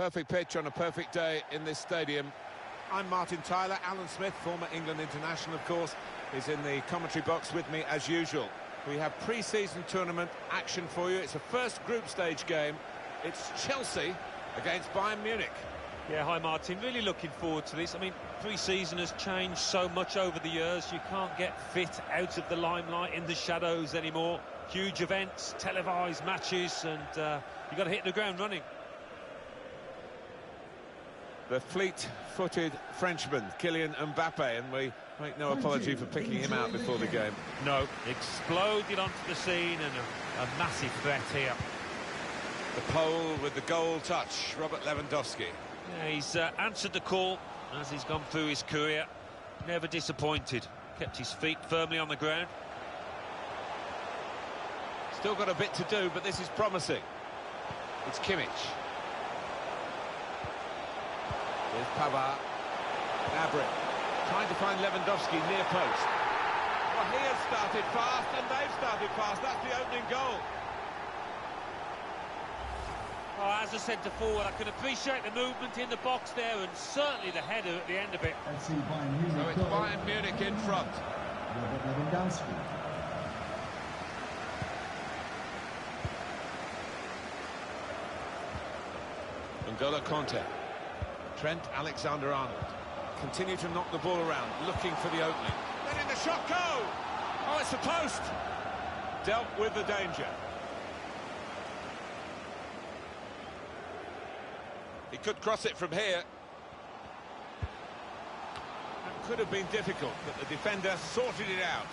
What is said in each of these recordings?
Perfect pitch on a perfect day in this stadium. I'm Martin Tyler. Alan Smith, former England international, of course, is in the commentary box with me as usual. We have pre-season tournament action for you. It's a first group stage game. It's Chelsea against Bayern Munich. Yeah, hi Martin, really looking forward to this. I mean, pre-season has changed so much over the years. You can't get fit out of the limelight, in the shadows anymore. Huge events, televised matches, and you've got to hit the ground running. The fleet-footed Frenchman, Kylian Mbappe, and we make no apology for picking him out before the game. No, exploded onto the scene and a massive threat here. The pole with the goal touch, Robert Lewandowski. Yeah, he's answered the call as he's gone through his career. Never disappointed. Kept his feet firmly on the ground. Still got a bit to do, but this is promising. It's Kimmich. Here's Pavard. Gnabry trying to find Lewandowski near post. Well, he has started fast and they've started fast. That's the opening goal. Oh, as I said before, I can appreciate the movement in the box there and certainly the header at the end of it. So it's Bayern Munich in front. N'Golo Conte. Trent Alexander-Arnold. Continue to knock the ball around, looking for the opening. Letting the shot go! Oh, it's the post! Dealt with the danger. He could cross it from here. That could have been difficult, but the defender sorted it out.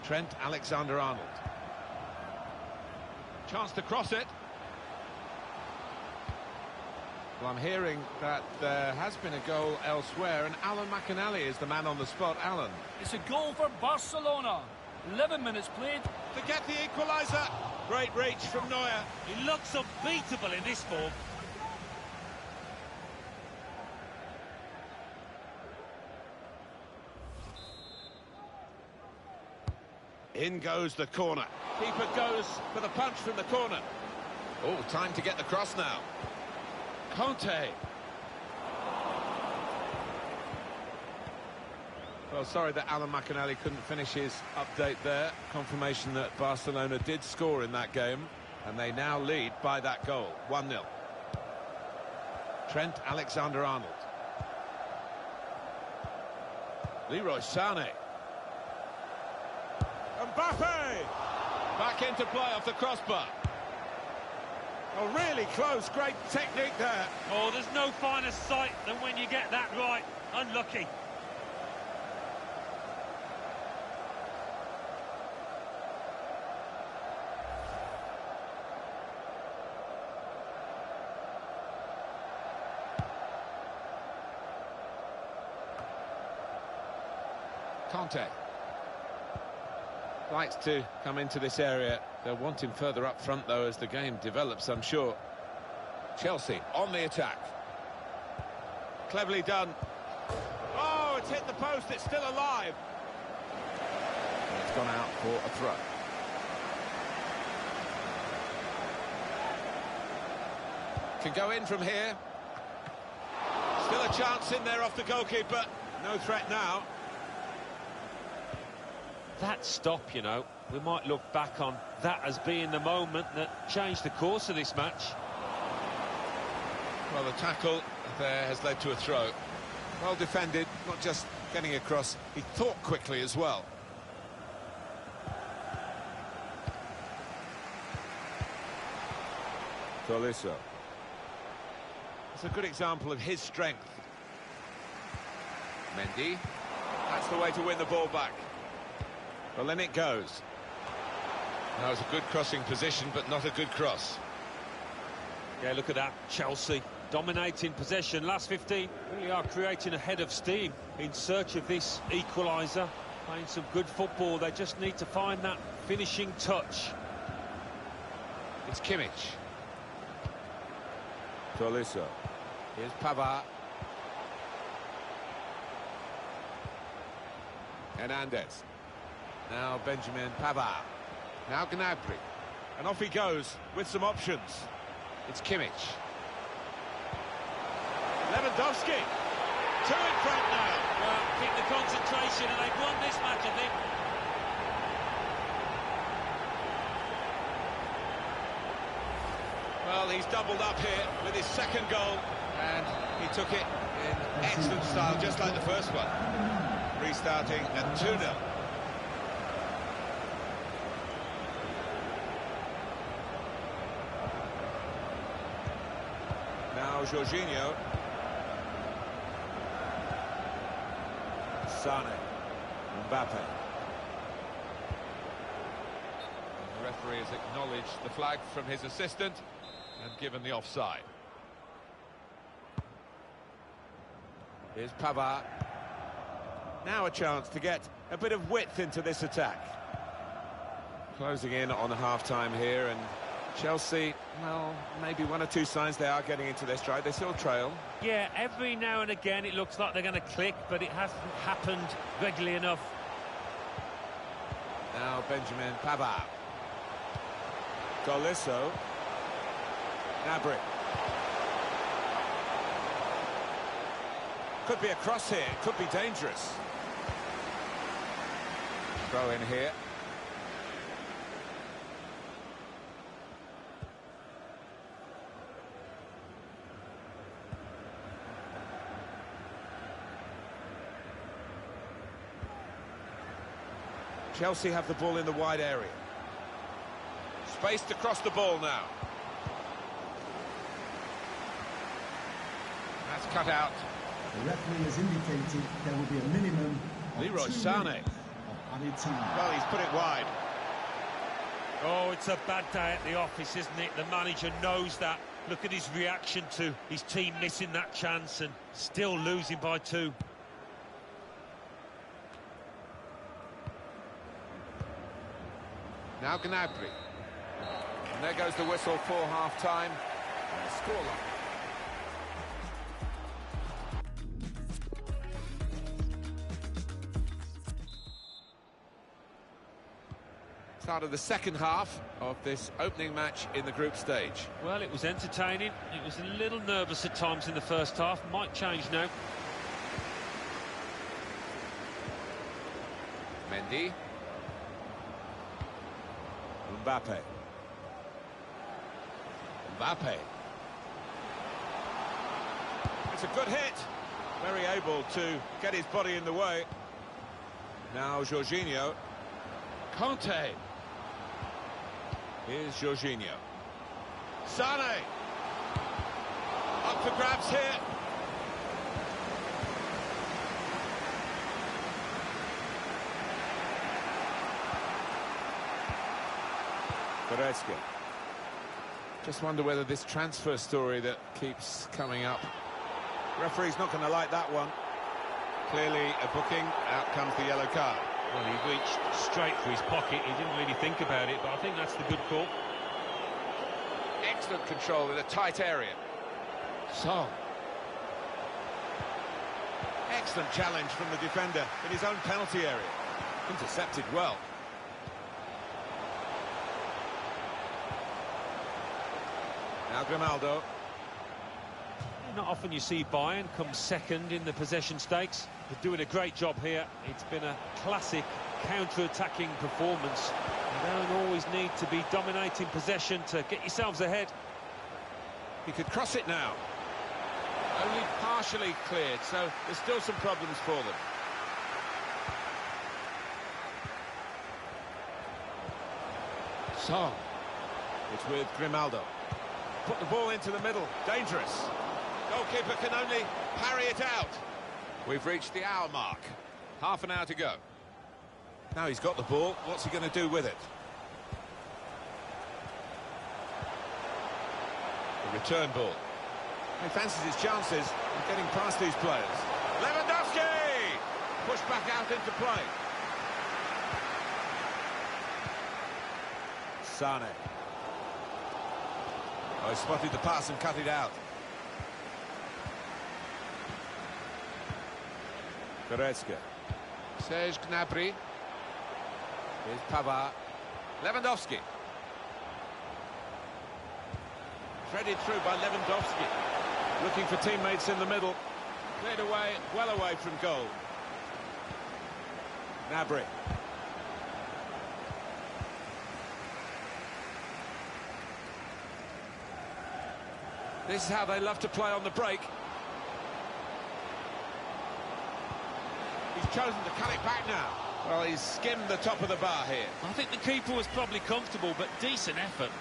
Trent Alexander-Arnold. Chance to cross it. Well, I'm hearing that there has been a goal elsewhere, and Alan McInally is the man on the spot. Alan. It's a goal for Barcelona. 11 minutes played. To get the equaliser. Great reach from Neuer. He looks unbeatable in this form. In goes the corner. Keeper goes for the punch from the corner. Oh, time to get the cross now. Conte. Well, sorry that Alan McInally couldn't finish his update there. Confirmation that Barcelona did score in that game, and they now lead by that goal, 1-0. Trent Alexander-Arnold. Leroy Sané. Mbappe! Back into play off the crossbar. Oh, really close, great technique there. Oh, there's no finer sight than when you get that right. Unlucky. Conte. Likes to come into this area. They'll want him further up front, though, as the game develops, I'm sure. Chelsea on the attack. Cleverly done. Oh, it's hit the post, it's still alive. And it's gone out for a throw. Can go in from here. Still a chance in there off the goalkeeper. No threat now. That stop, you know, we might look back on that as being the moment that changed the course of this match. Well, the tackle there has led to a throw. Well defended, not just getting across, he thought quickly as well. Tolisso. It's a good example of his strength. Mendy. That's the way to win the ball back. Well, in it goes. That was a good crossing position, but not a good cross. Yeah, look at that. Chelsea dominating possession. Last 15 really are creating a head of steam in search of this equaliser. Playing some good football. They just need to find that finishing touch. It's Kimmich. Tolisso. Here's Pavard. Hernandez. Now Benjamin Pavard. Now Gnabry. And off he goes with some options. It's Kimmich. Lewandowski. Two in front now. Well, keep the concentration, and they've won this match, I think. Well, he's doubled up here with his second goal, and he took it in excellent style, just like the first one. Restarting at 2-0. Now Jorginho. Sane. Mbappe. The referee has acknowledged the flag from his assistant and given the offside. Here's Pavard. Now a chance to get a bit of width into this attack. Closing in on half-time here, and Chelsea, well, maybe one or two signs they are getting into their stride. They still trail. Yeah, every now and again it looks like they're going to click, but it hasn't happened regularly enough. Now Benjamin Pavard. Tolisso. Gnabry. Could be a cross here, could be dangerous. Throw in here. Chelsea have the ball in the wide area. Spaced across the ball now. That's cut out. The referee has indicated there will be a minimum of Leroy 2 Sane. minutes of added time. Well, he's put it wide. Oh, it's a bad day at the office, isn't it? The manager knows that. Look at his reaction to his team missing that chance and still losing by 2. Now Gnabry. And there goes the whistle for half-time. Scoreline. Start of the second half of this opening match in the group stage. Well, it was entertaining. It was a little nervous at times in the first half. Might change now. Mendy. Mbappe. Mbappe. It's a good hit. Very able to get his body in the way. Now Jorginho. Conte. Here's Jorginho. Sane. Up for grabs here. Goretzka. Just wonder whether this transfer story that keeps coming up. Referee's not going to like that one. Clearly a booking. Out comes the yellow card. Well, he reached straight for his pocket. He didn't really think about it, but I think that's the good call. Excellent control in a tight area. Song. Excellent challenge from the defender in his own penalty area. Intercepted well. Now Grimaldo. Not often you see Bayern come second in the possession stakes. They're doing a great job here. It's been a classic counter-attacking performance. You don't always need to be dominating possession to get yourselves ahead. He could cross it now. Only partially cleared, so there's still some problems for them. Song. It's with Grimaldo. Put the ball into the middle. Dangerous. Goalkeeper can only parry it out. We've reached the hour mark. Half an hour to go. Now he's got the ball. What's he going to do with it? The return ball. He fancies his chances of getting past these players. Lewandowski! Pushed back out into play. Sane. Oh, he spotted the pass and cut it out. Goretzka. Serge Gnabry. Here's Pavard. Lewandowski. Threaded through by Lewandowski. Looking for teammates in the middle. Cleared away, well away from goal. Gnabry. This is how they love to play on the break. He's chosen to cut it back now. Well, he's skimmed the top of the bar here. I think the keeper was probably comfortable, but decent effort.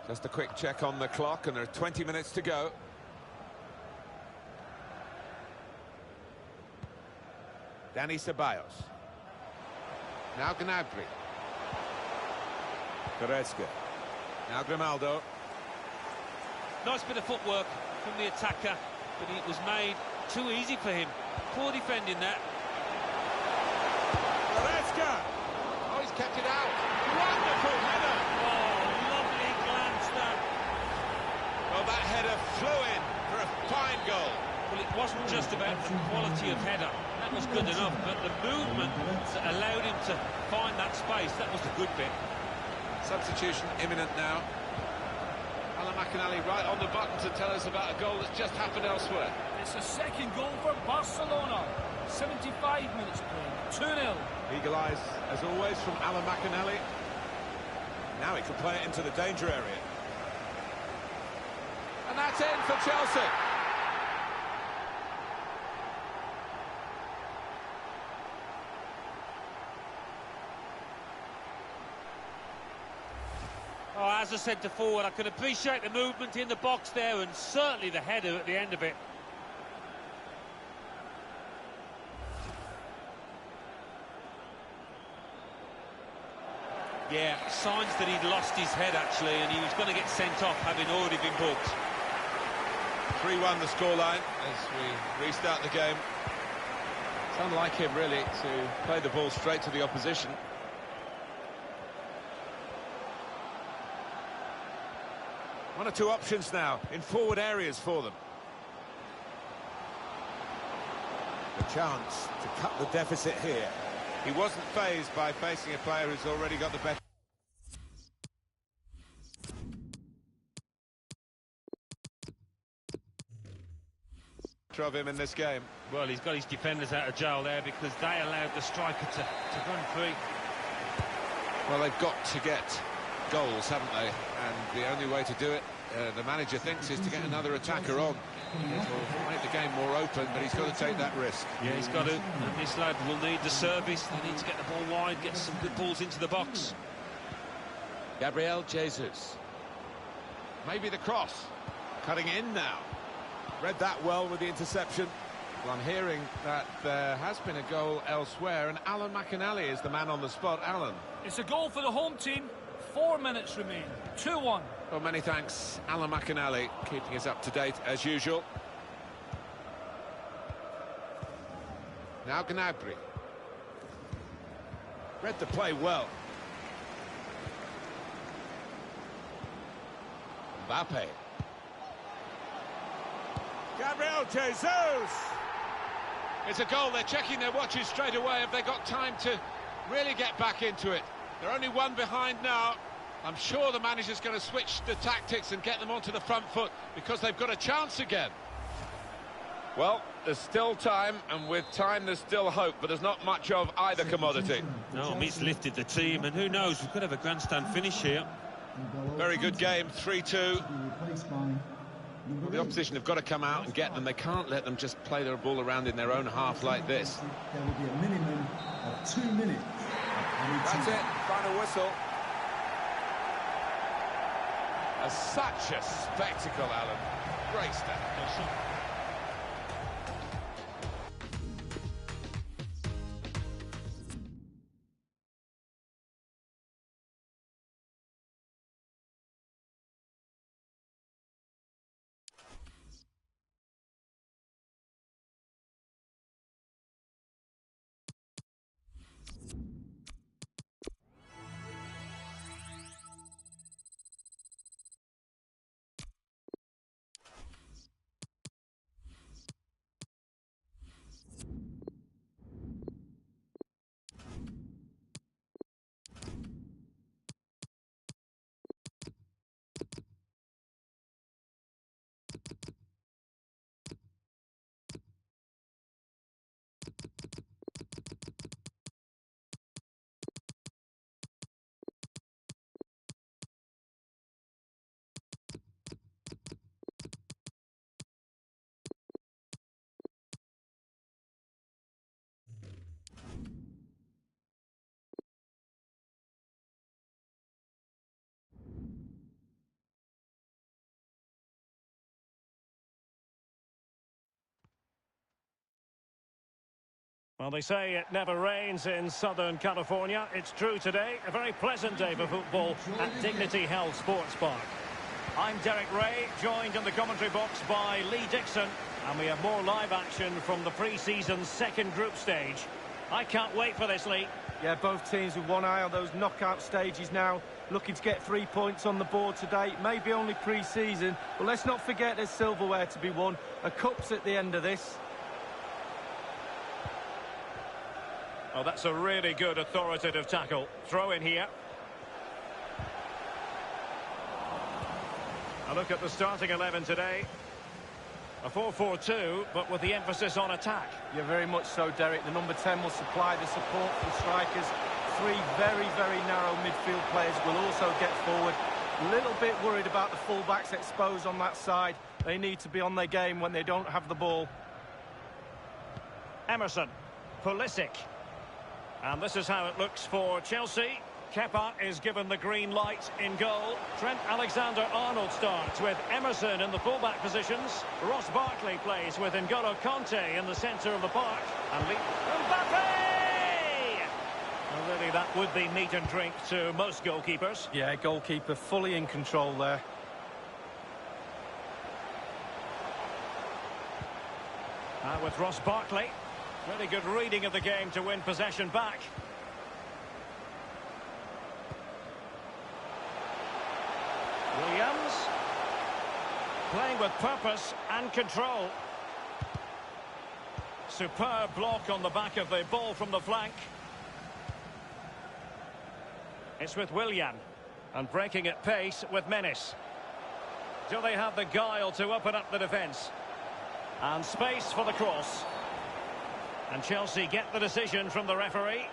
Just a quick check on the clock, and there are 20 minutes to go. Dani Ceballos. Now Gnabry. Goretzka. Now Grimaldo. Nice bit of footwork from the attacker, but it was made too easy for him. Poor defending that. Goretzka! Oh, he's kept it out. Wonderful header! Oh, lovely glance that. Well, that header flew in for a fine goal. Well, it wasn't just about the quality of header. That was good enough, but the movement that allowed him to find that space, that was the good bit. Substitution imminent now. Alan McInally right on the button to tell us about a goal that's just happened elsewhere. It's a second goal for Barcelona. 75 minutes played. 2-0. Eagle eyes, as always, from Alan McInally. Now he can play it into the danger area. And that's in for Chelsea. Oh, as I said to forward, I can appreciate the movement in the box there, and certainly the header at the end of it. Yeah, signs that he'd lost his head, actually, and he was going to get sent off, having already been booked. 3-1 the scoreline as we restart the game. It's unlike him, really, to play the ball straight to the opposition. One or two options now in forward areas for them. A chance to cut the deficit here. He wasn't fazed by facing a player who's already got the better of him in this game. Well, he's got his defenders out of jail there because they allowed the striker to run free. Well, they've got to get goals, haven't they? And the only way to do it, the manager thinks, is to get another attacker on. It'll make the game more open, but he's got to take that risk. Yeah, he's got to. And this lad will need the service. They need to get the ball wide, get some good balls into the box. Gabriel Jesus. Maybe the cross. Cutting in now. Read that well with the interception. Well, I'm hearing that there has been a goal elsewhere, and Alan McInally is the man on the spot. Alan. It's a goal for the home team. 4 minutes remain. 2-1. Well, many thanks, Alan McInally, keeping us up to date as usual. Now Gnabry. Read the play well. Mbappe. Gabriel Jesus! It's a goal. They're checking their watches straight away. Have they got time to really get back into it? They're only one behind now. I'm sure the manager's going to switch the tactics and get them onto the front foot because they've got a chance again. Well, there's still time, and with time there's still hope, but there's not much of either commodity. No, he's lifted the team, and who knows, we could have a grandstand finish here. Very good game, 3-2. Well, the opposition have got to come out and get them. They can't let them just play their ball around in their own half like this. There will be a minimum of 2 minutes. That's it, final whistle. Such a spectacle, Alan. Great stuff. Well, they say it never rains in Southern California. It's true today. A very pleasant day for football at Dignity Health Sports Park. I'm Derek Ray, joined in the commentary box by Lee Dixon. And we have more live action from the pre-season second group stage. I can't wait for this, Lee. Yeah, both teams with one eye on those knockout stages now. Looking to get 3 points on the board today. Maybe only pre-season, but let's not forget there's silverware to be won. A cup's at the end of this. Oh, that's a really good authoritative tackle. Throw in here. A look at the starting 11 today. A 4-4-2, but with the emphasis on attack. Yeah, very much so, Derek. The number 10 will supply the support for the strikers. Three very, very narrow midfield players will also get forward. A little bit worried about the full-backs exposed on that side. They need to be on their game when they don't have the ball. Emerson. Pulisic. And this is how it looks for Chelsea. Kepa is given the green light in goal. Trent Alexander-Arnold starts with Emerson in the fullback positions. Ross Barkley plays with N'Golo Kanté in the centre of the park. And Mbappe! Well, really, that would be meat and drink to most goalkeepers. Yeah, goalkeeper fully in control there. With Ross Barkley. Really good reading of the game to win possession back. Williams. Playing with purpose and control. Superb block on the back of the ball from the flank. It's with Willian. And breaking at pace with menace. Do they have the guile to open up the defence? And space for the cross. And Chelsea get the decision from the referee.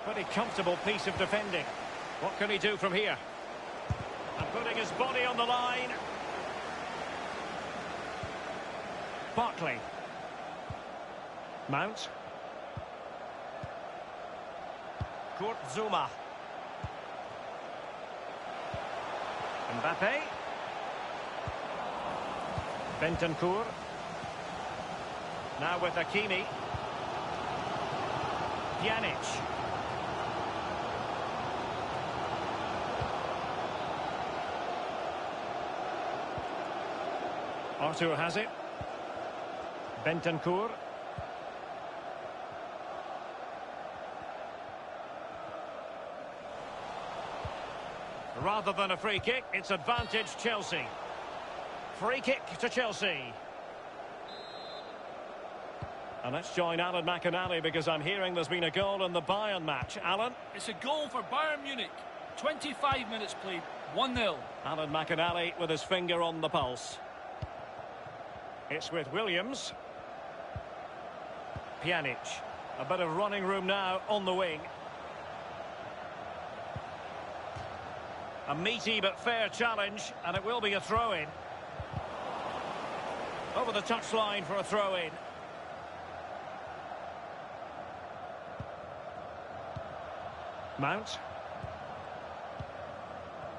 Pretty comfortable piece of defending. What can he do from here? And putting his body on the line. Barkley. Mount. Kurt Zouma. Mbappe. Bentancur. Now with Hakimi. Pjanic. Arthur has it. Bentancur. Rather than a free kick, it's advantage Chelsea. Free kick to Chelsea. And let's join Alan McInally because I'm hearing there's been a goal in the Bayern match. Alan? It's a goal for Bayern Munich. 25 minutes played, 1-0. Alan McInally with his finger on the pulse. It's with Williams. Pjanic. A bit of running room now on the wing. A meaty but fair challenge, and it will be a throw-in. Over the touchline for a throw-in. Mount.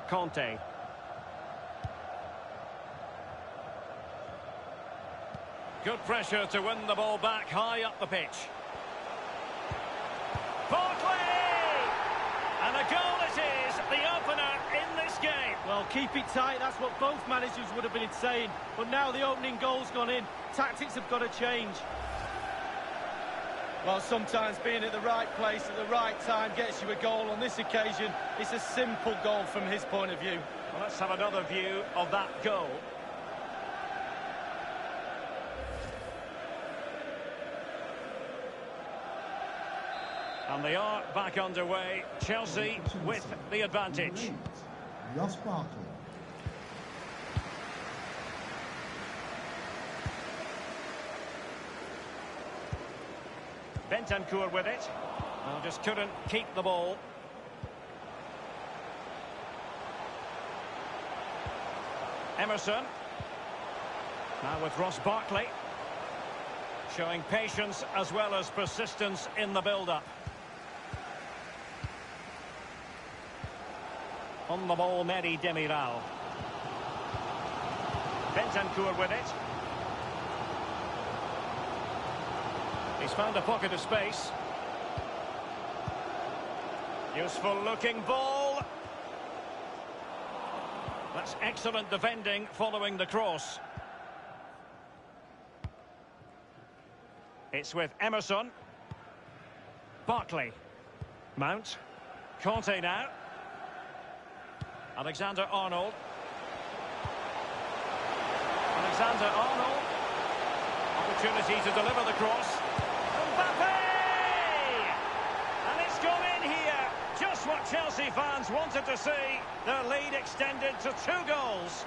Kanté. Good pressure to win the ball back high up the pitch. Barkley! And a goal it is, the opener in this game. Well, keep it tight, that's what both managers would have been saying. But now the opening goal's gone in. Tactics have got to change. Well, sometimes being at the right place at the right time gets you a goal. On this occasion, it's a simple goal from his point of view. Well, let's have another view of that goal. And they are back underway. Chelsea with the advantage. Ross Barkley. Bentancur with it. Well, just couldn't keep the ball. Emerson. Now with Ross Barkley. Showing patience as well as persistence in the build-up. On the ball, Mehdi Demiral. Bentancur with it. He's found a pocket of space. Useful looking ball. That's excellent defending following the cross. It's with Emerson. Barkley. Mount. Conte now. Alexander-Arnold. Alexander-Arnold. Opportunity to deliver the cross. Mbappe! And it's gone in here. Just what Chelsea fans wanted to see. Their lead extended to 2 goals.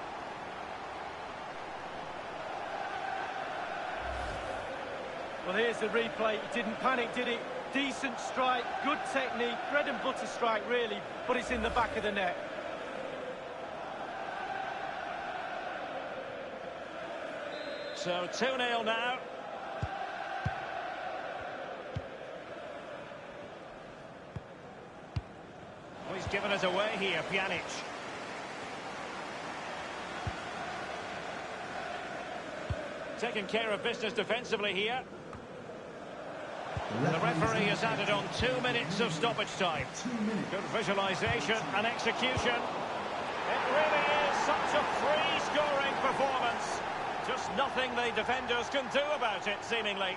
Well, here's the replay. He didn't panic, did he? Decent strike, good technique, bread and butter strike, really, but it's in the back of the net. So 2-0 now. Oh, he's given it away here, Pjanic. Taking care of business defensively here. The referee has added on 2 minutes of stoppage time. Good visualisation and execution. It really is such a free-scoring performance. Just nothing the defenders can do about it, seemingly.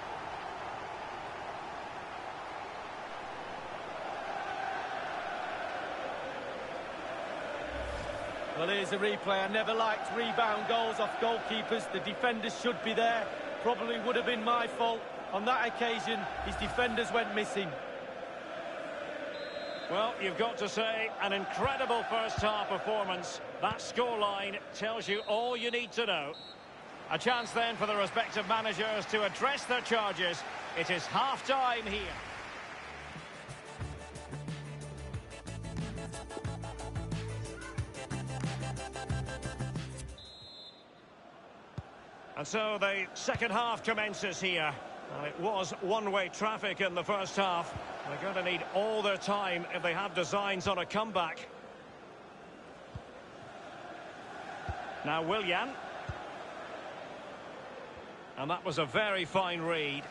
Well, here's a replay. I never liked rebound goals off goalkeepers. The defenders should be there. Probably would have been my fault. On that occasion, his defenders went missing. Well, you've got to say, an incredible first-half performance. That scoreline tells you all you need to know. A chance then for the respective managers to address their charges. It is half-time here. And so the second half commences here. Well, it was one-way traffic in the first half. They're going to need all their time if they have designs on a comeback. Now Willian. And that was a very fine read.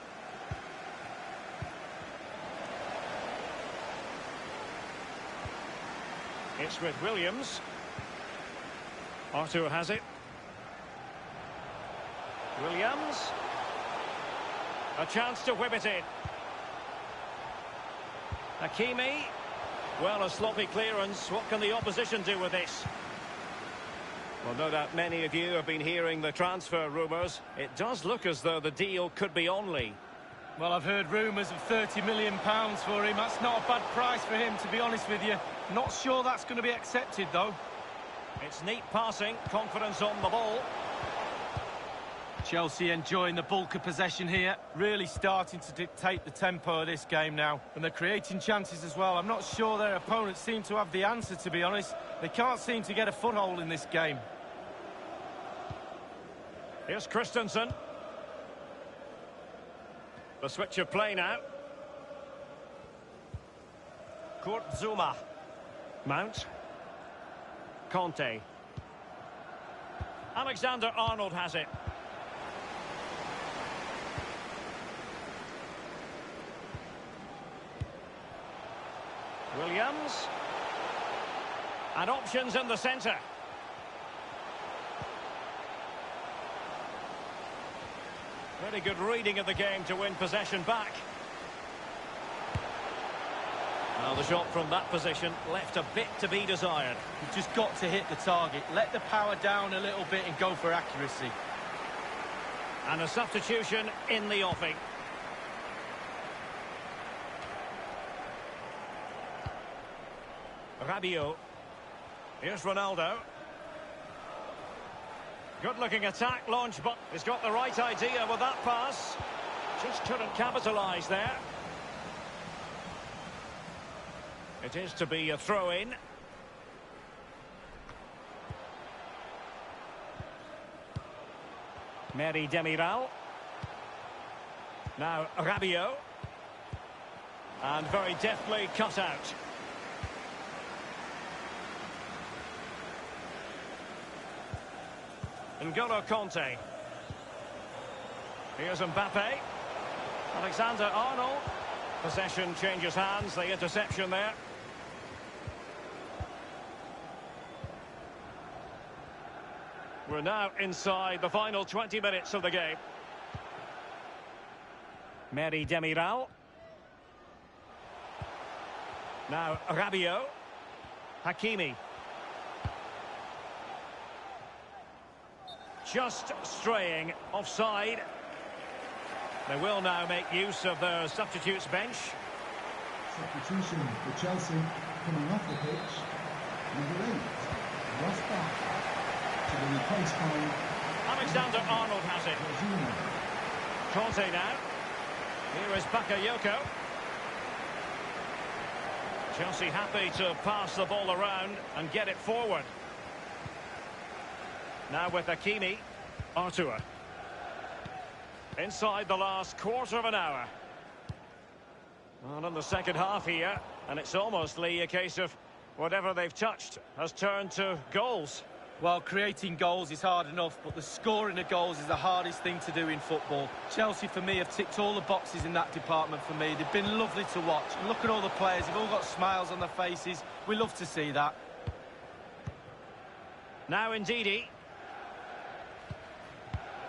It's with Williams. Arthur has it. Williams. A chance to whip it in. Hakimi. Well, a sloppy clearance. What can the opposition do with this? Well, no doubt many of you have been hearing the transfer rumours. It does look as though the deal could be on, Lee. Well, I've heard rumours of £30 million for him. That's not a bad price for him, to be honest with you. Not sure that's going to be accepted, though. It's neat passing, confidence on the ball. Chelsea enjoying the bulk of possession here. Really starting to dictate the tempo of this game now. And they're creating chances as well. I'm not sure their opponents seem to have the answer, to be honest. They can't seem to get a foothold in this game. Here's Christensen. The switch of play now. Kurt Zouma. Mount. Conte. Alexander-Arnold has it. Williams. And options in the centre. Very good reading of the game to win possession back. Well, the shot from that position left a bit to be desired. You've just got to hit the target. Let the power down a little bit and go for accuracy. And a substitution in the offing. Rabiot. Here's Ronaldo. Good-looking attack launch, but he's got the right idea with that pass. Just couldn't capitalise there. It is to be a throw-in. Mary Demiral. Now Rabiot. And very deftly cut out. N'Golo Conte. Here's Mbappe. Alexander-Arnold. Possession changes hands, the interception there. We're now inside the final 20 minutes of the game. Mary Demiral. Now Rabiot. Hakimi. Just straying offside. They will now make use of their substitutes bench. Substitution for Chelsea coming off the pitch. Number 8, Ross back to be replaced by Alexander-Arnold has it. Conte now. Here is Bakayoko. Chelsea happy to pass the ball around and get it forward. Now with Hakimi. Artur. Inside the last quarter of an hour. Well, in the second half here, and it's almost, Lee, a case of whatever they've touched has turned to goals. Well, creating goals is hard enough, but the scoring of goals is the hardest thing to do in football. Chelsea, for me, have ticked all the boxes in that department for me. They've been lovely to watch. And look at all the players. They've all got smiles on their faces. We love to see that. Now Ndidi.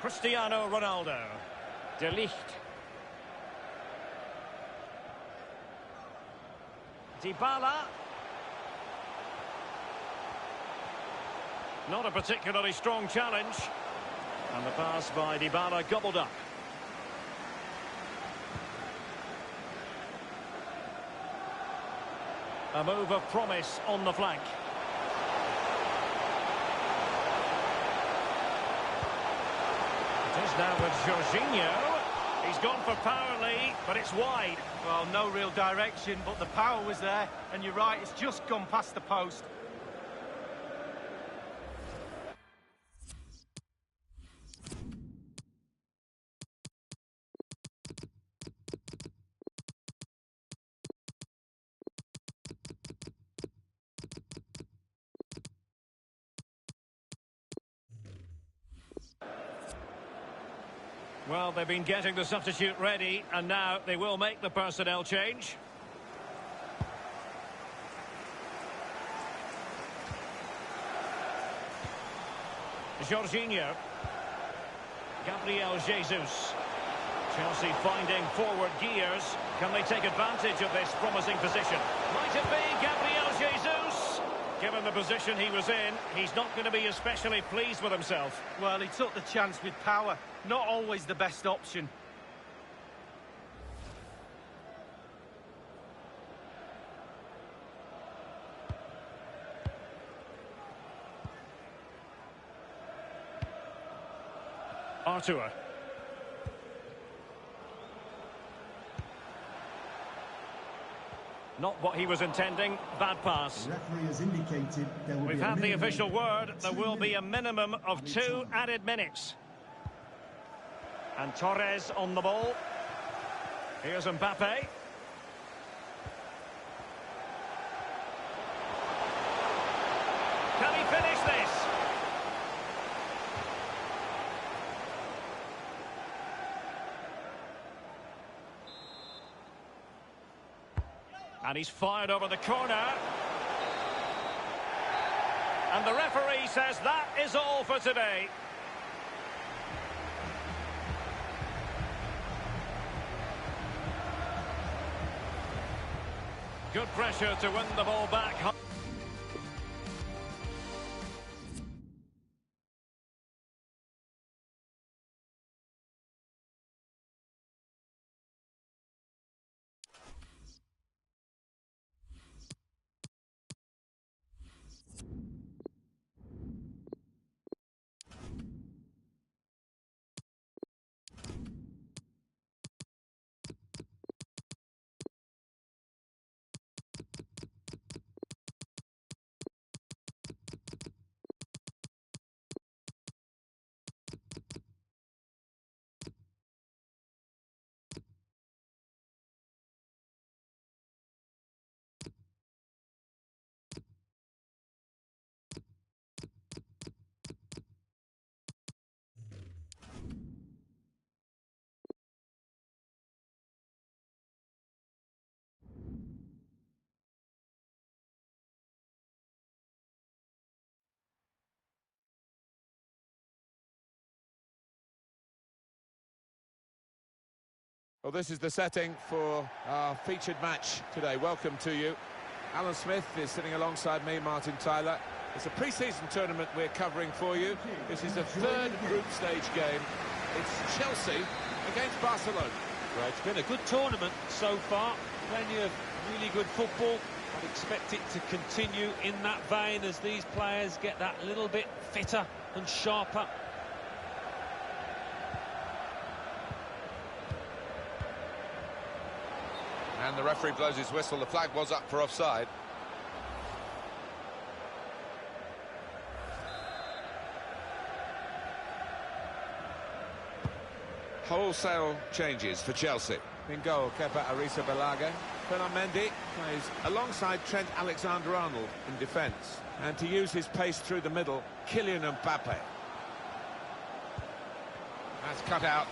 Cristiano Ronaldo. De Ligt. Dybala. Not a particularly strong challenge. And the pass by Dybala gobbled up. A move of promise on the flank. It is now with Jorginho. He's gone for power, Lee, but it's wide. Well, no real direction, but the power was there. And you're right, it's just gone past the post. Well, they've been getting the substitute ready, and now they will make the personnel change. Jorginho. Gabriel Jesus. Chelsea finding forward gears. Can they take advantage of this promising position? Might it be Gabriel Jesus? Given the position he was in, he's not going to be especially pleased with himself. Well, he took the chance with power. Not always the best option. Artur. Not what he was intending. Bad pass. The referee has indicated there will We've be a had the minimum official word. There will be a 2 minimum of 2 added minutes. And Torres on the ball. Here's Mbappe. Can he finish this? And he's fired over the corner. And the referee says that is all for today. Good pressure to win the ball back. Well, this is the setting for our featured match today. Welcome to you. Alan Smith is sitting alongside me, Martin Tyler. It's a pre-season tournament we're covering for you. This is the third group stage game. It's Chelsea against Barcelona. Well, it's been a good tournament so far. Plenty of really good football. I'd expect it to continue in that vein as these players get that little bit fitter and sharper. And the referee blows his whistle. The flag was up for offside. Wholesale changes for Chelsea. In goal, Kepa Arrizabalaga. Fernand Mendy plays alongside Trent Alexander-Arnold in defence. And to use his pace through the middle, Kylian Mbappe. That's cut out.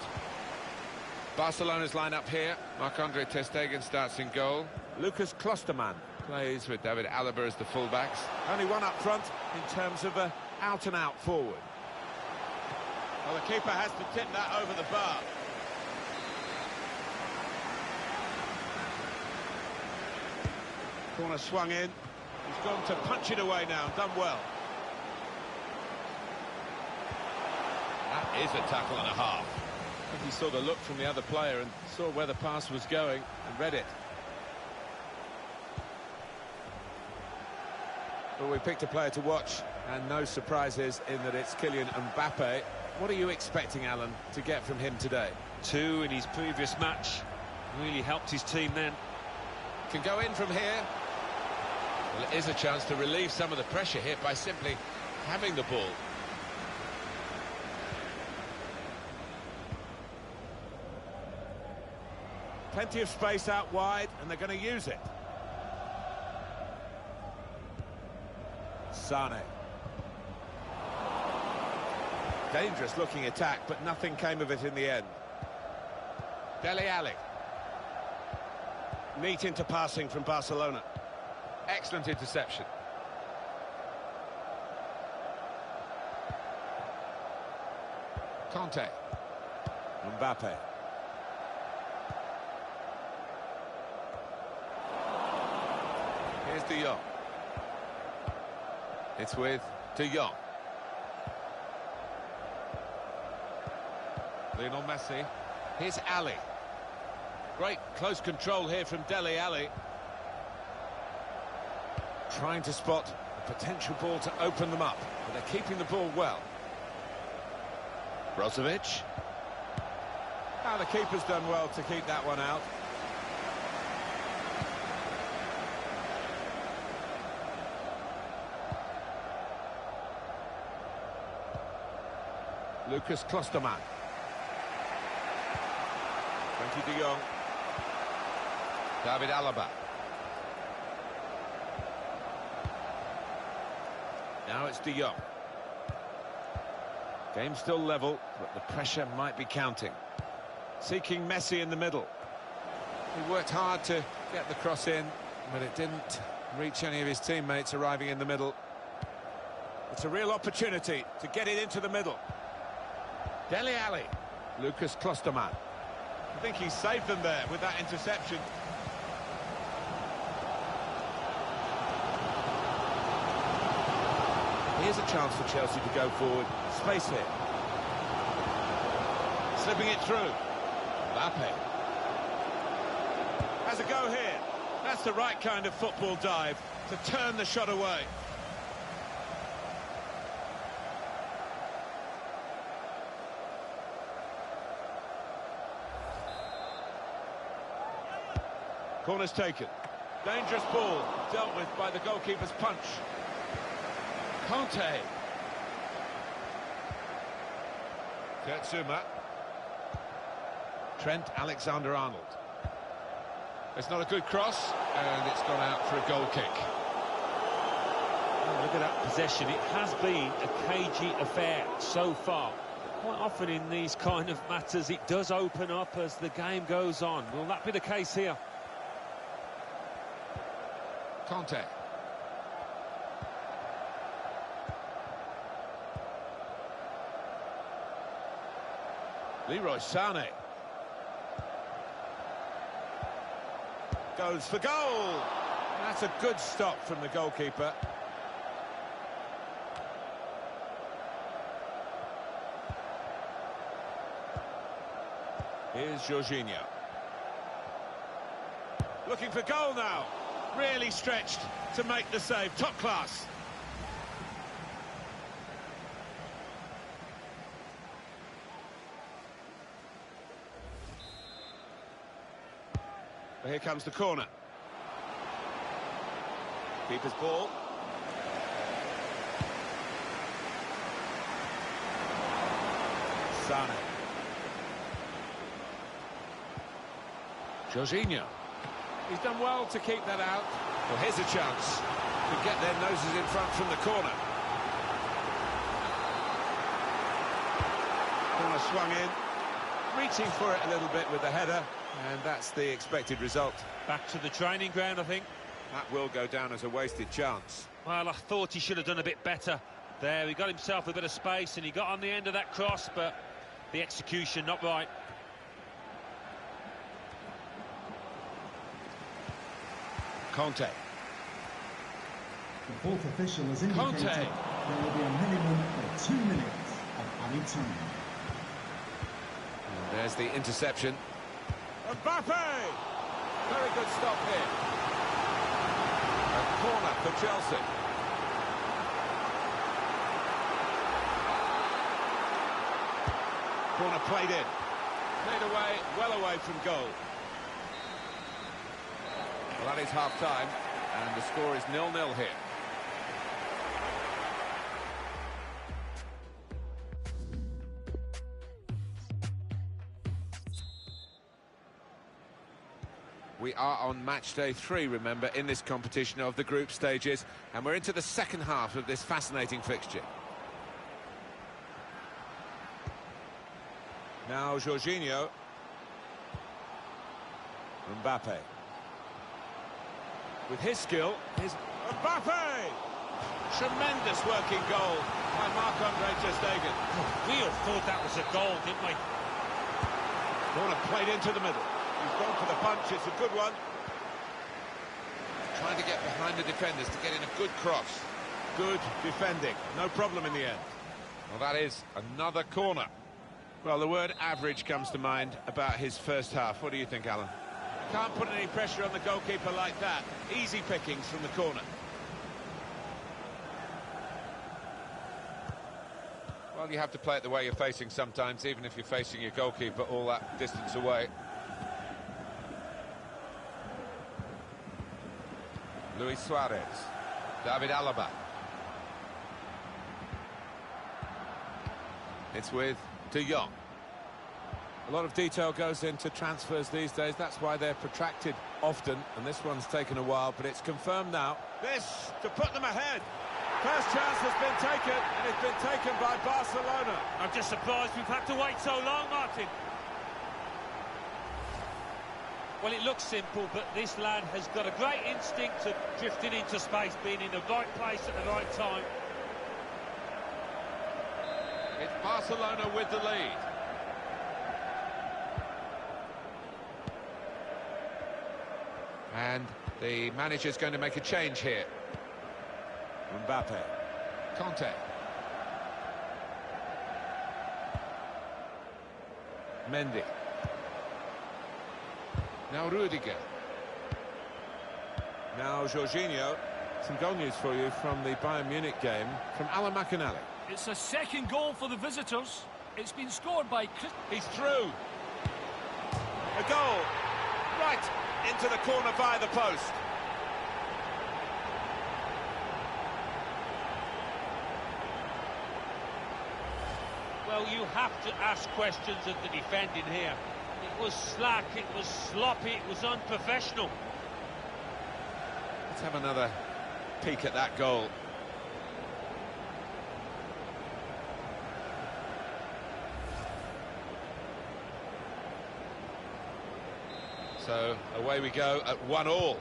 Barcelona's line-up here. Marc-Andre ter Stegen starts in goal. Lucas Klostermann plays with David Alaba as the fullbacks. Only one up front in terms of a out-and-out forward. Well, the keeper has to tip that over the bar. Corner swung in. He's gone to punch it away now. Done well. That is a tackle and a half. I think he saw the look from the other player and saw where the pass was going and read it. Well, we picked a player to watch, and no surprises in that it's Kylian Mbappe. What are you expecting, Alan, to get from him today? 2 in his previous match. Really helped his team then. Can go in from here. Well, it is a chance to relieve some of the pressure here by simply having the ball. Plenty of space out wide, and they're going to use it. Sane. Dangerous looking attack, but nothing came of it in the end. Dele Alli. Neat into passing from Barcelona. Excellent interception. Conte. Mbappe. Here's De Jong. It's with De Jong. Lionel Messi. Here's Ali. Great close control here from Dele Alli. Trying to spot a potential ball to open them up, but they're keeping the ball well. Brozovic. The keeper's done well to keep that one out. Lucas Klostermann. Frankie de Jong. David Alaba. Now it's De Jong. Game still level, but the pressure might be counting. Seeking Messi in the middle. He worked hard to get the cross in, but it didn't reach any of his teammates arriving in the middle. It's a real opportunity to get it into the middle. Dele Alli. Lucas Klostermann. I think he saved them there with that interception. Here's a chance for Chelsea to go forward. Space here. Slipping it through. Mbappe. Has a go here. That's the right kind of football dive to turn the shot away. Corner's taken. Dangerous ball dealt with by the goalkeeper's punch. Conte. Kurtzuma. Trent Alexander-Arnold. It's not a good cross, and it's gone out for a goal kick. Oh, look at that possession. It has been a cagey affair so far. Quite often in these kind of matters, it does open up as the game goes on. Will that be the case here? Conte. Leroy Sané. Goes for goal. That's a good stop from the goalkeeper. Here's Jorginho. Looking for goal now. Really stretched to make the save. Top class. Well, here comes the corner. Keeper's ball. Sane. Jorginho. He's done well to keep that out. Well, here's a chance to get their noses in front from the corner. Corner swung in, reaching for it a little bit with the header, and that's the expected result. Back to the training ground, I think. That will go down as a wasted chance. Well, I thought he should have done a bit better there. He got himself a bit of space and he got on the end of that cross, but the execution not right. Conte. The fourth official has indicated there will be a minimum of 2 minutes of added time. And there's the interception. Mbappe! Very good stop here. A corner for Chelsea. Corner played in. Played away, well away from goal. Well, that is half-time, and the score is 0-0 here. We are on match day 3, remember, in this competition of the group stages, and we're into the second half of this fascinating fixture. Now Jorginho. Mbappe. With his skill, Mbappe! Tremendous working goal by Marc-Andre ter Stegen. We all thought that was a goal, didn't we? Corner played into the middle. He's gone for the punch, it's a good one. Trying to get behind the defenders to get in a good cross. Good defending, no problem in the end. Well, that is another corner. Well, the word average comes to mind about his first half. What do you think, Alan? Can't put any pressure on the goalkeeper like that. Easy pickings from the corner. Well, you have to play it the way you're facing sometimes, even if you're facing your goalkeeper all that distance away. Luis Suarez. David Alaba. It's with De Jong. A lot of detail goes into transfers these days. That's why they're protracted often, and this one's taken a while, but it's confirmed now. This to put them ahead. First chance has been taken, and it's been taken by Barcelona. I'm just surprised we've had to wait so long, Martin. Well, it looks simple, but this lad has got a great instinct of drifting into space, being in the right place at the right time. It's Barcelona with the lead. And the manager's going to make a change here. Mbappe. Conte. Mendy. Now Rudiger. Now Jorginho. Some goal news for you from the Bayern Munich game from Alan McInally. It's a second goal for the visitors. It's been scored by Chris. He's through. A goal. Right into the corner by the post. Well, you have to ask questions of the defending here. It was slack, it was sloppy, it was unprofessional. Let's have another peek at that goal. So away we go at 1-1.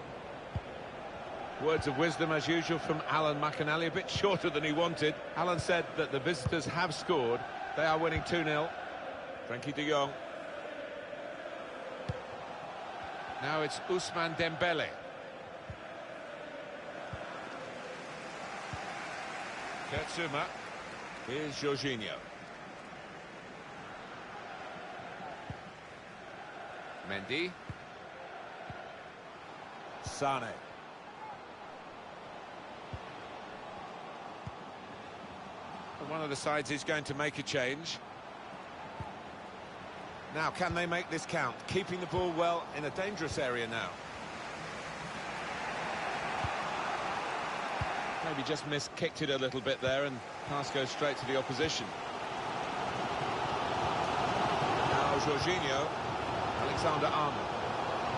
Words of wisdom as usual from Alan McInally, a bit shorter than he wanted. Alan said that the visitors have scored. They are winning 2-0. Frankie de Jong. Now it's Ousmane Dembele. Kurtzuma. Here's Jorginho. Mendy. Sane. One of the sides is going to make a change. Now, can they make this count? Keeping the ball well in a dangerous area now. Maybe just kicked it a little bit there, and pass goes straight to the opposition. Now Jorginho, Alexander-Arnold,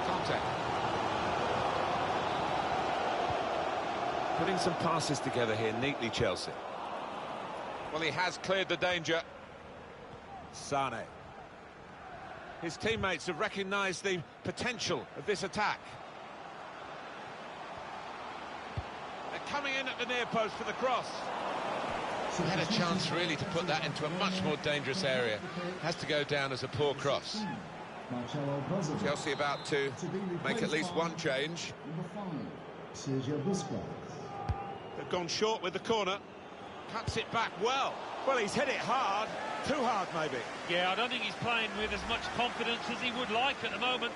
Conte. Putting some passes together here neatly, Chelsea. Well, he has cleared the danger. Sane. His teammates have recognised the potential of this attack. They're coming in at the near post for the cross. He had a chance really to put that into a much more dangerous area. Has to go down as a poor cross. Chelsea about to make at least one change. They've gone short with the corner. Cuts it back well. Well, he's hit it hard. Too hard, maybe. Yeah, I don't think he's playing with as much confidence as he would like at the moment.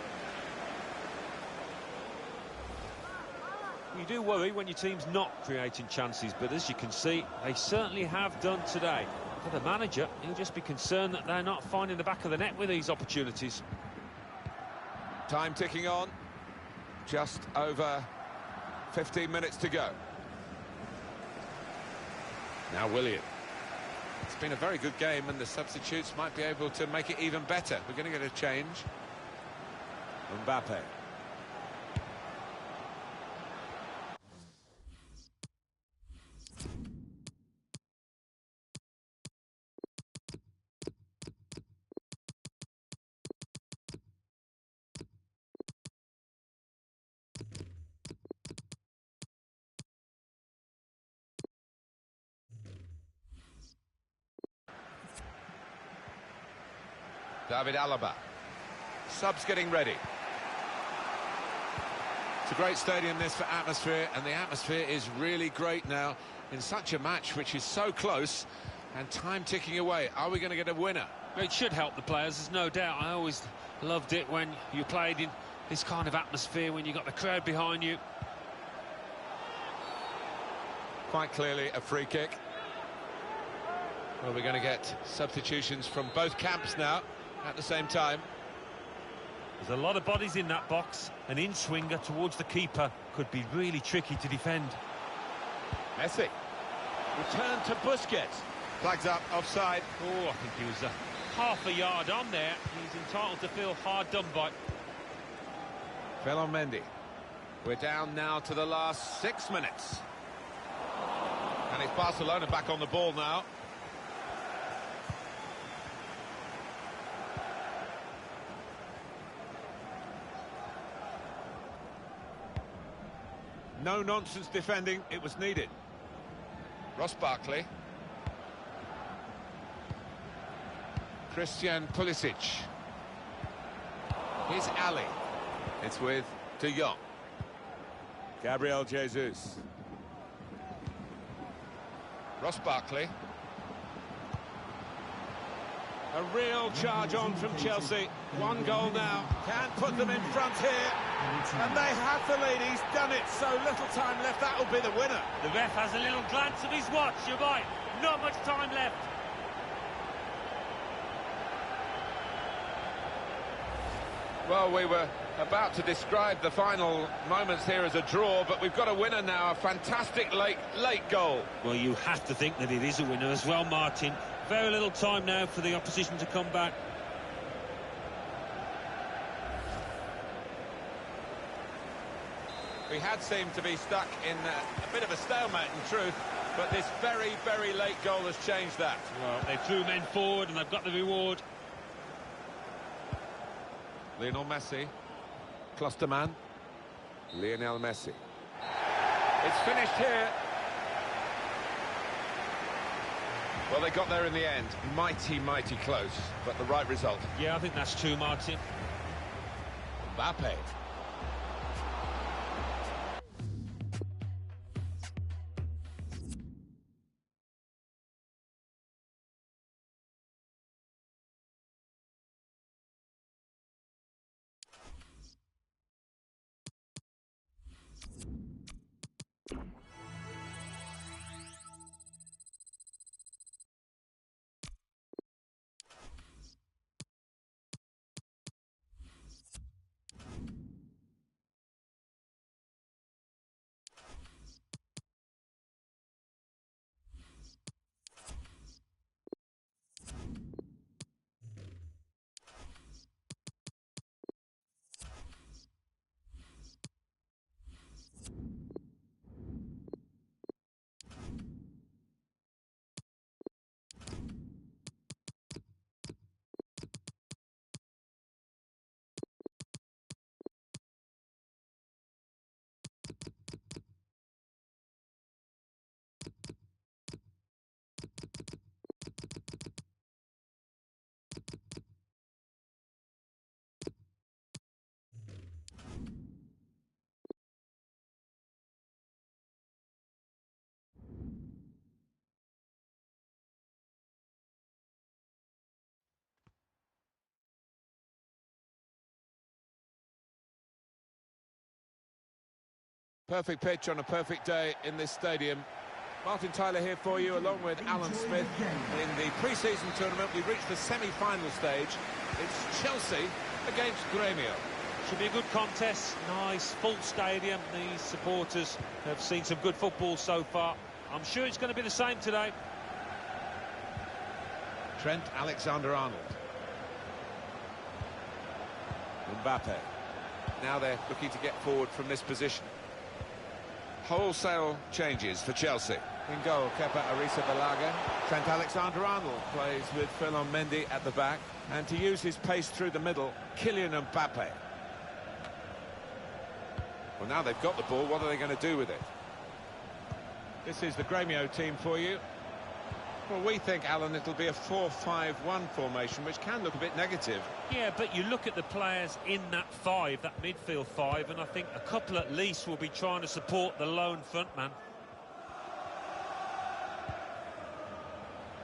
You do worry when your team's not creating chances, but as you can see, they certainly have done today. For the manager, he'll just be concerned that they're not finding the back of the net with these opportunities. Time ticking on. Just over 15 minutes to go. Now Willian. It's been a very good game, and the substitutes might be able to make it even better. We're going to get a change. Mbappe. David Alaba. Subs getting ready. It's a great stadium, this, for atmosphere, and the atmosphere is really great now in such a match which is so close and time ticking away. Are we going to get a winner? It should help the players, there's no doubt. I always loved it when you played in this kind of atmosphere, when you got the crowd behind you. Quite clearly a free kick. Well, we're going to get substitutions from both camps now at the same time. There's a lot of bodies in that box. An in-swinger towards the keeper could be really tricky to defend. Messi. Return to Busquets. Flags up, offside. Oh, I think he was half a yard on there. He's entitled to feel hard done by. Fell on Mendy. We're down now to the last 6 minutes. And it's Barcelona back on the ball now. No-nonsense defending, it was needed. Ross Barkley. Christian Pulisic. Here's Ali. It's with De Jong. Gabriel Jesus. Ross Barkley. A real charge on from Chelsea. One goal now. Can't put them in front here. And they have the lead. He's done it. So little time left. That'll be the winner. The ref has a little glance of his watch. You're right. Not much time left. Well, we were about to describe the final moments here as a draw, but we've got a winner now. A fantastic late goal. Well, you have to think that it is a winner as well, Martin. Very little time now for the opposition to come back. We had seemed to be stuck in a bit of a stalemate in truth, but this very, very late goal has changed that. Well, they threw men forward and they've got the reward. Lionel Messi. Klosterman. Lionel Messi. It's finished here. Well, they got there in the end. Mighty, mighty close, but the right result. Yeah, I think that's true, Martin. Mbappe. Perfect pitch on a perfect day in this stadium. Martin Tyler here for you, along with Alan Smith. In the pre-season tournament, we've reached the semi-final stage. It's Chelsea against Grêmio. Should be a good contest. Nice, full stadium. These supporters have seen some good football so far. I'm sure it's going to be the same today. Trent Alexander-Arnold. Mbappe. Now they're looking to get forward from this position. Wholesale changes for Chelsea. In goal, Kepa Arrizabalaga. Trent Alexander-Arnold plays with Ferland Mendy at the back. And to use his pace through the middle, Kylian Mbappe. Well, now they've got the ball, what are they going to do with it? This is the Grêmio team for you. Well, we think, Alan, it'll be a 4-5-1 formation, which can look a bit negative. Yeah, but you look at the players in that five, that midfield five, and I think a couple at least will be trying to support the lone frontman.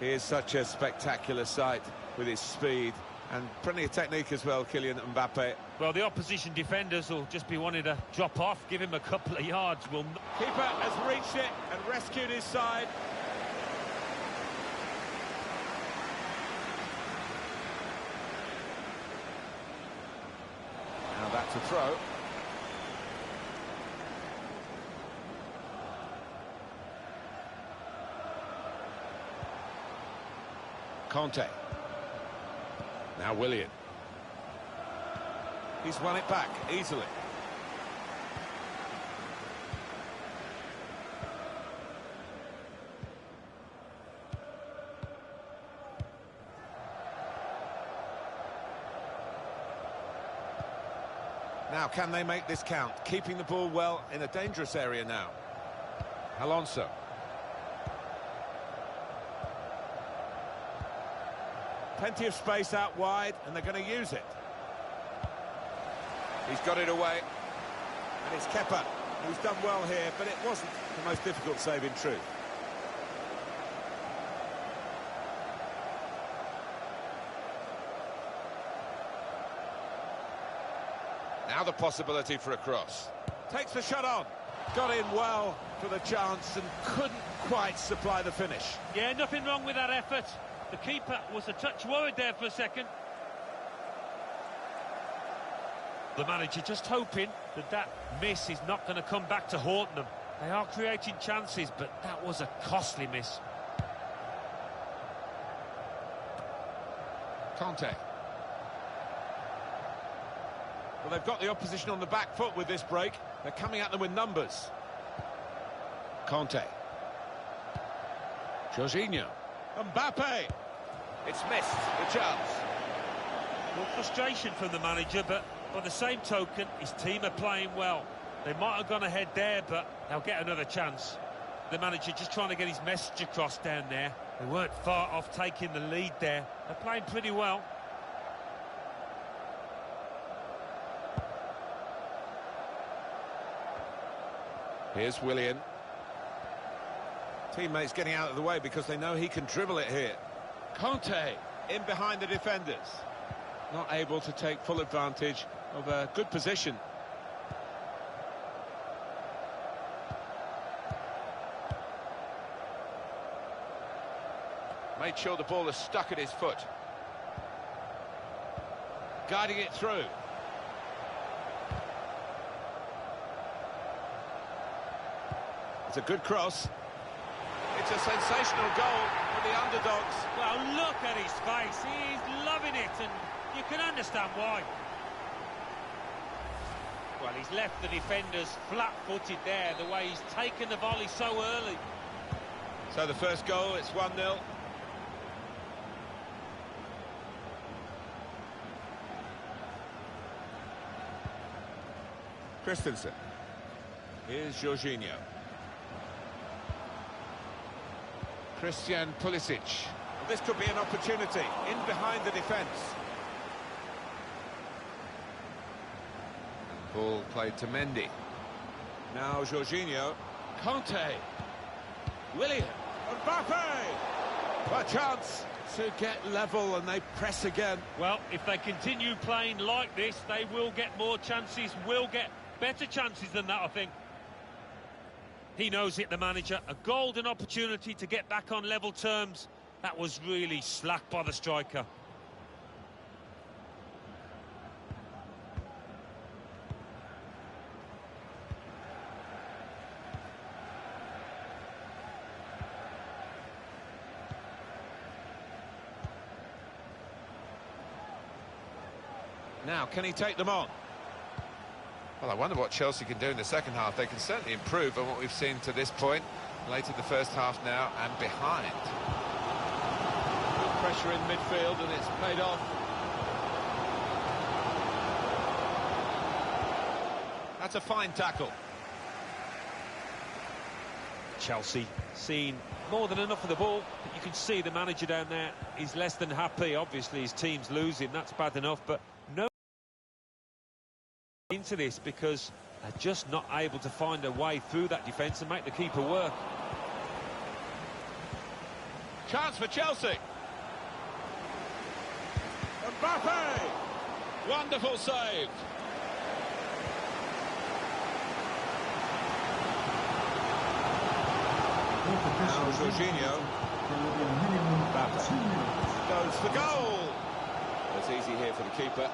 He is such a spectacular sight with his speed and plenty of technique as well, Kylian Mbappe. Well, the opposition defenders will just be wanting to drop off, give him a couple of yards. Keeper has reached it and rescued his side. Now that's a throw. Conte. Now Willian. He's won it back easily. Now, can they make this count? Keeping the ball well in a dangerous area now. Alonso. Plenty of space out wide, and they're going to use it. He's got it away. And it's Kepa, who's done well here, but it wasn't the most difficult save in truth. Now the possibility for a cross. Takes the shot on. Got in well for the chance and couldn't quite supply the finish. Yeah, nothing wrong with that effort. The keeper was a touch worried there for a second. The manager just hoping that that miss is not going to come back to haunt them. They are creating chances, but that was a costly miss. Conte. Well, they've got the opposition on the back foot with this break. They're coming at them with numbers. Conte. Jorginho. Mbappe. It's missed, the chance. Well, frustration from the manager, but by the same token, his team are playing well. They might have gone ahead there, but they'll get another chance. The manager just trying to get his message across down there. They weren't far off taking the lead there. They're playing pretty well. Here's Willian. Teammates getting out of the way because they know he can dribble it here. Conte in behind the defenders. Not able to take full advantage of a good position. Made sure the ball is stuck at his foot. Guiding it through. It's a good cross. It's a sensational goal for the underdogs. Well, look at his face. He's loving it, and you can understand why. Well, he's left the defenders flat-footed there, the way he's taken the volley so early. So the first goal, it's 1-0. Christensen. Here's Jorginho. Christian Pulisic. Well, this could be an opportunity in behind the defence. Ball played to Mendy. Now Jorginho. Conte. Willian. Mbappe. A chance to get level, and they press again. Well, if they continue playing like this, they will get more chances, will get better chances than that, I think. He knows it, the manager. A golden opportunity to get back on level terms. That was really slack by the striker. Now, can he take them on? Well, I wonder what Chelsea can do in the second half. They can certainly improve on what we've seen to this point. Late in the first half now and behind. Good pressure in midfield and it's paid off. That's a fine tackle. Chelsea seen more than enough of the ball, but you can see the manager down there is less than happy. Obviously his team's losing, that's bad enough, but no into this because they're just not able to find a way through that defence and make the keeper work. Chance for Chelsea. Mbappe! Wonderful save. Now Jorginho. Mbappe goes for goal. It's easy here for the keeper.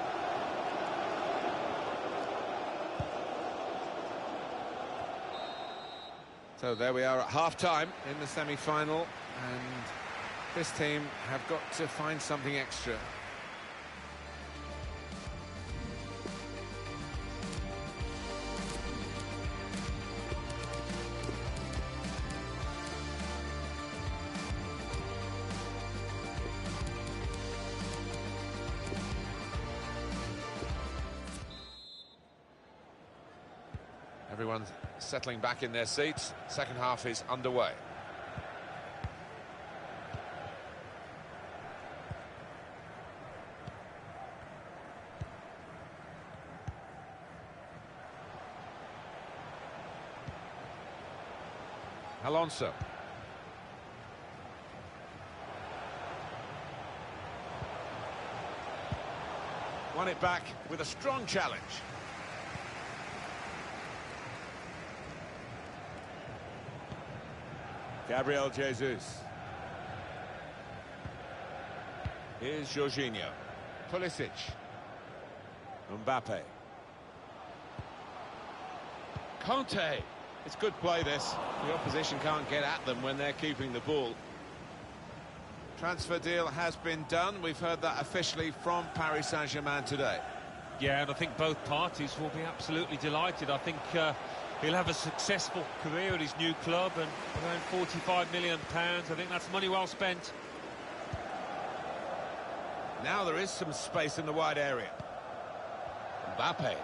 So there we are at half-time in the semi-final, and this team have got to find something extra. Everyone's settling back in their seats. Second half is underway. Alonso. Won it back with a strong challenge. Gabriel Jesus. Here's Jorginho. Pulisic. Mbappe. Conte. It's good play, this. The opposition can't get at them when they're keeping the ball. Transfer deal has been done. We've heard that officially from Paris Saint-Germain today. Yeah, and I think both parties will be absolutely delighted. I think he'll have a successful career at his new club, and around £45 million. I think that's money well spent. Now there is some space in the wide area. Mbappe.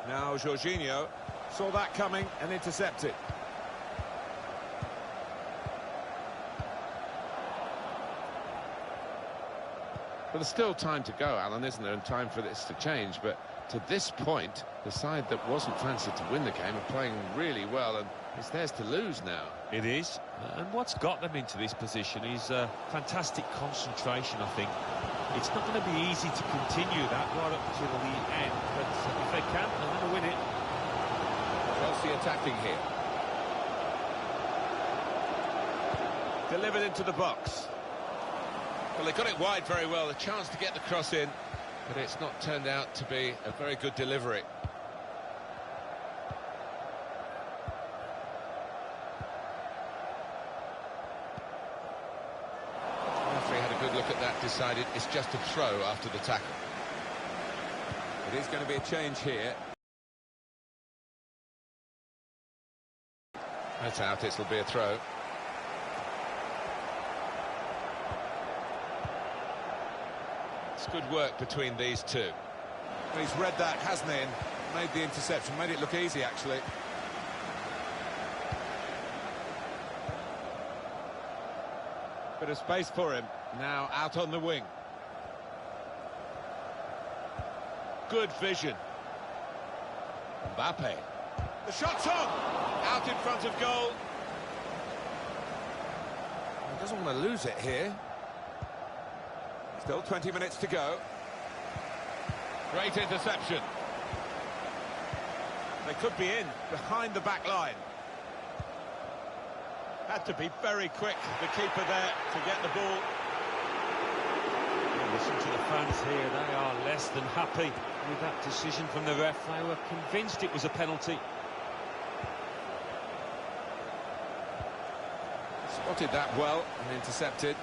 Now Jorginho saw that coming and intercepted. Well, there's still time to go, Alan, isn't there, and time for this to change, but to this point, the side that wasn't fancied to win the game are playing really well, and it's theirs to lose now. It is, and what's got them into this position is fantastic concentration, I think. It's not going to be easy to continue that right up till the end, but if they can, they're going to win it. Chelsea attacking here. Delivered into the box. Well, they got it wide very well, a chance to get the cross in, but it's not turned out to be a very good delivery. The referee had a good look at that, decided it's just a throw after the tackle. It is going to be a change here. That's out, it'll be a throw. It's good work between these two. He's read that, hasn't he, and made the interception, made it look easy, actually. Bit of space for him, now out on the wing. Good vision. Mbappe. The shot's on! Out in front of goal. He doesn't want to lose it here. Still 20 minutes to go. Great interception. They could be in, behind the back line. Had to be very quick, the keeper there, to get the ball. Well, listen to the fans here, they are less than happy with that decision from the ref. They were convinced it was a penalty. Spotted that well and intercepted.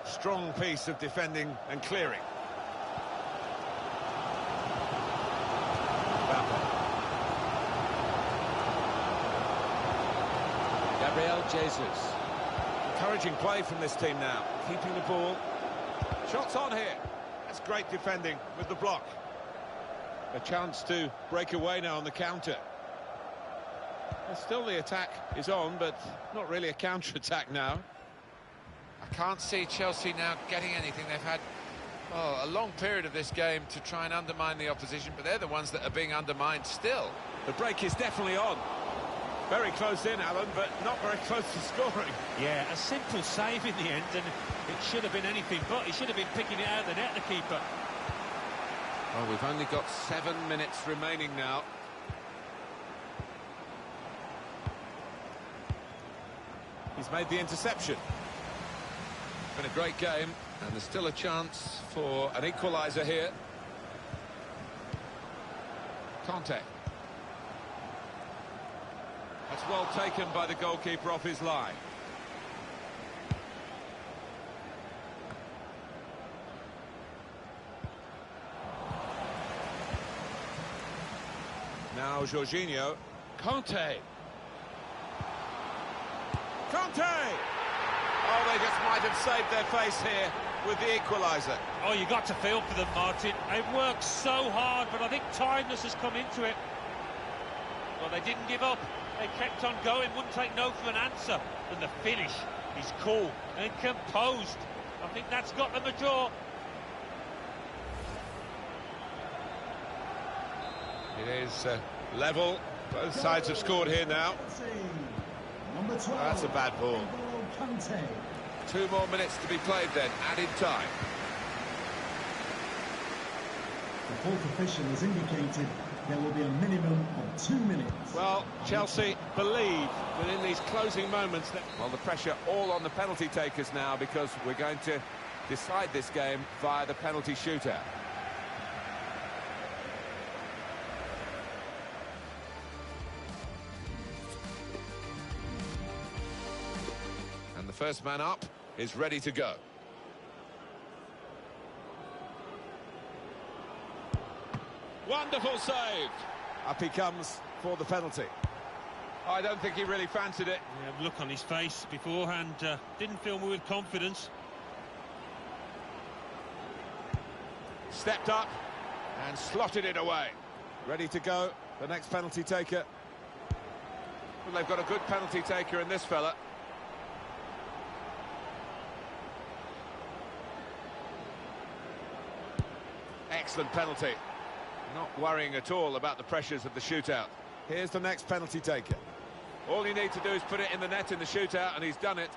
Strong piece of defending and clearing. Gabriel Jesus. Encouraging play from this team now. Keeping the ball. Shots on here. That's great defending with the block. A chance to break away now on the counter. Well, still the attack is on, but not really a counter-attack now. I can't see Chelsea now getting anything. They've had a long period of this game to try and undermine the opposition, but they're the ones that are being undermined still. The break is definitely on. Very close in, Alan, but not very close to scoring. Yeah, a simple save in the end, and it should have been anything but. He should have been picking it out of the net, the keeper. Well, we've only got 7 minutes remaining now. He's made the interception. Been a great game, and there's still a chance for an equaliser here. Conte. That's well taken by the goalkeeper off his line. Now Jorginho. Conte. Conte! Oh, they just might have saved their face here with the equaliser. Oh, you got to feel for them, Martin. They've worked so hard, but I think tiredness has come into it. Well, they didn't give up. They kept on going, wouldn't take no for an answer. And the finish is cool and composed. I think that's got them a draw. It is level. Both sides have scored here now. Number 12, That's a bad ball. Conte. 2 more minutes to be played then, added time. The fourth official has indicated there will be a minimum of 2 minutes. Well, Chelsea believe within these closing moments that... Well, the pressure all on the penalty takers now, because we're going to decide this game via the penalty shootout. And the first man up is ready to go. Wonderful save. Up he comes for the penalty. I don't think he really fancied it. Yeah, look on his face beforehand, didn't fill me with confidence. Stepped up and slotted it away. Ready to go, the next penalty taker. Well, they've got a good penalty taker in this fella. Excellent penalty. Not worrying at all about the pressures of the shootout. Here's the next penalty taker. All you need to do is put it in the net in the shootout, and he's done it.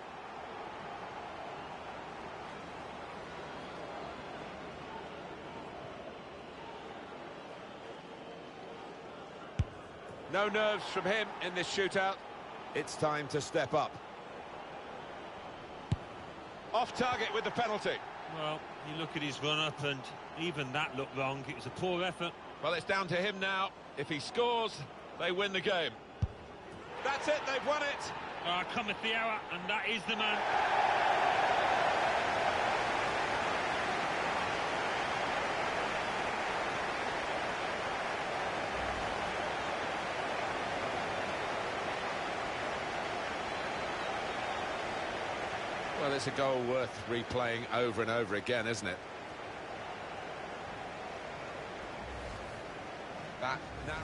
No nerves from him in this shootout. It's time to step up. Off target with the penalty. Well, you look at his run-up, and even that looked wrong. It was a poor effort. Well, it's down to him now. If he scores, they win the game. That's it, they've won it. Cometh the hour, and that is the man. Well, it's a goal worth replaying over and over again, isn't it? That now.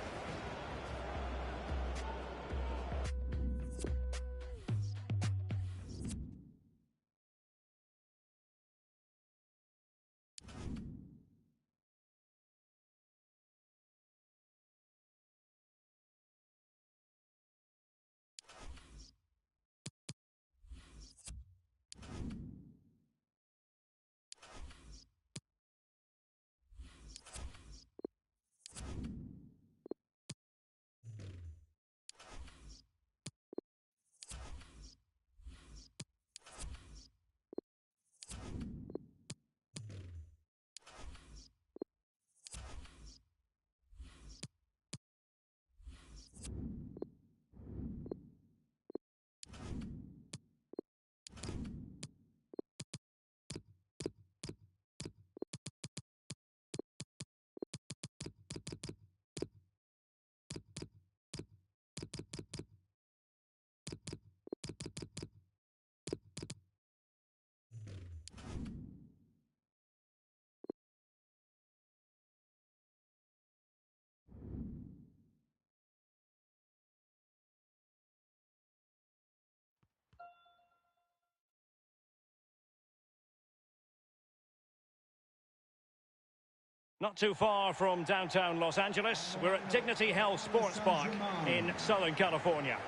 Not too far from downtown Los Angeles, we're at Dignity Health Sports Park in Southern California.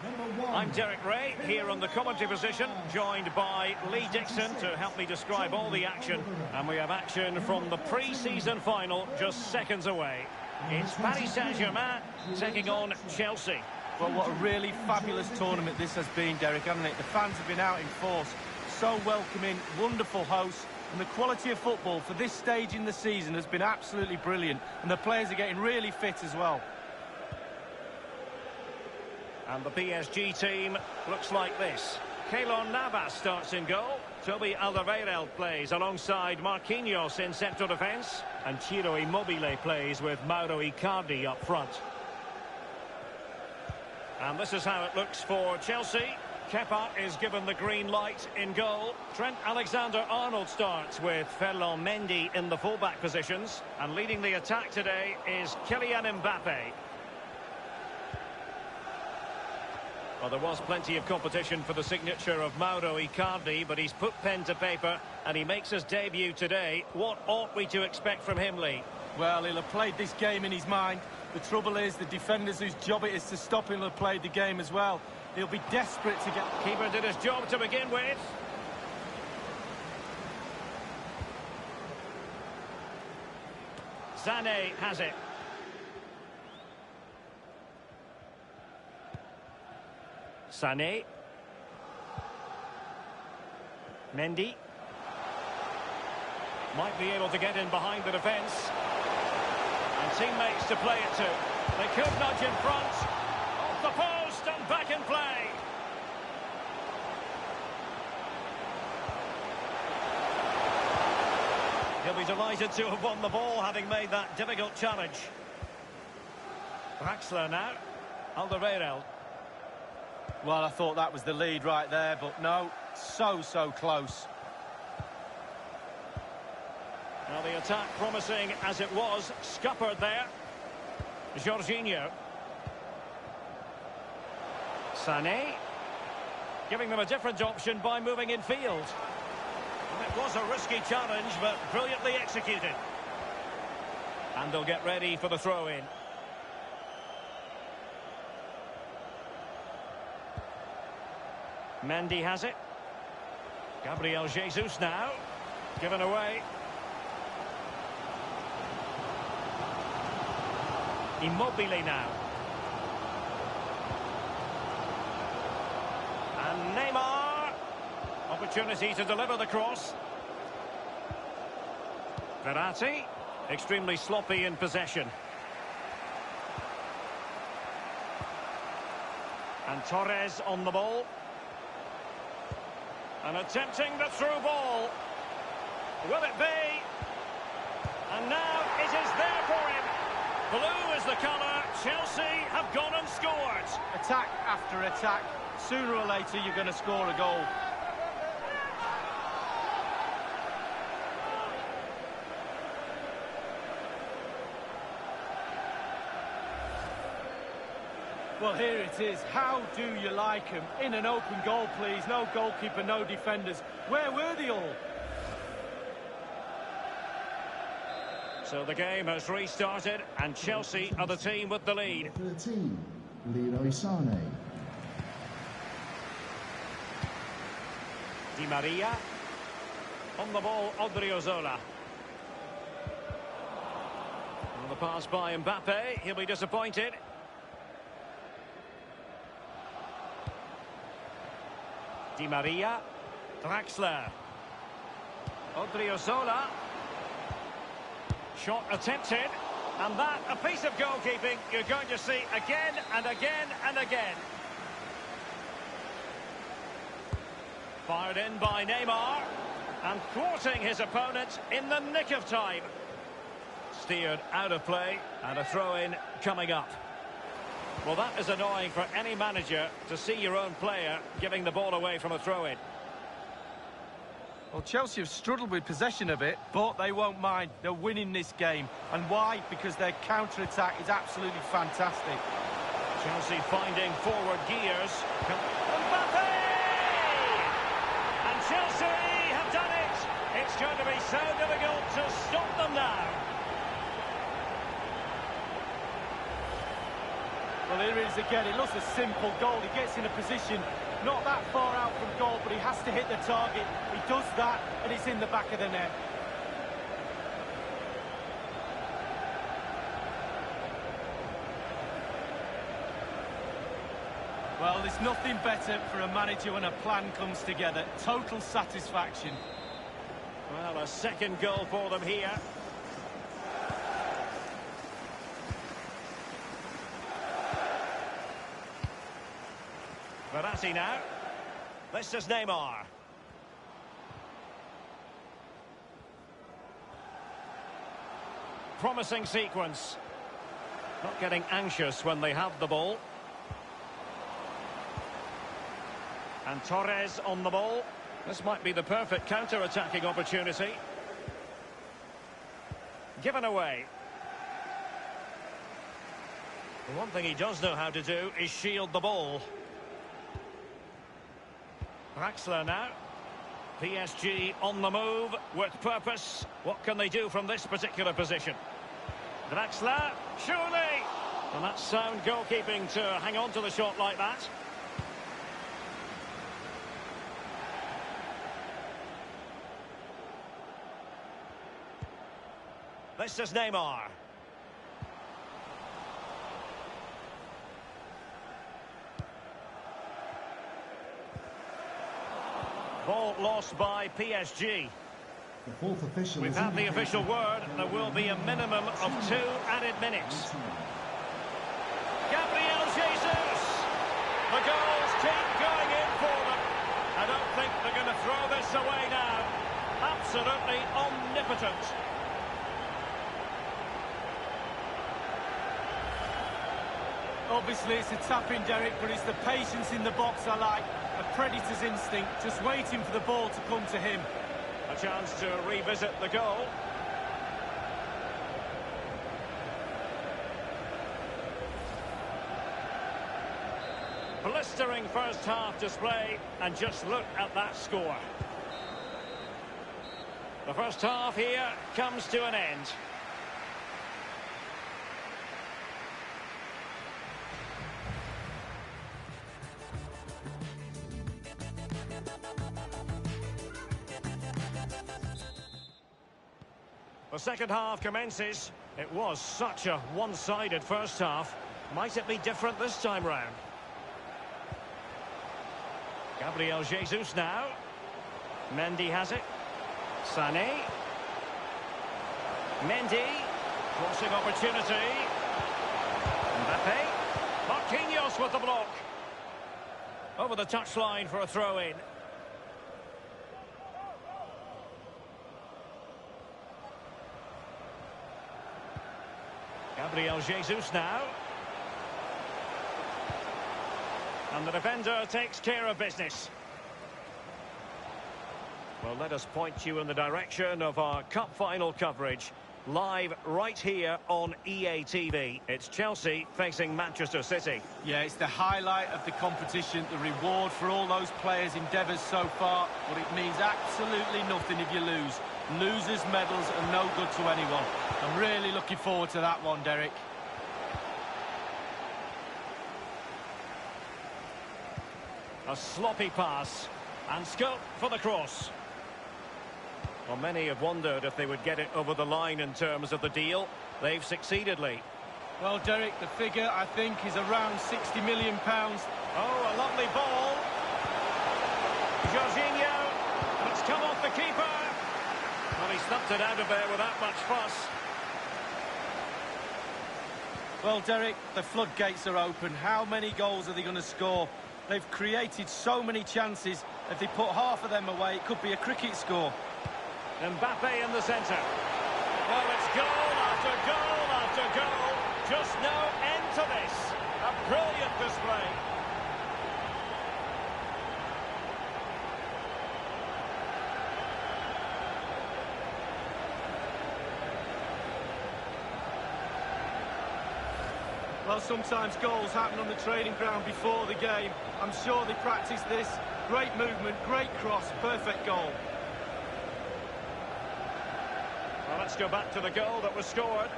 I'm Derek Ray, here on the commentary position, joined by Lee Dixon to help me describe all the action. And we have action from the pre-season final just seconds away. It's Paris Saint-Germain taking on Chelsea. Well, what a really fabulous tournament this has been, Derek, hasn't it? The fans have been out in force, so welcoming, wonderful hosts. And the quality of football for this stage in the season has been absolutely brilliant. And the players are getting really fit as well. And the PSG team looks like this. Keylor Navas starts in goal. Toby Alderweireld plays alongside Marquinhos in central defence. And Ciro Immobile plays with Mauro Icardi up front. And this is how it looks for Chelsea. Kepa is given the green light in goal. Trent Alexander-Arnold starts with Ferland Mendy in the fullback positions. And leading the attack today is Kylian Mbappe. Well, there was plenty of competition for the signature of Mauro Icardi, but he's put pen to paper and he makes his debut today. What ought we to expect from him, Lee? Well, he'll have played this game in his mind. The trouble is the defenders whose job it is to stop him will have played the game as well. He'll be desperate to get... Keeper did his job to begin with. Sané has it. Sané. Mendy. Might be able to get in behind the defence. And teammates to play it to. They could nudge in front. Off the post and back in play. He'll be delighted to have won the ball, having made that difficult challenge. Draxler now. Alderweireld. Well, I thought that was the lead right there, but no, so close. Now the attack promising as it was, scuppered there. Jorginho. Sané. Giving them a different option by moving in field. It was a risky challenge, but brilliantly executed. And they'll get ready for the throw-in. Mendy has it. Gabriel Jesus now. Given away. Immobile now. And Neymar. Opportunity to deliver the cross. Verratti. Extremely sloppy in possession. And Torres on the ball. And attempting the through ball. Will it be? And now it is there for him. Blue is the colour. Chelsea have gone and scored. Attack after attack. Sooner or later you're going to score a goal. Well, here it is. How do you like him? In an open goal, please. No goalkeeper, no defenders. Where were they all? So the game has restarted, and Chelsea are the team with the lead. 13, Leroy Sané. Di Maria. On the ball, Odriozola. On the pass by Mbappe. He'll be disappointed. Di Maria. Draxler. Odriozola. Shot attempted. And that, a piece of goalkeeping you're going to see again and again and again. Fired in by Neymar. And thwarting his opponent in the nick of time. Steered out of play. And a throw-in coming up. Well, that is annoying for any manager to see your own player giving the ball away from a throw-in. Well, Chelsea have struggled with possession a bit, but they won't mind. They're winning this game. And why? Because their counter-attack is absolutely fantastic. Chelsea finding forward gears. Mbappe! And Chelsea have done it! It's going to be so difficult to stop them now. Well, here it is again. It looks a simple goal. He gets in a position not that far out from goal, but he has to hit the target. He does that, and it's in the back of the net. Well, there's nothing better for a manager when a plan comes together. Total satisfaction. Well, a second goal for them here. Verratti now. This is Neymar. Promising sequence. Not getting anxious when they have the ball. And Torres on the ball. This might be the perfect counter-attacking opportunity. Given away. The one thing he does know how to do is shield the ball. Draxler now. PSG on the move with purpose. What can they do from this particular position? Draxler, surely! And that's sound goalkeeping to hang on to the shot like that. This is Neymar. Ball lost by PSG. The fourth official. We've had the official word. There will be a minimum of 2 added minutes. Gabriel Jesus! The goals keep going in for them. I don't think they're going to throw this away now. Absolutely omnipotent. Obviously, it's a tap-in, Derek, but it's the patience in the box I like. A predator's instinct, just waiting for the ball to come to him. A chance to revisit the goal. Blistering first half display, and just look at that score. The first half here comes to an end. The second half commences. It was such a one-sided first half. Might it be different this time round? Gabriel Jesus now. Mendy has it. Sané. Mendy. Crossing opportunity. Mbappe. Marquinhos with the block. Over the touchline for a throw-in. Gabriel Jesus now. And the defender takes care of business. Well, let us point you in the direction of our cup final coverage. Live right here on EA TV. It's Chelsea facing Manchester City. Yeah, it's the highlight of the competition, the reward for all those players' endeavours so far, but it means absolutely nothing if you lose. Losers' medals are no good to anyone. I'm really looking forward to that one, Derek. A sloppy pass, and scope for the cross. Well, many have wondered if they would get it over the line in terms of the deal. They've succeeded, Lee. Well, Derek, the figure, I think, is around £60 million. Oh, a lovely ball. Jorginho, and it's come off the keeper. Well, he snapped it out of there without much fuss. Well, Derek, the floodgates are open. How many goals are they going to score? They've created so many chances. If they put half of them away, it could be a cricket score. Mbappe in the centre. Well, it's goal after goal after goal. Just no end to this. A brilliant display. Well, sometimes goals happen on the training ground before the game. I'm sure they practice this. Great movement, great cross, perfect goal. Well, let's go back to the goal that was scored.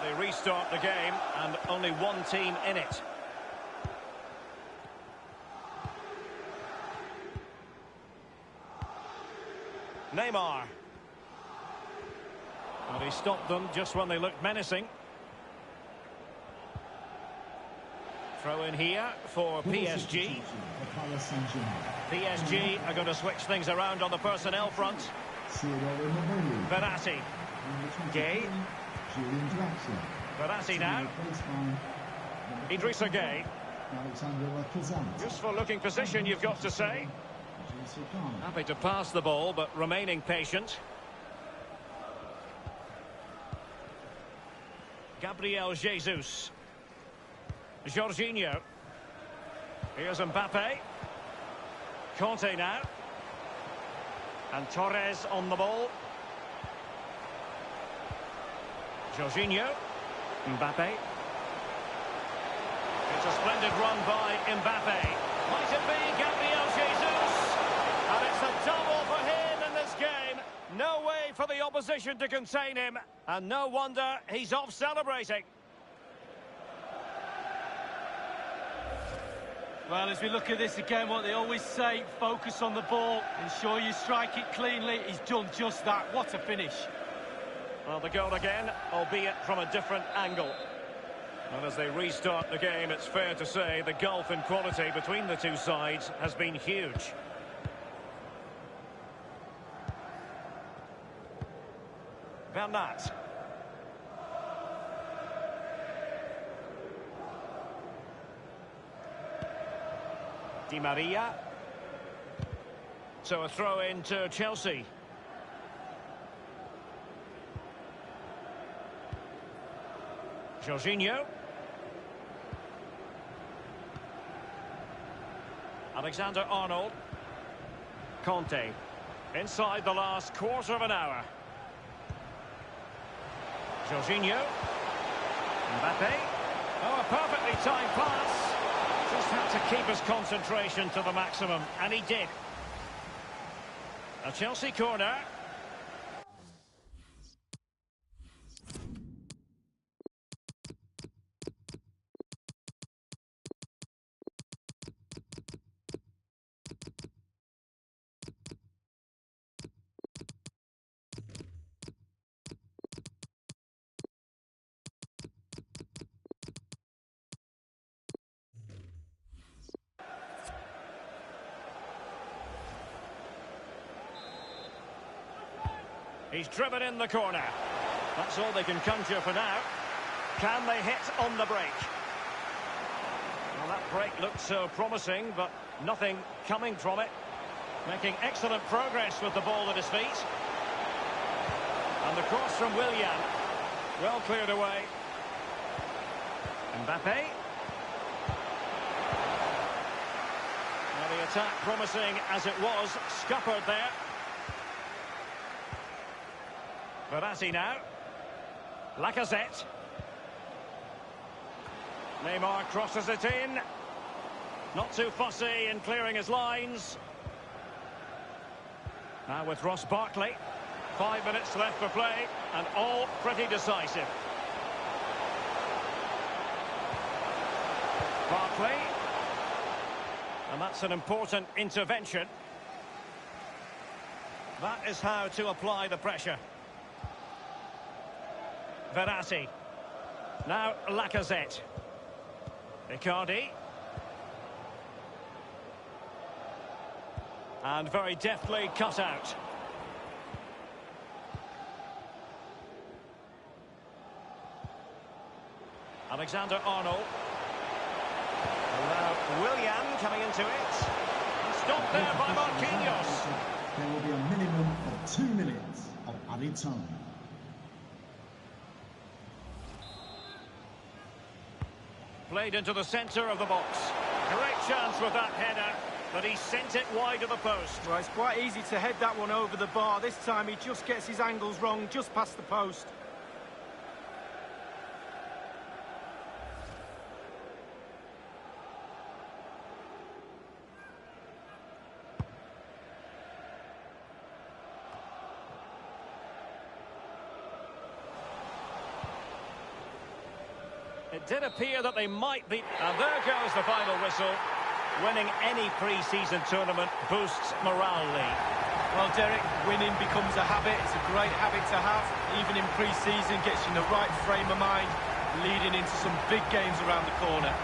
they restart the game, and only one team in it. Neymar. And he stopped them just when they looked menacing. Throw in here for PSG. PSG are going to switch things around on the personnel front. Verratti. Gay. Verratti now. Idrissa Gay. Useful looking position, you've got to say. Happy to pass the ball, but remaining patient. Gabriel Jesus. Jorginho. Here's Mbappe. Conte now. And Torres on the ball. Jorginho. Mbappe. It's a splendid run by Mbappe. Might it be Gabriel Jesus? And it's a double for him in this game. No way for the opposition to contain him. And no wonder he's off celebrating. Well, as we look at this again, what they always say, focus on the ball, ensure you strike it cleanly. He's done just that. What a finish. Well, the goal again, albeit from a different angle. And as they restart the game, it's fair to say the gulf in quality between the two sides has been huge. Bernat. Di Maria. So a throw in to Chelsea. Jorginho. Alexander-Arnold. Conte. Inside the last quarter of an hour. Jorginho. Mbappe. Oh, a perfectly timed pass. Just had to keep his concentration to the maximum, and he did. A Chelsea corner. He's driven in the corner. That's all they can conjure for now. Can they hit on the break? Well, that break looked so promising, but nothing coming from it. Making excellent progress with the ball at his feet. And the cross from Willian. Well cleared away. Mbappe. Well, the attack promising as it was, scuppered there. Verratti now. Lacazette. Neymar crosses it in. Not too fussy in clearing his lines. Now with Ross Barkley. 5 minutes left for play, and all pretty decisive. Barkley. And that's an important intervention. That is how to apply the pressure. Verratti. Now Lacazette. Icardi. And very deftly cut out. Alexander-Arnold. Now Willian coming into it. Stopped there by Marquinhos. There will be a minimum of 2 minutes of added time. Played into the centre of the box. Great chance with that header, but he sent it wide of the post. Well, it's quite easy to head that one over the bar. This time he just gets his angles wrong, just past the post. It did appear that they might be... And there goes the final whistle. Winning any pre-season tournament boosts morale, Lee. Well, Derek, winning becomes a habit. It's a great habit to have. Even in pre-season, gets you in the right frame of mind, leading into some big games around the corner.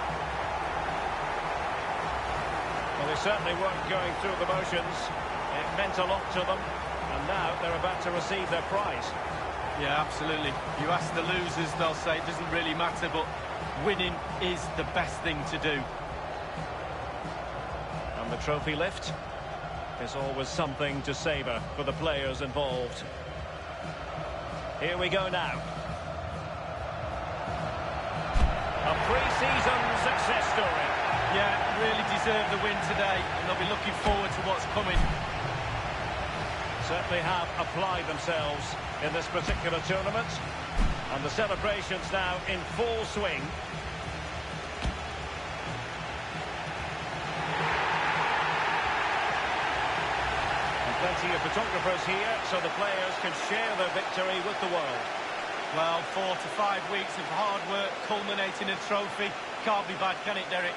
Well, they certainly weren't going through the motions. It meant a lot to them. And now they're about to receive their prize. Yeah, absolutely. You ask the losers, they'll say it doesn't really matter, but winning is the best thing to do. And the trophy lift is always something to savour for the players involved. Here we go now. A pre-season success story. Yeah, really deserve the win today, and they'll be looking forward to what's coming. Certainly have applied themselves in this particular tournament. And the celebrations now in full swing. Plenty of photographers here, so the players can share their victory with the world. Well, 4 to 5 weeks of hard work culminating in a trophy. Can't be bad, can it, Derek?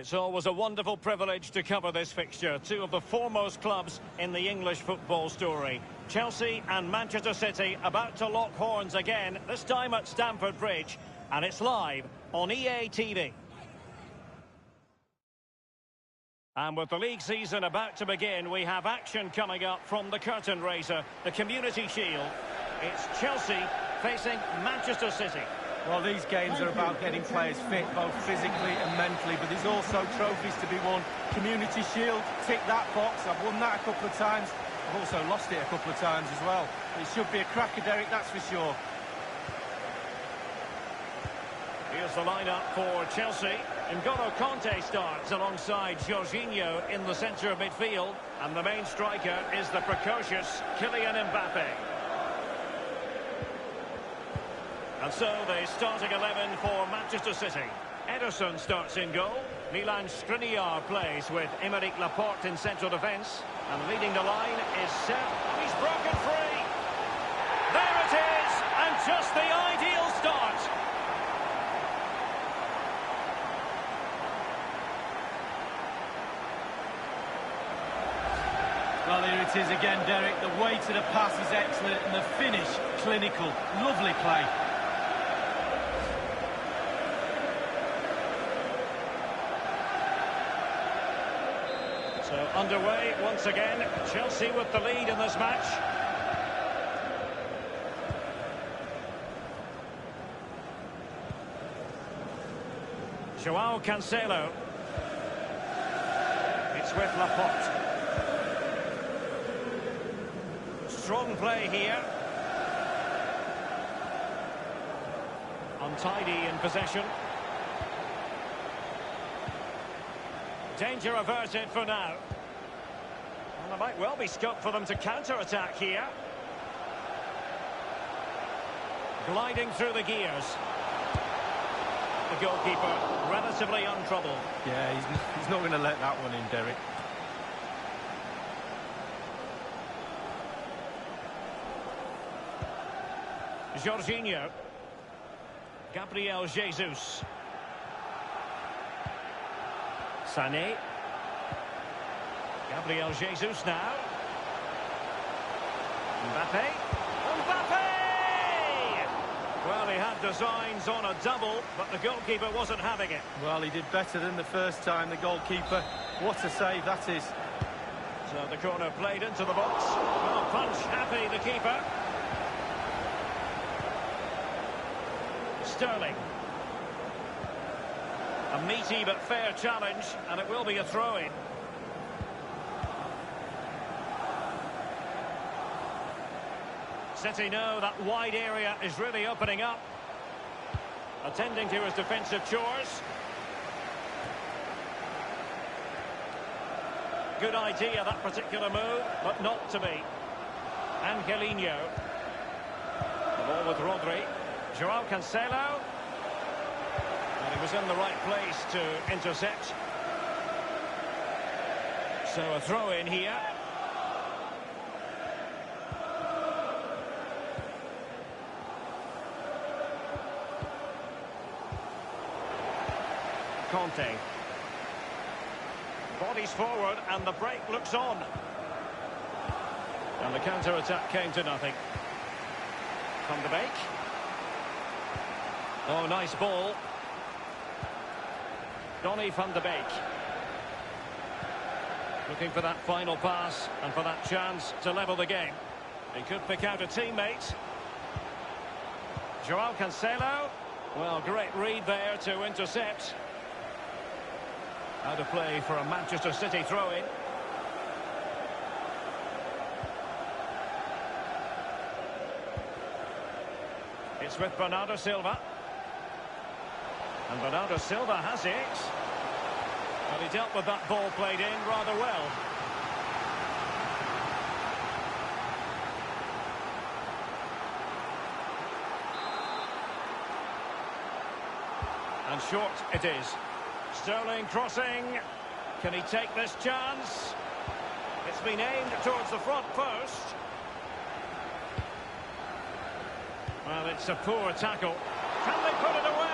It's always a wonderful privilege to cover this fixture. Two of the foremost clubs in the English football story. Chelsea and Manchester City about to lock horns again, this time at Stamford Bridge. And it's live on EA TV. And with the league season about to begin, we have action coming up from the curtain raiser, the Community Shield. It's Chelsea facing Manchester City. Well, these games are about getting players fit, both physically and mentally, but there's also trophies to be won. Community Shield, tick that box. I've won that a couple of times. I've also lost it a couple of times as well. It should be a cracker, Derek, that's for sure. Here's the lineup for Chelsea. N'Golo Kanté starts alongside Jorginho in the centre of midfield. And the main striker is the precocious Kylian Mbappe. And so the starting 11 for Manchester City. Ederson starts in goal. Milan Skriniar plays with Aymeric Laporte in central defence. And leading the line is Seb. He's broken free. There it is, and just the ideal start. Well, here it is again, Derek. The way to the pass is excellent, and the finish, clinical. Lovely play. So underway once again. Chelsea with the lead in this match. Joao Cancelo. It's with Laporte. Strong play here. Untidy in possession. Danger averted for now. Well, there might well be scope for them to counter-attack here. Gliding through the gears. The goalkeeper relatively untroubled. Yeah, he's not going to let that one in, Derek. Jorginho. Gabriel Jesus. Sané. Gabriel Jesus now. Mbappe. Mbappe! Well, he had designs on a double, but the goalkeeper wasn't having it. Well, he did better than the first time, the goalkeeper. What a save that is. So the corner played into the box. Well, punch happy, the keeper. Sterling. A meaty but fair challenge, and it will be a throw-in. City know that wide area is really opening up. Attending to his defensive chores. Good idea, that particular move, but not to be. Angelino. The ball with Rodri. Joao Cancelo. And he was in the right place to intercept. So a throw-in here. Kanté. Bodies forward and the break looks on. And the counter-attack came to nothing. Van de Beek. Oh, nice ball. Donny van de Beek. Looking for that final pass and for that chance to level the game. He could pick out a teammate. Joao Cancelo. Well, great read there to intercept. Out of play for a Manchester City throw-in. It's with Bernardo Silva. And Bernardo Silva has it. But he dealt with that ball played in rather well. And short it is. Sterling crossing. Can he take this chance? It's been aimed towards the front post. Well, it's a poor tackle. Can they put it away?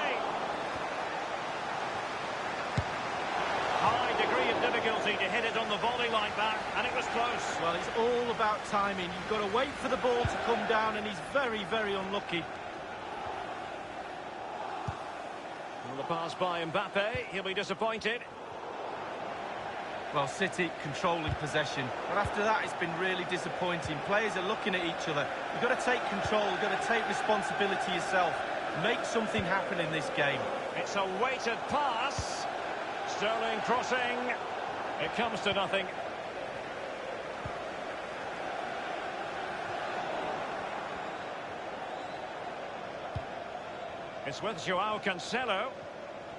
difficulty to hit it on the volley like that, and it was close. Well, it's all about timing. You've got to wait for the ball to come down, and he's very, very unlucky. The pass by Mbappe, he'll be disappointed. Well, City controlling possession, but after that it's been really disappointing. Players are looking at each other. You've got to take control, you've got to take responsibility yourself. Make something happen in this game. It's a weighted pass. Sterling crossing. It comes to nothing. It's with Joao Cancelo.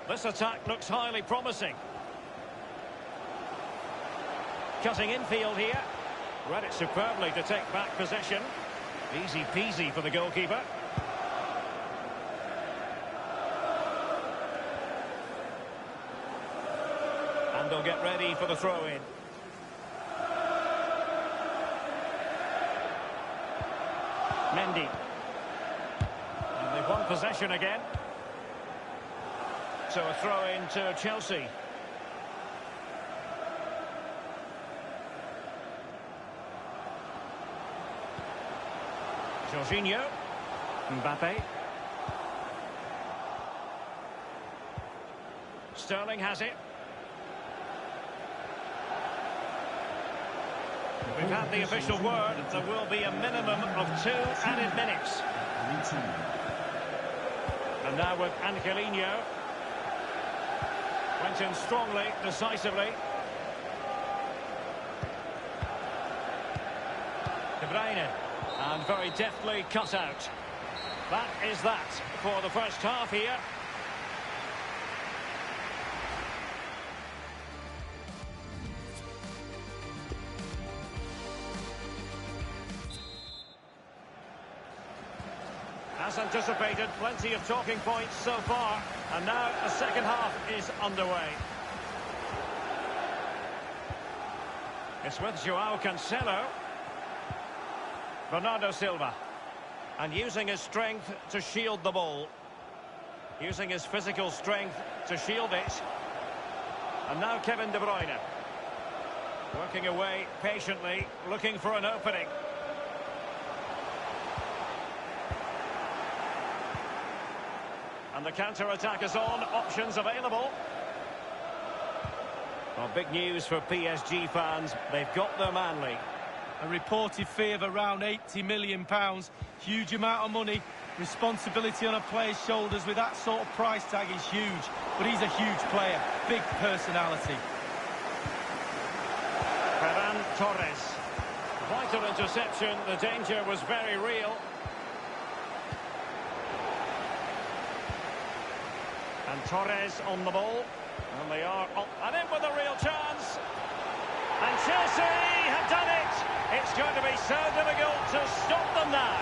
This attack looks highly promising. Cutting infield here. Read it superbly to take back possession. Easy peasy for the goalkeeper. And they'll get ready for the throw-in. Mendy. And they've won possession again. So a throw-in to Chelsea. Jorginho. Mbappe. Sterling has it. We've had the official word. There will be a minimum of 2 added minutes. And now with Angelino. Went in strongly, decisively. De Bruyne. And very deftly cut out. That is that for the first half here. As anticipated, plenty of talking points so far. And now the second half is underway. It's with Joao Cancelo. Bernardo Silva. And using his strength to shield the ball. Using his physical strength to shield it. And now Kevin De Bruyne. Working away patiently, looking for an opening. And the counter-attack is on, options available. Well, big news for PSG fans, they've got their Manley. A reported fee of around £80 million. Huge amount of money. Responsibility on a player's shoulders with that sort of price tag is huge. But he's a huge player, big personality. Ferran Torres. Vital interception, the danger was very real. And Torres on the ball. And they are up and in with a real chance. And Chelsea have done it. It's going to be so difficult to stop them now.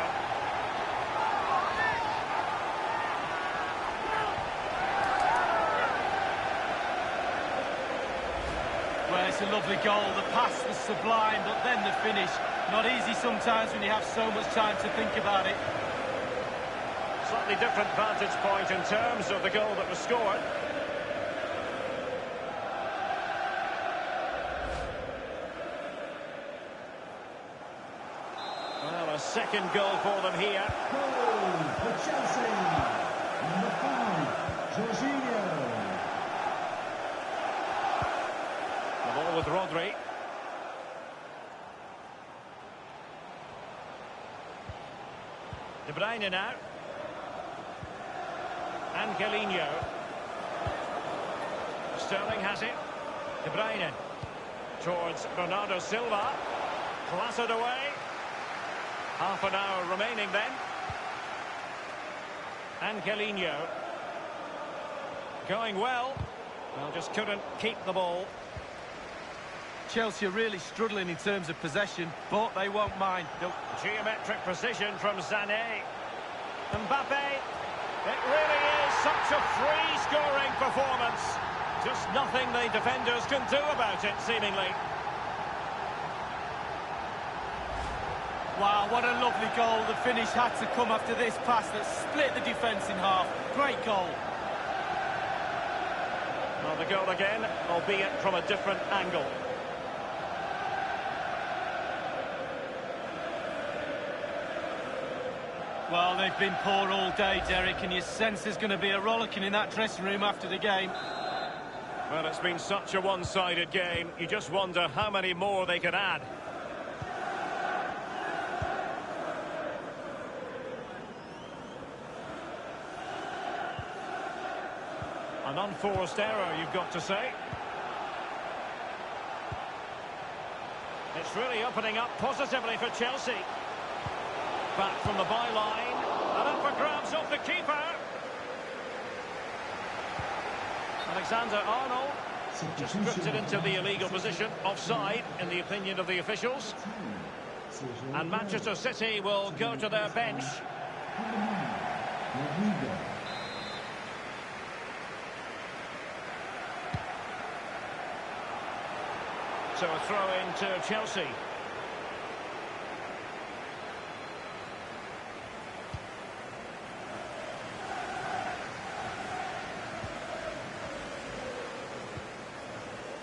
Well, it's a lovely goal. The pass was sublime, but then the finish. Not easy sometimes when you have so much time to think about it. Slightly different vantage point in terms of the goal that was scored. Well, a second goal for them here. Goal for Chelsea. Number 5, Jorginho. The ball with Rodri. De Bruyne now. Angelino. Sterling has it. De Bruyne. Towards Bernardo Silva. Clattered away. Half an hour remaining then. Angelino. Going well. Well, just couldn't keep the ball. Chelsea are really struggling in terms of possession, but they won't mind. Geometric precision from Sané. Mbappe. It really is such a free-scoring performance. Just nothing the defenders can do about it, seemingly. Wow, what a lovely goal. The finish had to come after this pass that split the defence in half. Great goal. Well, Well, the goal again, albeit from a different angle. Well, they've been poor all day, Derek, and you sense there's going to be a rollicking in that dressing room after the game. Well, it's been such a one-sided game. You just wonder how many more they could add. An unforced error, you've got to say. It's really opening up positively for Chelsea. Back from the byline, and up for grabs off the keeper. Alexander-Arnold just drifted into the illegal position, offside in the opinion of the officials. And Manchester City will go to their bench. So a throw in to Chelsea.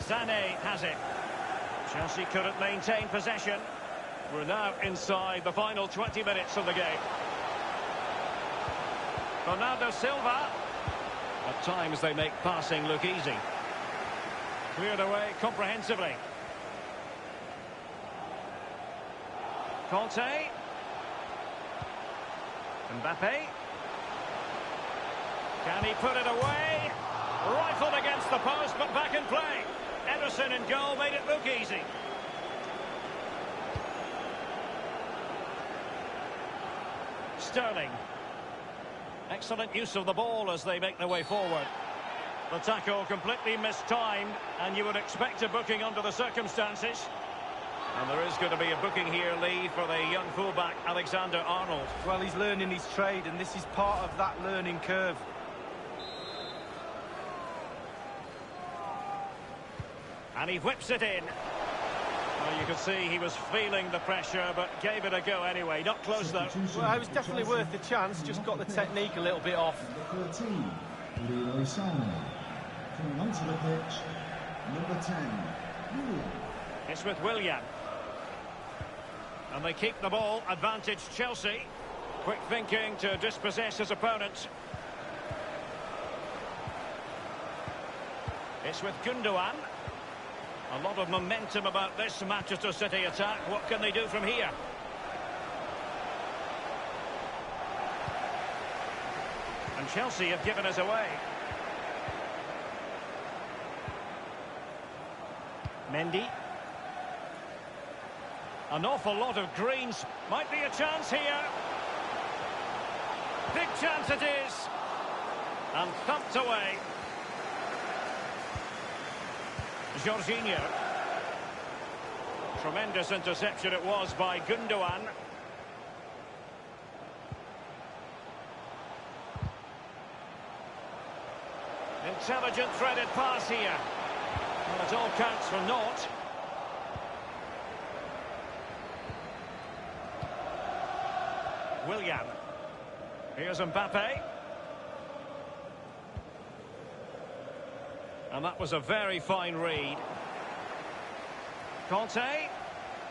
Sané has it. Chelsea couldn't maintain possession. We're now inside the final 20 minutes of the game. Bernardo Silva. At times they make passing look easy. Cleared away comprehensively. Conte. Mbappe. Can he put it away? Rifled against the post, but back in play. Ederson in goal made it look easy. Sterling. Excellent use of the ball as they make their way forward. The tackle completely mistimed, and you would expect a booking under the circumstances. And there is going to be a booking here, Lee, for the young fullback, Alexander-Arnold. Well, he's learning his trade, and this is part of that learning curve. And he whips it in. Well, you can see he was feeling the pressure, but gave it a go anyway. Not close, though. Well, it was definitely worth the chance, just got the technique a little bit off. Number 13, Leroy Sané. Coming onto the pitch, number 10, Willian. It's with Willian. And they keep the ball, advantage Chelsea. Quick thinking to dispossess his opponent. It's with Gundogan. A lot of momentum about this Manchester City attack. What can they do from here? And Chelsea have given us away. Mendy. An awful lot of greens. Might be a chance here. Big chance it is. And thumped away. Jorginho. Tremendous interception it was by Gundogan. Intelligent threaded pass here. Well, it all counts for naught. Willian. Here's Mbappe. And that was a very fine read. Conte,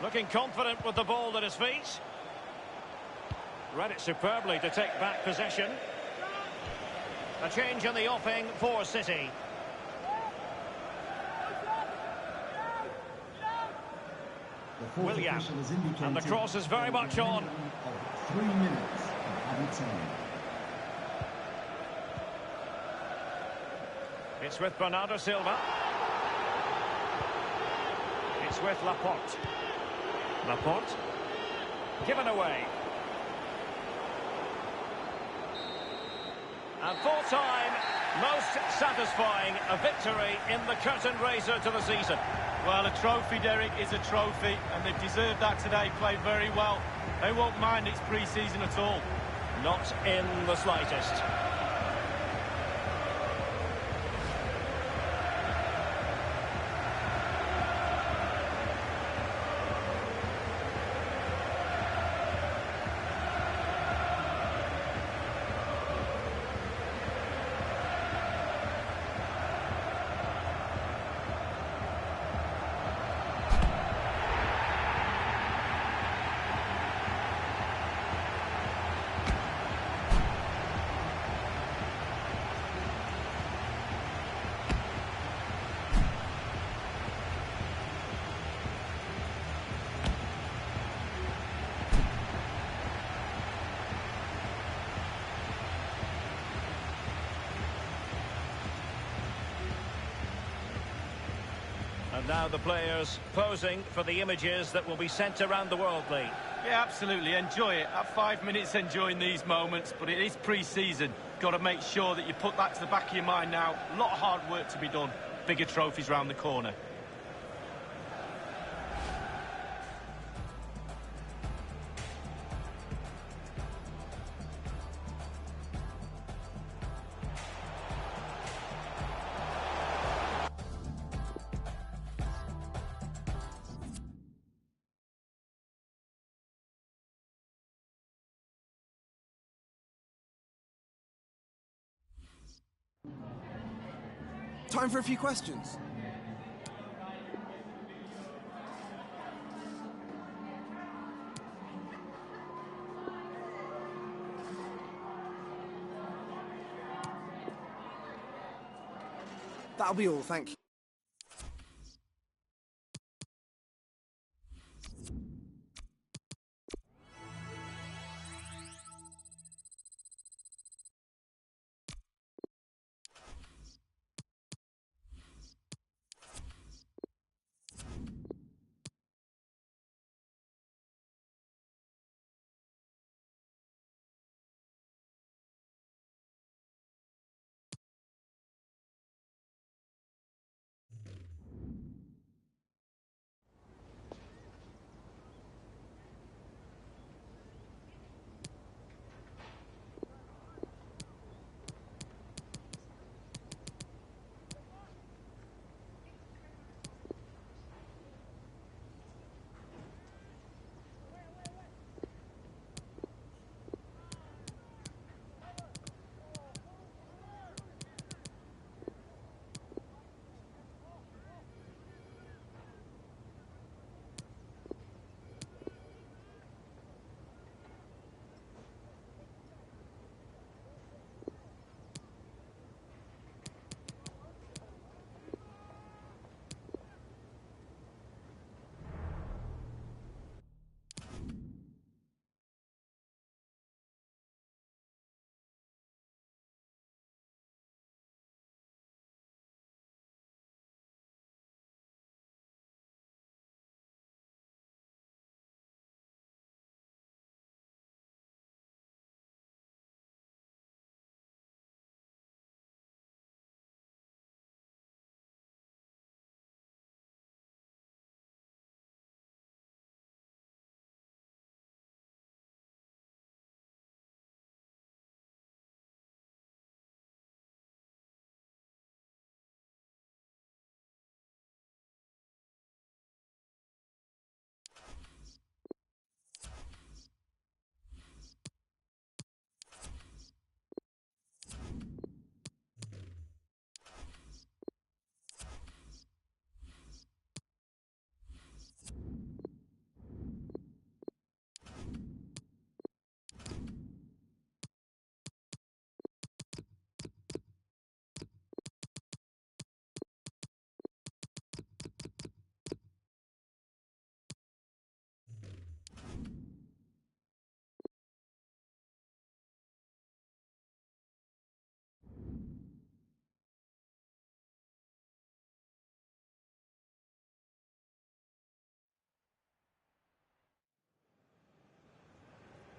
looking confident with the ball at his feet. Read it superbly to take back possession. A change in the offing for City. Willian, and the cross is very much on. 3 minutes of added time. It's with Bernardo Silva. It's with Laporte. Laporte. Given away. And full time, most satisfying, a victory in the curtain raiser to the season. Well, a trophy, Derek, is a trophy, and they've deserved that today, played very well. They won't mind it's pre-season at all. Not in the slightest. And now the players posing for the images that will be sent around the world, Lee. Yeah, absolutely. Enjoy it. Have 5 minutes enjoying these moments, but it is pre-season. Got to make sure that you put that to the back of your mind now. A lot of hard work to be done. Bigger trophies round the corner. Time for a few questions. That'll be all, thank you.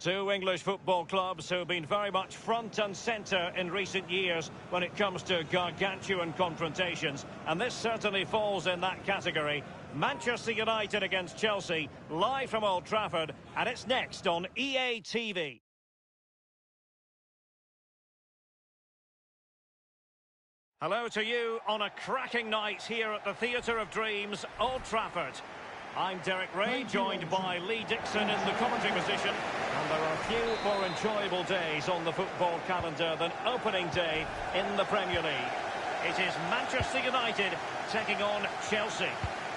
Two English football clubs who have been very much front and centre in recent years when it comes to gargantuan confrontations. And this certainly falls in that category. Manchester United against Chelsea, live from Old Trafford, and it's next on EA TV. Hello to you on a cracking night here at the Theatre of Dreams, Old Trafford. I'm Derek Ray, joined by Lee Dixon in the commentary position. And there are few more enjoyable days on the football calendar than opening day in the Premier League. It is Manchester United taking on Chelsea.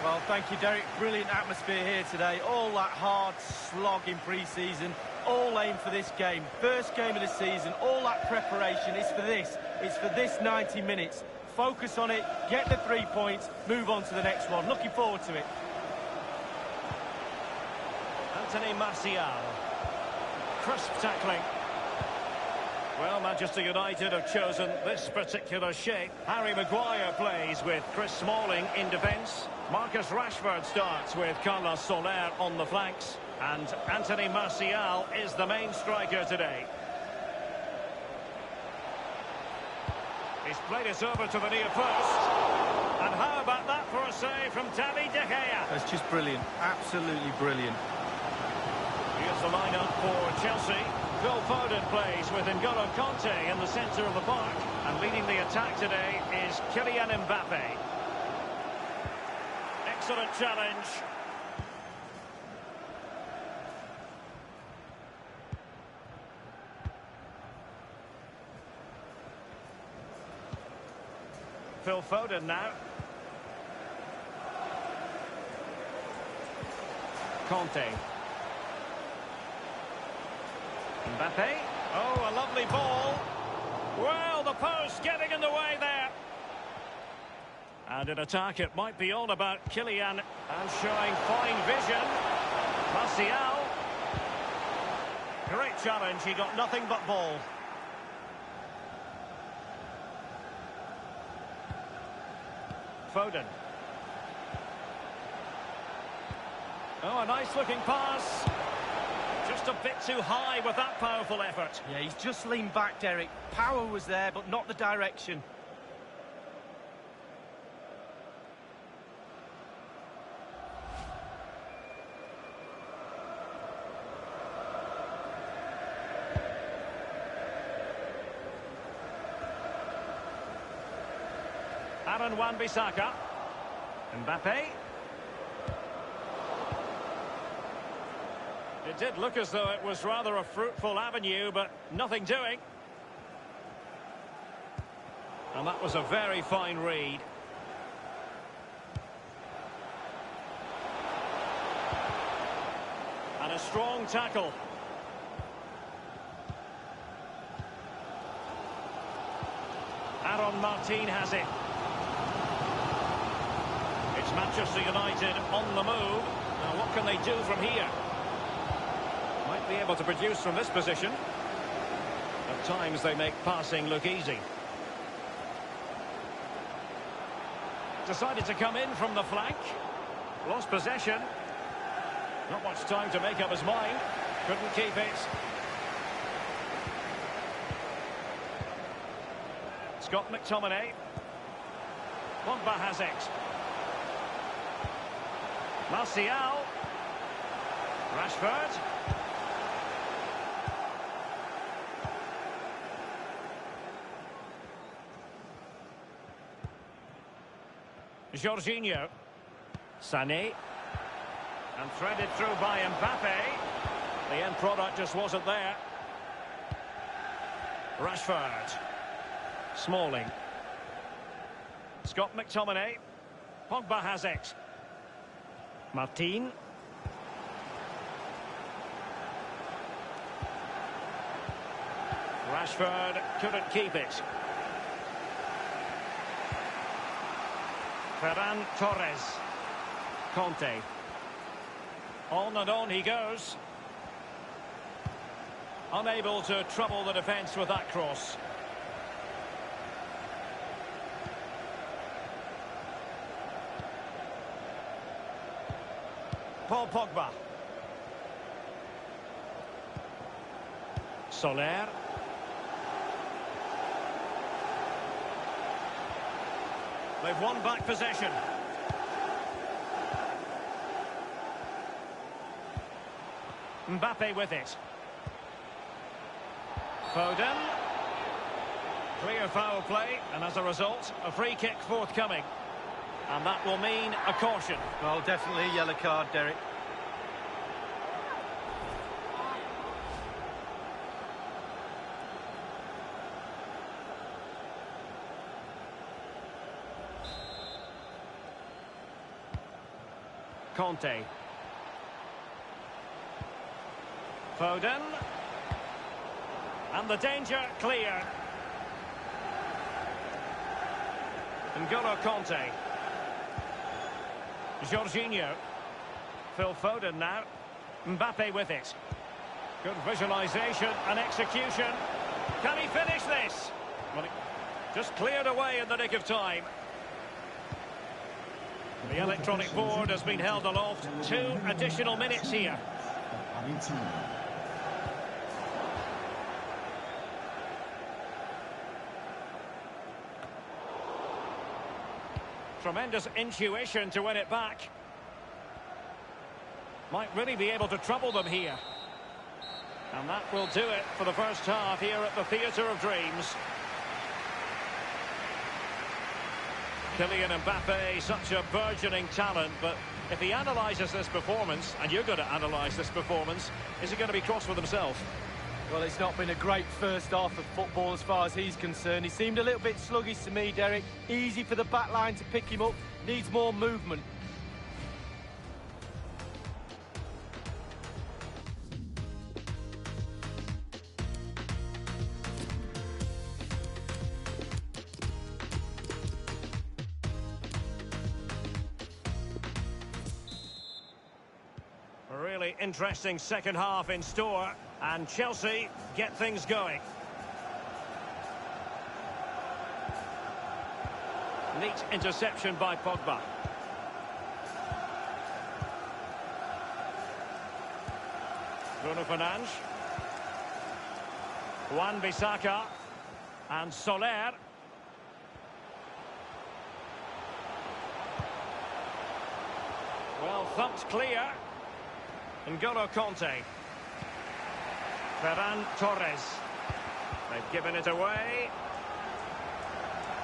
Well, thank you, Derek. Brilliant atmosphere here today. All that hard slog in pre-season, all aimed for this game. First game of the season, all that preparation is for this. It's for this 90 minutes. Focus on it, get the 3 points, move on to the next one. Looking forward to it. Anthony Martial. Crisp tackling. Well, Manchester United have chosen this particular shape. Harry Maguire plays with Chris Smalling in defence. Marcus Rashford starts with Carlos Soler on the flanks. And Anthony Martial is the main striker today. He's played it over to the near post. And how about that for a save from David De Gea? That's just brilliant. Absolutely brilliant. Here's the lineup for Chelsea. Phil Foden plays with N'Golo Kanté in the centre of the park. And leading the attack today is Kylian Mbappe. Excellent challenge. Phil Foden now. Kanté. Mbappe. Oh, a lovely ball. Well, the post getting in the way there. And in attack, it might be all about Kylian. And showing fine vision. Martial. Great challenge. He got nothing but ball. Foden. Oh, a nice-looking pass. Just a bit too high with that powerful effort. Yeah, he's just leaned back, Derek. Power was there, but not the direction. Aaron Wan-Bissaka. Mbappe. It did look as though it was rather a fruitful avenue, but nothing doing. And that was a very fine read. And a strong tackle. Aaron Martin has it. It's Manchester United on the move. Now what can they do from here? Might be able to produce from this position. At times they make passing look easy. Decided to come in from the flank. Lost possession. Not much time to make up his mind. Couldn't keep it. Scott McTominay. Pogba has it. Martial. Rashford. Jorginho. Sané. And threaded through by Mbappe. The end product just wasn't there. Rashford. Smalling. Scott McTominay. Pogba has it. Martin. Rashford couldn't keep it. Ferran Torres. Kanté. On and on he goes. Unable to trouble the defence with that cross. Paul Pogba. Soler. They've won back possession. Mbappe with it. Foden. Clear foul play, and as a result, a free kick forthcoming. And that will mean a caution. Well, definitely a yellow card, Derek. Kanté. Foden. And the danger clear. N'Golo Kanté. Jorginho. Phil Foden now. Mbappe with it. Good visualisation and execution. Can he finish this? Well, just cleared away in the nick of time. The electronic board has been held aloft. 2 additional minutes here. Added time. Tremendous intuition to win it back. Might really be able to trouble them here. And that will do it for the first half here at the Theatre of Dreams. Kylian Mbappe, such a burgeoning talent, but if he analyses this performance, and you're going to analyse this performance, is he going to be cross with himself? Well, it's not been a great first half of football as far as he's concerned. He seemed a little bit sluggish to me, Derek. Easy for the back line to pick him up. Needs more movement. A really interesting second half in store, and Chelsea get things going. Neat interception by Pogba. Bruno Fernandes. Wan-Bissaka. And Soler. Well thumped clear. N'Golo Kanté. Ferran Torres. They've given it away.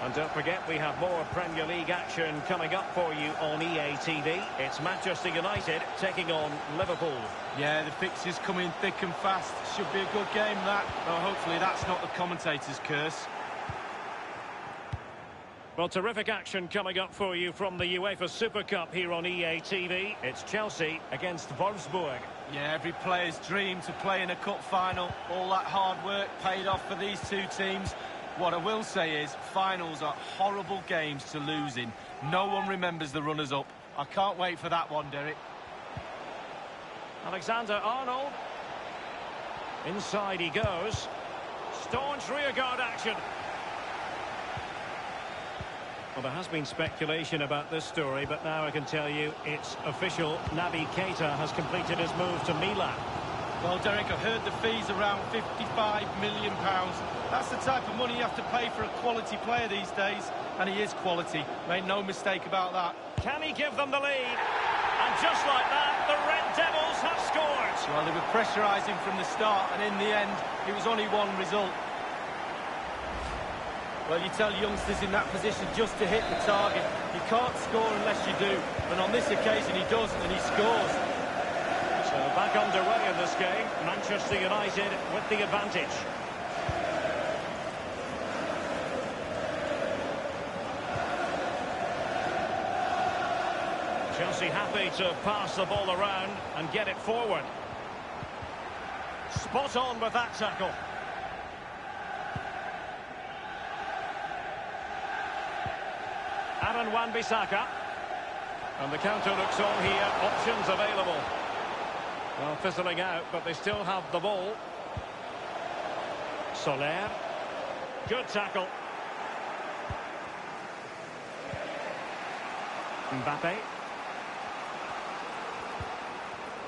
And don't forget, we have more Premier League action coming up for you on EA TV. It's Manchester United taking on Liverpool. Yeah, the fixtures coming thick and fast. Should be a good game, that. Well, hopefully that's not the commentator's curse. Well, terrific action coming up for you from the UEFA Super Cup here on EA TV. It's Chelsea against Wolfsburg. Yeah, every player's dream to play in a cup final. All that hard work paid off for these two teams. What I will say is, finals are horrible games to lose in. No one remembers the runners-up. I can't wait for that one, Derek. Alexander-Arnold. Inside he goes. Staunch rearguard action. Well, there has been speculation about this story, but now I can tell you it's official. Naby Keita has completed his move to Milan. Well, Derek, I've heard the fees around £55 million. That's the type of money you have to pay for a quality player these days, and he is quality. Made no mistake about that. Can he give them the lead? And just like that, the Red Devils have scored. Well, they were pressurising from the start, and in the end, it was only one result. Well, you tell youngsters in that position just to hit the target. You can't score unless you do. And on this occasion, he does, and he scores. So back underway in this game. Manchester United with the advantage. Chelsea happy to pass the ball around and get it forward. Spot on with that tackle. Aaron Wan-Bissaka. And the counter looks on here. Options available. Well, fizzling out, but they still have the ball. Soler. Good tackle. Mbappe.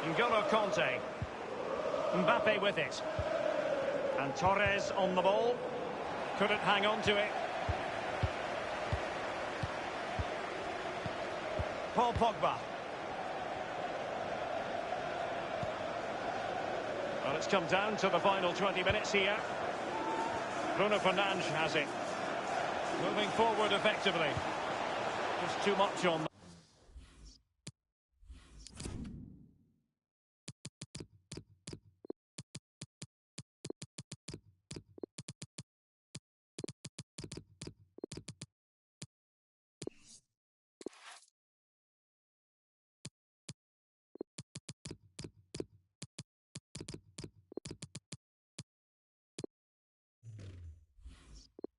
N'Golo Kanté. Mbappe with it. And Torres on the ball. Couldn't hang on to it. Paul Pogba. Well, it's come down to the final 20 minutes here. Bruno Fernandes has it. Moving forward effectively. Just too much on.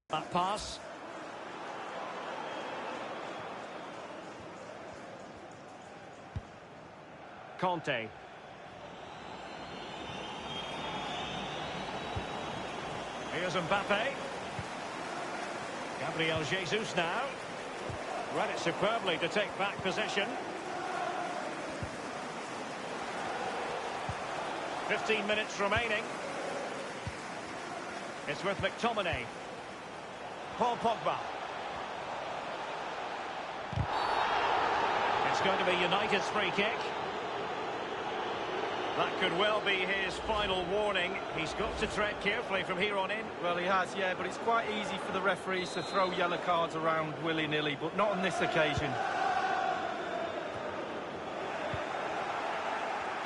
That pass. Kanté. Here's Mbappe. Gabriel Jesus now. Read it superbly to take back possession. 15 minutes remaining. It's with McTominay. Paul Pogba. It's going to be United's free kick. That could well be his final warning. He's got to tread carefully from here on in. Well, he has, yeah, but it's quite easy for the referees to throw yellow cards around willy-nilly, but not on this occasion.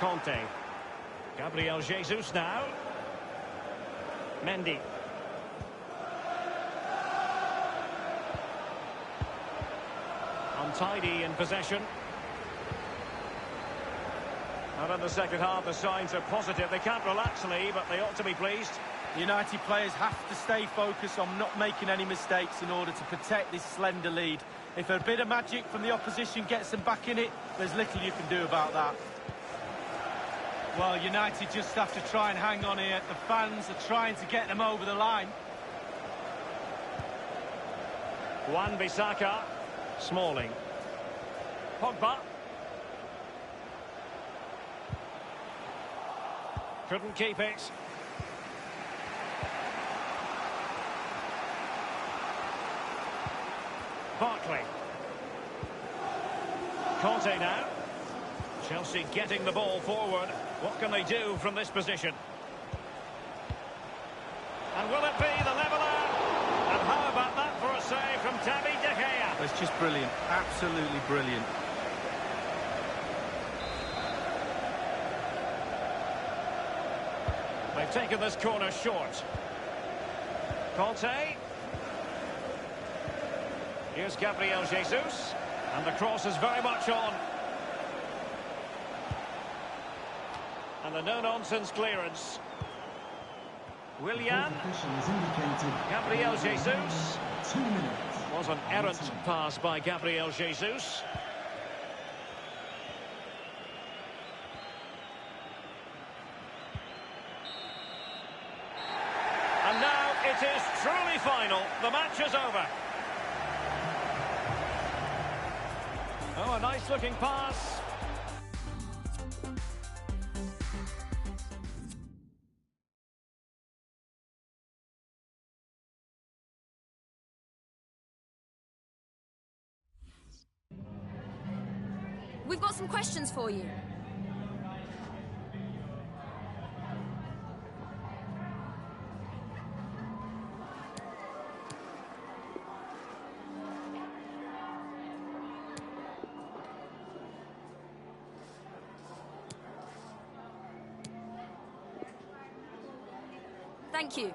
Conte. Gabriel Jesus now. Mendy. Untidy in possession. And in the second half, the signs are positive. They can't relax, Lee, but they ought to be pleased. The United players have to stay focused on not making any mistakes in order to protect this slender lead. If a bit of magic from the opposition gets them back in it, there's little you can do about that. Well, United just have to try and hang on here. The fans are trying to get them over the line. Wan-Bissaka. Smalling. Pogba. Couldn't keep it. Barkley. Conte now. Chelsea getting the ball forward. What can they do from this position? And will it be the leveller? And how about that for a save from David De Gea? It's just brilliant. Absolutely brilliant. They've taken this corner short. Conte. Here's Gabriel Jesus. And the cross is very much on. And the no-nonsense clearance. Willian. Gabriel Jesus. 2 minutes. Was an errant pass by Gabriel Jesus. And now it is truly final. The match is over. Oh, a nice looking pass. We've got some questions for you. Thank you.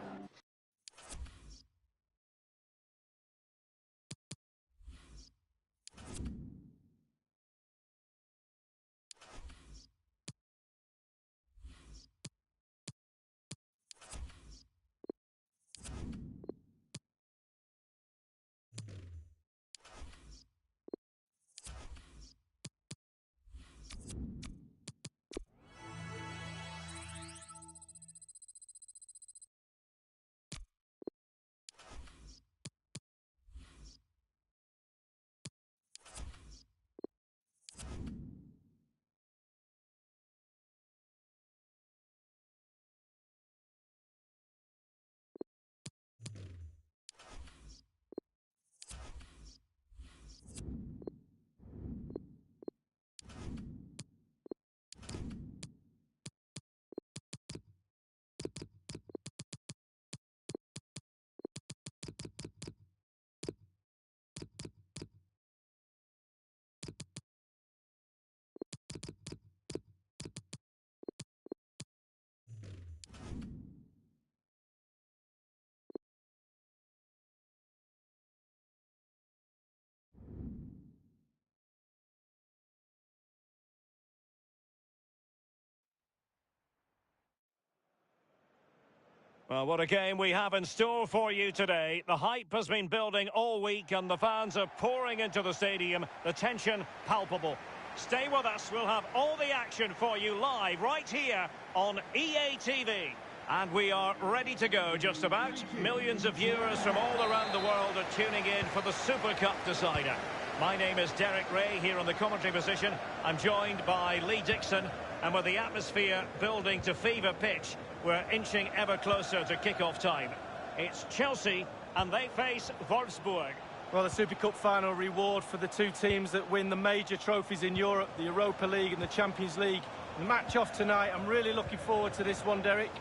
Well, what a game we have in store for you today. The hype has been building all week and the fans are pouring into the stadium. The tension palpable. Stay with us. We'll have all the action for you live right here on EA TV. And we are ready to go just about. Millions of viewers from all around the world are tuning in for the Super Cup decider. My name is Derek Ray here on the commentary position. I'm joined by Lee Dixon, and with the atmosphere building to fever pitch, we're inching ever closer to kick-off time. It's Chelsea, and they face Wolfsburg. Well, the Super Cup final reward for the two teams that win the major trophies in Europe, the Europa League and the Champions League. The match off tonight, I'm really looking forward to this one, Derek.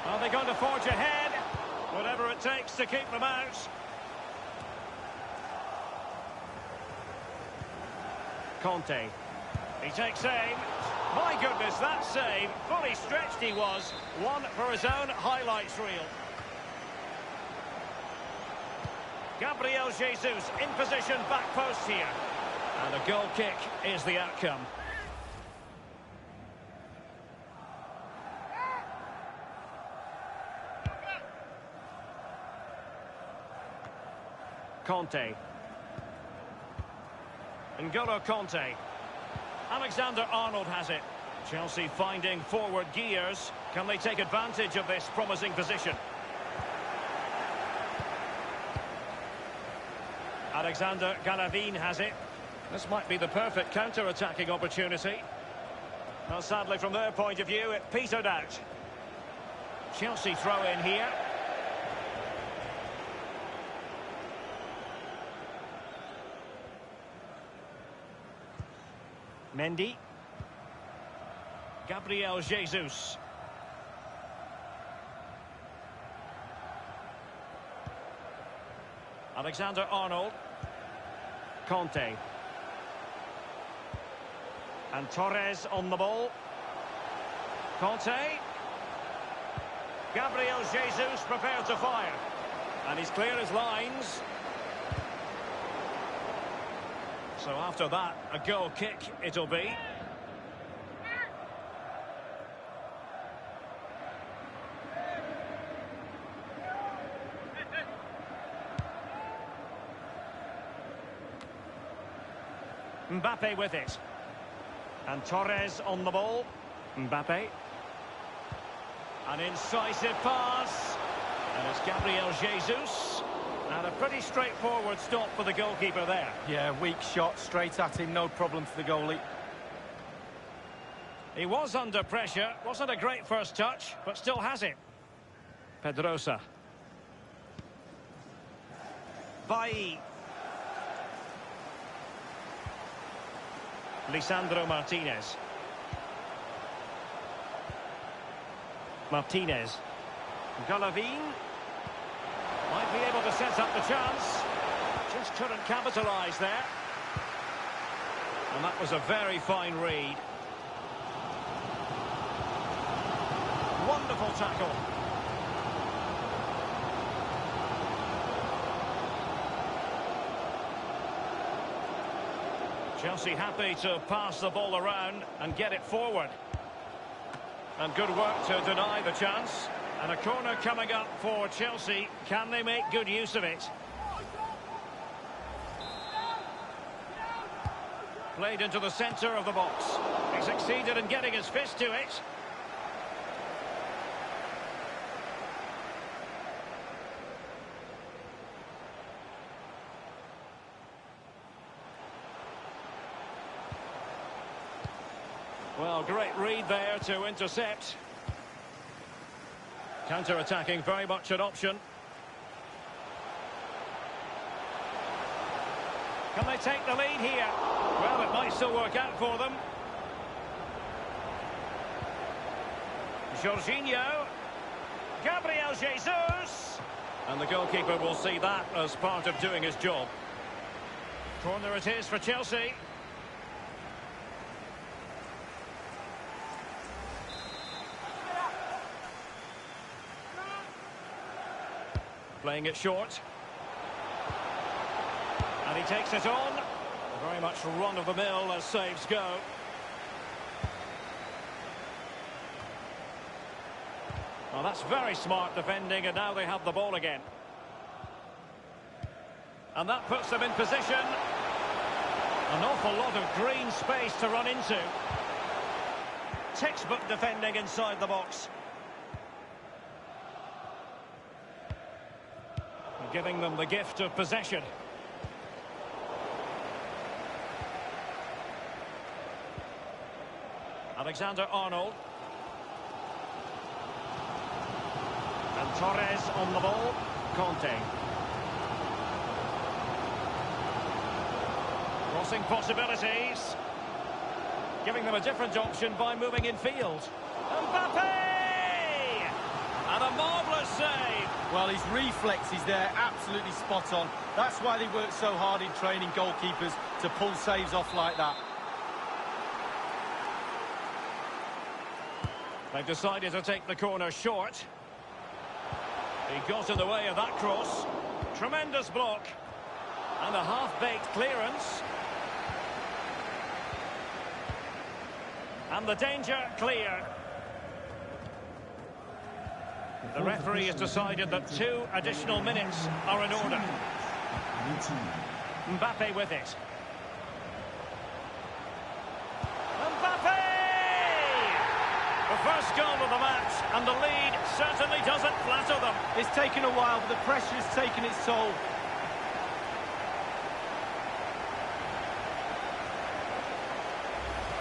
Are they going to forge ahead? Whatever it takes to keep them out. Conte. He takes aim. My goodness, that save. Fully stretched he was. One for his own highlights reel. Gabriel Jesus in position, back post here. And a goal kick is the outcome. Conte. N'Golo Conte. Alexander-Arnold has it. Chelsea finding forward gears. Can they take advantage of this promising position? Alexander Galavin has it. This might be the perfect counter-attacking opportunity. Well, sadly, from their point of view, it petered out. Chelsea throw in here. Mendy. Gabriel Jesus. Alexander-Arnold. Conte. And Torres on the ball. Conte. Gabriel Jesus prepared to fire. And he's clear his lines. So after that, a goal kick it'll be. Mbappe with it. And Torres on the ball. Mbappe. An incisive pass. And it's Gabriel Jesus. And a pretty straightforward stop for the goalkeeper there. Yeah, weak shot, straight at him, no problem for the goalie. He was under pressure. Wasn't a great first touch, but still has it. Pedrosa. Bailly. Lisandro Martinez. Martinez. Galavin. Might be able to set up the chance. Just couldn't capitalise there. And that was a very fine read. Wonderful tackle. Chelsea happy to pass the ball around and get it forward. And good work to deny the chance. And a corner coming up for Chelsea. Can they make good use of it? Played into the centre of the box. He succeeded in getting his fist to it. Well, great read there to intercept. Counter-attacking, very much an option. Can they take the lead here? Well, it might still work out for them. Jorginho. Gabriel Jesus. And the goalkeeper will see that as part of doing his job. Corner it is for Chelsea. Playing it short. And he takes it on. Very much run-of-the-mill as saves go. Well, that's very smart defending, and now they have the ball again. And that puts them in position. An awful lot of green space to run into. Textbook defending inside the box. Giving them the gift of possession. Alexander-Arnold. And Torres on the ball. Conte. Crossing possibilities. Giving them a different option by moving in field. Mbappe! And a marvellous save. Well, his reflexes there, absolutely spot on. That's why they work so hard in training goalkeepers, to pull saves off like that. They've decided to take the corner short. He got in the way of that cross. Tremendous block. And a half-baked clearance. And the danger clear. The referee has decided that 2 additional minutes are in order. Mbappe with it. Mbappe! The first goal of the match, and the lead certainly doesn't flatter them. It's taken a while, but the pressure has taken its toll.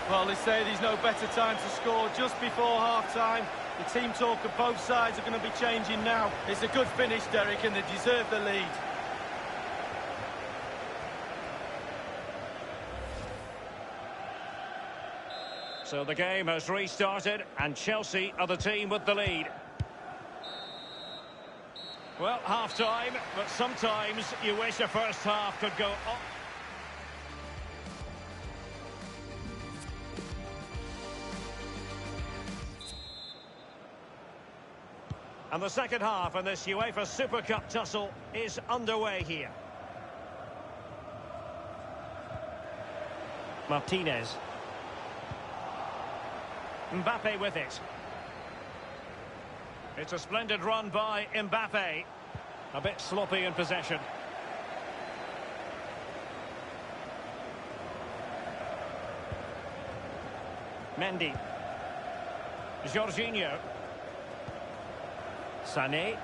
Well, they say there's no better time to score just before half-time. The team talk of both sides are going to be changing now. It's a good finish, Derek, and they deserve the lead. So the game has restarted, and Chelsea are the team with the lead. Well, half-time, but sometimes you wish the first half could go on. And the second half in this UEFA Super Cup tussle is underway here. Martinez. Mbappe with it. It's a splendid run by Mbappe. A bit sloppy in possession. Mendy. Jorginho. Sané.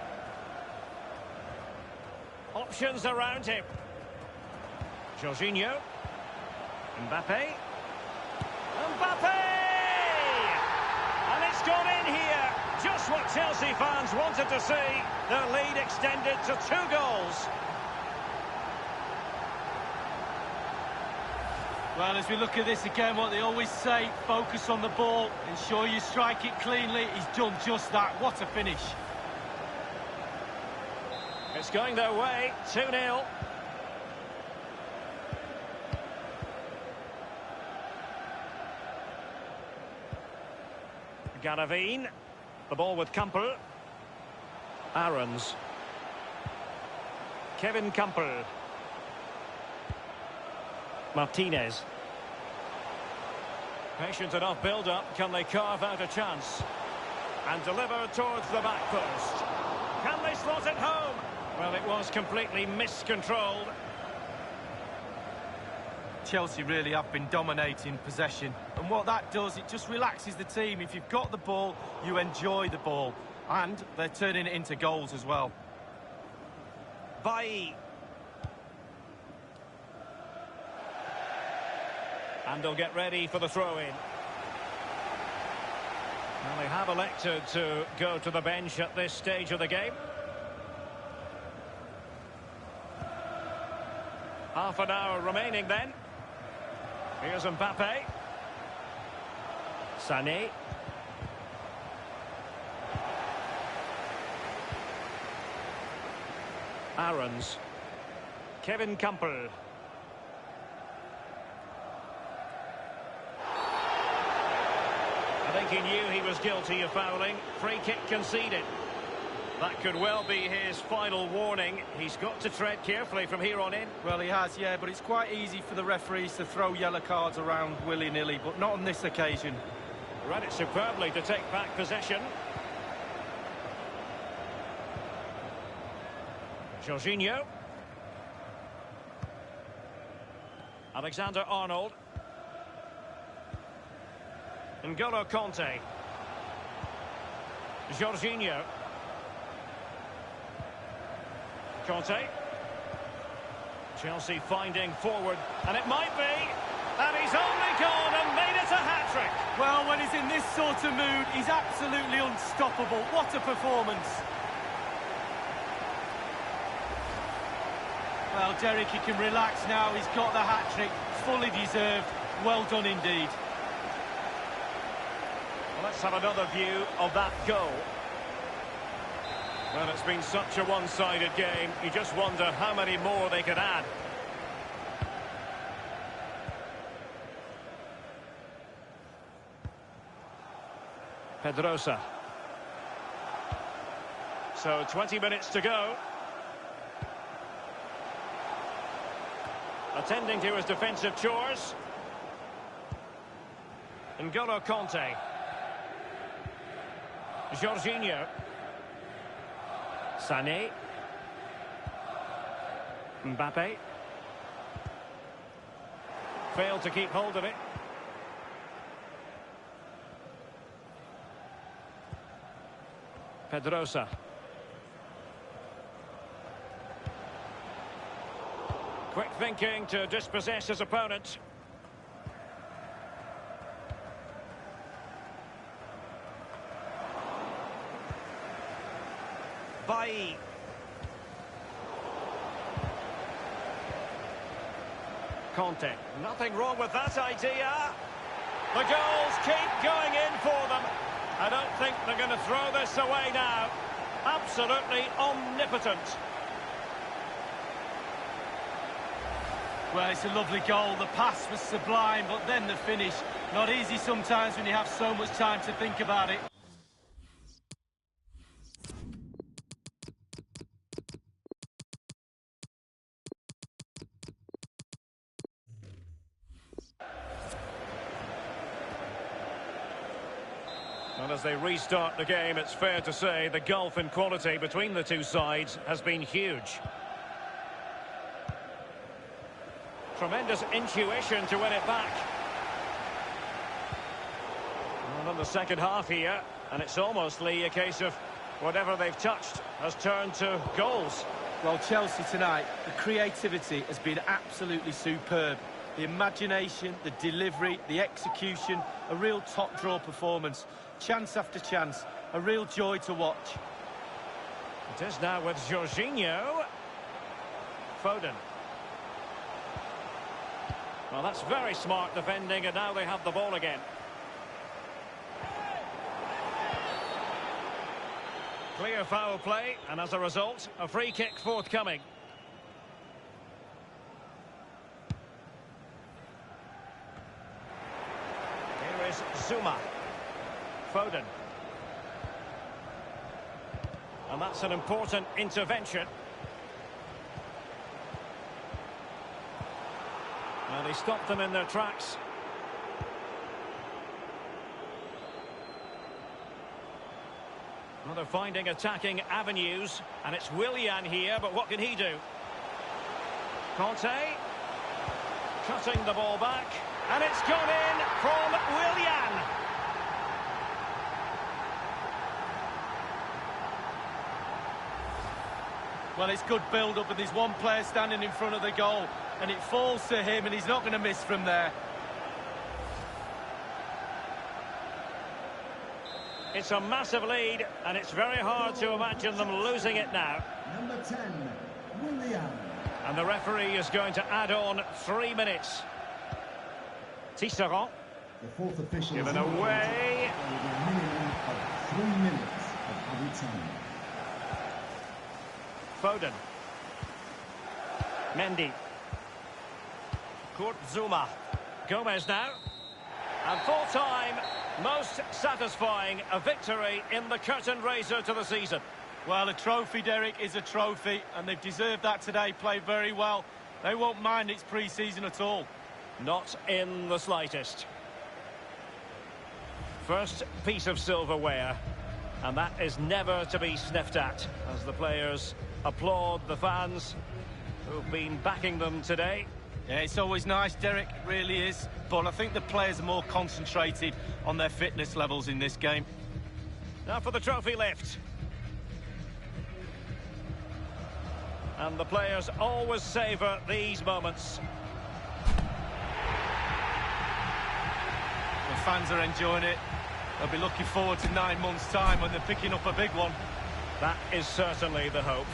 Options around him. Jorginho. Mbappe. Mbappe! And it's gone in here. Just what Chelsea fans wanted to see. Their lead extended to 2 goals. Well, as we look at this again, what they always say, focus on the ball, ensure you strike it cleanly. He's done just that. What a finish. It's going their way, 2-0. Garavine, the ball with Campbell. Aarons. Kevin Campbell. Martinez. Patient enough build-up, can they carve out a chance? And deliver towards the back post. Can they slot it home? Well, it was completely miscontrolled. Chelsea really have been dominating possession. And what that does, it just relaxes the team. If you've got the ball, you enjoy the ball. And they're turning it into goals as well. Bailly. And they'll get ready for the throw-in. Well, they have elected to go to the bench at this stage of the game. Half an hour remaining then. Here's Mbappe. Sané. Aarons. Kevin Campbell. I think he knew he was guilty of fouling. Free kick conceded. That could well be his final warning. He's got to tread carefully from here on in. Well, he has, yeah, but it's quite easy for the referees to throw yellow cards around willy-nilly, but not on this occasion. Read it superbly to take back possession. Jorginho. Alexander-Arnold. N'Golo Conte. Jorginho. Conte. Chelsea finding forward, and it might be, and he's only gone and made it a hat-trick. Well, when he's in this sort of mood, he's absolutely unstoppable. What a performance. Well, Derek, he can relax now. He's got the hat-trick, fully deserved. Well done indeed. Well, let's have another view of that goal. Well, it's been such a one-sided game. You just wonder how many more they could add. Pedrosa. So 20 minutes to go. Attending to his defensive chores. N'Golo Kanté. Jorginho. Sané. Mbappe. Failed to keep hold of it. Pedrosa. Quick thinking to dispossess his opponent. Bailly. Kanté. Nothing wrong with that idea. The goals keep going in for them. I don't think they're going to throw this away now. Absolutely omnipotent. Well, it's a lovely goal. The pass was sublime, but then the finish. Not easy sometimes when you have so much time to think about it. Well, as they restart the game, it's fair to say the gulf in quality between the two sides has been huge. Tremendous intuition to win it back. Well, in the second half here, and it's almost, Lee, a case of whatever they've touched has turned to goals. Well, Chelsea tonight, the creativity has been absolutely superb. The imagination, the delivery, the execution, a real top-draw performance. Chance after chance, a real joy to watch. It is now with Jorginho. Foden. Well, that's very smart defending, and now they have the ball again. Clear foul play, and as a result, a free kick forthcoming. Here is Zuma. Foden. And that's an important intervention. Well, he stopped them in their tracks. Well, they're finding attacking avenues, and it's Willian here, but what can he do? Kanté. Cutting the ball back, and it's gone in from Willian. Well, it's good build-up, and there's one player standing in front of the goal, and it falls to him, and he's not going to miss from there. It's a massive lead, and it's very hard to imagine them losing it now. Number 10, Willian. And the referee is going to add on 3 minutes. Tisserand. The fourth official given away. A minimum of 3 minutes of added time. Foden. Mendy. Kurt Zuma. Gomez now. And full time, most satisfying, a victory in the curtain raiser to the season. Well, a trophy, Derek, is a trophy, and they've deserved that today, played very well. They won't mind it's pre-season at all. Not in the slightest. First piece of silverware, and that is never to be sniffed at, as the players applaud the fans who've been backing them today. Yeah, it's always nice, Derek, it really is. But I think the players are more concentrated on their fitness levels in this game. Now for the trophy lift. And the players always savour these moments. Well, fans are enjoying it. They'll be looking forward to 9 months' time when they're picking up a big one. That is certainly the hope.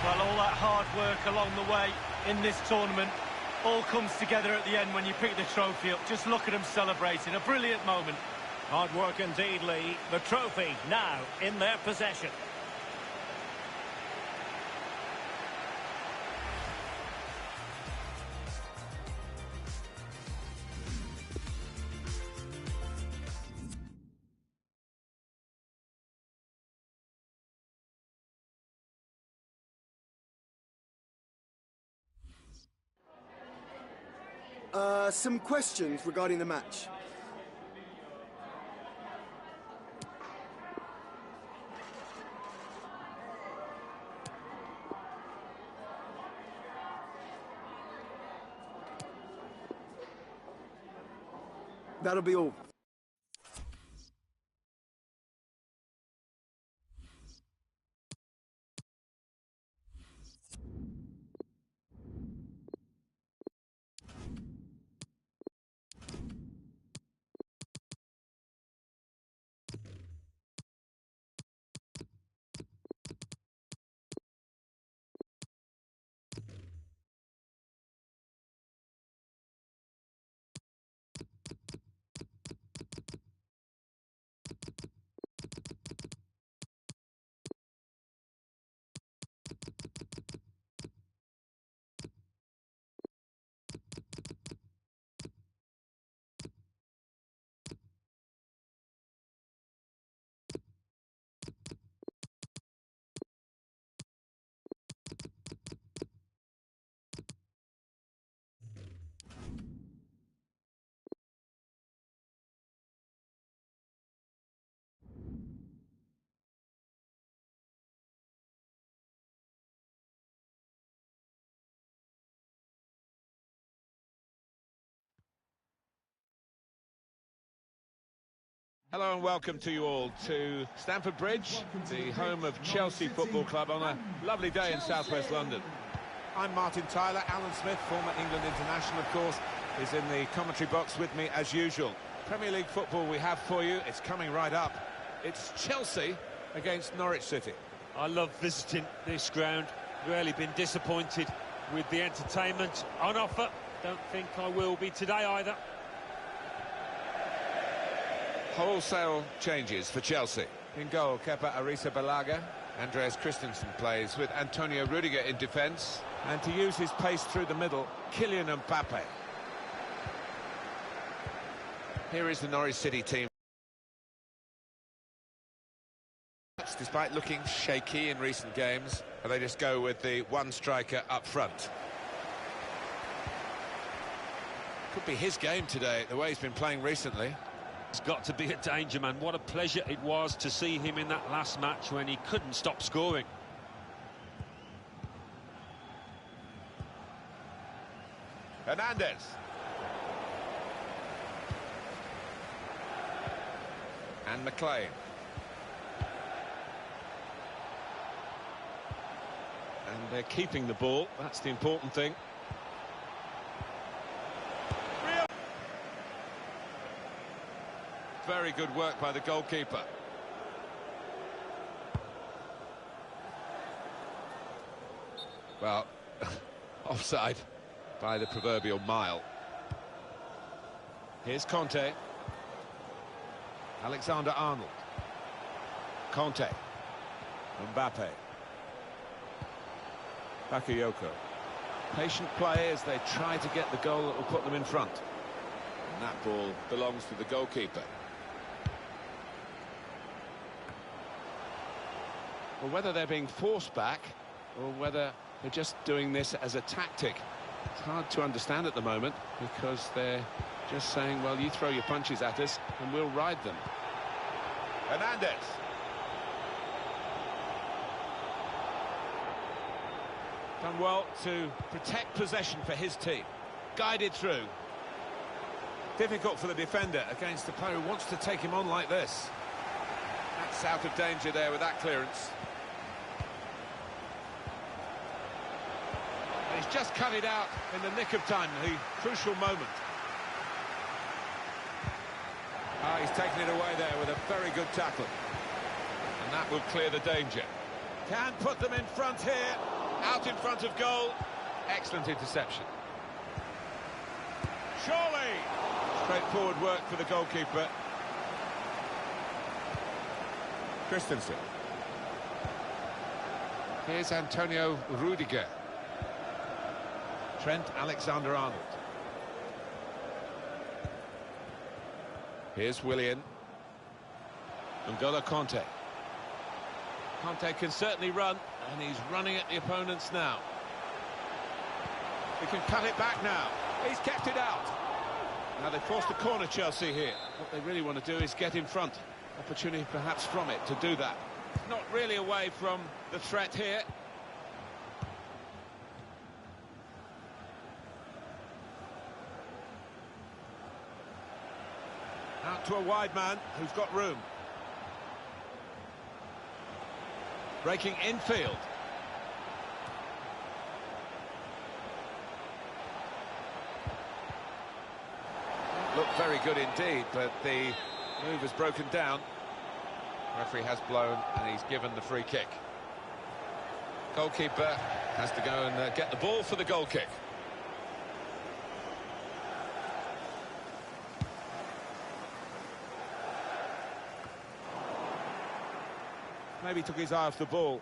Well, all that hard work along the way in this tournament all comes together at the end when you pick the trophy up. Just look at them celebrating. A brilliant moment. Hard work indeed, Lee. The trophy now in their possession. Some questions regarding the match. That'll be all. Hello and welcome to you all to Stamford Bridge, the home of Chelsea Football Club on a lovely day in southwest London. I'm Martin Tyler. Alan Smith, former England international, of course, is in the commentary box with me as usual. Premier League football we have for you. It's coming right up. It's Chelsea against Norwich City. I love visiting this ground. Rarely been disappointed with the entertainment on offer. Don't think I will be today either. Wholesale changes for Chelsea. In goal, Kepa Arrizabalaga. Andreas Christensen plays with Antonio Rudiger in defence. And to use his pace through the middle, Kylian Mbappe. Here is the Norwich City team. Despite looking shaky in recent games, they just go with the one striker up front. Could be his game today, the way he's been playing recently. He's got to be a danger man. What a pleasure it was to see him in that last match when he couldn't stop scoring. Hernandez. And McLean. And they're keeping the ball, that's the important thing. Very good work by the goalkeeper. Well, offside by the proverbial mile. Here's Conte. Alexander-Arnold. Conte. Mbappe. Bakayoko. Patient play as they try to get the goal that will put them in front. And that ball belongs to the goalkeeper. Well, whether they're being forced back or whether they're just doing this as a tactic, it's hard to understand at the moment, because they're just saying, well, you throw your punches at us and we'll ride them. Hernandez. Done well to protect possession for his team. Guided through. Difficult for the defender against the player who wants to take him on like this. That's gets out of danger there with that clearance. And he's just cut it out in the nick of time, the crucial moment. He's taken it away there with a very good tackle. And that will clear the danger. Can put them in front here, out in front of goal. Excellent interception. Surely! Straightforward work for the goalkeeper. Christensen. Here's Antonio Rudiger. Trent Alexander-Arnold. Here's Willian. N'Golo Kanté. Kanté can certainly run, and he's running at the opponents now. He can cut it back now. He's kept it out. Now they forced a corner, Chelsea, here. What they really want to do is get in front. Opportunity perhaps from it to do that. Not really away from the threat here. Out to a wide man who's got room. Breaking infield. Looked very good indeed, but the move has broken down. Referee has blown and he's given the free kick. Goalkeeper has to go and get the ball for the goal kick. Maybe took his eye off the ball.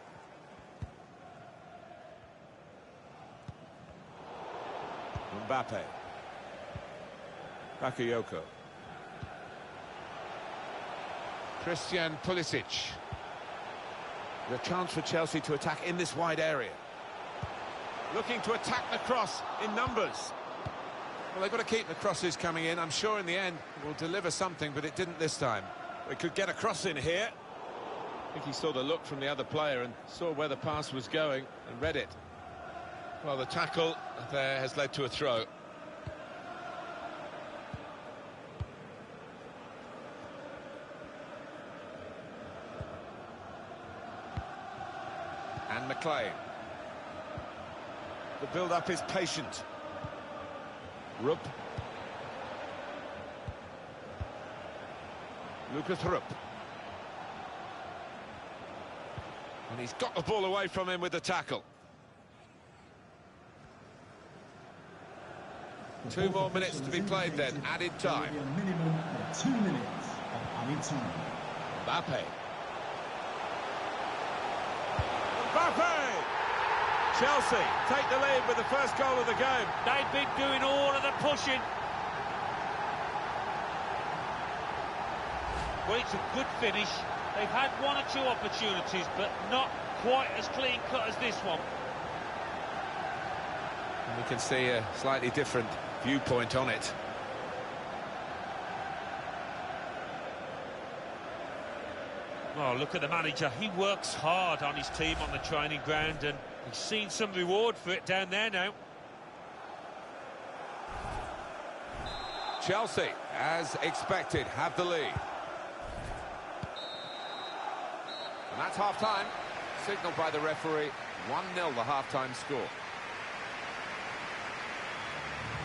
Mbappe. Bakayoko. Christian Pulisic. The chance for Chelsea to attack in this wide area. Looking to attack the cross in numbers. Well, they've got to keep the crosses coming in. I'm sure in the end it will deliver something, but it didn't this time. They could get a cross in here. I think he saw the look from the other player and saw where the pass was going and read it. Well, the tackle there has led to a throw. And McLean. The build-up is patient. Rupp. Lucas Rupp. And he's got the ball away from him with the tackle. 2 more minutes to be played then, added time. A minimum of 2 minutes of added time. Mbappe. Mbappe! Chelsea take the lead with the first goal of the game. They've been doing all of the pushing. Well, it's a good finish. They've had 1 or 2 opportunities, but not quite as clean-cut as this one. And we can see a slightly different viewpoint on it. Oh, look at the manager. He works hard on his team on the training ground, and he's seen some reward for it down there now. Chelsea, as expected, have the lead. And that's half-time, signalled by the referee. 1-0 the half-time score.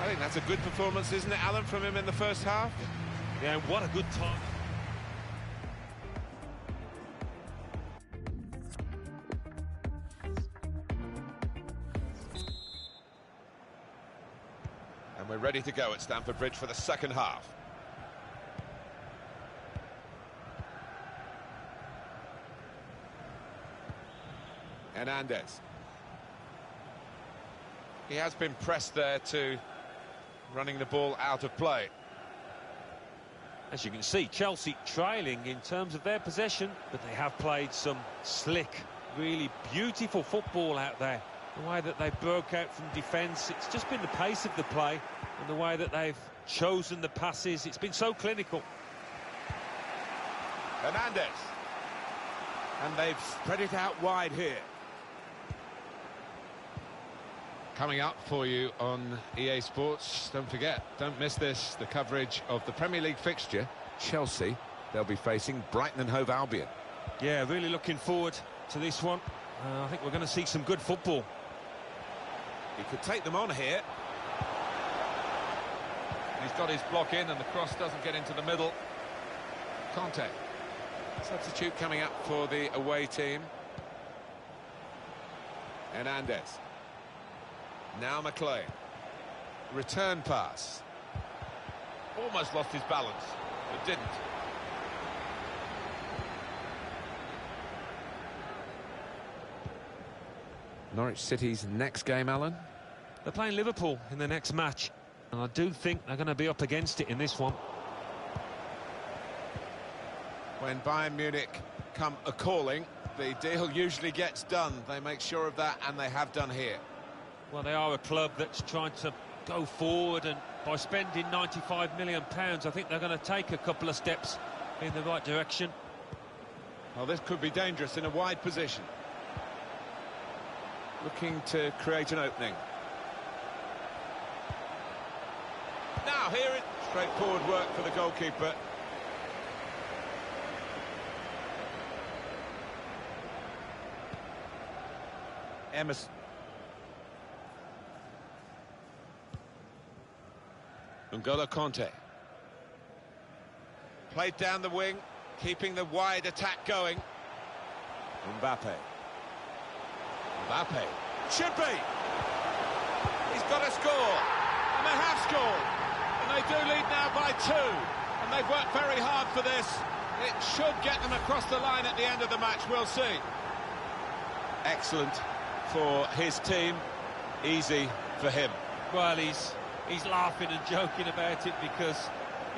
I think that's a good performance, isn't it, Alan, from him in the first half? Yeah, what a good time. And we're ready to go at Stamford Bridge for the second half. Hernandez. He has been pressed there to running the ball out of play. As you can see, Chelsea trailing in terms of their possession, but they have played some slick, really beautiful football out there. The way that they broke out from defence, it's just been the pace of the play and the way that they've chosen the passes. It's been so clinical. Hernandez. And they've spread it out wide here. Coming up for you on EA Sports, don't forget, don't miss this, the coverage of the Premier League fixture, Chelsea. They'll be facing Brighton and Hove Albion. Yeah, really looking forward to this one. I think we're going to see some good football. He could take them on here. He's got his block in and the cross doesn't get into the middle. Conte. Substitute coming up for the away team. Hernandez. Now McLean. Return pass. Almost lost his balance, but didn't. Norwich City's next game, Alan? They're playing Liverpool in the next match, and I do think they're going to be up against it in this one. When Bayern Munich come a-calling, the deal usually gets done. They make sure of that, and they have done here. Well, they are a club that's trying to go forward, and by spending £95 million, I think they're going to take a couple of steps in the right direction. Well, this could be dangerous in a wide position. Looking to create an opening. Now, here it... Straightforward work for the goalkeeper. Emerson. N'Golo Conte. Played down the wing, keeping the wide attack going. Mbappe. Mbappe. Should be! He's got to score! And they have scored! And they do lead now by 2. And they've worked very hard for this. It should get them across the line at the end of the match, we'll see. Excellent for his team, easy for him. Well, he's laughing and joking about it because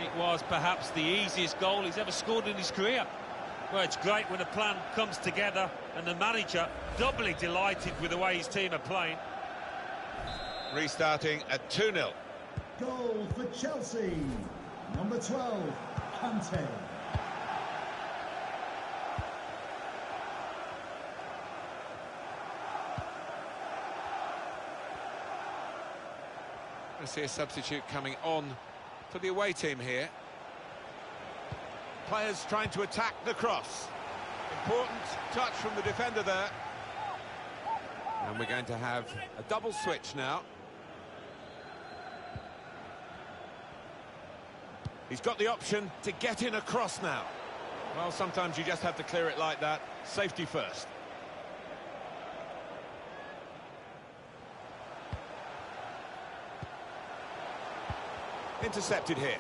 it was perhaps the easiest goal he's ever scored in his career. Well, it's great when a plan comes together and the manager doubly delighted with the way his team are playing. Restarting at 2-0. Goal for Chelsea, number 12, Conte. I see a substitute coming on for the away team here. Players trying to attack the cross. Important touch from the defender there. And we're going to have a double switch now. He's got the option to get in across now. Well, sometimes you just have to clear it like that. Safety first. Intercepted here.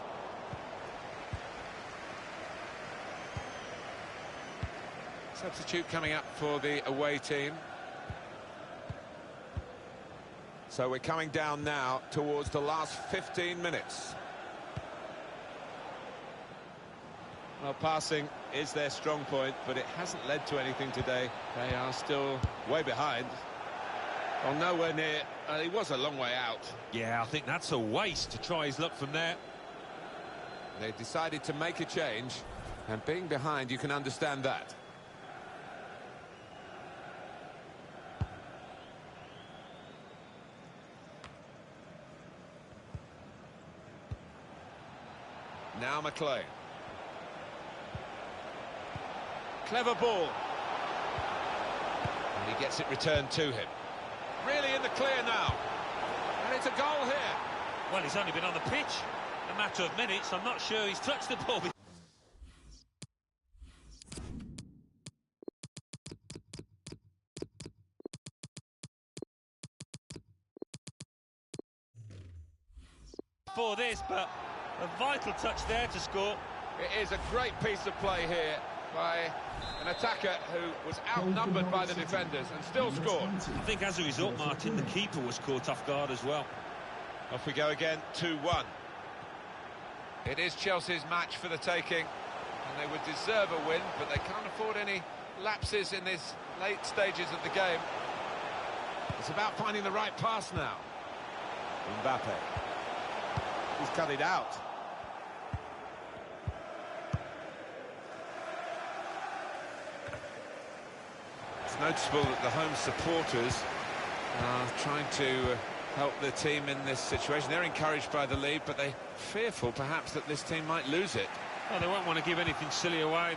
Substitute coming up for the away team. So we're coming down now towards the last 15 minutes. Well, passing is their strong point, but it hasn't led to anything today. They are still way behind. Well, nowhere near. He was a long way out. Yeah, I think that's a waste to try his luck from there. They decided to make a change, and being behind, you can understand that. Now McLean. Clever ball. And he gets it returned to him. Really in the clear now. And it's a goal here. Well, he's only been on the pitch a matter of minutes. I'm not sure he's touched the ball. For this, but a vital touch there to score. It is a great piece of play here by an attacker who was outnumbered by the defenders and still scored. I think as a result, Martin, the keeper was caught off guard as well. Off we go again, 2-1. It is Chelsea's match for the taking, and they would deserve a win, but they can't afford any lapses in these late stages of the game. It's about finding the right pass now. Mbappe. He's cut it out. It's noticeable that the home supporters are trying to help the team in this situation. They're encouraged by the lead, but they're fearful perhaps that this team might lose it. Well, they won't want to give anything silly away.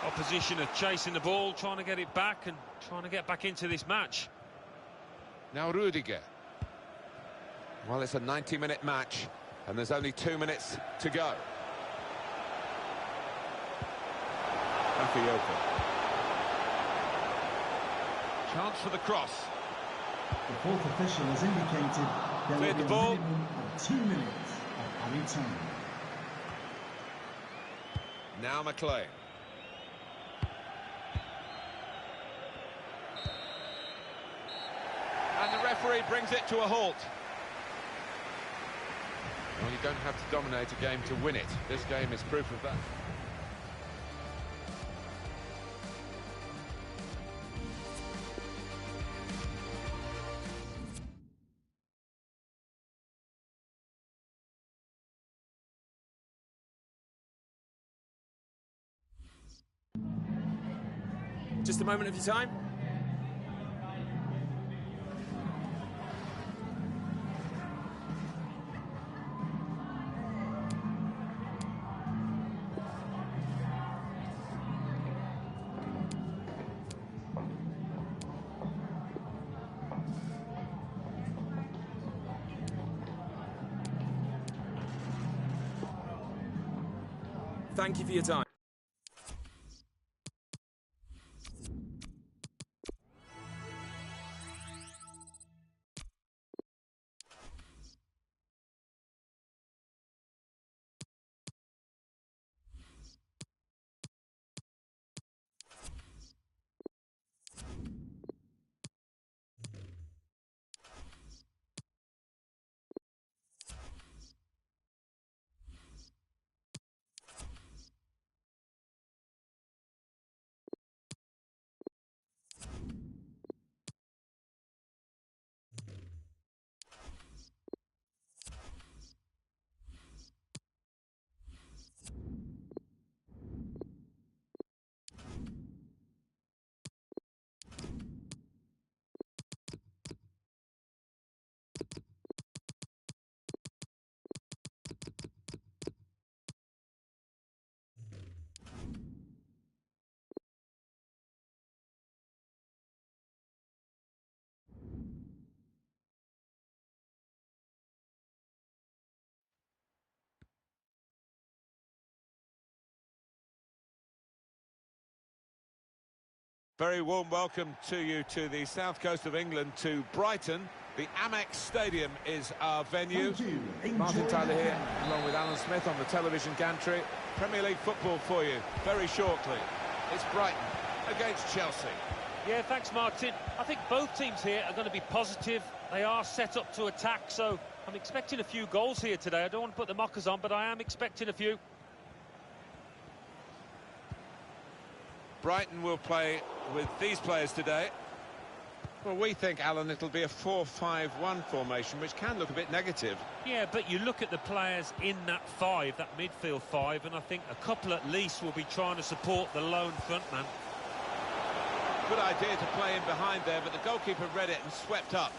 Opposition are chasing the ball, trying to get it back and trying to get back into this match. Now Rudiger. Well, it's a 90-minute match, and there's only 2 minutes to go. Bakayoko. Chance for the cross. The fourth official has indicated there will Cleared be the a ball. minimum of 2 minutes of added time. Now McLean. And the referee brings it to a halt. Well, you don't have to dominate a game to win it. This game is proof of that. Just a moment of your time. Thank you for your time. Very warm welcome to you to the south coast of England, to Brighton. The Amex Stadium is our venue. Martin Tyler here, along with Alan Smith on the television gantry. Premier League football for you very shortly. It's Brighton against Chelsea. Yeah, thanks, Martin. I think both teams here are going to be positive. They are set up to attack, so I'm expecting a few goals here today. I don't want to put the mockers on, but I am expecting a few. Brighton will play with these players today. Well, we think, Alan, it'll be a 4-5-1 formation, which can look a bit negative. Yeah, but you look at the players in that five, that midfield five, and I think a couple at least will be trying to support the lone frontman. Good idea to play in behind there, but the goalkeeper read it and swept up.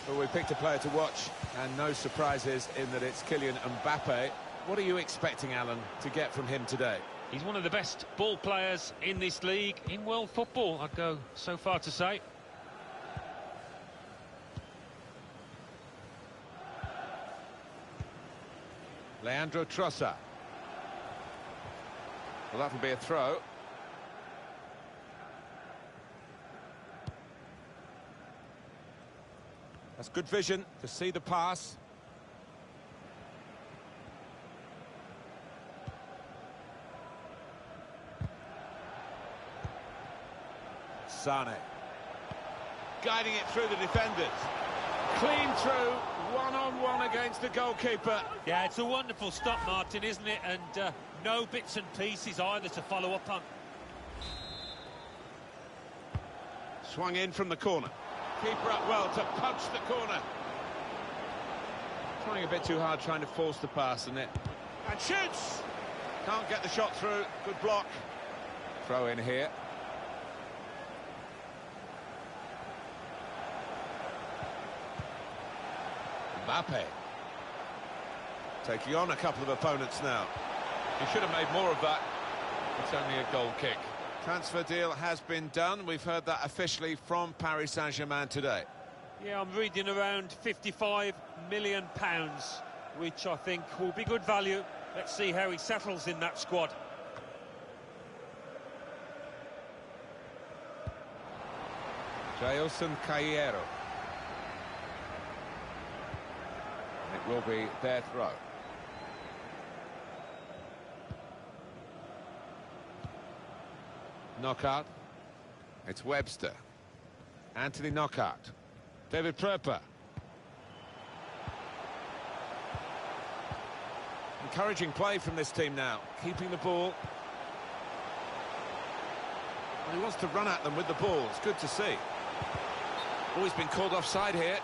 Well, we picked a player to watch, and no surprises in that it's Kylian Mbappe. What are you expecting, Alan, to get from him today? He's one of the best ball players in this league, in world football, I'd go so far to say. Leandro Trossard. Well, that'll be a throw. That's good vision to see the pass. Sane. Guiding it through the defenders. Clean through, one-on-one against the goalkeeper. Yeah, it's a wonderful stop, Martin, isn't it? And no bits and pieces either to follow up on. Swung in from the corner. Keeper up well to punch the corner. Trying a bit too hard, trying to force the pass, isn't it? And shoots! Can't get the shot through. Good block. Throw in here. Mbappe. Taking on a couple of opponents now. He should have made more of that. It's only a goal kick. Transfer deal has been done. We've heard that officially from Paris Saint-Germain today. Yeah, I'm reading around £55 million, which I think will be good value. Let's see how he settles in that squad. Jailson Caillero. It will be their throw. Knockout. It's Webster. Anthony Knockout. David Pröper. Encouraging play from this team now. Keeping the ball. Well, he wants to run at them with the ball. It's good to see. Oh, he's been called offside here.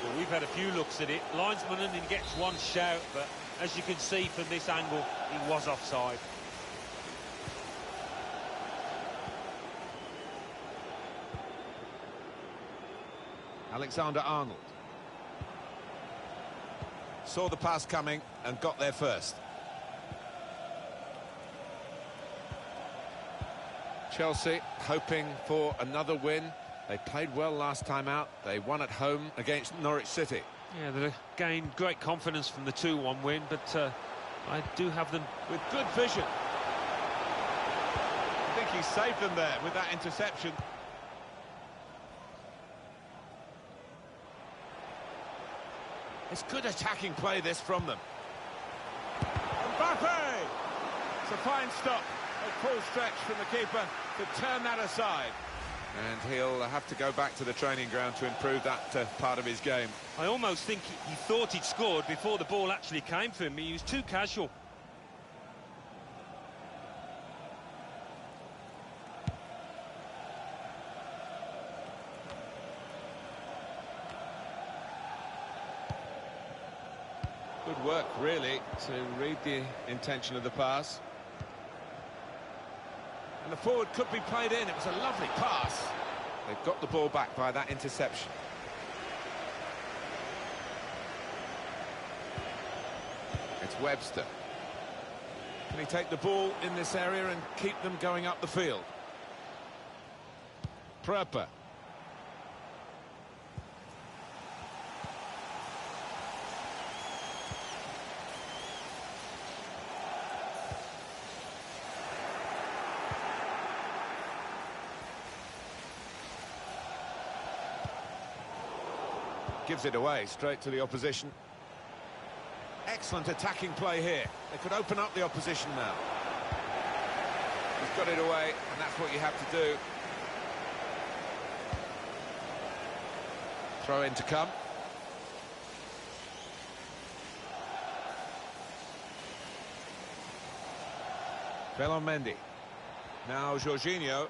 Well, we've had a few looks at it. Linesman only gets one shout, but as you can see from this angle, he was offside. Alexander-Arnold. Saw the pass coming and got there first. Chelsea hoping for another win. They played well last time out. They won at home against Norwich City. Yeah, they gained great confidence from the 2-1 win, but I do have them with good vision. I think he saved them there with that interception. It's good attacking play, this, from them. Mbappe! It's a fine stop, a full stretch from the keeper to turn that aside. And he'll have to go back to the training ground to improve that part of his game. I almost think he thought he'd scored before the ball actually came for him. He was too casual. Good work, really, to read the intention of the pass. And the forward could be played in. It was a lovely pass. They've got the ball back by that interception. It's Webster. Can he take the ball in this area and keep them going up the field? Pröper. Gives it away straight to the opposition. Excellent attacking play here. They could open up the opposition now. He's got it away, and that's what you have to do. Throw in to come. Ferland Mendy. Now Jorginho.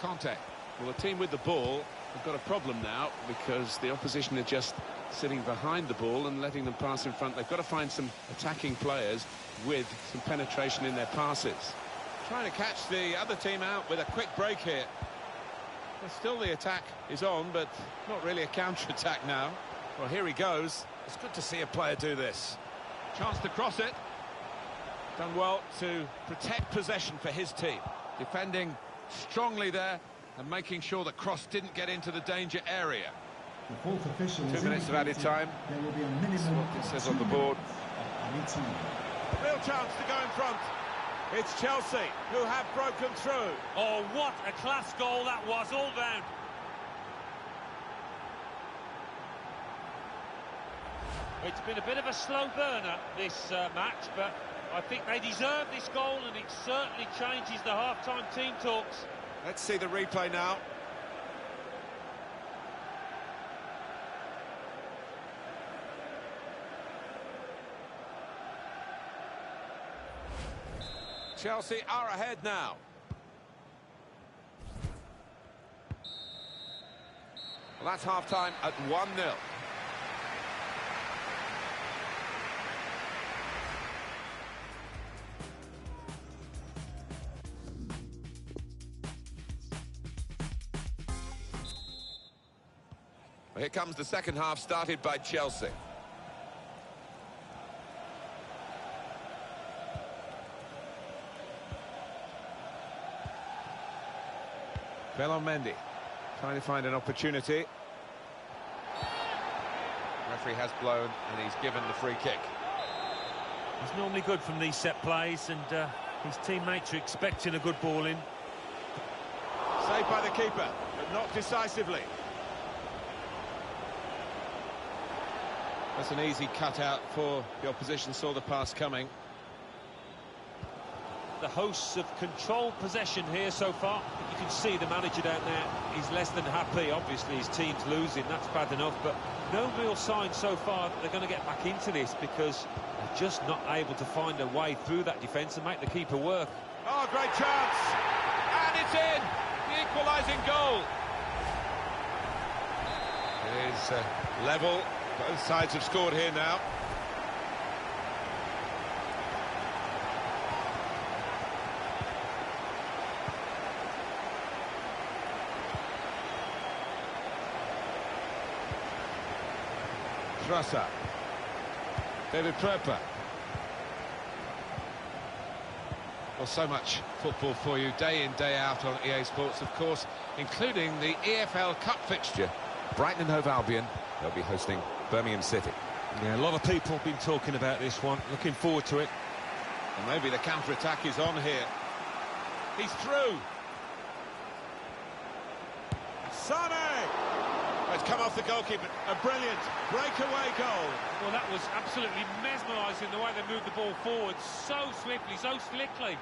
Conte. Well, the team with the ball have got a problem now because the opposition are just sitting behind the ball and letting them pass in front. They've got to find some attacking players with some penetration in their passes. Trying to catch the other team out with a quick break here. But still the attack is on, but not really a counter-attack now. Well, here he goes. It's good to see a player do this. Chance to cross it. Done well to protect possession for his team. Defending strongly there and making sure the cross didn't get into the danger area. The fourth official 2 minutes of added time. There will be a minimum That's what it says on the board. Real chance to go in front. It's Chelsea who have broken through. Oh, what a class goal that was, all round. It's been a bit of a slow burner, this match, but I think they deserve this goal, and it certainly changes the half-time team talks. Let's see the replay now. Chelsea are ahead now. Well, that's half-time at 1-0. Here comes the second half, started by Chelsea. Mendy trying to find an opportunity. Referee has blown and he's given the free kick. He's normally good from these set plays, and his teammates are expecting a good ball in. Saved by the keeper, but not decisively. That's an easy cutout for the opposition, saw the pass coming. The hosts have controlled possession here so far. You can see the manager down there, he's less than happy. Obviously his team's losing, that's bad enough, but no real sign so far that they're going to get back into this, because they're just not able to find a way through that defence and make the keeper work. Oh, great chance! And it's in! The equalising goal! It is level. Both sides have scored here now. Strasser. David Pröper. Well, so much football for you day in, day out on EA Sports, of course, including the EFL Cup fixture. Brighton and Hove Albion, they'll be hosting Birmingham City. Yeah, a lot of people have been talking about this one. Looking forward to it. And maybe the counter-attack is on here. He's through. Sané! It's come off the goalkeeper. A brilliant breakaway goal. Well, that was absolutely mesmerising, the way they moved the ball forward so swiftly, so slickly.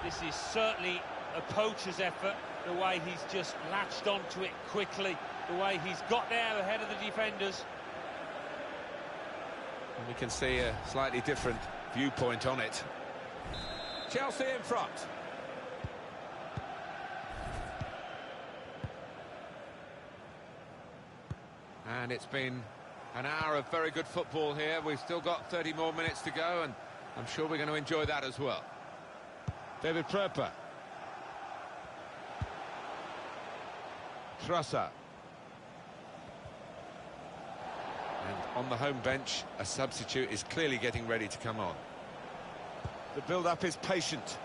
This is certainly a poacher's effort, the way he's just latched onto it quickly, the way he's got there ahead of the defenders. And we can see a slightly different viewpoint on it. Chelsea in front. And it's been an hour of very good football here. We've still got 30 more minutes to go, and I'm sure we're going to enjoy that as well. David Pröper. Strasser. And on the home bench, a substitute is clearly getting ready to come on. The build-up is patient.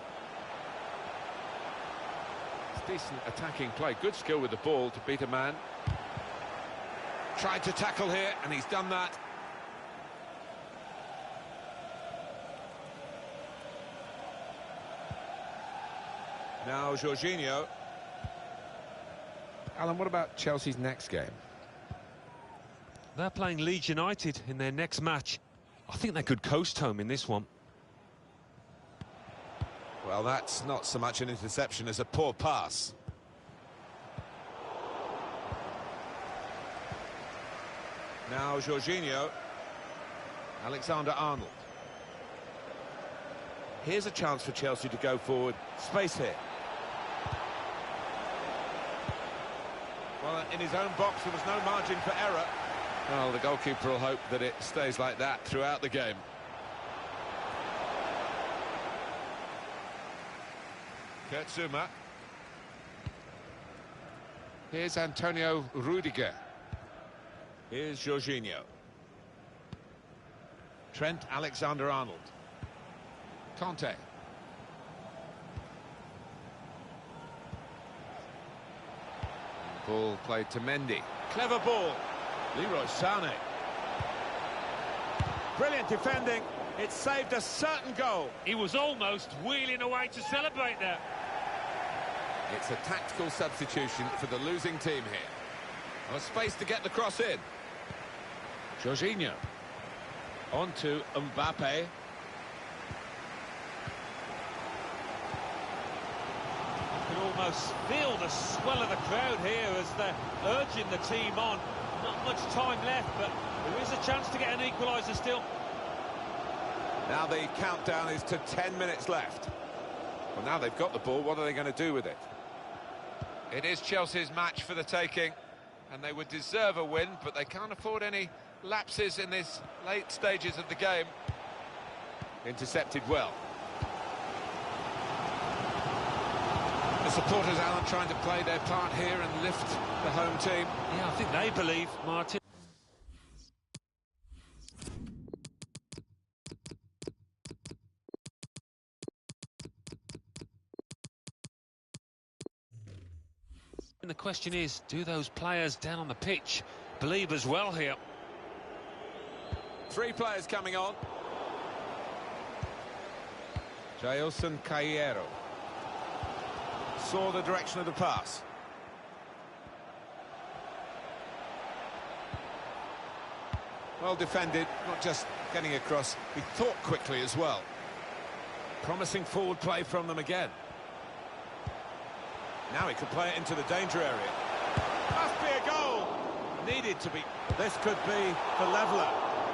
It's decent attacking play. Good skill with the ball to beat a man. Tried to tackle here, and he's done that. Now Jorginho. Alan, what about Chelsea's next game? They're playing Leeds United in their next match. I think they could coast home in this one. Well, that's not so much an interception as a poor pass. Now Jorginho. Alexander-Arnold. Here's a chance for Chelsea to go forward. Space here. Well, in his own box, there was no margin for error. Well, the goalkeeper will hope that it stays like that throughout the game. Kurt Zouma. Here's Antonio Rudiger. Here's Jorginho. Trent Alexander-Arnold. Conte. Ball played to Mendy. Clever ball. Leroy Sané. Brilliant defending. It saved a certain goal. He was almost wheeling away to celebrate there. It's a tactical substitution for the losing team here. A space to get the cross in. Jorginho. On to Mbappe. You can almost feel the swell of the crowd here as they're urging the team on. Not much time left, but there is a chance to get an equaliser still. Now the countdown is to 10 minutes left. Well, now they've got the ball, what are they going to do with it? It is Chelsea's match for the taking, and they would deserve a win, but they can't afford any lapses in these late stages of the game. Intercepted well. The supporters, Alan, trying to play their part here and lift the home team. Yeah, I think they believe, Martin. And the question is, do those players down on the pitch believe as well here? 3 players coming on. Jailson Caillero saw the direction of the pass. Well defended, not just getting across, he thought quickly as well. Promising forward play from them again. Now he could play it into the danger area. Must be a goal! Needed to be. This could be the leveller.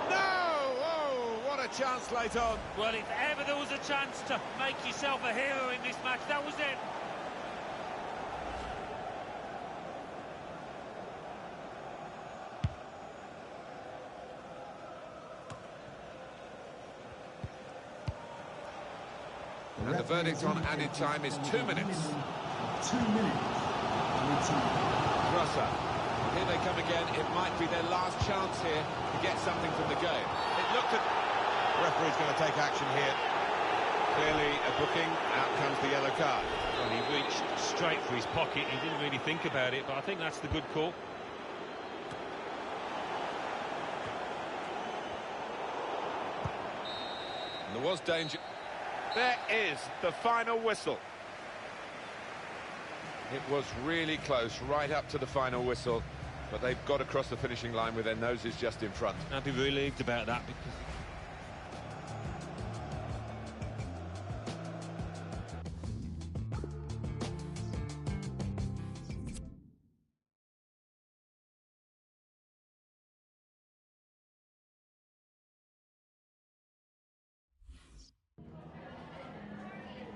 No! Oh, what a chance late on. Well, if ever there was a chance to make yourself a hero in this match, that was it. And the verdict on added time is 2 minutes. 2 minutes. Added time. Grosser. Here they come again. It might be their last chance here to get something from the game. It looked at... The referee's going to take action here. Clearly a booking. Out comes the yellow card. Well, he reached straight for his pocket. He didn't really think about it, but I think that's the good call. And there was danger. There is the final whistle. It was really close, right up to the final whistle, but they've got across the finishing line with their noses just in front. I'd be relieved about that because...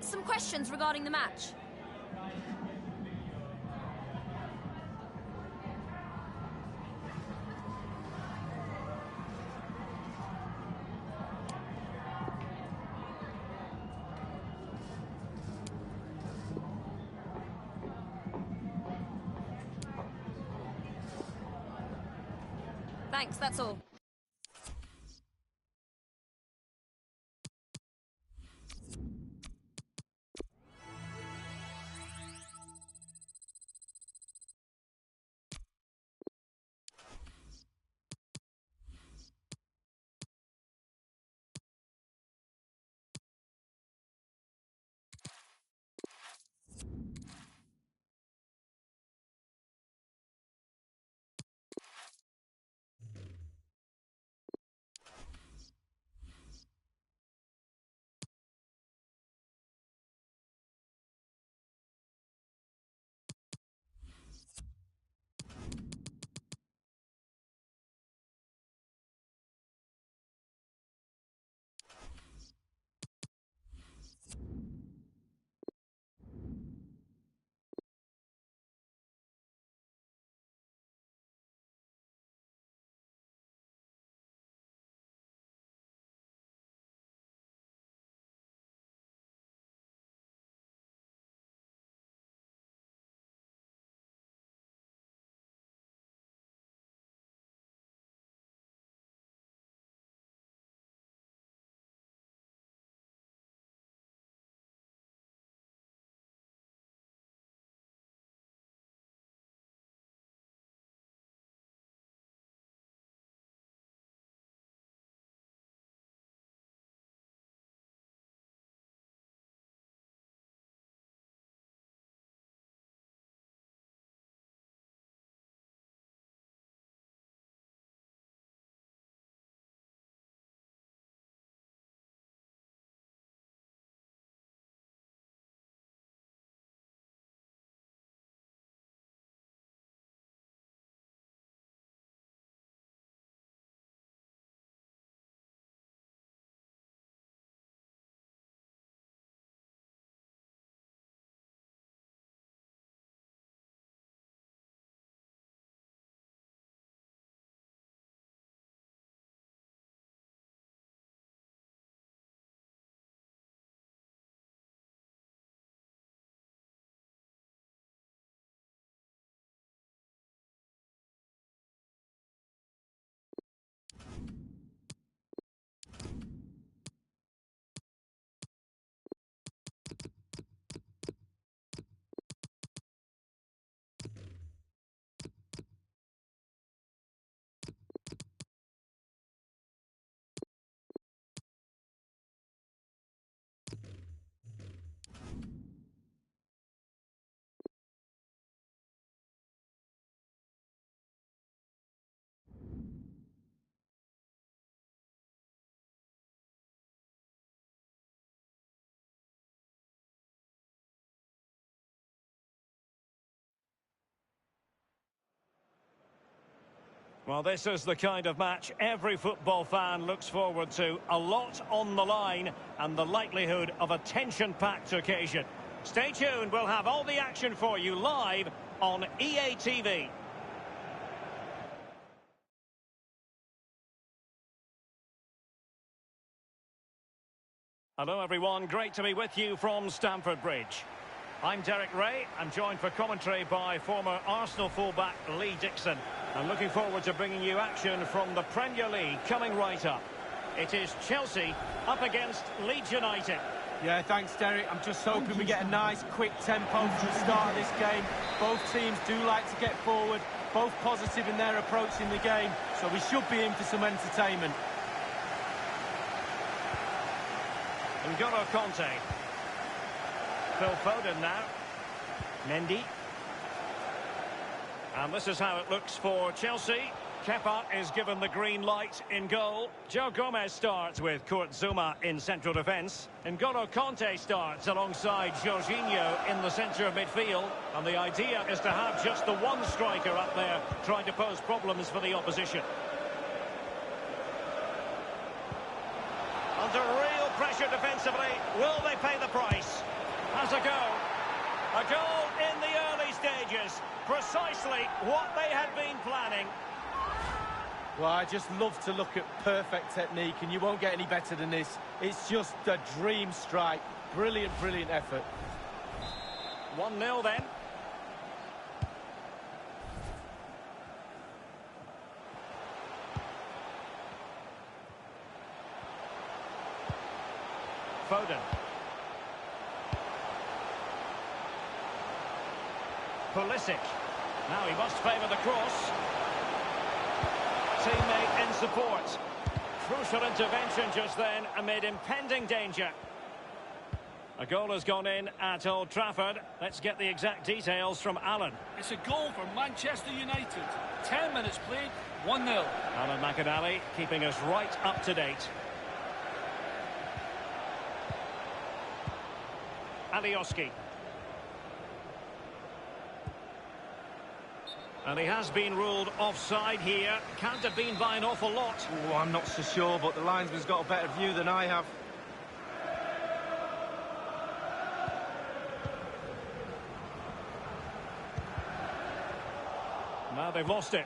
Some questions regarding the match. Thanks, that's all. Well, this is the kind of match every football fan looks forward to. A lot on the line and the likelihood of a tension-packed occasion. Stay tuned, we'll have all the action for you live on EA TV. Hello everyone, great to be with you from Stamford Bridge. I'm Derek Ray. I'm joined for commentary by former Arsenal fullback Lee Dixon. I'm looking forward to bringing you action from the Premier League coming right up. It is Chelsea up against Leeds United. Yeah, thanks, Derek. I'm just hoping we get a nice, quick tempo to the start of this game. Both teams do like to get forward, both positive in their approach in the game, so we should be in for some entertainment. N'Golo Kanté. Phil Foden now. Mendy. And this is how it looks for Chelsea. Kepa is given the green light in goal. Joe Gomez starts with Kurt Zouma in central defence. N'Golo Kanté starts alongside Jorginho in the centre of midfield. And the idea is to have just the one striker up there trying to pose problems for the opposition. Under real pressure defensively, will they pay the price? Has a go. A goal in the early stages. Precisely what they had been planning. Well, I just love to look at perfect technique, and you won't get any better than this. It's just a dream strike. Brilliant, brilliant effort. 1-0 then. Foden. Pulisic. Now he must favour the cross. Teammate in support. Crucial intervention just then amid impending danger. A goal has gone in at Old Trafford. Let's get the exact details from Alan. It's a goal for Manchester United. 10 minutes played, 1-0. Alan McAnally keeping us right up to date. Alioski. And he has been ruled offside here. Can't have been by an awful lot. Oh, I'm not so sure, but the linesman's got a better view than I have. Now they've lost it.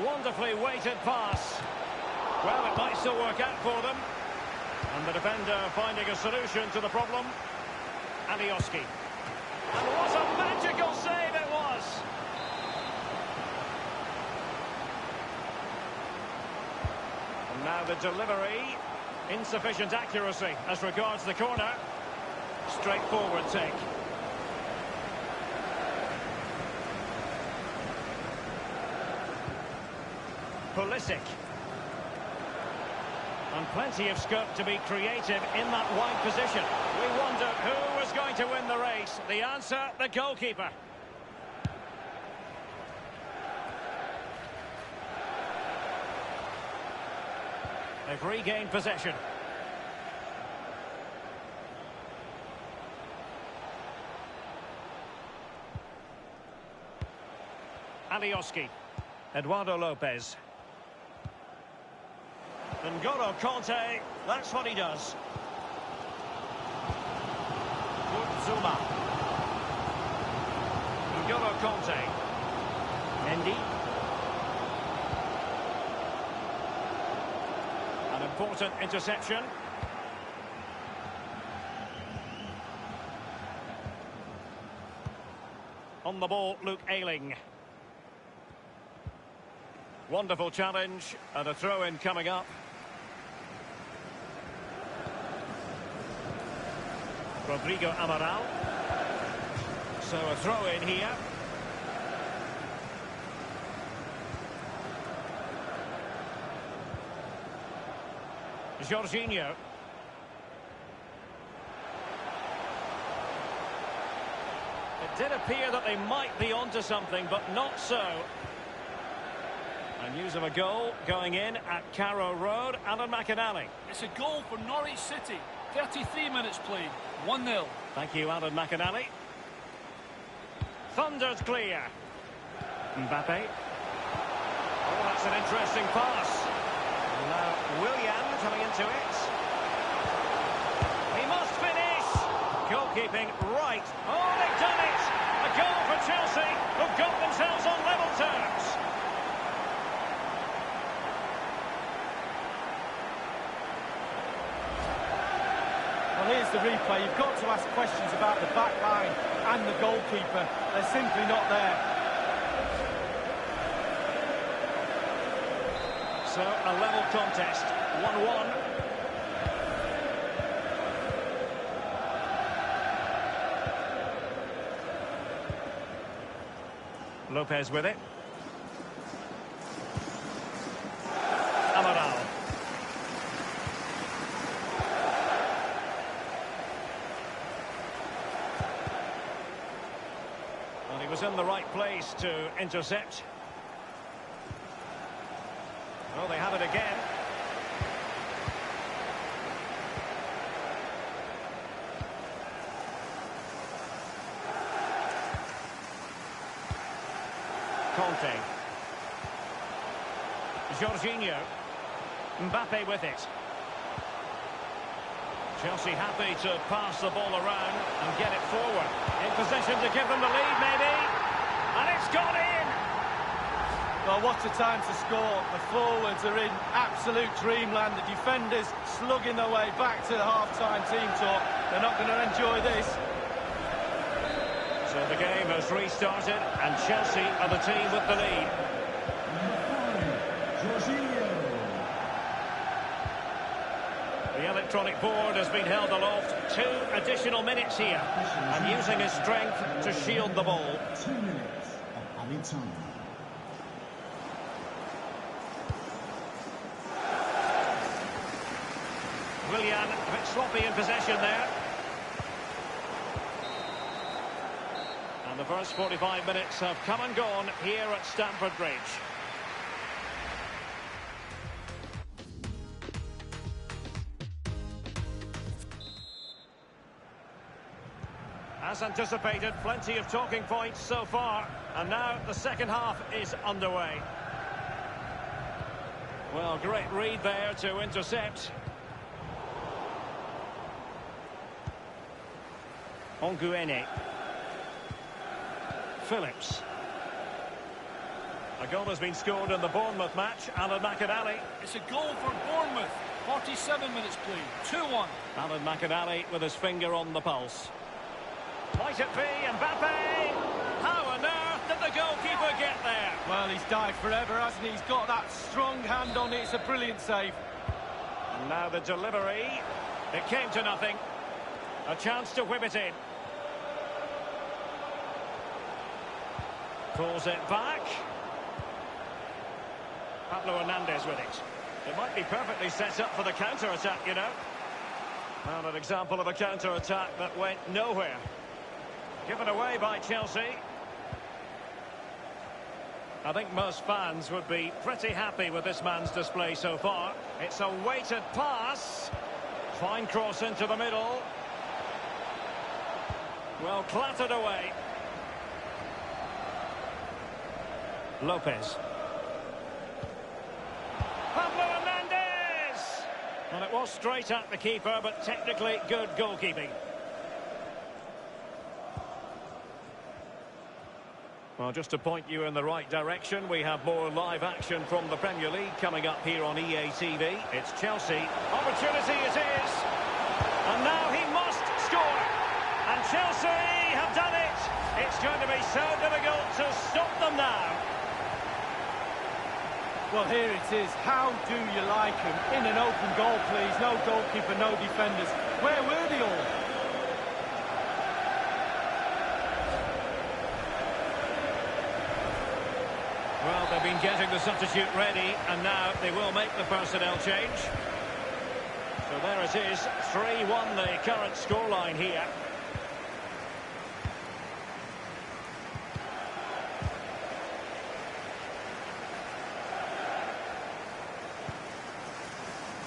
Wonderfully weighted pass. Well, it might still work out for them. And the defender finding a solution to the problem. Alioski. And what a magical save it was! And now the delivery. Insufficient accuracy as regards the corner. Straightforward take. Pulisic. And plenty of scope to be creative in that wide position. We wonder who was going to win the race. The answer, the goalkeeper. They've regained possession. Alioski. Eduardo Lopez. N'Golo Kanté, that's what he does. Zuma. N'Golo Kanté. Mendy. An important interception. On the ball, Luke Ayling. Wonderful challenge, and a throw-in coming up. Rodrigo Amaral. So a throw-in here. Jorginho. It did appear that they might be onto something, but not so. And news of a goal going in at Carrow Road. Alan McAnally. It's a goal for Norwich City. 33 minutes played, 1-0. Thank you, Alan McAnally. Thunder's clear. Mbappe. Oh, that's an interesting pass. Now, Willian coming into it. He must finish. Goalkeeping right. Oh, they've done it. A goal for Chelsea, who've got themselves on level terms. Well, here's the replay. You've got to ask questions about the back line and the goalkeeper. They're simply not there. So, a level contest, 1-1. Lopez with it. Amaral. Well, he was in the right place to intercept. Oh, they have it again. Conte. Jorginho. Mbappe with it. Chelsea happy to pass the ball around and get it forward. In position to give them the lead, maybe. And it's gone in! Well, what a time to score. The forwards are in absolute dreamland. The defenders slugging their way back to the half-time team talk. They're not going to enjoy this. So the game has restarted, and Chelsea are the team with the lead. The electronic board has been held aloft. 2 additional minutes here, and using his strength to shield the ball. 2 minutes of added time. Willian, a bit sloppy in possession there. And the first 45 minutes have come and gone here at Stamford Bridge. As anticipated, plenty of talking points so far, and now the second half is underway. Well, great read there to intercept. Onguene. Phillips. A goal has been scored in the Bournemouth match. Alan McInally. It's a goal for Bournemouth. 47 minutes played. 2-1. Alan McInally with his finger on the pulse. Might it be Mbappe? How on earth did the goalkeeper get there? Well, he's dived forever, hasn't he? He's got that strong hand on it. It's a brilliant save. And now the delivery. It came to nothing. A chance to whip it in. Pulls it back. Pablo Hernandez with it. It might be perfectly set up for the counter-attack, you know. Well, an example of a counter-attack that went nowhere. Given away by Chelsea. I think most fans would be pretty happy with this man's display so far. It's a weighted pass. Fine cross into the middle. Well, clattered away. Lopez. Pablo Hernandez! Well, it was straight at the keeper, but technically good goalkeeping. Well, just to point you in the right direction, we have more live action from the Premier League coming up here on EA TV. It's Chelsea. Opportunity it is. And now he must score. And Chelsea have done it. It's going to be so difficult to stop them now. Well, here it is. How do you like him? In an open goal, please. No goalkeeper, no defenders. Where were they all? Well, they've been getting the substitute ready, and now they will make the personnel change. So there it is, 3-1 the current scoreline here.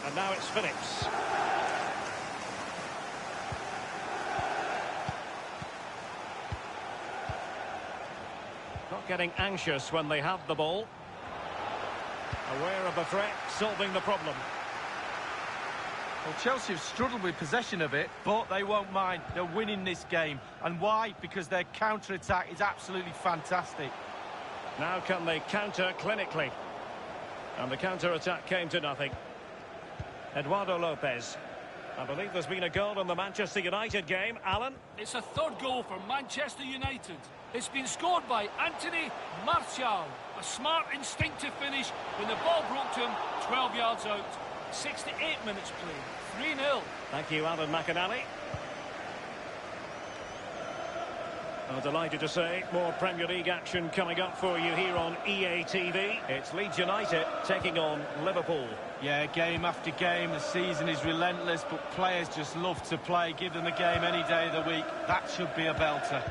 And now it's Phillips. getting anxious when they have the ball. Aware of the threat, solving the problem. Well, Chelsea have struggled with possession of it, but they won't mind. They're winning this game. And why? Because their counter-attack is absolutely fantastic. Now can they counter clinically? And the counter-attack came to nothing. Eduardo Lopez. I believe there's been a goal in the Manchester United game. Alan? It's a third goal for Manchester United. It's been scored by Anthony Martial. A smart, instinctive finish when the ball broke to him 12 yards out. 6 to 8 minutes played. 3-0. Thank you, Alan McInally. I'm delighted to say more Premier League action coming up for you here on EA TV. It's Leeds United taking on Liverpool. Yeah, game after game, the season is relentless, but players just love to play. Give them a game any day of the week. That should be a belter.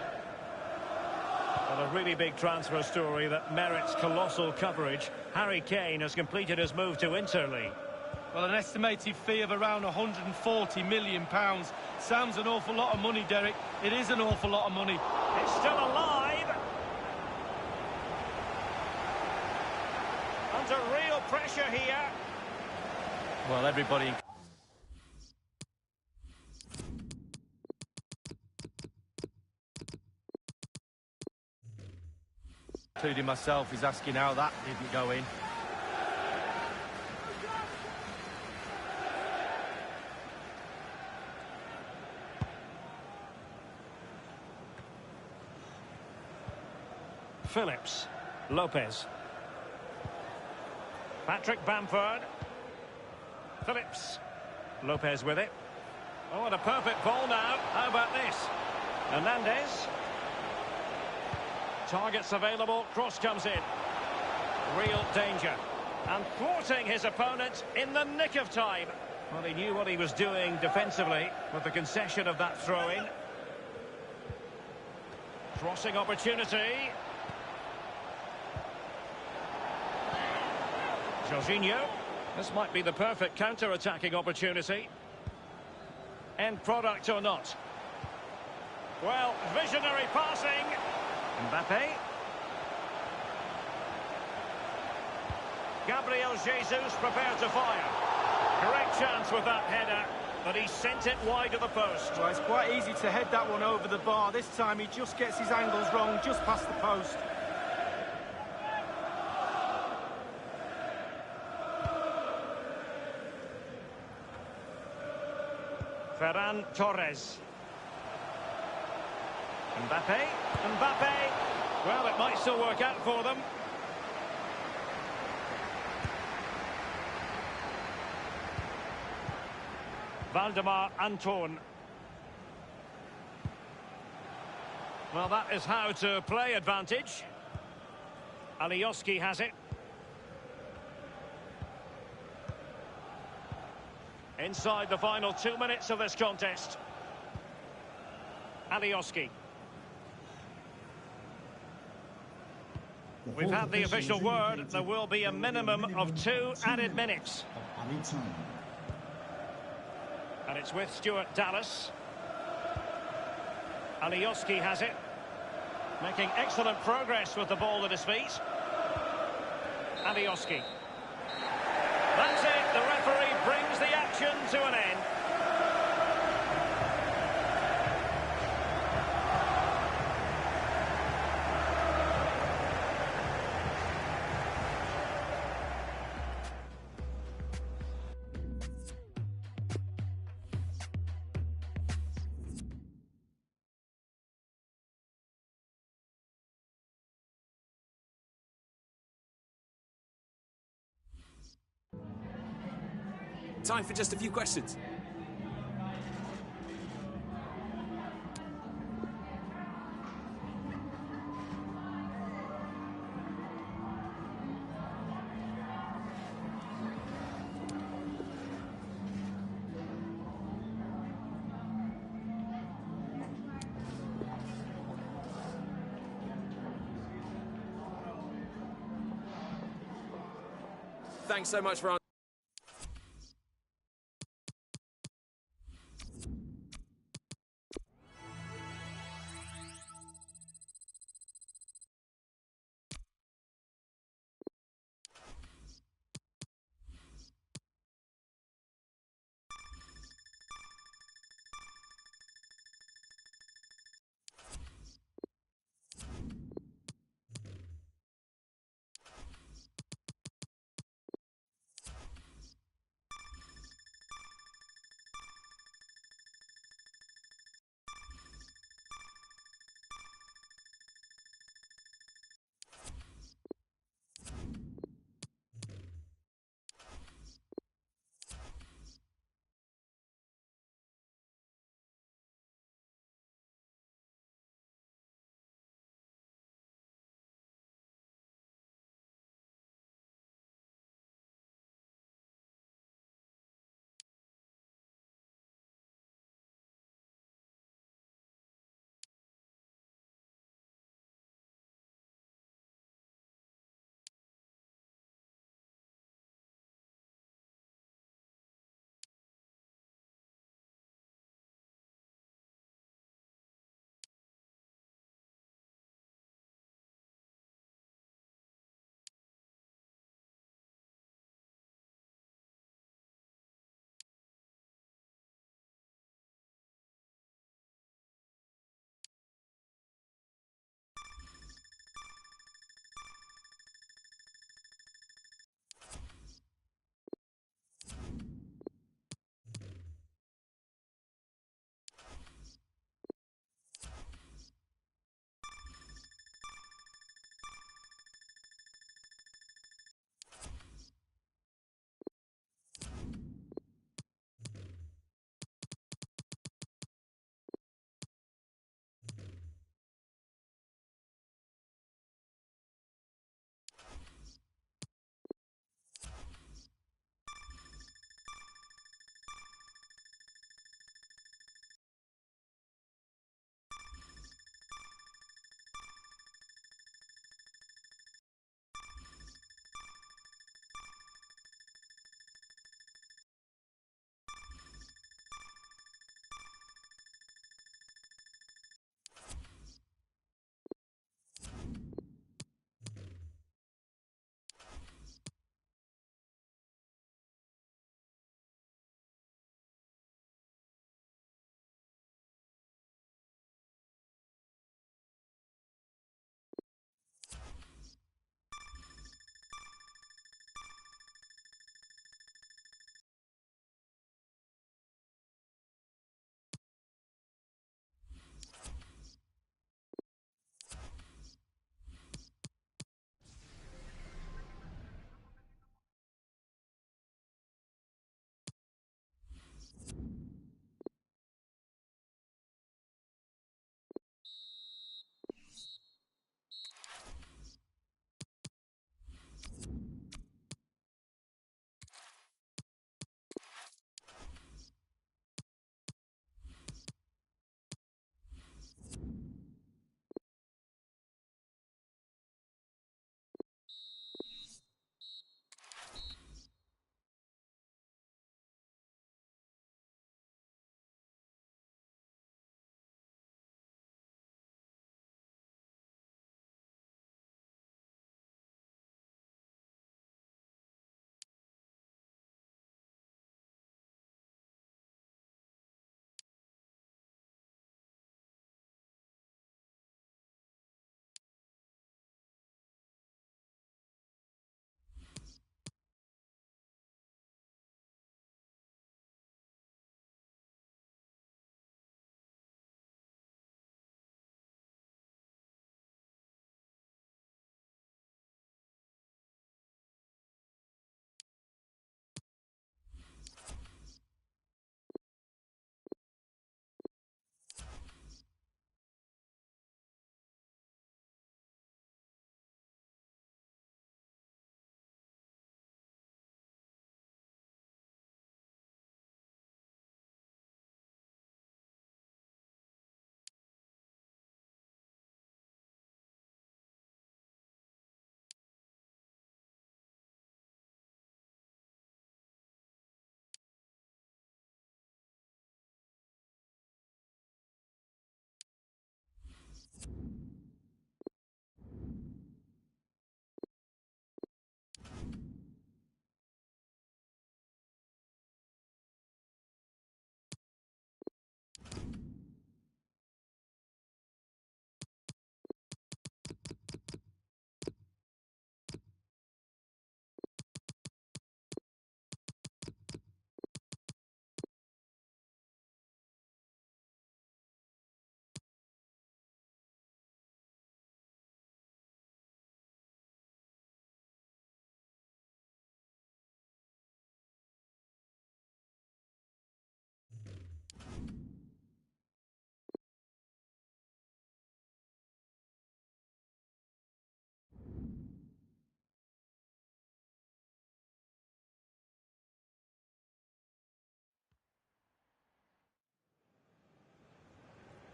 Well, a really big transfer story that merits colossal coverage. Harry Kane has completed his move to Inter League. Well, an estimated fee of around £140 million. Sounds an awful lot of money, Derek. It is an awful lot of money. It's still alive. Under real pressure here. Well, everybody... including myself, is asking how that didn't go in. Phillips, Lopez, Patrick Bamford, Phillips, Lopez with it. Oh, and a perfect ball now. How about this? Hernandez. Targets available, cross comes in. Real danger. And thwarting his opponent in the nick of time. Well, he knew what he was doing defensively with the concession of that throw-in. Crossing opportunity. Jorginho. This might be the perfect counter-attacking opportunity. End product or not. Well, visionary passing. Mbappe. Gabriel Jesus prepared to fire. Great chance with that header, but he sent it wide of the post. Well, it's quite easy to head that one over the bar. This time he just gets his angles wrong, just past the post. Ferran Torres. Mbappe. Well, it might still work out for them. Valdemar Anton. Well, that is how to play advantage. Alioski has it. Inside the final 2 minutes of this contest. Alioski. We've had the official word. There will be a minimum of 2 added minutes. And it's with Stuart Dallas. Alioski has it. Making excellent progress with the ball at his feet. Alioski. That's it. The referee brings the action to an end. Time for just a few questions. Thanks so much for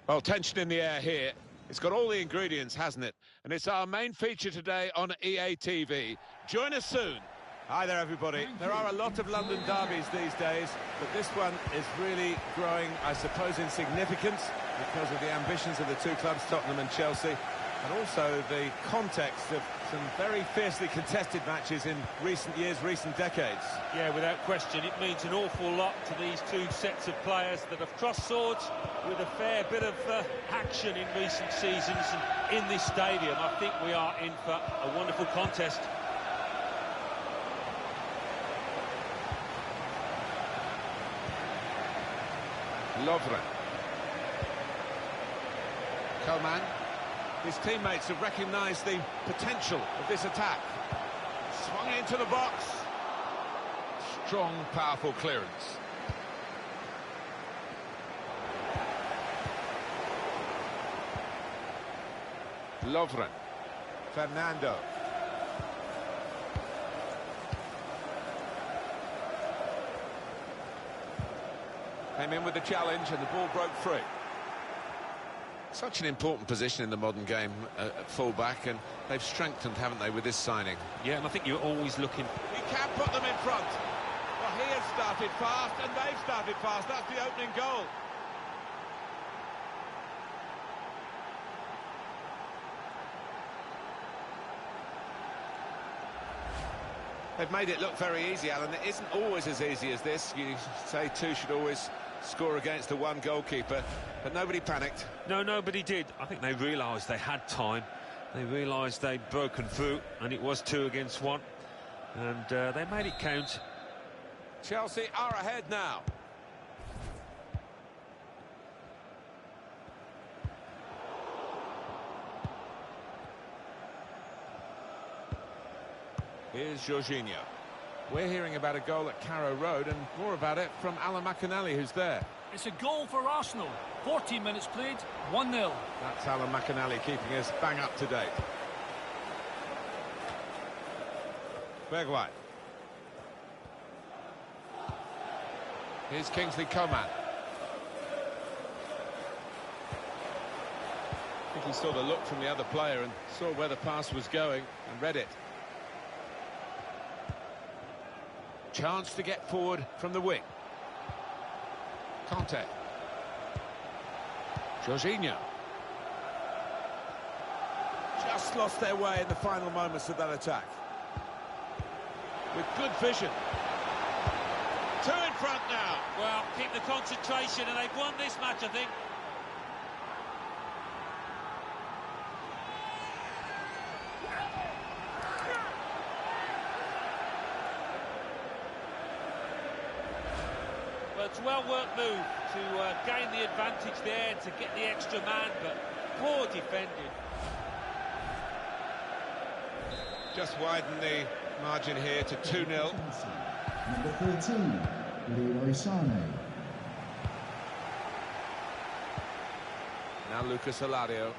Well, tension in the air here. It's got all the ingredients, hasn't it? And it's our main feature today on EA TV. Join us soon. Hi there, everybody. There are a lot of London derbies these days, but this one is really growing, I suppose, in significance because of the ambitions of the two clubs, Tottenham and Chelsea, and also the context of some very fiercely contested matches in recent years, recent decades. Yeah, without question, it means an awful lot to these two sets of players that have crossed swords with a fair bit of action in recent seasons. And in this stadium, I think we are in for a wonderful contest. Lovren. Coman. His teammates have recognised the potential of this attack. Swung into the box. Strong, powerful clearance. Lovren. Fernando. Came in with the challenge and the ball broke free. Such an important position in the modern game at full-back, and they've strengthened, haven't they, with this signing? Yeah, and I think you're always looking... He can put them in front. Well, he has started fast, and they've started fast. That's the opening goal. They've made it look very easy, Alan. It isn't always as easy as this. You say two should always score against the one goalkeeper, but nobody panicked. No, nobody did. I think they realised they had time. They realised they'd broken through, and it was 2 against 1. And they made it count. Chelsea are ahead now. Here's Jorginho. We're hearing about a goal at Carrow Road, and more about it from Alan McAnally, who's there. It's a goal for Arsenal. 14 minutes played, 1-0. That's Alan McAnally keeping us bang up to date. Bergwijn. Here's Kingsley Coman. I think he saw the look from the other player and saw where the pass was going and read it. Chance to get forward from the wing. Conte. Jorginho. Just lost their way in the final moments of that attack. With good vision. 2 in front now. Well, keep the concentration, and they've won this match, I think. Well, it's a well-worked move to gain the advantage there, to get the extra man, but poor defending. Just widen the margin here to 2-0. Number 13, Leroy Sané. Now Lucas Alario.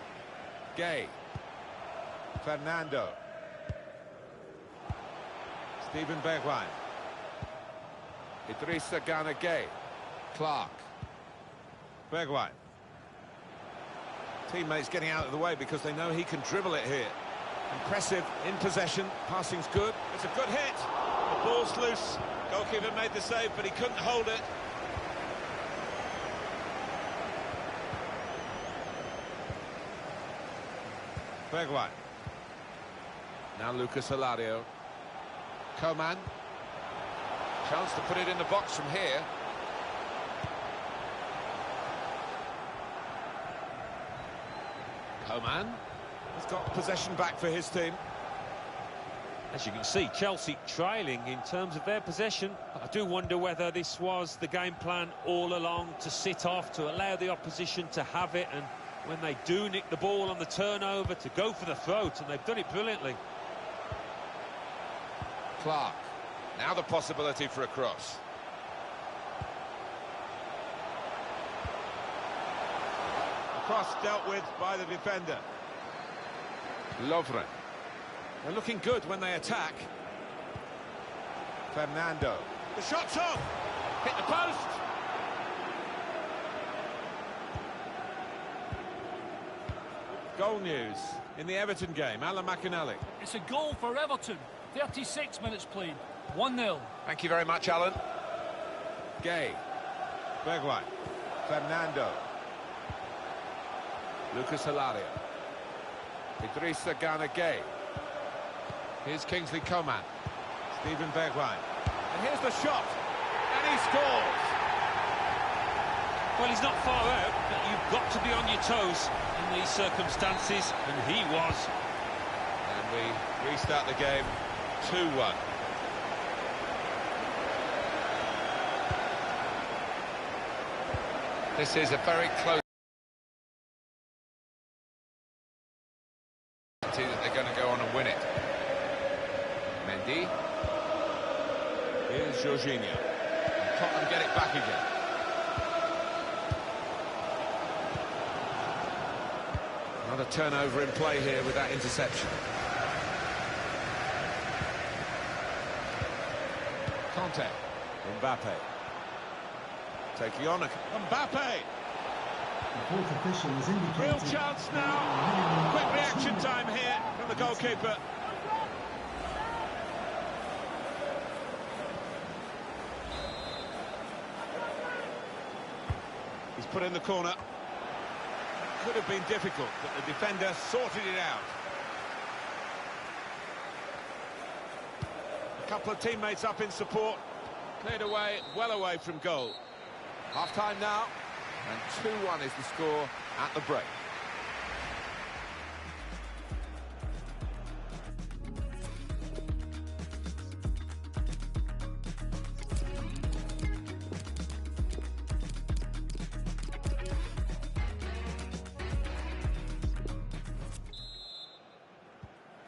Gay. Fernando. Stephen Bergwijn. Idrissa Gana Gay. Clark. Bergwijn. Teammates getting out of the way because they know he can dribble it here. Impressive in possession. Passing's good. It's a good hit. The ball's loose. Goalkeeper made the save, but he couldn't hold it. Bergwijn. Now Lucas Alario. Coman. Chance to put it in the box from here. Coman has got possession back for his team. As you can see, Chelsea trailing in terms of their possession. I do wonder whether this was the game plan all along, to sit off, to allow the opposition to have it, and when they do nick the ball on the turnover, to go for the throat, and they've done it brilliantly. Clark. Now the possibility for a cross. The cross dealt with by the defender. Lovren. They're looking good when they attack. Fernando. The shot's off. Hit the post. Goal news in the Everton game. Alan McInally. It's a goal for Everton. 36 minutes played. 1-0. Thank you very much, Alan. Gay. Bergwijn. Fernando. Lucas Hilario. Idrissa Gana Gay. Here's Kingsley Coman. Steven Bergwijn. And here's the shot. And he scores. Well, he's not far out, but you've got to be on your toes in these circumstances, and he was. And we restart the game 2-1. This is a very close that they're going to go on and win it. Mendy. Here's Jorginho. And Tottenham get it back again. Another turnover in play here with that interception. Conte. Mbappe. Taking on Mbappe. The fourth official has indicated... Real chance now. Quick reaction time here from the goalkeeper. He's put in the corner. Could have been difficult, but the defender sorted it out. A couple of teammates up in support. Cleared away, well away from goal. Half-time now, and 2-1 is the score at the break.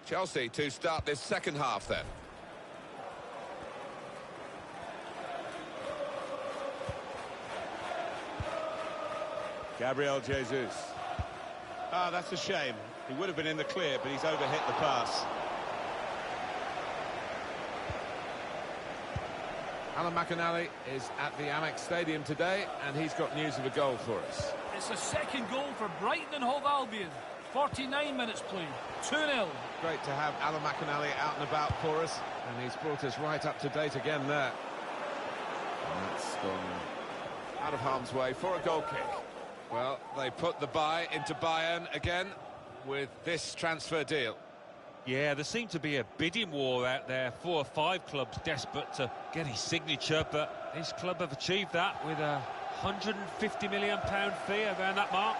Chelsea to start this second half then. Gabriel Jesus. Ah, that's a shame. He would have been in the clear, but he's overhit the pass. Alan McInally is at the Amex Stadium today, and he's got news of a goal for us. It's a second goal for Brighton and Hove Albion. 49 minutes played. 2-0. Great to have Alan McInally out and about for us, and he's brought us right up to date again there. And that's gone out of harm's way for a goal kick. Well, they put the buy into Bayern again with this transfer deal. Yeah, there seemed to be a bidding war out there. 4 or 5 clubs desperate to get his signature, but this club have achieved that with a £150 million fee around that mark.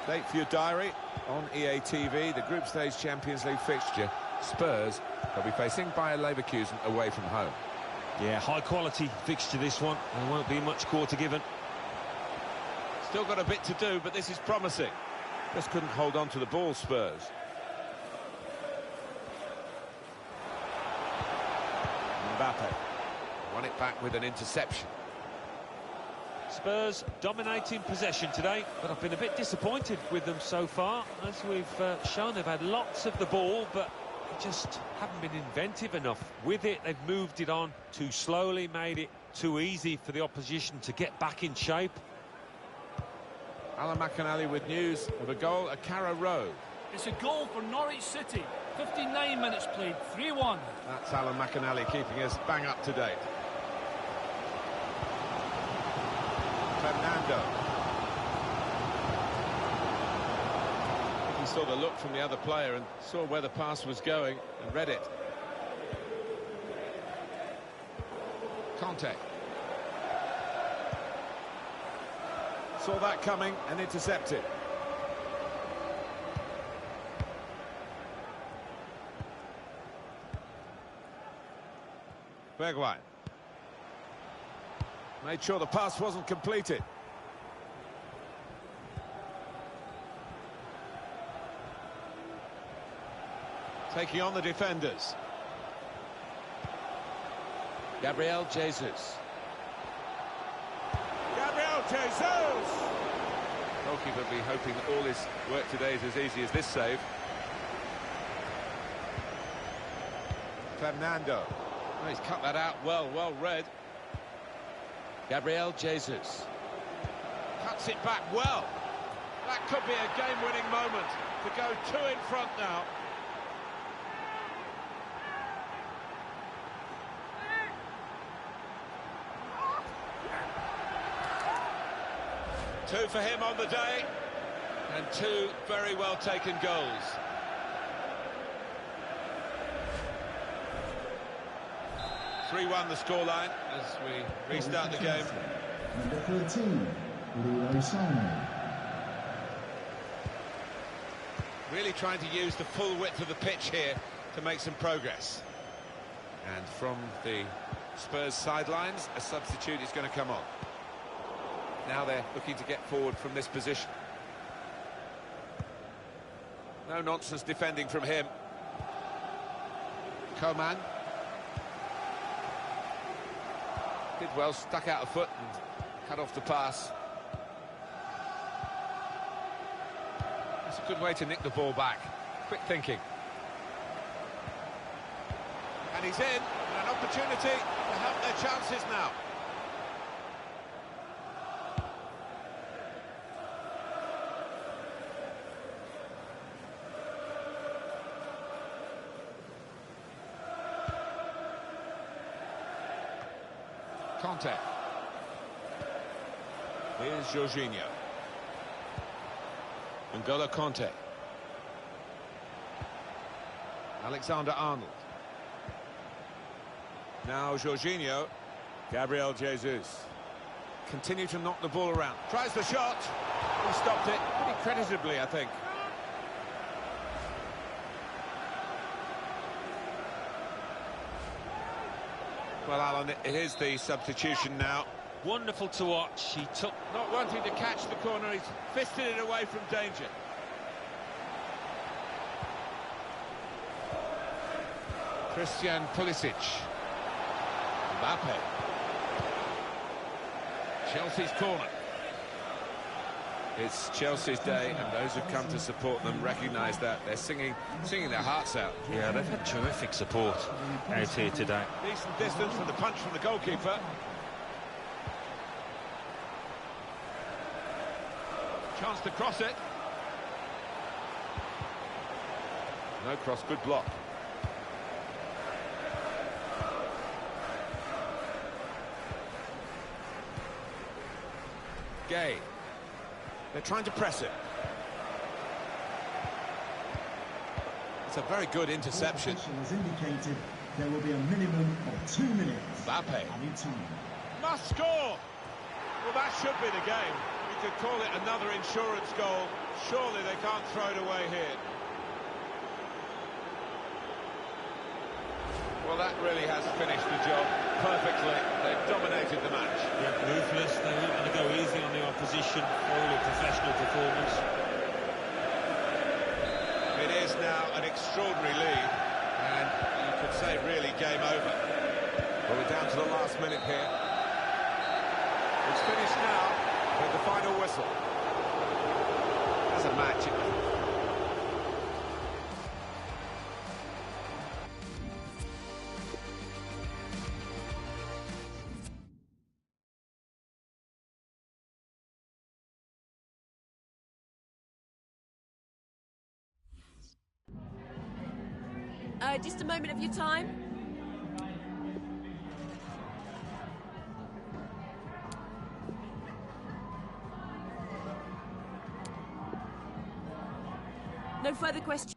Date for your diary on EA TV, the Group Stage Champions League fixture. Spurs, they'll be facing Bayer Leverkusen away from home. Yeah, high-quality fixture this one. There won't be much quarter given. Still got a bit to do, but this is promising. Just couldn't hold on to the ball, Spurs. Mbappe won it back with an interception. Spurs dominating possession today, but I've been a bit disappointed with them so far. As we've shown, they've had lots of the ball, but they just haven't been inventive enough with it. They've moved it on too slowly, made it too easy for the opposition to get back in shape. Alan McInally with news of a goal at Carrow Road. It's a goal for Norwich City. 59 minutes played. 3-1. That's Alan McInally keeping us bang up to date. Fernando. He saw the look from the other player and saw where the pass was going and read it. Conte. Saw that coming and intercepted. Bergwijn. Made sure the pass wasn't completed. Taking on the defenders. Gabriel Jesus. Gabriel Jesus! Goalkeeper will be hoping that all his work today is as easy as this save. Fernando. Oh, he's cut that out well read. Gabriel Jesus. Cuts it back well. That could be a game-winning moment to go 2 in front now. Two for him on the day, and 2 very well taken goals. (3-1) the scoreline as we restart the game. Number 13, Leroy Sané. Really trying to use the full width of the pitch here to make some progress. And from the Spurs sidelines, a substitute is going to come on. Now they're looking to get forward from this position. No nonsense defending from him. Coman. Did well, stuck out a foot and cut off the pass. That's a good way to nick the ball back. Quick thinking. And he's in, and an opportunity to help their chances now. Conte. Here's Jorginho. N'Golo Conte. Alexander-Arnold. Now Jorginho. Gabriel Jesus. Continue to knock the ball around. Tries the shot. He stopped it pretty creditably, I think. Well, Alan, here's the substitution now. Wonderful to watch. He took... Not wanting to catch the corner, he's fisted it away from danger. Christian Pulisic. Mbappe. Chelsea's corner. It's Chelsea's day, and those who've come to support them recognise that. They're singing their hearts out. Yeah, they've had terrific support out here today. Decent distance from the punch from the goalkeeper. Chance to cross it. No cross, good block. Gay. They're trying to press it. It's a very good interception. Has indicated there will be a minimum of 2 minutes. Mbappe. Added time. Must score! Well, that should be the game. We could call it another insurance goal. Surely they can't throw it away here. Well, that really has finished the job perfectly. They've dominated the match. Yeah, ruthless. They weren't going to go easy on the opposition. All a professional performance. It is now an extraordinary lead, and you could say really game over. Well, we're down to the last minute here. It's finished now with the final whistle. As a match, just a moment of your time. No further questions.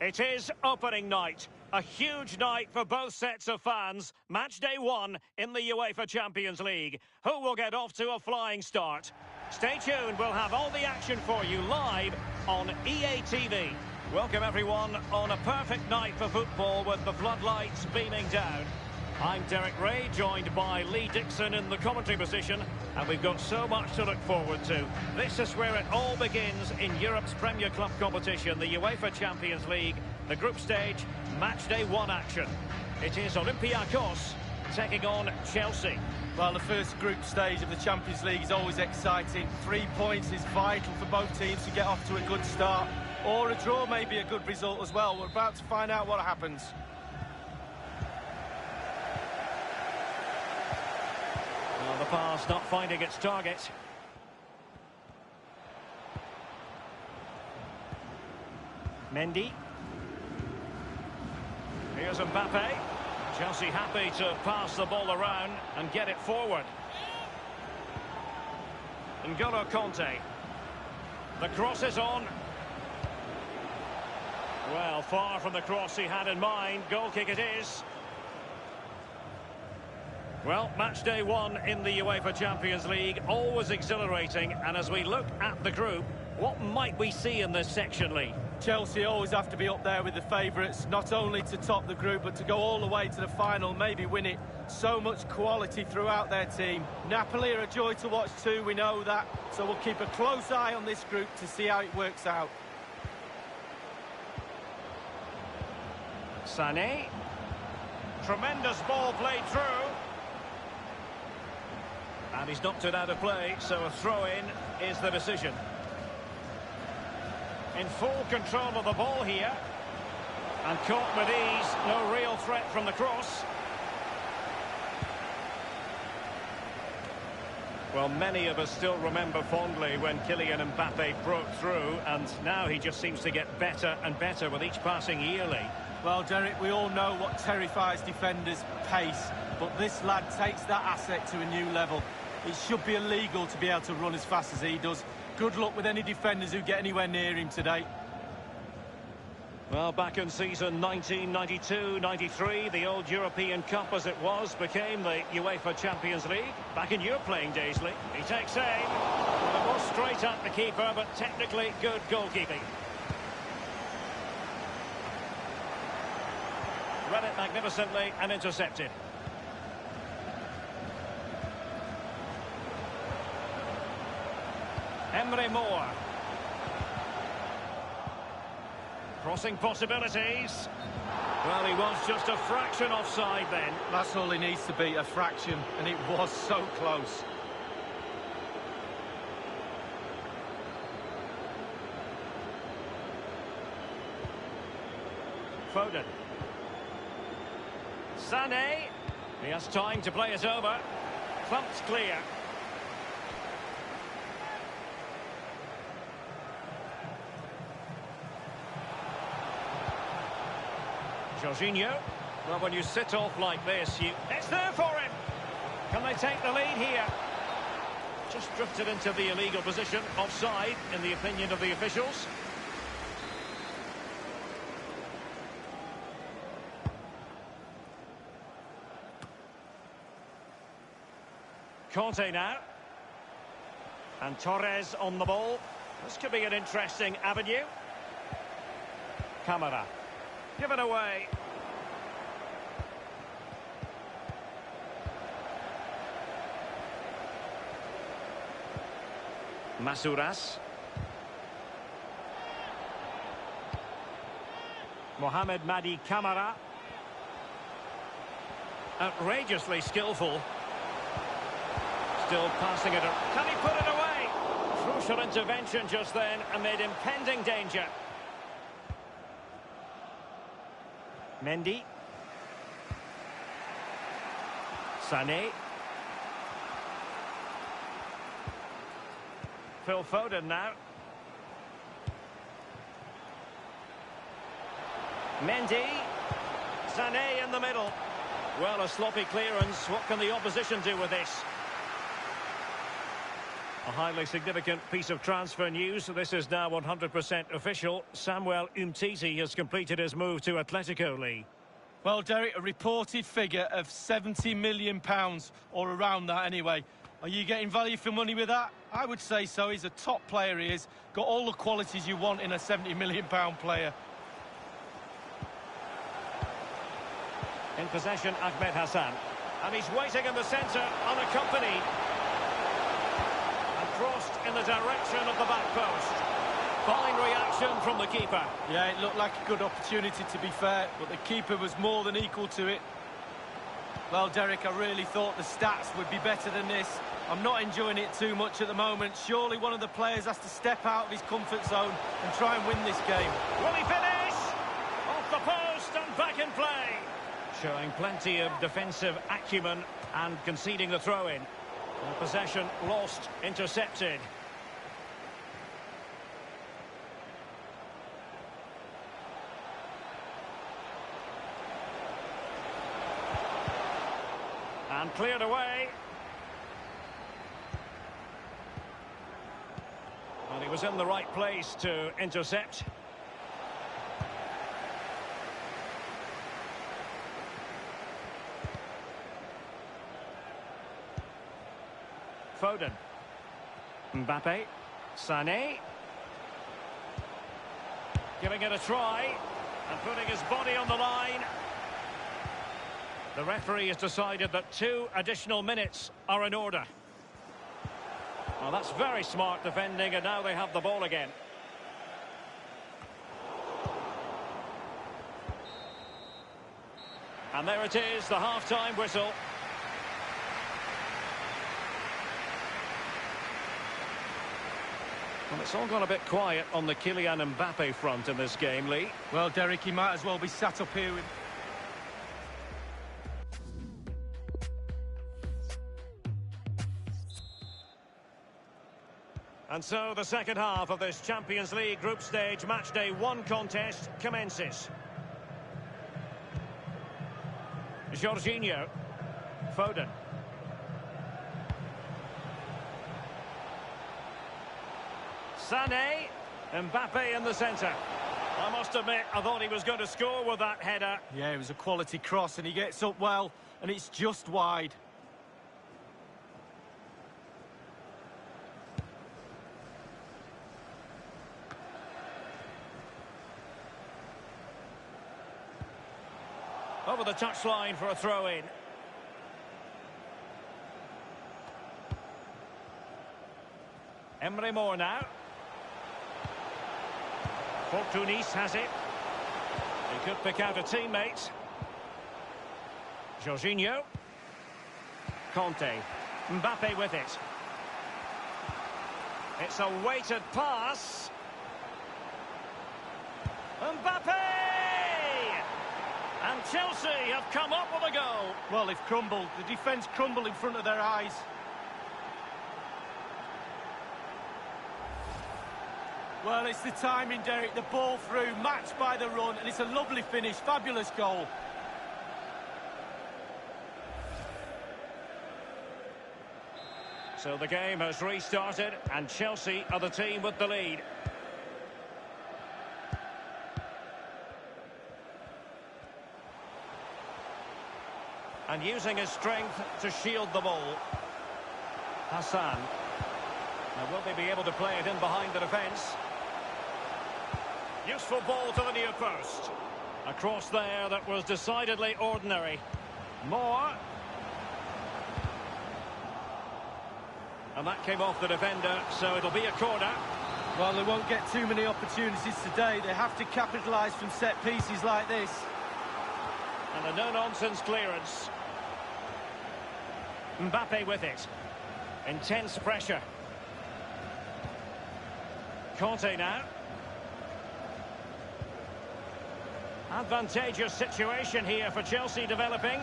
It is opening night. A huge night for both sets of fans. Match day 1 in the UEFA Champions League. Who will get off to a flying start? Stay tuned. We'll have all the action for you live on EA TV. Welcome everyone on a perfect night for football with the floodlights beaming down. I'm Derek Ray, joined by Lee Dixon in the commentary position, and we've got so much to look forward to. This is where it all begins in Europe's Premier Club competition, the UEFA Champions League, the group stage, match day 1 action. It is Olympiacos taking on Chelsea. Well, the first group stage of the Champions League is always exciting. 3 points is vital for both teams to get off to a good start, or a draw may be a good result as well. We're about to find out what happens. Well, the pass not finding its target. Mendy. Here's Mbappe. Chelsea happy to pass the ball around and get it forward. N'Golo Conte. The cross is on. Well, far from the cross he had in mind. Goal kick it is. Well, match day 1 in the UEFA Champions League, always exhilarating. And as we look at the group, what might we see in this section, Lee? Chelsea always have to be up there with the favourites, not only to top the group, but to go all the way to the final, maybe win it. So much quality throughout their team. Napoli are a joy to watch too, we know that. So we'll keep a close eye on this group to see how it works out. Sané. Tremendous ball played through. And he's knocked it out of play, so a throw-in is the decision. In full control of the ball here. And caught with ease, no real threat from the cross. Well, many of us still remember fondly when Kylian Mbappe broke through, and now he just seems to get better and better with each passing yearly. Well, Derek, we all know what terrifies defenders, pace, but this lad takes that asset to a new level. It should be illegal to be able to run as fast as he does. Good luck with any defenders who get anywhere near him today. Well, back in season 1992-93, the old European Cup as it was became the UEFA Champions League. Back in your playing days, Lee. He takes aim. Well, it was straight at the keeper, but technically good goalkeeping. Read it magnificently and intercepted. Emre Moore. Crossing possibilities. Well, he was just a fraction offside then. That's all he needs to be, a fraction, and it was so close. Foden. Sané. He has time to play it over. Thumped clear. Jorginho. Well, when you sit off like this, it's there for him. Can they take the lead here? Just drifted into the illegal position, offside, in the opinion of the officials. Conte now. And Torres on the ball. This could be an interesting avenue. Camara. Given away. Masouras. Mohamed Madi Camara. Outrageously skillful. Still passing it. Can he put it away? Crucial intervention just then amid impending danger. Mendy. Sané. Phil Foden now. Mendy. Sané in the middle. Well, a sloppy clearance. What can the opposition do with this? A highly significant piece of transfer news. This is now 100% official. Samuel Umtiti has completed his move to Atletico Lee. Well, Derek, a reported figure of £70 million, or around that anyway. Are you getting value for money with that? I would say so. He's a top player, he is. Got all the qualities you want in a £70 million player. In possession, Ahmed Hassan. And he's waiting in the centre, unaccompanied. And crossed in the direction of the back post. Fine reaction from the keeper. Yeah, it looked like a good opportunity, to be fair, but the keeper was more than equal to it. Well, Derek, I really thought the stats would be better than this. I'm not enjoying it too much at the moment. Surely one of the players has to step out of his comfort zone and try and win this game. Will he finish? Off the post and back in play. Showing plenty of defensive acumen and conceding the throw-in. Possession lost, intercepted. And cleared away. And he was in the right place to intercept. Foden. Mbappe. Sané. Giving it a try. And putting his body on the line. The referee has decided that 2 additional minutes are in order. Well, that's very smart defending, and now they have the ball again. And there it is, the half-time whistle. Well, it's all gone a bit quiet on the Kylian Mbappe front in this game, Lee. Well, Derek, he might as well be sat up here with... And so the second half of this Champions League group stage matchday 1 contest commences. Jorginho. Foden. Sané. Mbappe in the centre. I must admit, I thought he was going to score with that header. Yeah, it was a quality cross, and he gets up well, and it's just wide. Over the touchline for a throw-in. Emre Mor now. Fortunis has it. He could pick out a teammate. Jorginho. Conte. Mbappe with it. It's a weighted pass. Mbappe! And Chelsea have come up with a goal. Well, they've crumbled. The defence crumbled in front of their eyes. Well, it's the timing, Derek. The ball through, matched by the run, and it's a lovely finish. Fabulous goal. So the game has restarted, and Chelsea are the team with the lead. And using his strength to shield the ball. Hassan. Now, will they be able to play it in behind the defence? Useful ball to the near post. A cross there that was decidedly ordinary. Moore. And that came off the defender, so it'll be a corner. Well, they won't get too many opportunities today. They have to capitalise from set pieces like this. And a no-nonsense clearance. Mbappe with it. Intense pressure. Conte now. Advantageous situation here for Chelsea developing.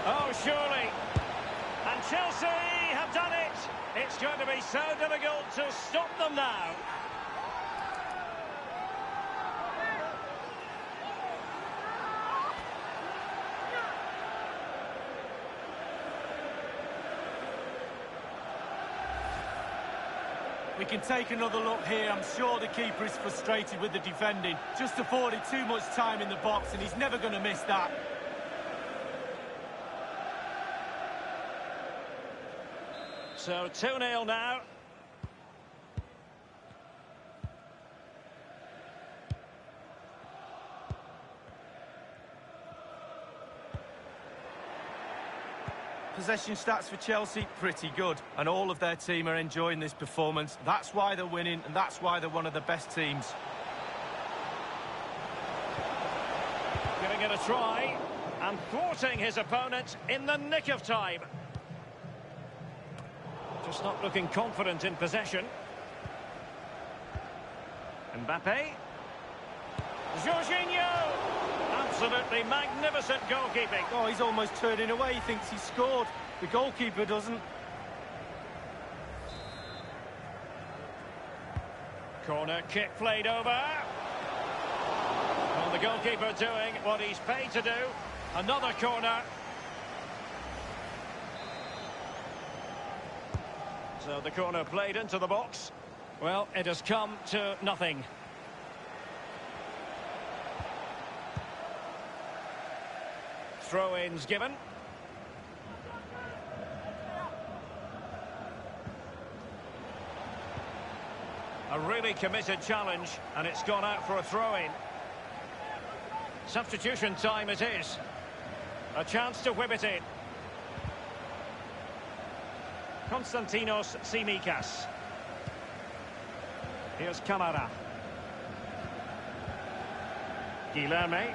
Oh, surely. And Chelsea have done it. It's going to be so difficult to stop them now. We can take another look here. I'm sure the keeper is frustrated with the defending. Just afforded too much time in the box, and he's never going to miss that. So 2-0 now. Possession stats for Chelsea, pretty good. And all of their team are enjoying this performance. That's why they're winning, and that's why they're one of the best teams. Giving it a try, and thwarting his opponent in the nick of time. Just not looking confident in possession. Mbappe. Jorginho! Absolutely magnificent goalkeeping. Oh, he's almost turning away. He thinks he scored. The goalkeeper doesn't. Corner kick played over. Well, the goalkeeper doing what he's paid to do. Another corner. So the corner played into the box. Well, it has come to nothing. Throw-ins given. A really committed challenge, and it's gone out for a throw-in. Substitution time it is. A chance to whip it in. Konstantinos Tsimikas. Here's Kamara. Guilherme.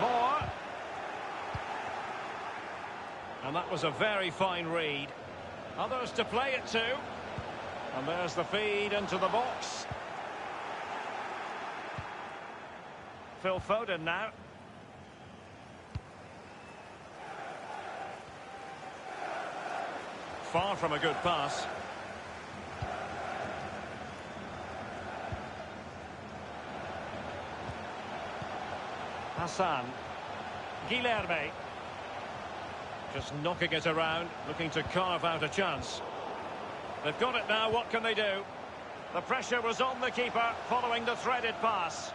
Moore. And that was a very fine read. Others to play it to. And there's the feed into the box. Phil Foden now. Far from a good pass. Hassan. Guilherme. Just knocking it around, looking to carve out a chance. They've got it now, what can they do? The pressure was on the keeper following the threaded pass.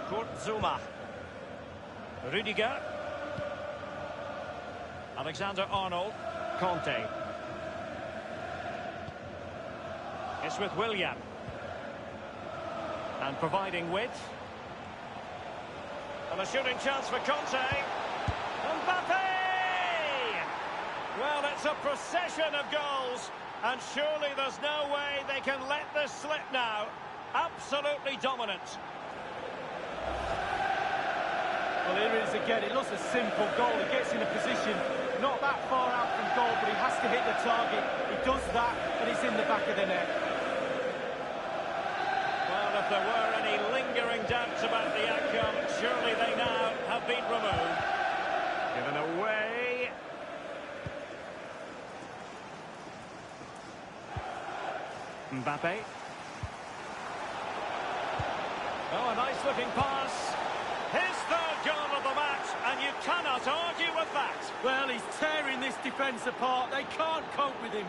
Kurt Zouma. Rudiger. Alexander-Arnold. Conte. It's with Willian. And providing width. And a shooting chance for Conte. Mbappe! Well, it's a procession of goals. And surely there's no way they can let this slip now. Absolutely dominant. Well, here it is again. It looks a simple goal. He gets in a position not that far out from goal, but he has to hit the target. He does that, and it's in the back of the net. Well, if there were any lingering doubts about the outcome, surely they now have been removed. Given away. Mbappe. Oh, a nice-looking pass. His third goal of the match, and you cannot argue with that. Well, he's tearing this defence apart. They can't cope with him.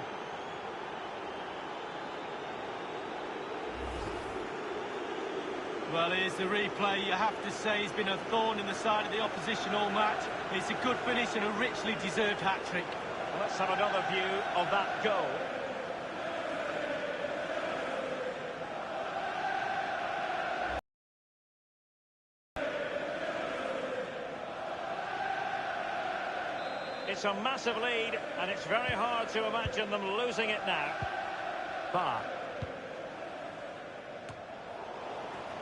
Well, here's the replay. You have to say he's been a thorn in the side of the opposition all match. It's a good finish and a richly deserved hat-trick. Well, let's have another view of that goal. It's a massive lead, and it's very hard to imagine them losing it now. Bar.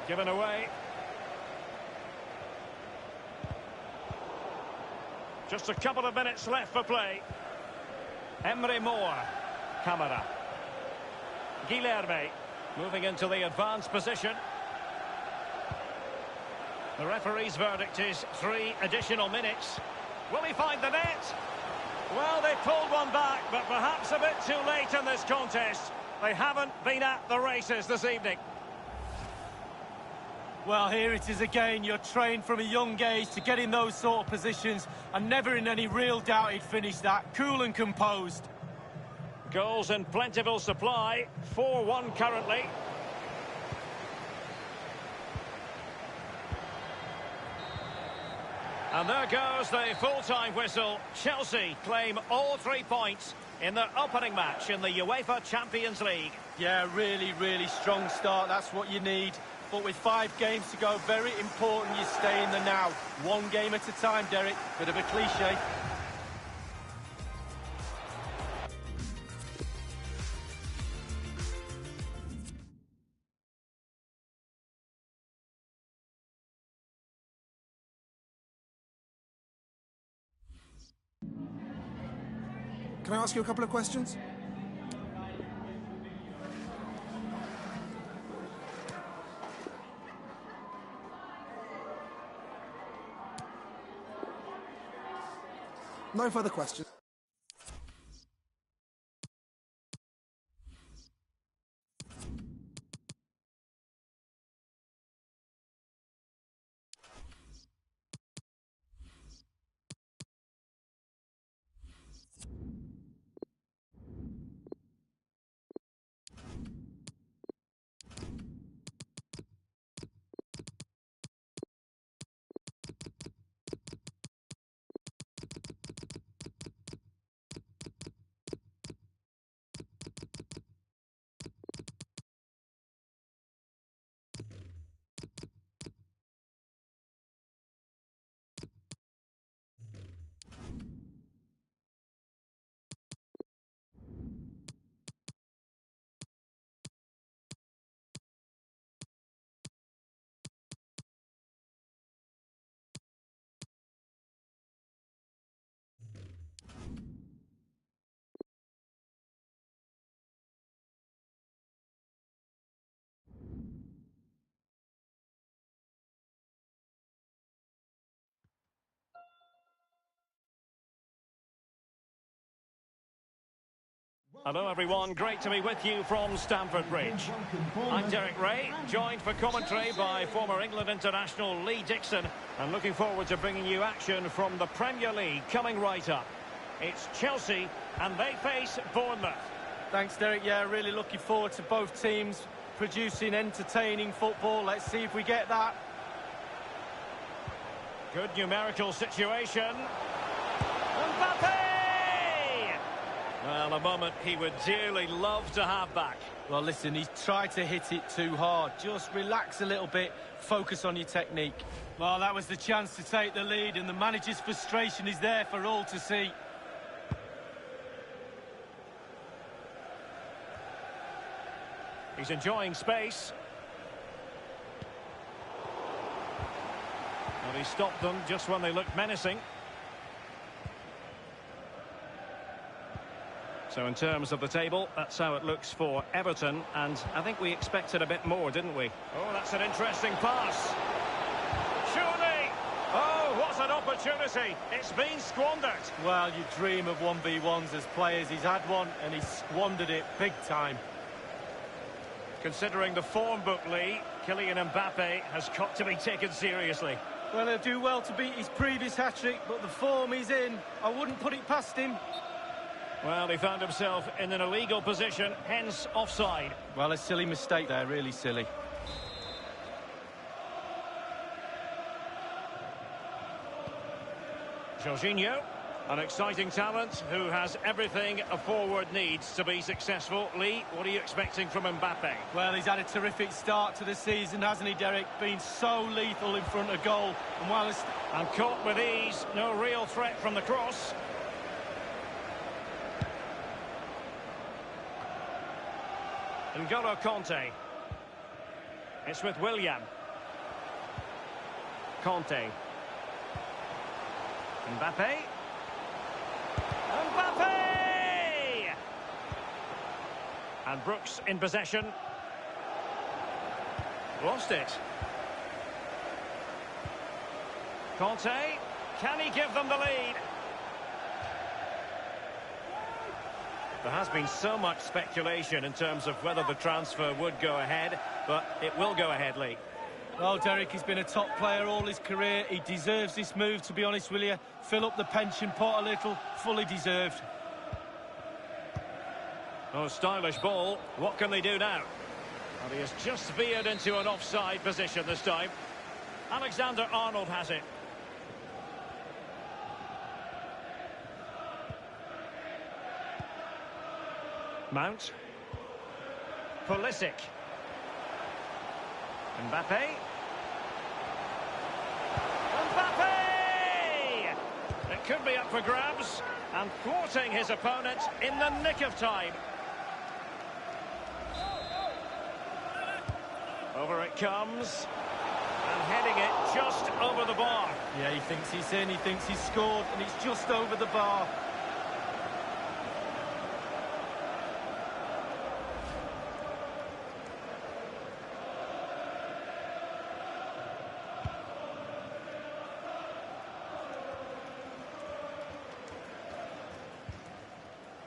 Given away. Just a couple of minutes left for play. Emre Moore. Kamara. Guilherme. Moving into the advanced position. The referee's verdict is 3 additional minutes. Will he find the net? Well, they pulled one back, but perhaps a bit too late in this contest. They haven't been at the races this evening. Well, here it is again. You're trained from a young age to get in those sort of positions, and never in any real doubt he'd finish that. Cool and composed. Goals in plentiful supply. 4-1 currently. And there goes the full-time whistle. Chelsea claim all 3 points in their opening match in the UEFA Champions League. Yeah, really, really strong start. That's what you need. But with 5 games to go, very important you stay in the now. 1 game at a time, Derek. Bit of a cliche. Can I ask you a couple of questions? No further questions. Hello everyone, great to be with you from Stamford Bridge. I'm Derek Ray, joined for commentary by former England international Lee Dixon, and looking forward to bringing you action from the Premier League coming right up. It's Chelsea and they face Bournemouth. Thanks, Derek. Yeah, really looking forward to both teams producing entertaining football. Let's see if we get that. Good numerical situation. Mbappe! Well, a moment he would dearly love to have back. Well, listen, he's tried to hit it too hard. Just relax a little bit, focus on your technique. Well, that was the chance to take the lead, and the manager's frustration is there for all to see. He's enjoying space. Well, he stopped them just when they looked menacing. So in terms of the table, that's how it looks for Everton, and I think we expected a bit more, didn't we? Oh, that's an interesting pass. Surely! Oh, what an opportunity! It's been squandered. Well, you dream of 1v1s as players. He's had one, and he's squandered it big time. Considering the form book, Lee, Kylian Mbappe has got to be taken seriously. Well, he'll do well to beat his previous hat-trick, but the form he's in, I wouldn't put it past him. Well, he found himself in an illegal position, hence offside. Well, a silly mistake there, really silly. Jorginho, an exciting talent who has everything a forward needs to be successful. Lee, what are you expecting from Mbappe? Well, he's had a terrific start to the season, hasn't he, Derek? Been so lethal in front of goal. And while it's... And caught with ease, no real threat from the cross. N'Golo Kanté. It's with Willian. Kanté. Mbappe. Mbappe! And Brooks in possession. Lost it. Kanté. Can he give them the lead? There has been so much speculation in terms of whether the transfer would go ahead, but it will go ahead, Lee. Well, Derek, he's been a top player all his career. He deserves this move, to be honest with you. Fill up the pension pot a little, fully deserved. Oh, stylish ball. What can they do now? Well, he has just veered into an offside position this time. Alexander-Arnold has it. Mount. Pulisic. Mbappe. Mbappe! It could be up for grabs, and thwarting his opponent in the nick of time. Over it comes, and heading it just over the bar. Yeah, he thinks he's in, he thinks he's scored, and it's just over the bar.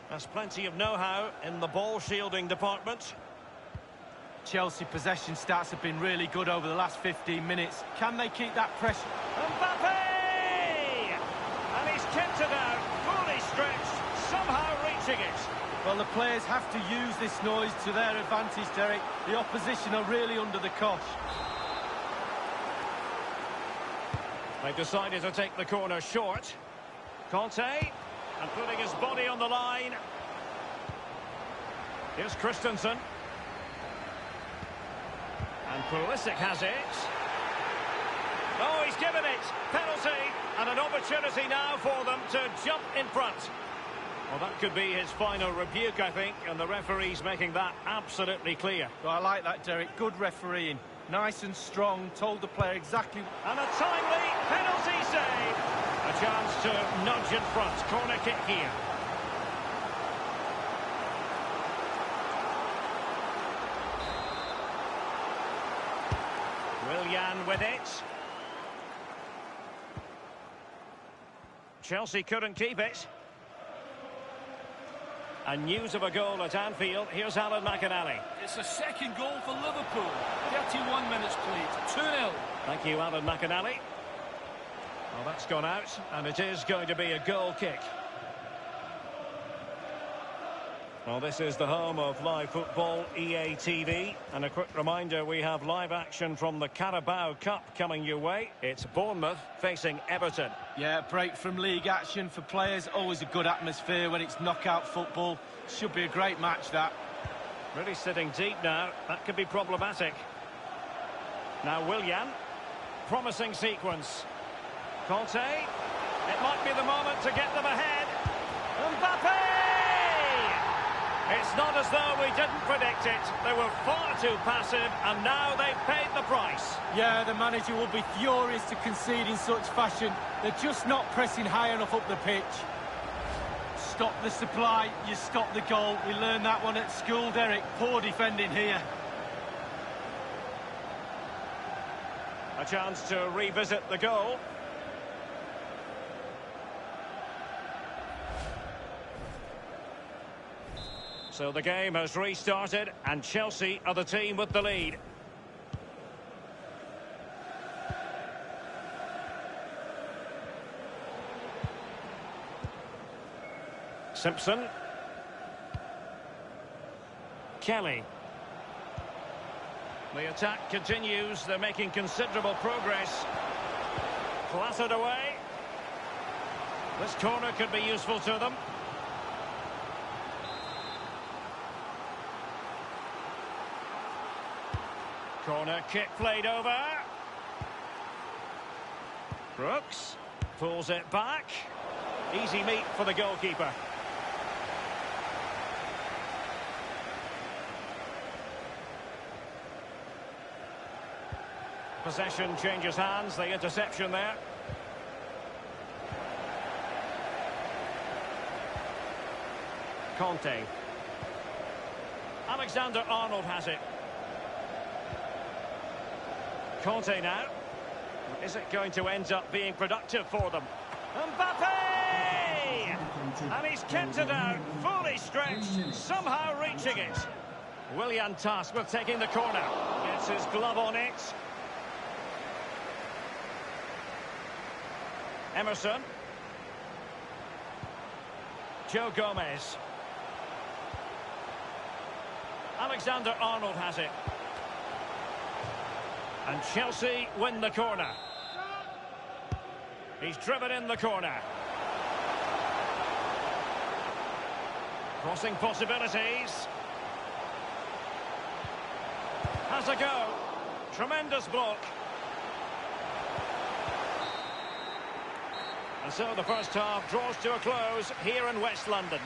There's plenty of know-how in the ball-shielding department. Chelsea possession stats have been really good over the last 15 minutes. Can they keep that pressure? Mbappe! And he's kept it out, fully stretched, somehow reaching it. Well, the players have to use this noise to their advantage, Derek. The opposition are really under the cosh. They've decided to take the corner short. Conte, and putting his body on the line. Here's Christensen. And Pulisic has it. Oh, he's given it. Penalty, and an opportunity now for them to jump in front. Well, that could be his final rebuke, I think, and the referee's making that absolutely clear. Well, I like that, Derek. Good refereeing. Nice and strong, told the player exactly... And a timely penalty save. A chance to nudge in front. Corner kick here. Willian with it. Chelsea couldn't keep it. And news of a goal at Anfield. Here's Alan McInally. It's a second goal for Liverpool. 31 minutes played. 2-0. Thank you, Alan McInally. Well, that's gone out, and it is going to be a goal kick. Well, this is the home of live football, EA TV. And a quick reminder, we have live action from the Carabao Cup coming your way. It's Bournemouth facing Everton. Yeah, break from league action for players. Always a good atmosphere when it's knockout football. Should be a great match, that. Really sitting deep now. That could be problematic. Now Willian. Promising sequence. Conte. It might be the moment to get them ahead. Mbappe! It's not as though we didn't predict it. They were far too passive, and now they've paid the price. Yeah, the manager will be furious to concede in such fashion. They're just not pressing high enough up the pitch. Stop the supply, you stop the goal. We learned that one at school, Derek. Poor defending here. A chance to revisit the goal. So the game has restarted, and Chelsea are the team with the lead. Simpson. Kelly. The attack continues. They're making considerable progress. Clattered away. This corner could be useful to them. Corner kick played over. Brooks pulls it back. Easy meat for the goalkeeper. Possession changes hands. The interception there. Conte. Alexander-Arnold has it. Conte now. Is it going to end up being productive for them? Mbappe! And he's kept it out, fully stretched, somehow reaching it. Willian tasked with taking the corner. Gets his glove on it. Emerson. Joe Gomez. Alexander-Arnold has it. And Chelsea win the corner. He's driven in the corner. Crossing possibilities. Has a go. Tremendous block. And so the first half draws to a close here in West London.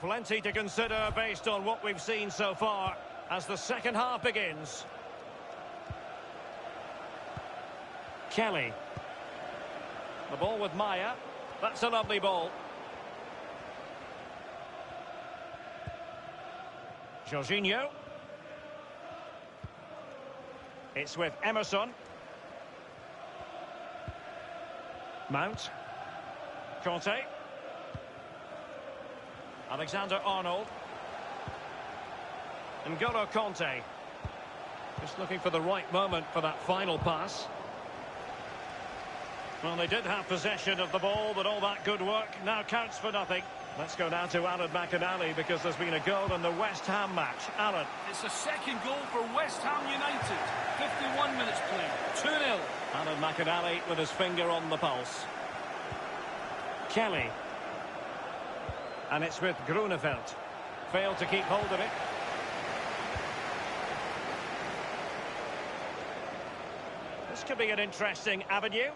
Plenty to consider based on what we've seen so far as the second half begins. Kelly. The ball with Maya. That's a lovely ball. Jorginho. It's with Emerson. Mount. Conte. Alexander-Arnold. N'Golo Conte. Just looking for the right moment for that final pass. Well, they did have possession of the ball, but all that good work now counts for nothing. Let's go now to Alan McInally because there's been a goal in the West Ham match. Alan. It's the second goal for West Ham United. 51 minutes played. 2-0. Alan McInally with his finger on the pulse. Kelly. And it's with Grunewald. Failed to keep hold of it. This could be an interesting avenue.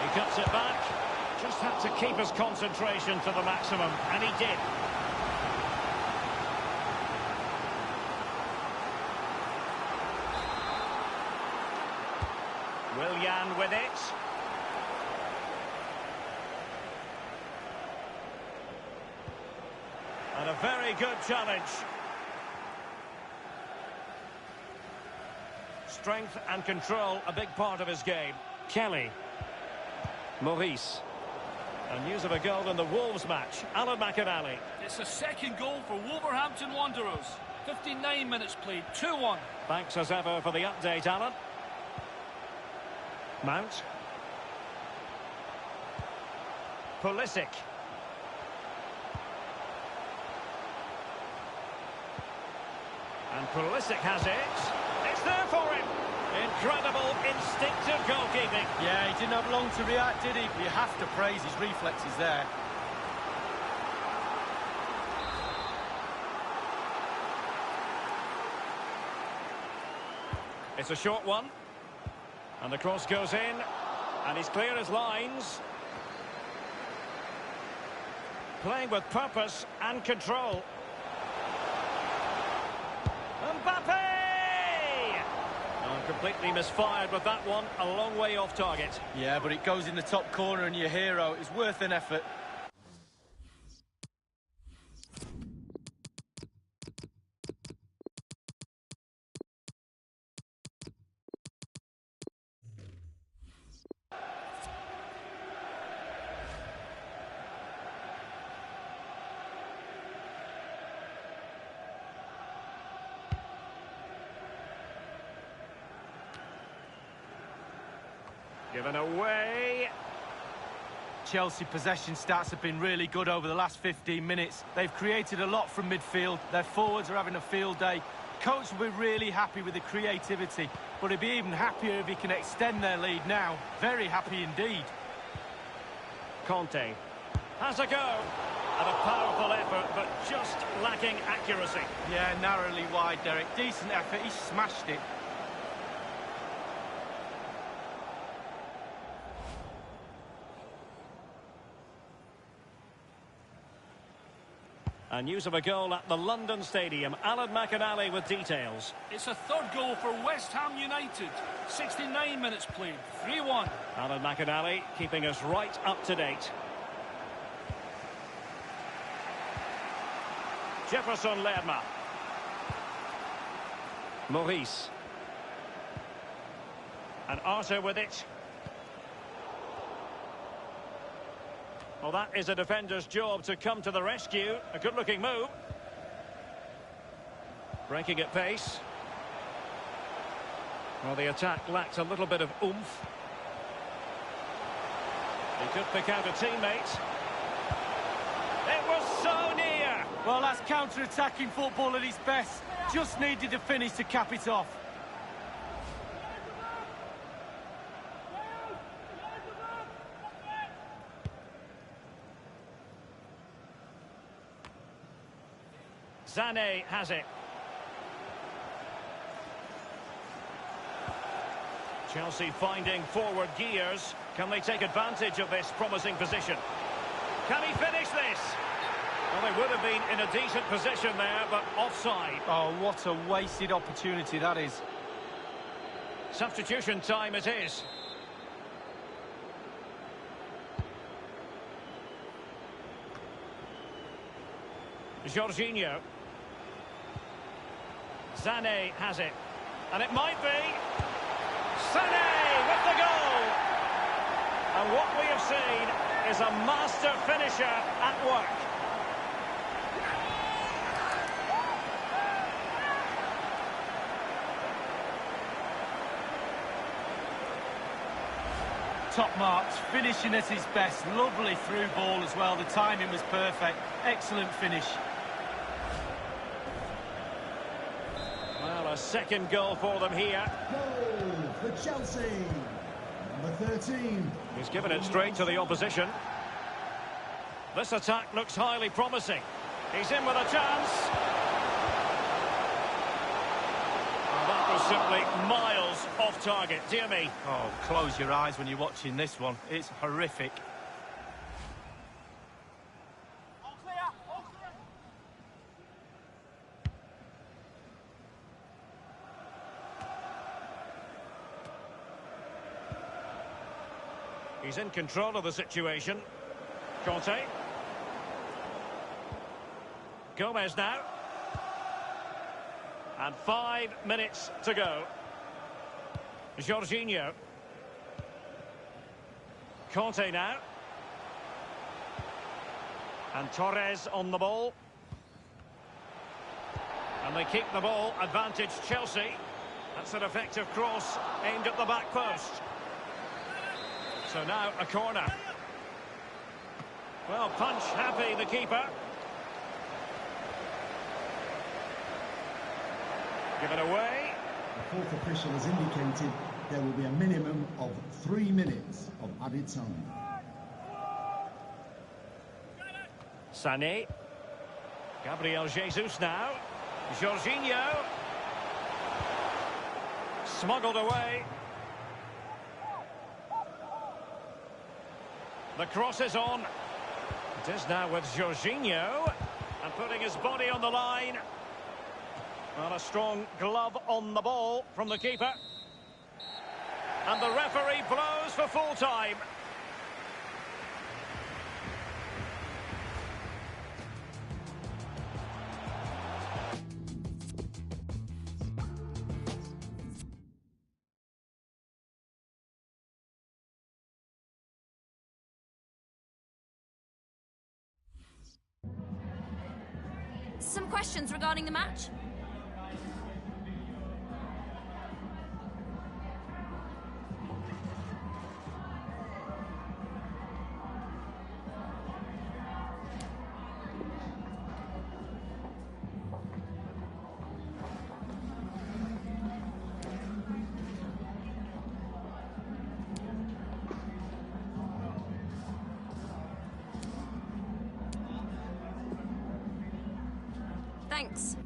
He cuts it back. Just had to keep his concentration to the maximum, and he did. Willian with it. And a very good challenge. Strength and control, a big part of his game. Kelly. Maurice. And news of a goal in the Wolves match. Alan McInally. It's the second goal for Wolverhampton Wanderers. 59 minutes played. 2-1. Thanks as ever for the update, Alan. Mount. Pulisic. And Pulisic has it. It's there for him. Incredible instinctive goalkeeping. Yeah, he didn't have long to react, did he? You have to praise his reflexes there. It's a short one. And the cross goes in. And he's clear his lines. Playing with purpose and control. Mbappe! Completely misfired with that one, a long way off target. Yeah, but it goes in the top corner and your hero is worth an effort. Given away. Chelsea possession stats have been really good over the last 15 minutes. They've created a lot from midfield. Their forwards are having a field day. Coach will be really happy with the creativity, but he'll be even happier if he can extend their lead now. Very happy indeed. Conte has a go. And a powerful effort, but just lacking accuracy. Yeah, narrowly wide, Derek. Decent effort. He smashed it. And news of a goal at the London Stadium. Alan McInally with details. It's a third goal for West Ham United. 69 minutes played. 3-1. Alan McInally keeping us right up to date. Jefferson Lerma. Maurice. And Arthur with it. Well, that is a defender's job to come to the rescue. A good-looking move. Breaking at pace. Well, the attack lacked a little bit of oomph. He could pick out a teammate. It was so near! Well, that's counter-attacking football at its best. Just needed a finish to cap it off. Sané has it. Chelsea finding forward gears. Can they take advantage of this promising position? Can he finish this? Well, they would have been in a decent position there, but offside. Oh, what a wasted opportunity that is. Substitution time it is. Jorginho. Sané has it. And it might be. Sané with the goal! And what we have seen is a master finisher at work. Top marks, finishing at his best. Lovely through ball as well. The timing was perfect. Excellent finish. Well, a second goal for them here. Goal for Chelsea. Number 13. He's given it straight to the opposition. This attack looks highly promising. He's in with a chance. Well, that was simply miles off target. Dear me. Oh, close your eyes when you're watching this one. It's horrific. He's in control of the situation. Conte. Gomez now. And 5 minutes to go. Jorginho. Conte now. And Torres on the ball. And they keep the ball. Advantage Chelsea. That's an effective cross aimed at the back post. So now a corner. Well, punch happy, the keeper. Given away. The fourth official has indicated there will be a minimum of 3 minutes of added time. Sané. Gabriel Jesus now. Jorginho. Smuggled away. The cross is on. It is now with Jorginho. And putting his body on the line. Well, a strong glove on the ball from the keeper. And the referee blows for full time. Some questions regarding the match? Thanks.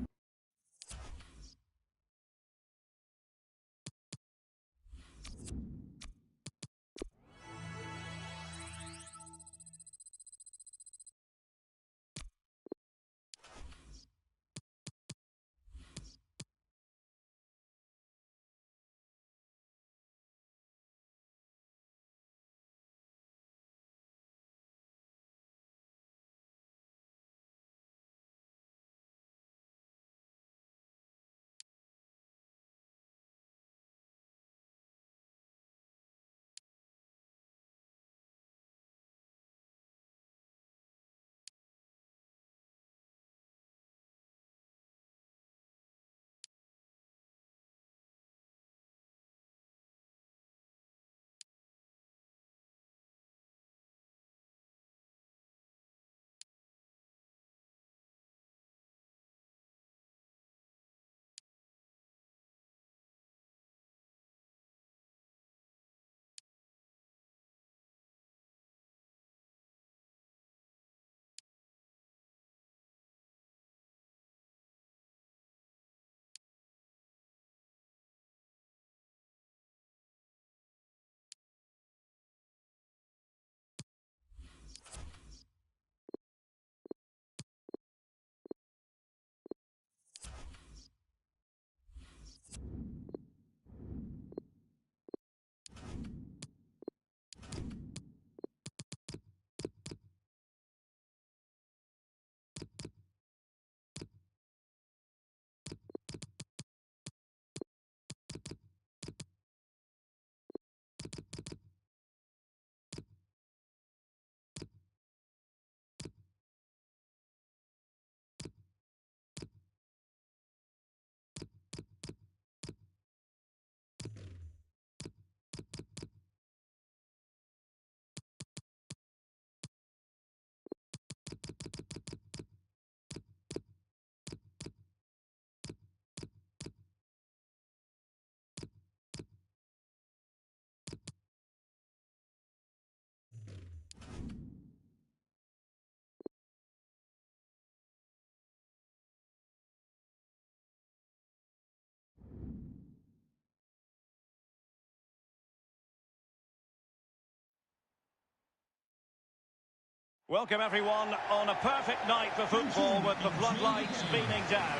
Welcome everyone on a perfect night for football with the floodlights beaming down.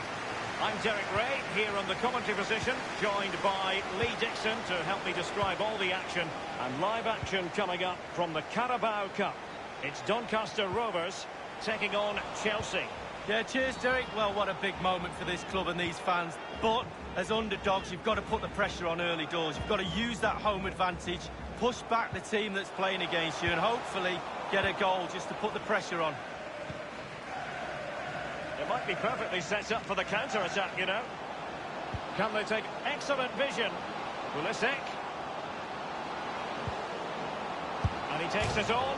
I'm Derek Ray here on the commentary position, joined by Lee Dixon to help me describe all the action, and live action coming up from the Carabao Cup. It's Doncaster Rovers taking on Chelsea. Yeah, cheers, Derek. Well, what a big moment for this club and these fans. But as underdogs, you've got to put the pressure on early doors. You've got to use that home advantage, push back the team that's playing against you, and hopefully get a goal just to put the pressure on. It might be perfectly set up for the counter-attack, you know. Can they take excellent vision? Pulisic. And he takes it on.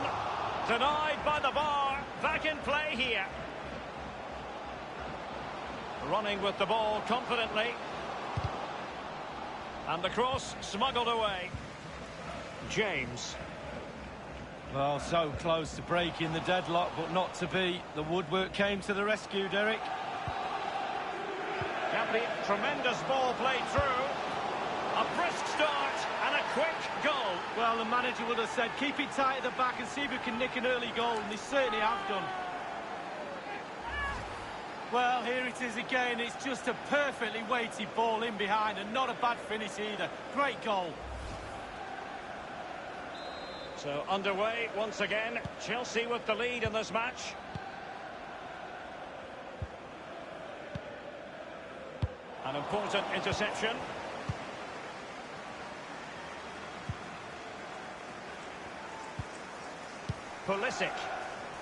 Denied by the bar. Back in play here. Running with the ball confidently. And the cross smuggled away. James. Well, so close to breaking the deadlock, but not to be. The woodwork came to the rescue, Derek. Tremendous ball played through. A brisk start and a quick goal. Well, the manager would have said, keep it tight at the back and see if we can nick an early goal, and they certainly have done. Well, here it is again. It's just a perfectly weighted ball in behind, and not a bad finish either. Great goal. So underway once again. Chelsea with the lead in this match. An important interception. Pulisic.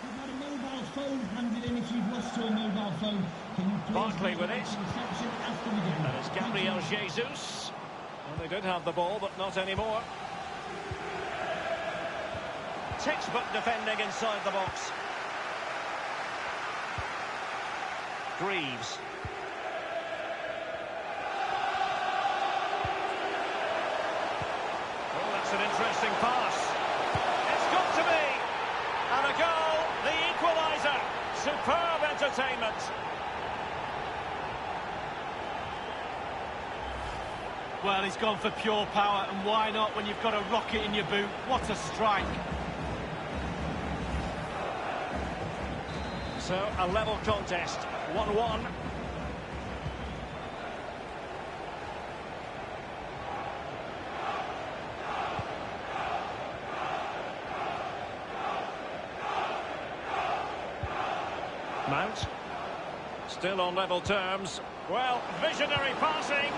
You've got a mobile phone handed in if you've lost your mobile phone. Can you please Barkley with it. Reception after the game. That is Gabriel Jesus. Well, they did have the ball, but not anymore. Textbook defending inside the box. Greaves. Oh, that's an interesting pass. It's got to be. And a goal, the equaliser. Superb entertainment. Well, he's gone for pure power, and why not when you've got a rocket in your boot? What a strike. So, a level contest, 1-1. Mount. Still on level terms. Well, visionary passing.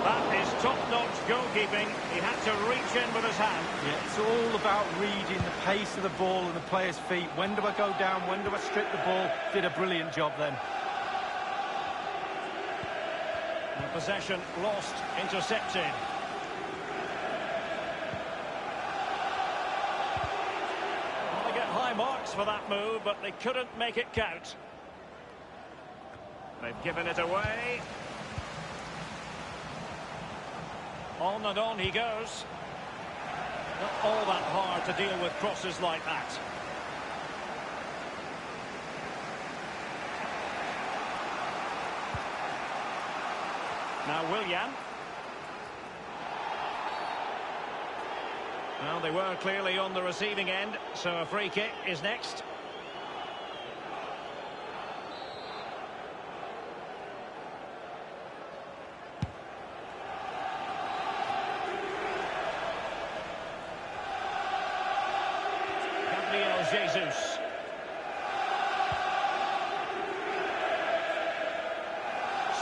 That is top-notch goalkeeping. He had to reach in with his hand. Yeah, it's all about reading the pace of the ball and the player's feet. When do I go down? When do I strip the ball? Did a brilliant job then. And possession lost, intercepted. Well, they get high marks for that move, but they couldn't make it count. They've given it away. On and on he goes. Not all that hard to deal with crosses like that. Now Willian. Well, they were clearly on the receiving end, so a free kick is next. Jesus.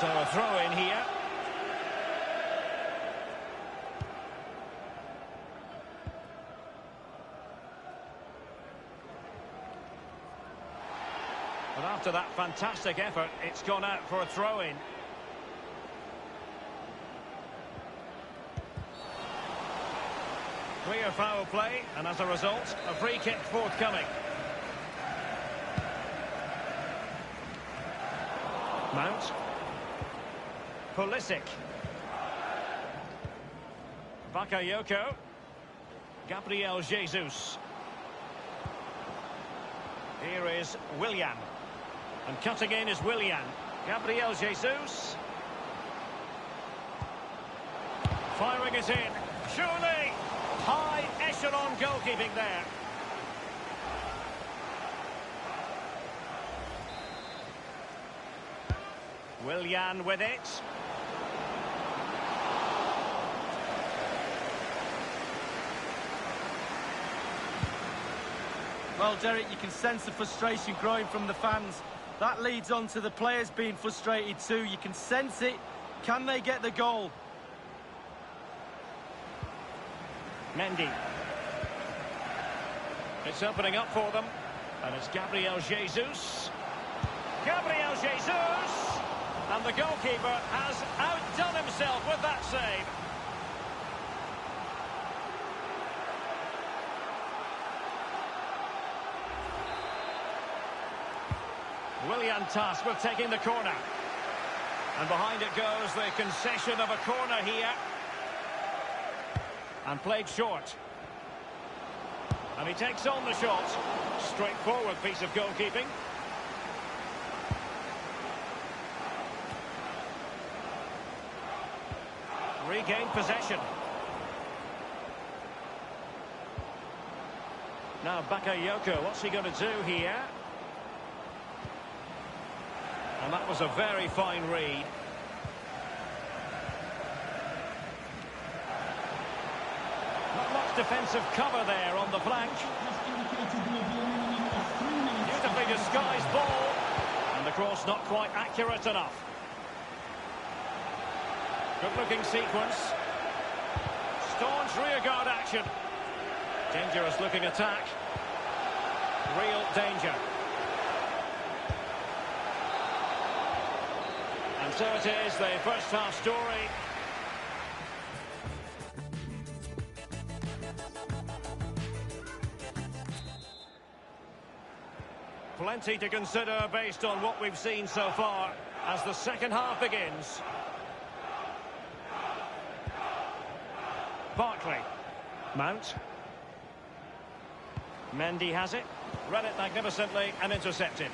So a throw in here. But after that fantastic effort, it's gone out for a throw in. Clear foul play, and as a result, a free kick forthcoming. Mount. Pulisic. Bakayoko. Gabriel Jesus. Here is Willian. And cutting in is Willian. Gabriel Jesus. Firing it in. Surely. High echelon goalkeeping there. Willian with it. Well, Derek, you can sense the frustration growing from the fans. That leads on to the players being frustrated too. You can sense it. Can they get the goal? Mendy. It's opening up for them. And it's Gabriel Jesus. Gabriel Jesus! And the goalkeeper has outdone himself with that save. Willian tasked with taking the corner. And behind it goes the concession of a corner here. And played short. And he takes on the shot. Straightforward piece of goalkeeping. Regained possession. Now Bakayoko, what's he going to do here? And that was a very fine read. Not much defensive cover there on the flank. Beautifully disguised ball. And the cross not quite accurate enough. Good-looking sequence. Staunch rearguard action. Dangerous-looking attack. Real danger. And so it is, the first half story. Plenty to consider based on what we've seen so far as the second half begins. Barkley. Mount. Mendy has it. Read it magnificently and intercepted.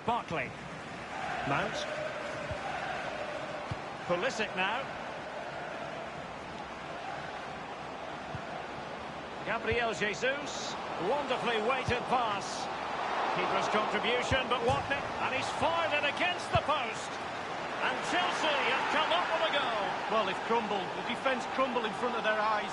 Barkley. Mount. Pulisic now. Gabriel Jesus. Wonderfully weighted pass. Keeper's contribution, but what? And he's fired it against the post. And Chelsea have come up with a goal. Well, they've crumbled. The defence crumbled in front of their eyes.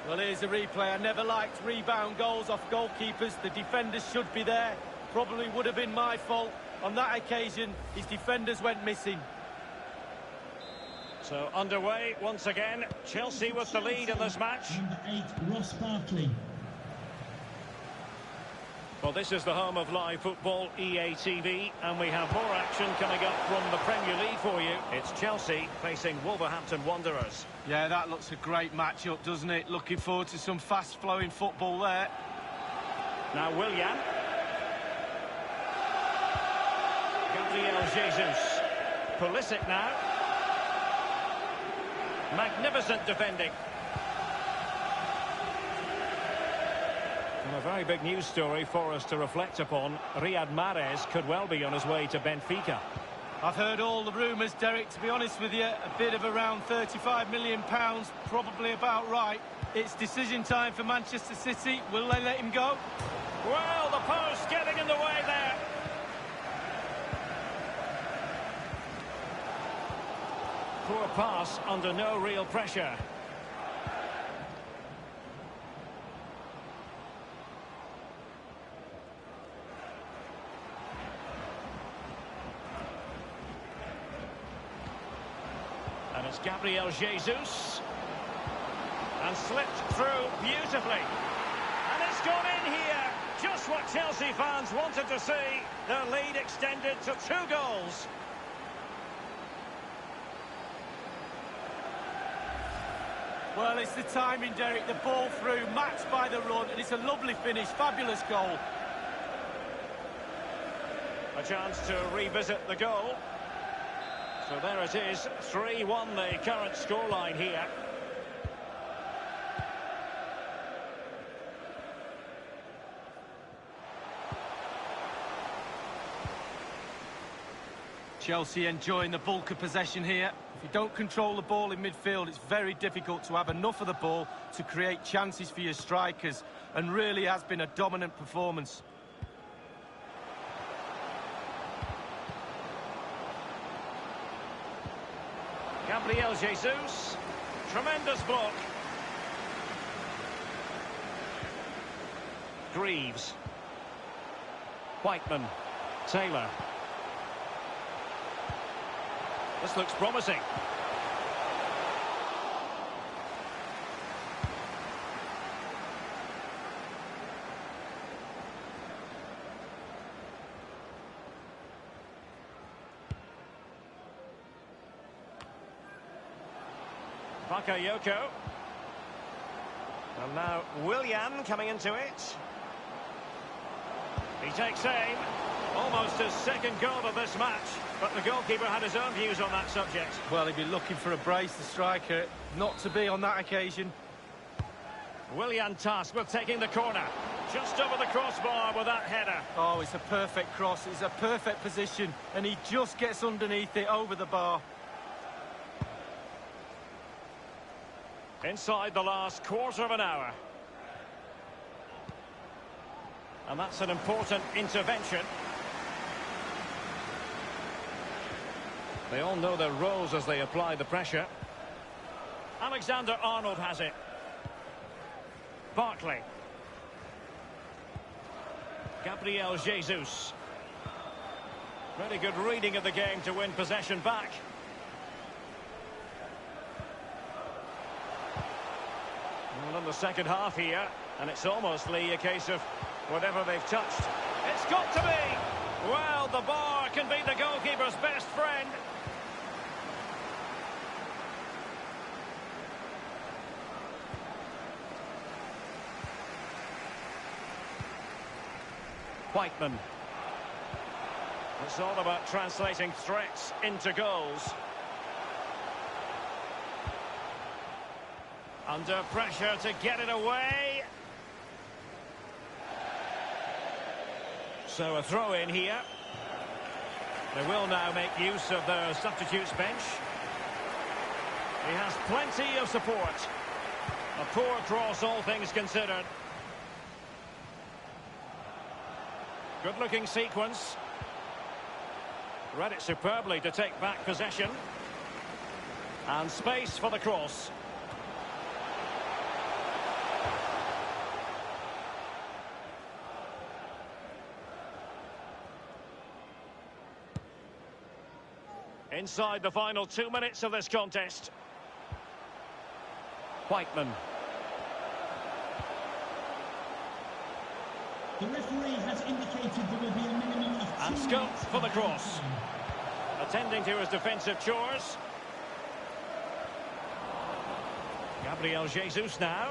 Well, here's a replay. I never liked rebound goals off goalkeepers. The defenders should be there. Probably would have been my fault. On that occasion, his defenders went missing. So underway once again. Chelsea with the lead in this match. Number 8, Ross Barkley. Well, this is the home of live football, EA TV, and we have more action coming up from the Premier League for you. It's Chelsea facing Wolverhampton Wanderers. Yeah, that looks a great match-up, doesn't it? Looking forward to some fast-flowing football there. Now Willian. Gabriel Jesus. Pulisic now. Magnificent defending. And a very big news story for us to reflect upon. Riyad Mahrez could well be on his way to Benfica. I've heard all the rumours, Derek, to be honest with you. A bid of around £35 million, probably about right. It's decision time for Manchester City. Will they let him go? Well, the post getting in the way there. Poor pass under no real pressure. And it's Gabriel Jesus. And slipped through beautifully. And it's gone in here. Just what Chelsea fans wanted to see. Their lead extended to 2 goals. Well, it's the timing, Derek. The ball through, matched by the run, and it's a lovely finish. Fabulous goal. A chance to revisit the goal. So there it is, 3-1 the current scoreline here. Chelsea enjoying the bulk of possession here. If you don't control the ball in midfield, it's very difficult to have enough of the ball to create chances for your strikers, and really has been a dominant performance. Gabriel Jesus. Tremendous block. Greaves. Whiteman. Taylor. This looks promising. Bakayoko. And now Willian coming into it. He takes aim. Almost his second goal of this match. But the goalkeeper had his own views on that subject. Well, he'd be looking for a brace, the striker, not to be on that occasion. Willian tasked with taking the corner. Just over the crossbar with that header. Oh, it's a perfect cross. It's a perfect position. And he just gets underneath it, over the bar. Inside the last quarter of an hour. And that's an important intervention. They all know their roles as they apply the pressure. Alexander-Arnold has it. Barkley. Gabriel Jesus. Very good reading of the game to win possession back. Well, in the second half here, and it's almost, Lee, a case of whatever they've touched. It's got to be! Well, the bar can be the goalkeeper's best friend. Whiteman. It's all about translating threats into goals. Under pressure to get it away. So a throw in here. They will now make use of their substitutes bench. He has plenty of support. A poor cross, all things considered. Good-looking sequence. Read it superbly to take back possession. And space for the cross. Inside the final 2 minutes of this contest. Whiteman. The referee has indicated there will be a minimum of 2 And scope for the cross. Attending to his defensive chores. Gabriel Jesus now.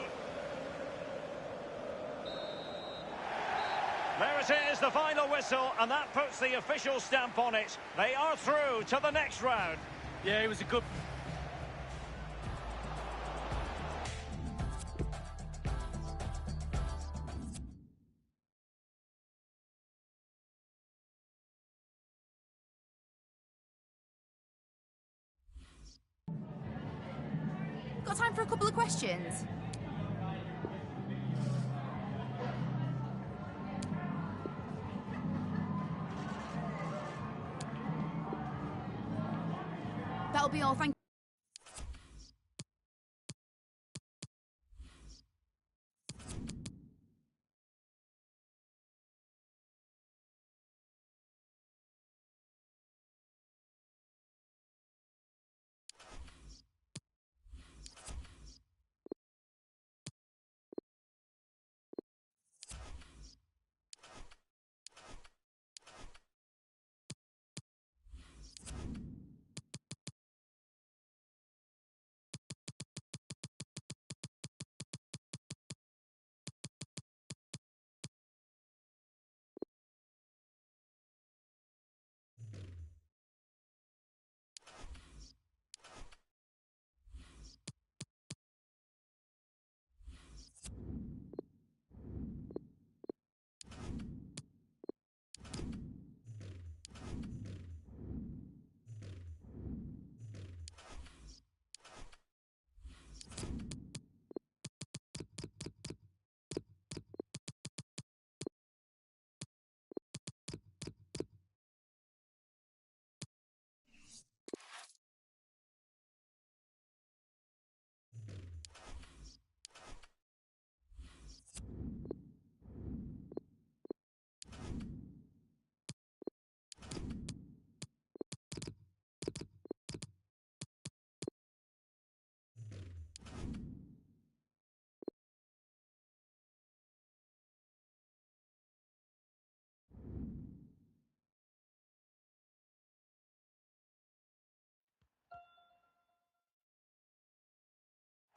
There it is, the final whistle, and that puts the official stamp on it. They are through to the next round. Yeah, it was a good... Got time for a couple of questions? That'll be all, thank you.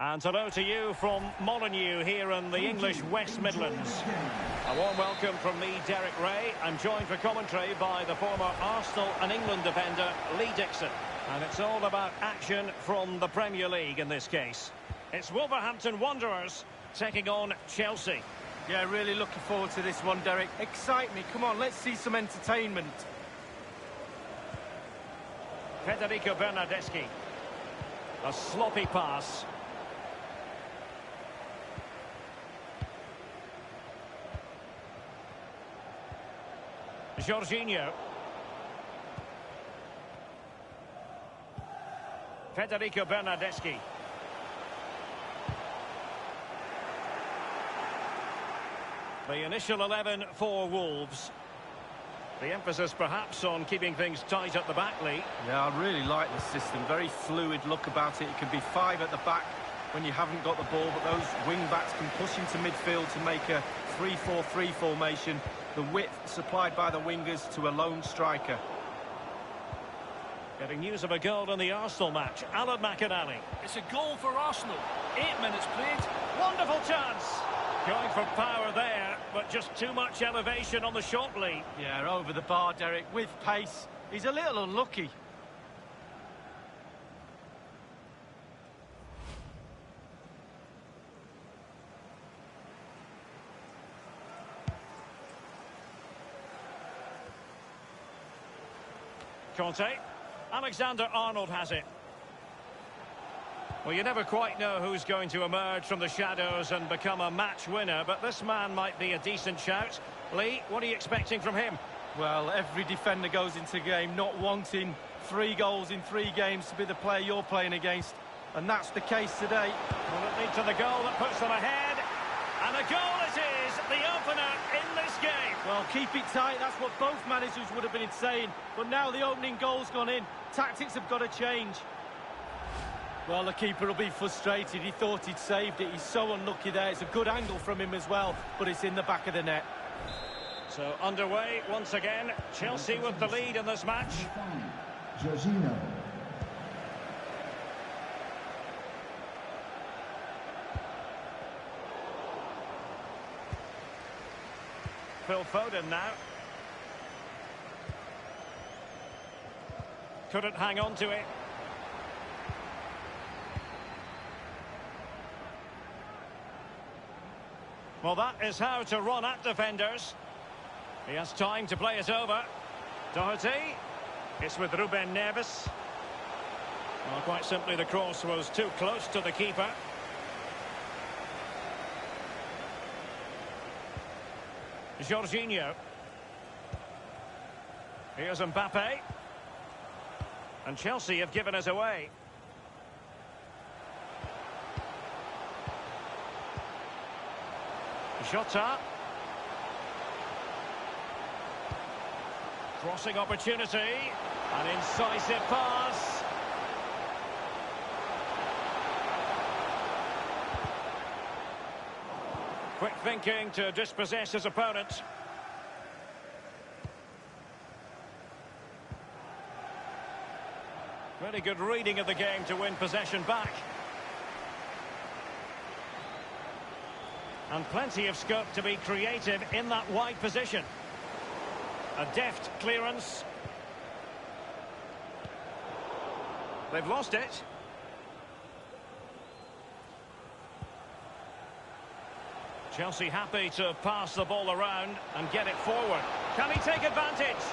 And hello to you from Molineux here in the English West Midlands. A warm welcome from me, Derek Ray. I'm joined for commentary by the former Arsenal and England defender, Lee Dixon. And it's all about action from the Premier League in this case. It's Wolverhampton Wanderers taking on Chelsea. Yeah, really looking forward to this one, Derek. Excite me. Come on, let's see some entertainment. Federico Bernardeschi. A sloppy pass. Jorginho. Federico Bernardeschi. The initial 11 for Wolves. The emphasis perhaps on keeping things tight at the back, Lee. Yeah, I really like this system. Very fluid look about it. It can be 5 at the back when you haven't got the ball, but those wing-backs can push into midfield to make a 3-4-3 formation. The width supplied by the wingers to a lone striker. Getting news of a goal in the Arsenal match. Alan McInally. It's a goal for Arsenal. 8 minutes played. Wonderful chance. Going for power there, but just too much elevation on the shot, Lee. Yeah, over the bar, Derek, with pace. He's a little unlucky. Conte. Alexander-Arnold has it. Well, you never quite know who's going to emerge from the shadows and become a match winner, but this man might be a decent shout. Lee, what are you expecting from him? Well, every defender goes into the game not wanting 3 goals in 3 games to be the player you're playing against, and that's the case today. Will it lead to the goal that puts them ahead? And a goal it is, the opener in this game. Well, keep it tight, that's what both managers would have been saying, but now the opening goal's gone in. Tactics have got to change. Well, the keeper will be frustrated. He thought he'd saved it. He's so unlucky there. It's a good angle from him as well, but it's in the back of the net. So underway once again. Chelsea with the lead in this match. Jorginho. Phil Foden now. Couldn't hang on to it. Well, that is how to run at defenders. He has time to play it over. Doherty. It's with Ruben Neves. Well, quite simply, the cross was too close to the keeper. Jorginho. Here's Mbappe. And Chelsea have given us away. Jota. Crossing opportunity. An incisive pass. Quick thinking to dispossess his opponent. Very good reading of the game to win possession back. And plenty of scope to be creative in that wide position. A deft clearance. They've lost it. Chelsea happy to pass the ball around and get it forward. Can he take advantage?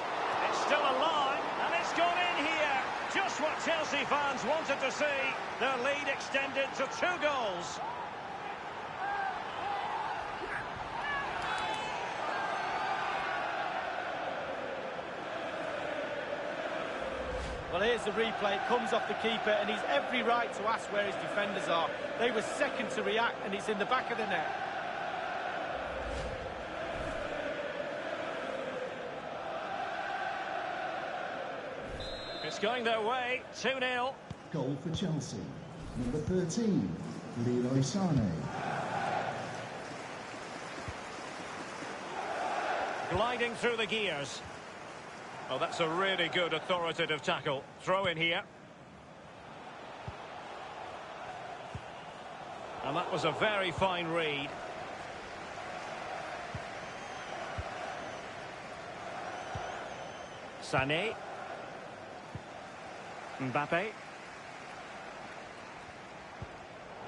It's still alive, and it's gone in here. Just what Chelsea fans wanted to see. Their lead extended to 2 goals. Well, here's the replay. It comes off the keeper, and he's every right to ask where his defenders are. They were second to react, and it's in the back of the net. It's going their way, 2-0. Goal for Chelsea. Number 13, Leroy Sané. Gliding through the gears. Oh, that's a really good authoritative tackle. Throw in here. And that was a very fine read. Sané. Mbappe.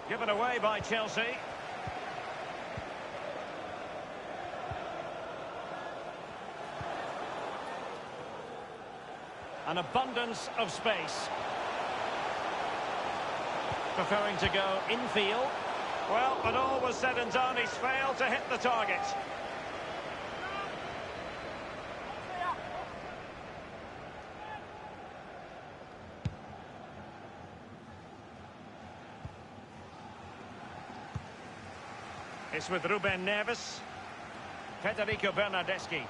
Given away by Chelsea. An abundance of space. Preferring to go infield. Well, when all was said and done, he's failed to hit the target. It's with Ruben Neves. Federico Bernardeschi.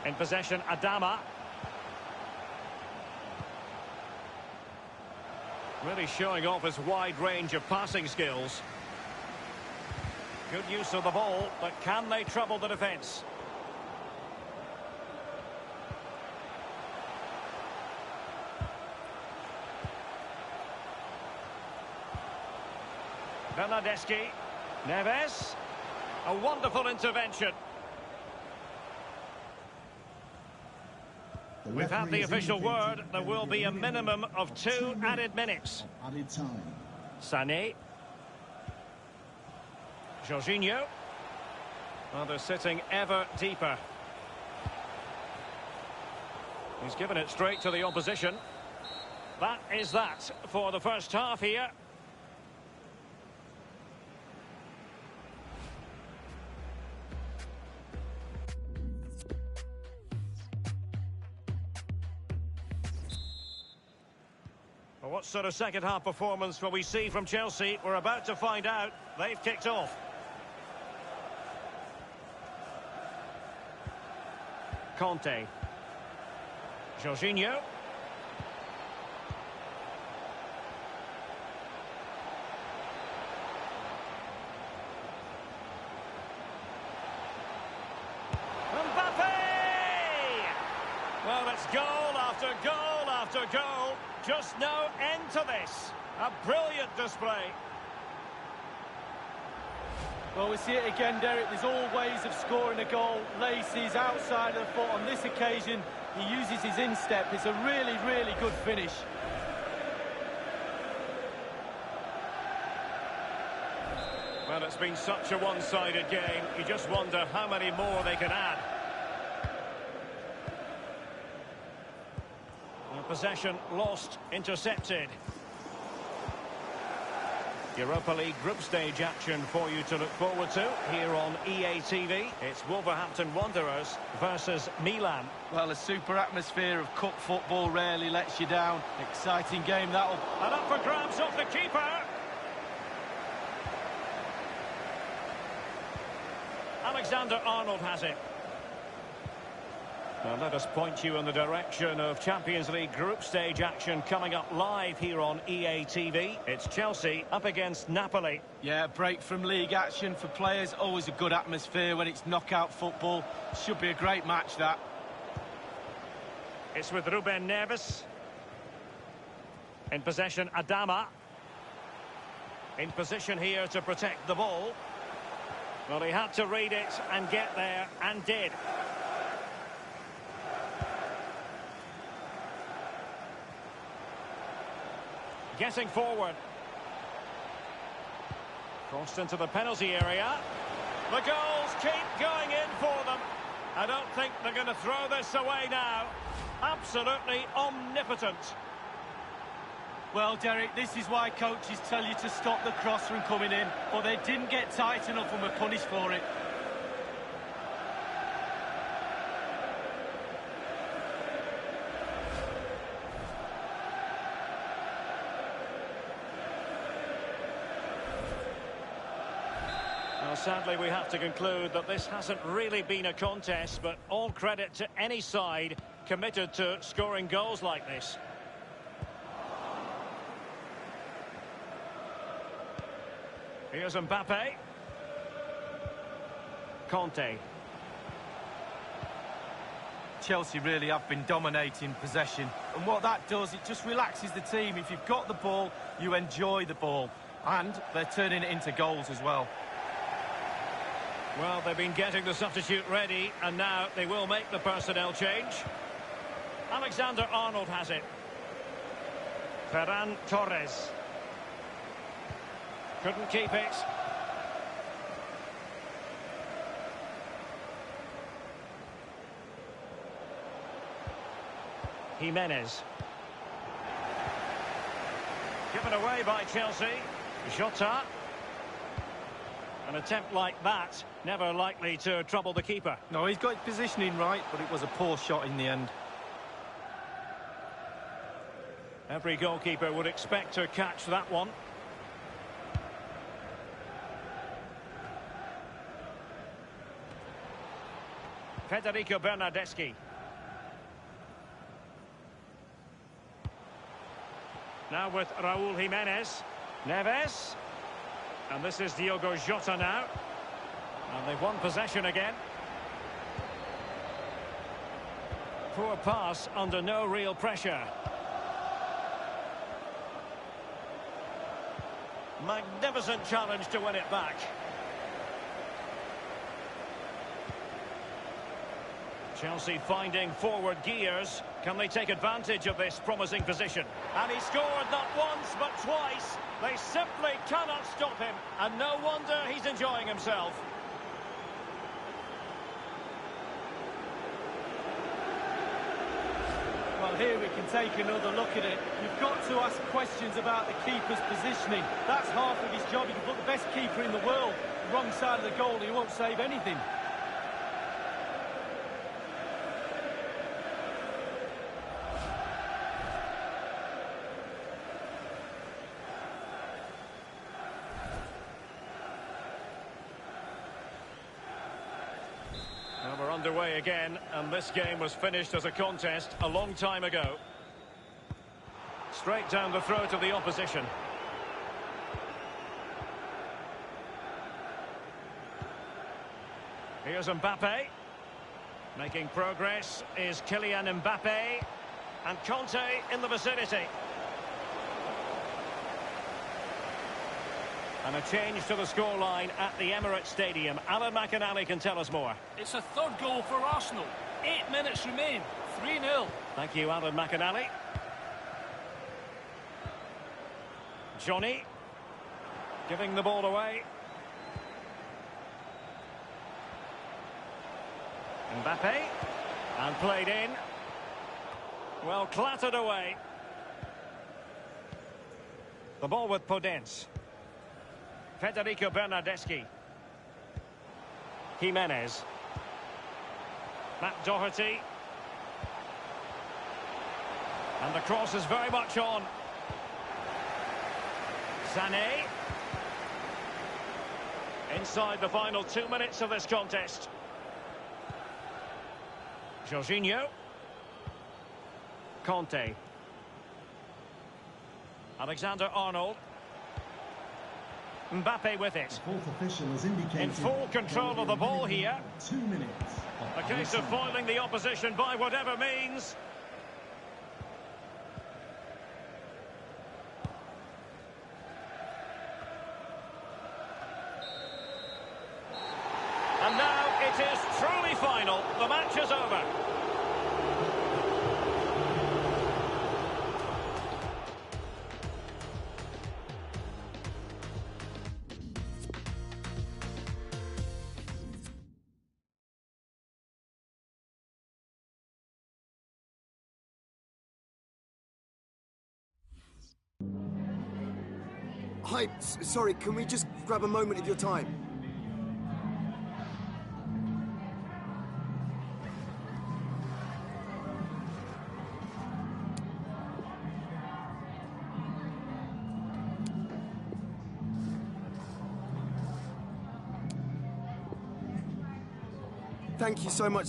In possession, Adama. Really showing off his wide range of passing skills. Good use of the ball, but can they trouble the defence? Bernardeschi. Neves. A wonderful intervention. We've had the official word. There will be a minimum of 2 added minutes. Added time. Sané. Jorginho. Well, they're sitting ever deeper. He's given it straight to the opposition. That is that for the first half here. What sort of second-half performance will we see from Chelsea? We're about to find out. They've kicked off. Conte. Jorginho. Mbappe! Well, it's goal after goal after goal. Just no end to this. A brilliant display. Well, we see it again, Derek. There's all ways of scoring a goal. Laces outside of the foot. On this occasion, he uses his instep. It's a really, really good finish. Well, it's been such a one-sided game. You just wonder how many more they can add. Possession lost, intercepted. Europa League group stage action for you to look forward to here on EA TV. It's Wolverhampton Wanderers versus Milan. Well, a super atmosphere of cup football rarely lets you down. Exciting game that'll... And up for grabs off the keeper. Alexander-Arnold has it. Now let us point you in the direction of Champions League group stage action coming up live here on EA TV. It's Chelsea up against Napoli. Yeah, break from league action for players. Always a good atmosphere when it's knockout football. Should be a great match, that. It's with Ruben Neves. In possession, Adama. In position here to protect the ball. Well, he had to read it and get there, and did. Getting forward. Crossed into the penalty area. The goals keep going in for them. I don't think they're going to throw this away now. Absolutely omnipotent. Well, Derek, this is why coaches tell you to stop the cross from coming in, but they didn't get tight enough and were punished for it. Well, sadly, we have to conclude that this hasn't really been a contest, but all credit to any side committed to scoring goals like this. Here's Mbappe. Conte. Chelsea really have been dominating possession, and what that does, it just relaxes the team. If you've got the ball, you enjoy the ball. And they're turning it into goals as well. Well, they've been getting the substitute ready, and now they will make the personnel change. Alexander-Arnold has it. Ferran Torres. Couldn't keep it. Jimenez. Given away by Chelsea. Jota. An attempt like that, never likely to trouble the keeper. No, he's got his positioning right, but it was a poor shot in the end. Every goalkeeper would expect to catch that one. Federico Bernardeschi. Now with Raúl Jiménez. Neves. And this is Diogo Jota now. And they've won possession again. Poor pass under no real pressure. Magnificent challenge to win it back. Chelsea finding forward gears. Can they take advantage of this promising position? And he scored not once but twice. They simply cannot stop him. And no wonder he's enjoying himself. Well, here we can take another look at it. You've got to ask questions about the keeper's positioning. That's half of his job. You can put the best keeper in the world the wrong side of the goal, he won't save anything. We're underway again, and this game was finished as a contest a long time ago. Straight down the throat of the opposition. Here's Mbappe. Making progress is Kylian Mbappe. And Conte in the vicinity. And a change to the scoreline at the Emirates Stadium. Alan McInally can tell us more. It's a third goal for Arsenal. 8 minutes remain. 3-0. Thank you, Alan McInally. Johnny. Giving the ball away. Mbappe. And played in. Well, clattered away. The ball with Podence. Federico Bernardeschi. Jimenez. Matt Doherty. And the cross is very much on. Sané. Inside the final 2 minutes of this contest. Jorginho. Conte. Alexander-Arnold. Mbappe with it. The fourth official has indicated in full control of the ball here. 2 minutes. A case of foiling the opposition by whatever means. And now it is truly final. The match is over. Hi, sorry, can we just grab a moment of your time? Thank you so much.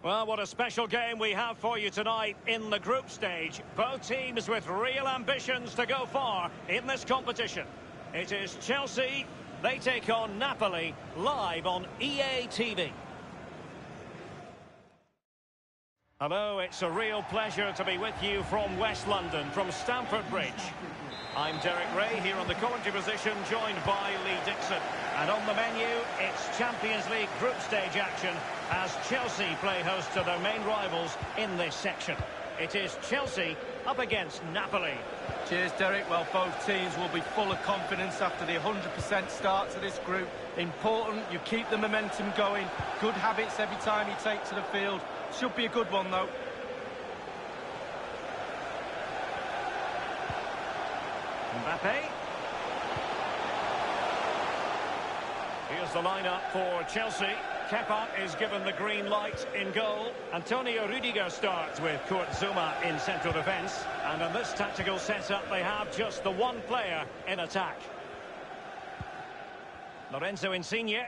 Well, what a special game we have for you tonight in the group stage. Both teams with real ambitions to go far in this competition. It is Chelsea. They take on Napoli live on EA TV. Hello, it's a real pleasure to be with you from West London, from Stamford Bridge. I'm Derek Ray here on the commentary position, joined by Lee Dixon. And on the menu, it's Champions League group stage action as Chelsea play host to their main rivals in this section. It is Chelsea up against Napoli. Cheers, Derek. Well, both teams will be full of confidence after the 100% start to this group. Important, you keep the momentum going. Good habits every time you take to the field. Should be a good one, though. Mbappe. Here's the lineup for Chelsea. Kepa is given the green light in goal. Antonio Rudiger starts with Kurt Zuma in central defence. And in this tactical setup, they have just the one player in attack. Lorenzo Insigne.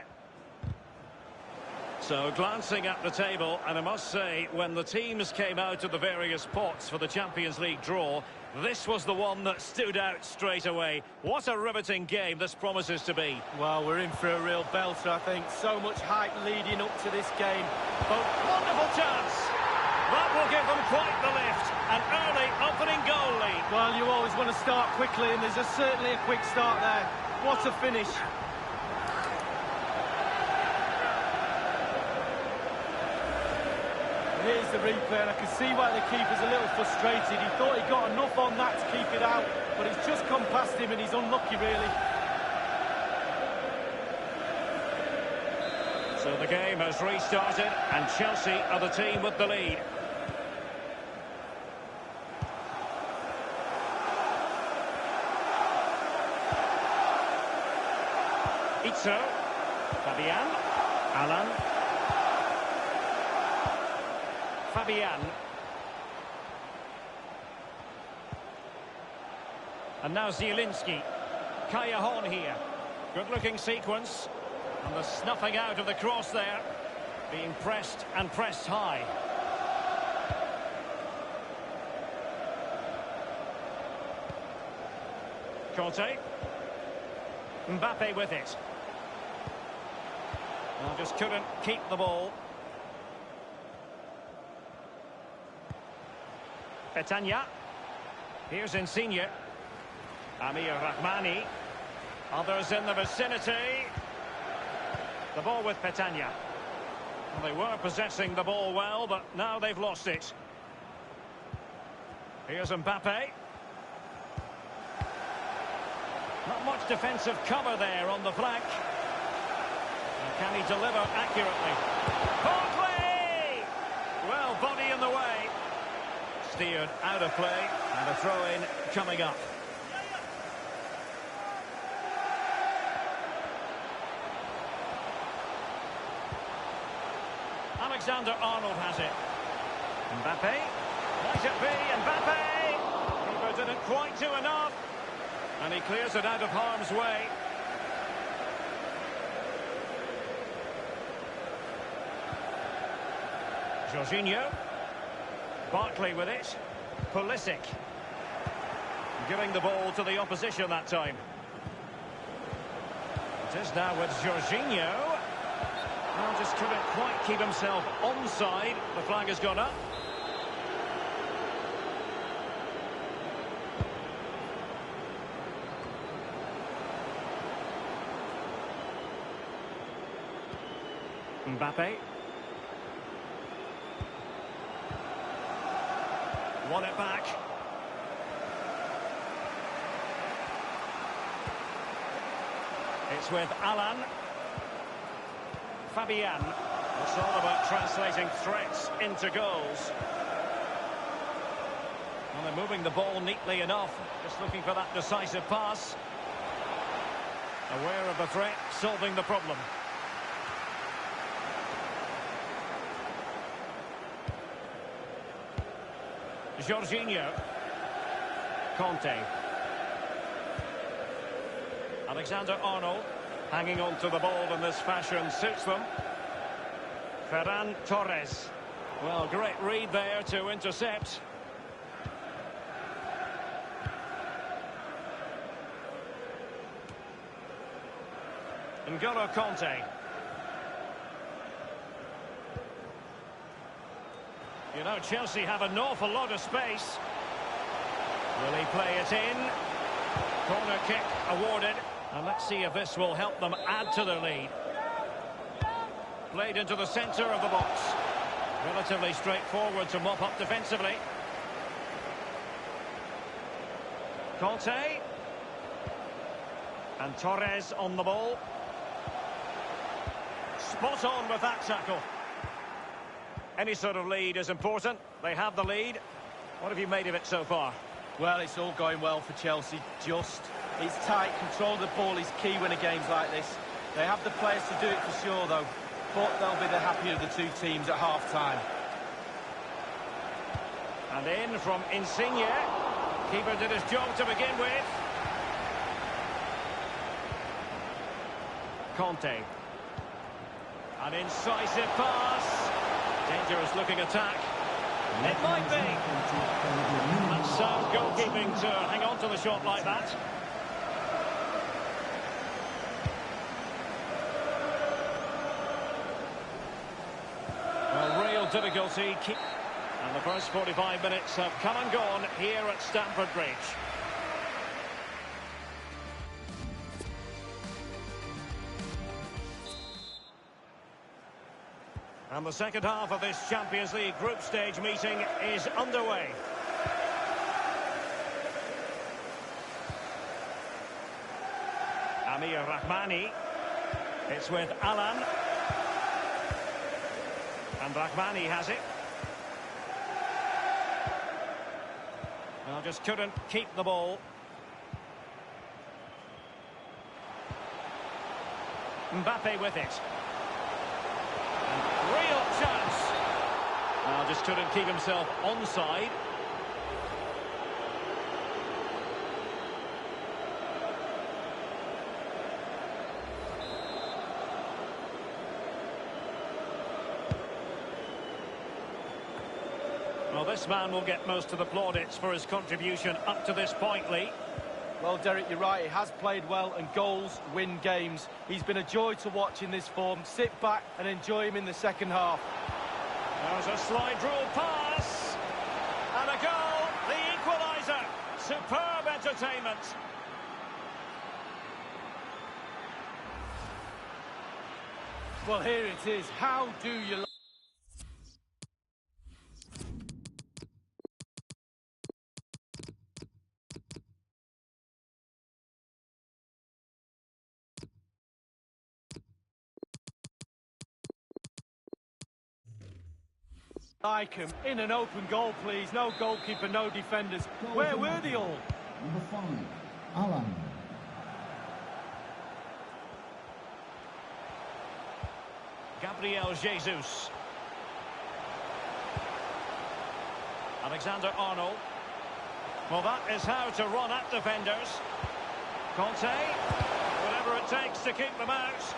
So glancing at the table, and I must say, when the teams came out of the various pots for the Champions League draw, this was the one that stood out straight away. What a riveting game this promises to be. Well, we're in for a real belter, I think. So much hype leading up to this game. Wonderful chance. That will give them quite the lift. An early opening goal lead. Well, you always want to start quickly, and there's certainly a quick start there. What a finish. Here's the replay, and I can see why the keeper's a little frustrated. He thought he got enough on that to keep it out, but it's just come past him and he's unlucky, really. So the game has restarted, and Chelsea are the team with the lead. Itzo, Fabian, Alan. Fabian. And now Zielinski. Kaya here. Good-looking sequence. And the snuffing out of the cross there. Being pressed and pressed high. Conte. Mbappe with it. Well, just couldn't keep the ball. Petagna. Here's Insigne. Amir Rahmani. Others in the vicinity. The ball with Petagna. Well, they were possessing the ball well, but now they've lost it. Here's Mbappe. Not much defensive cover there on the flank. And can he deliver accurately? Barkley! Well, body in the way. Steered out of play, and a throw-in coming up. Alexander-Arnold has it. Mbappe. Might it be Mbappe? Keeper didn't quite do enough. And he clears it out of harm's way. Jorginho. Barkley with it. Pulisic. Giving the ball to the opposition that time. It is now with Jorginho. Well, just couldn't quite keep himself onside. The flag has gone up. Mbappe. Won it back. It's with Alan. Fabian. It's all about translating threats into goals. Well, they're moving the ball neatly enough. Just looking for that decisive pass. Aware of the threat, solving the problem. Jorginho. Conte. Alexander-Arnold hanging on to the ball in this fashion suits them. Ferran Torres. Well, great read there to intercept. N'Golo Conte. You know, Chelsea have an awful lot of space. Will he play it in? Corner kick awarded. And let's see if this will help them add to their lead. Played into the centre of the box. Relatively straightforward to mop up defensively. Conte. And Torres on the ball. Spot on with that tackle. Any sort of lead is important. They have the lead. What have you made of it so far? Well, it's all going well for Chelsea. It's tight. Control of the ball is key when a game's like this. They have the players to do it for sure, though. But they'll be the happier of the two teams at half-time. And in from Insigne. Keeper did his job to begin with. Conte. An incisive pass. Dangerous looking attack. It might be. That's sound goalkeeping to hang on to the shot like that. Well, real difficulty. And the first 45 minutes have come and gone here at Stamford Bridge. And the second half of this Champions League group stage meeting is underway. Amir Rahmani. It's with Alan. And Rahmani has it. Well, just couldn't keep the ball. Mbappe with it. Real chance. Well, just couldn't keep himself onside. Well, this man will get most of the plaudits for his contribution up to this point, Lee. Well, Derek, you're right. He has played well, and goals win games. He's been a joy to watch in this form. Sit back and enjoy him in the second half. There's a slide rule pass. And a goal. The equaliser. Superb entertainment. Well, here it is. How do you like him? In an open goal, please. No goalkeeper, no defenders. Where were they all? Number 5, Alan. Gabriel Jesus. Alexander-Arnold. Well, that is how to run at defenders. Conte. Whatever it takes to keep them out.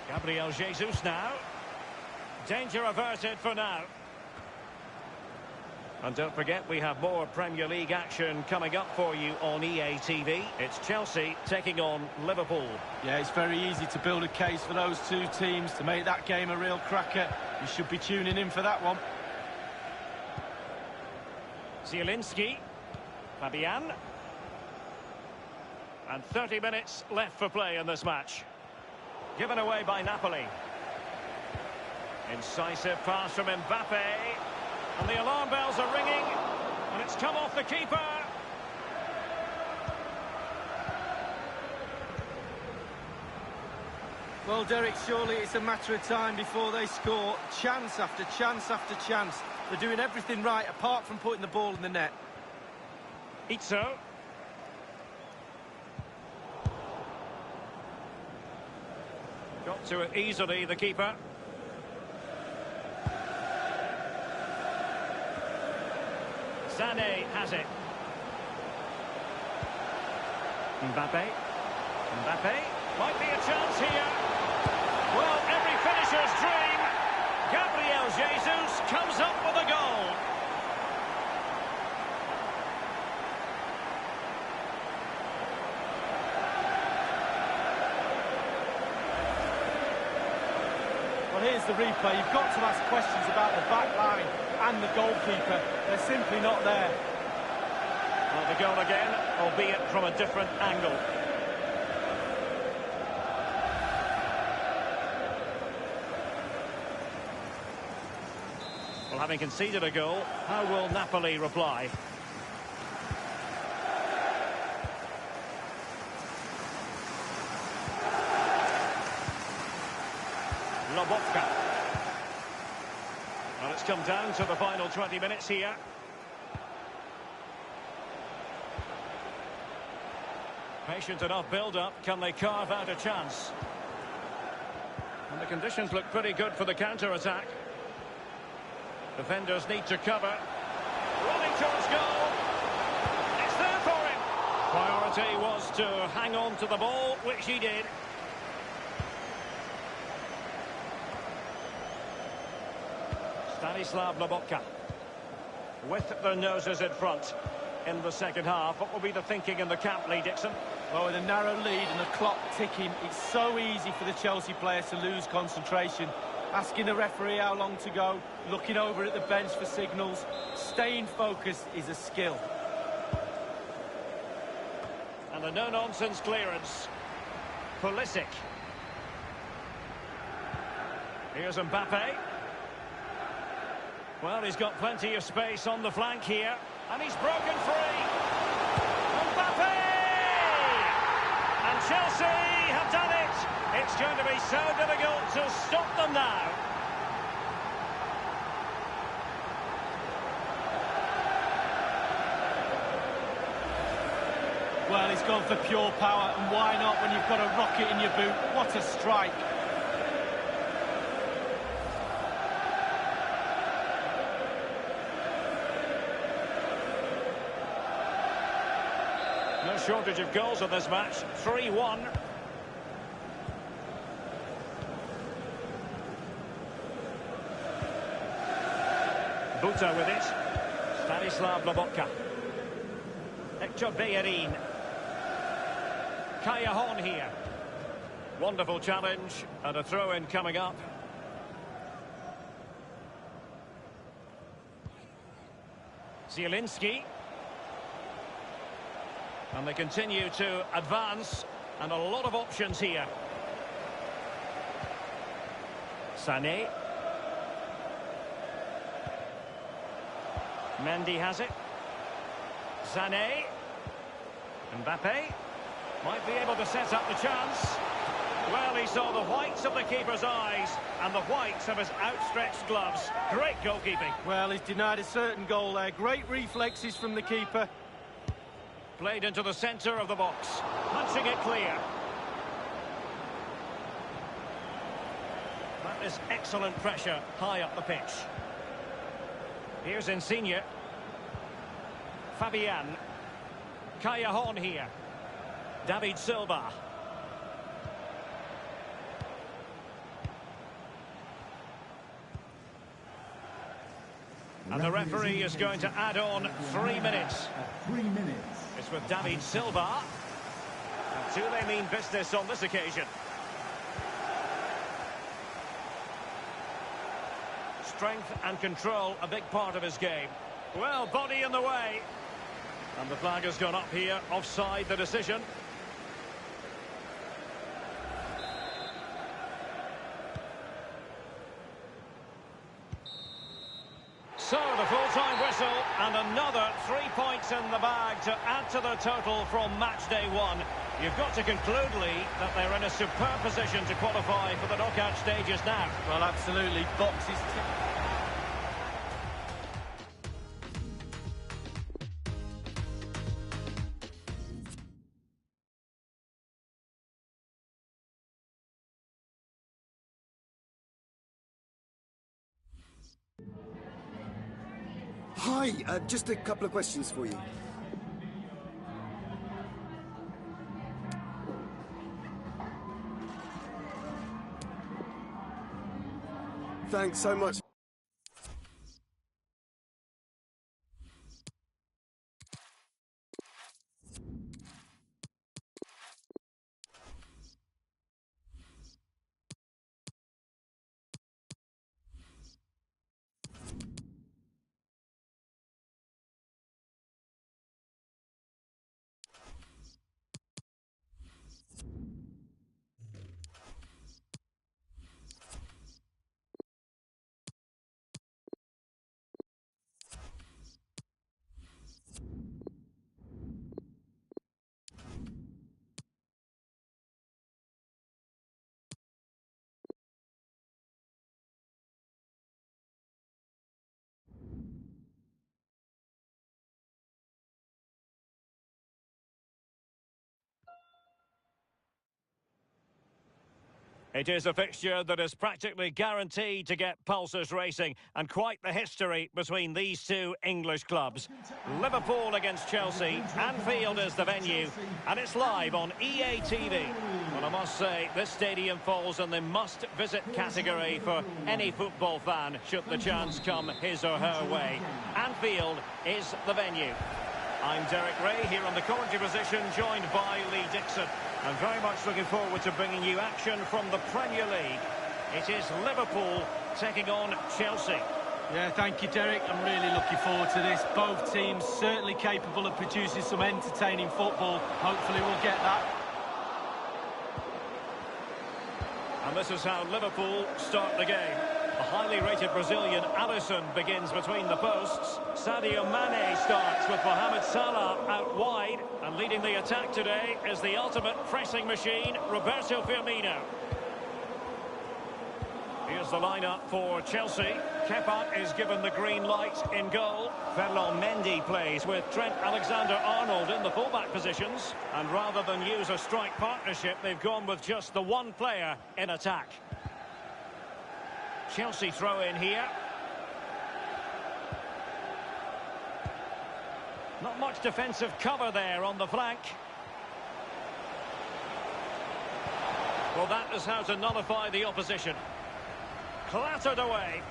Gabriel Jesus now. Danger averted for now. And don't forget, we have more Premier League action coming up for you on EA TV. It's Chelsea taking on Liverpool. Yeah, it's very easy to build a case for those two teams to make that game a real cracker. You should be tuning in for that one. Zielinski. Fabian. And 30 minutes left for play in this match. Given away by Napoli. Incisive pass from Mbappe. And the alarm bells are ringing. And it's come off the keeper. Well, Derek, surely it's a matter of time before they score. Chance after chance after chance. They're doing everything right apart from putting the ball in the net. Itzo. Got to it easily, the keeper. Sané has it. Mbappe. Mbappe. Might be a chance here. Well, Jesus comes up with a goal. Well, here's the replay. You've got to ask questions about the back line and the goalkeeper. They're simply not there. Well, the goal again, albeit from a different angle. Well, having conceded a goal, how will Napoli reply? Lobotka. Well, it's come down to the final 20 minutes here. Patient enough build-up. Can they carve out a chance? And the conditions look pretty good for the counter-attack. Defenders need to cover. Running towards goal. It's there for him. Priority was to hang on to the ball, which he did. Stanislav Lobotka. With their noses in front in the second half. What will be the thinking in the camp, Lee Dixon? Well, with a narrow lead and the clock ticking, it's so easy for the Chelsea players to lose concentration. Asking the referee how long to go, looking over at the bench for signals. Staying focused is a skill. And a no-nonsense clearance. Pulisic. Here's Mbappe. Well, he's got plenty of space on the flank here. And he's broken free. Mbappe! And Chelsea have done it. It's going to be so difficult to stop them now. Well, he's gone for pure power, and why not when you've got a rocket in your boot? What a strike. No shortage of goals in this match. 3-1. Buta with it. Stanislav Lobotka. Hector Bellerin. Callejon here. Wonderful challenge and a throw-in coming up. Zielinski. And they continue to advance, and a lot of options here. Sané. Mendy has it. Sané. Mbappe might be able to set up the chance. Well, he saw the whites of the keeper's eyes and the whites of his outstretched gloves. Great goalkeeping. Well, he's denied a certain goal there. Great reflexes from the keeper. Played into the centre of the box. Punching it clear. That is excellent pressure high up the pitch. Here's Insigne. Fabian. Callejon here. David Silva. And the referee is going to add on 3 minutes. 3 minutes. It's with David Silva. And do they mean business on this occasion? Strength and control, a big part of his game. Well, body in the way. And the flag has gone up here, offside the decision. So, the full-time whistle, and another 3 points in the bag to add to the total from match day one. You've got to conclude, Lee, that they're in a superb position to qualify for the knockout stages now. Well, absolutely. Boxes. Hi, just a couple of questions for you. Thanks so much. It is a fixture that is practically guaranteed to get pulses racing, and quite the history between these two English clubs. Liverpool against Chelsea, Anfield is the venue, and it's live on EA TV. Well, I must say, this stadium falls in the must-visit category for any football fan should the chance come his or her way. Anfield is the venue. I'm Derek Ray here on the commentary position, joined by Lee Dixon. I'm very much looking forward to bringing you action from the Premier League. It is Liverpool taking on Chelsea. Yeah, thank you, Derek. I'm really looking forward to this. Both teams certainly capable of producing some entertaining football. Hopefully we'll get that. And this is how Liverpool start the game. The highly rated Brazilian Alisson begins between the posts. Sadio Mane starts with Mohamed Salah out wide. And leading the attack today is the ultimate pressing machine, Roberto Firmino. Here's the lineup for Chelsea. Kepa is given the green light in goal. Ferland Mendy plays with Trent Alexander-Arnold in the fullback positions. And rather than use a strike partnership, they've gone with just the one player in attack. Chelsea throw in here. Not much defensive cover there on the flank. Well, that is how to nullify the opposition. Clattered away.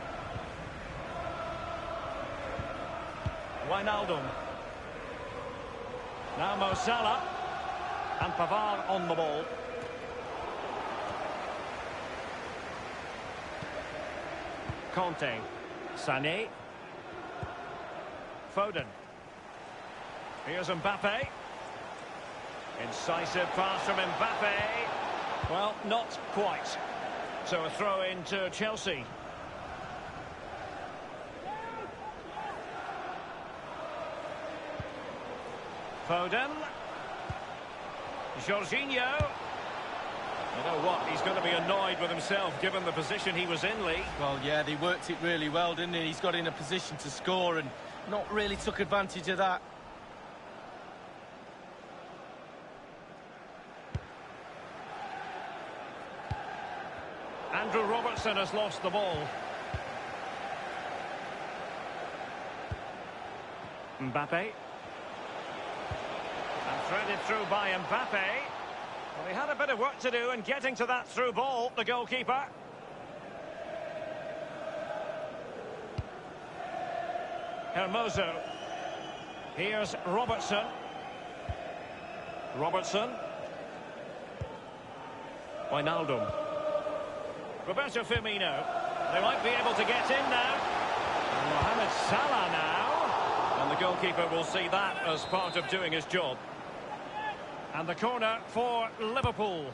Wijnaldum. Now Mo Salah. And Pavard on the ball. Conte. Sané. Foden. Here's Mbappe. Incisive pass from Mbappe. Well, not quite. So a throw in to Chelsea. Foden. Jorginho. You know what, he's going to be annoyed with himself given the position he was in, Lee. Well, yeah, they worked it really well, didn't he? He's got in a position to score and not really took advantage of that. Andrew Robertson has lost the ball. Mbappe. And threaded through by Mbappe. Well, he had a bit of work to do in getting to that through ball, the goalkeeper. Hermoso. Here's Robertson. Robertson. Wijnaldum. Roberto Firmino. They might be able to get in now. And Mohamed Salah now. And the goalkeeper will see that as part of doing his job. And the corner for Liverpool.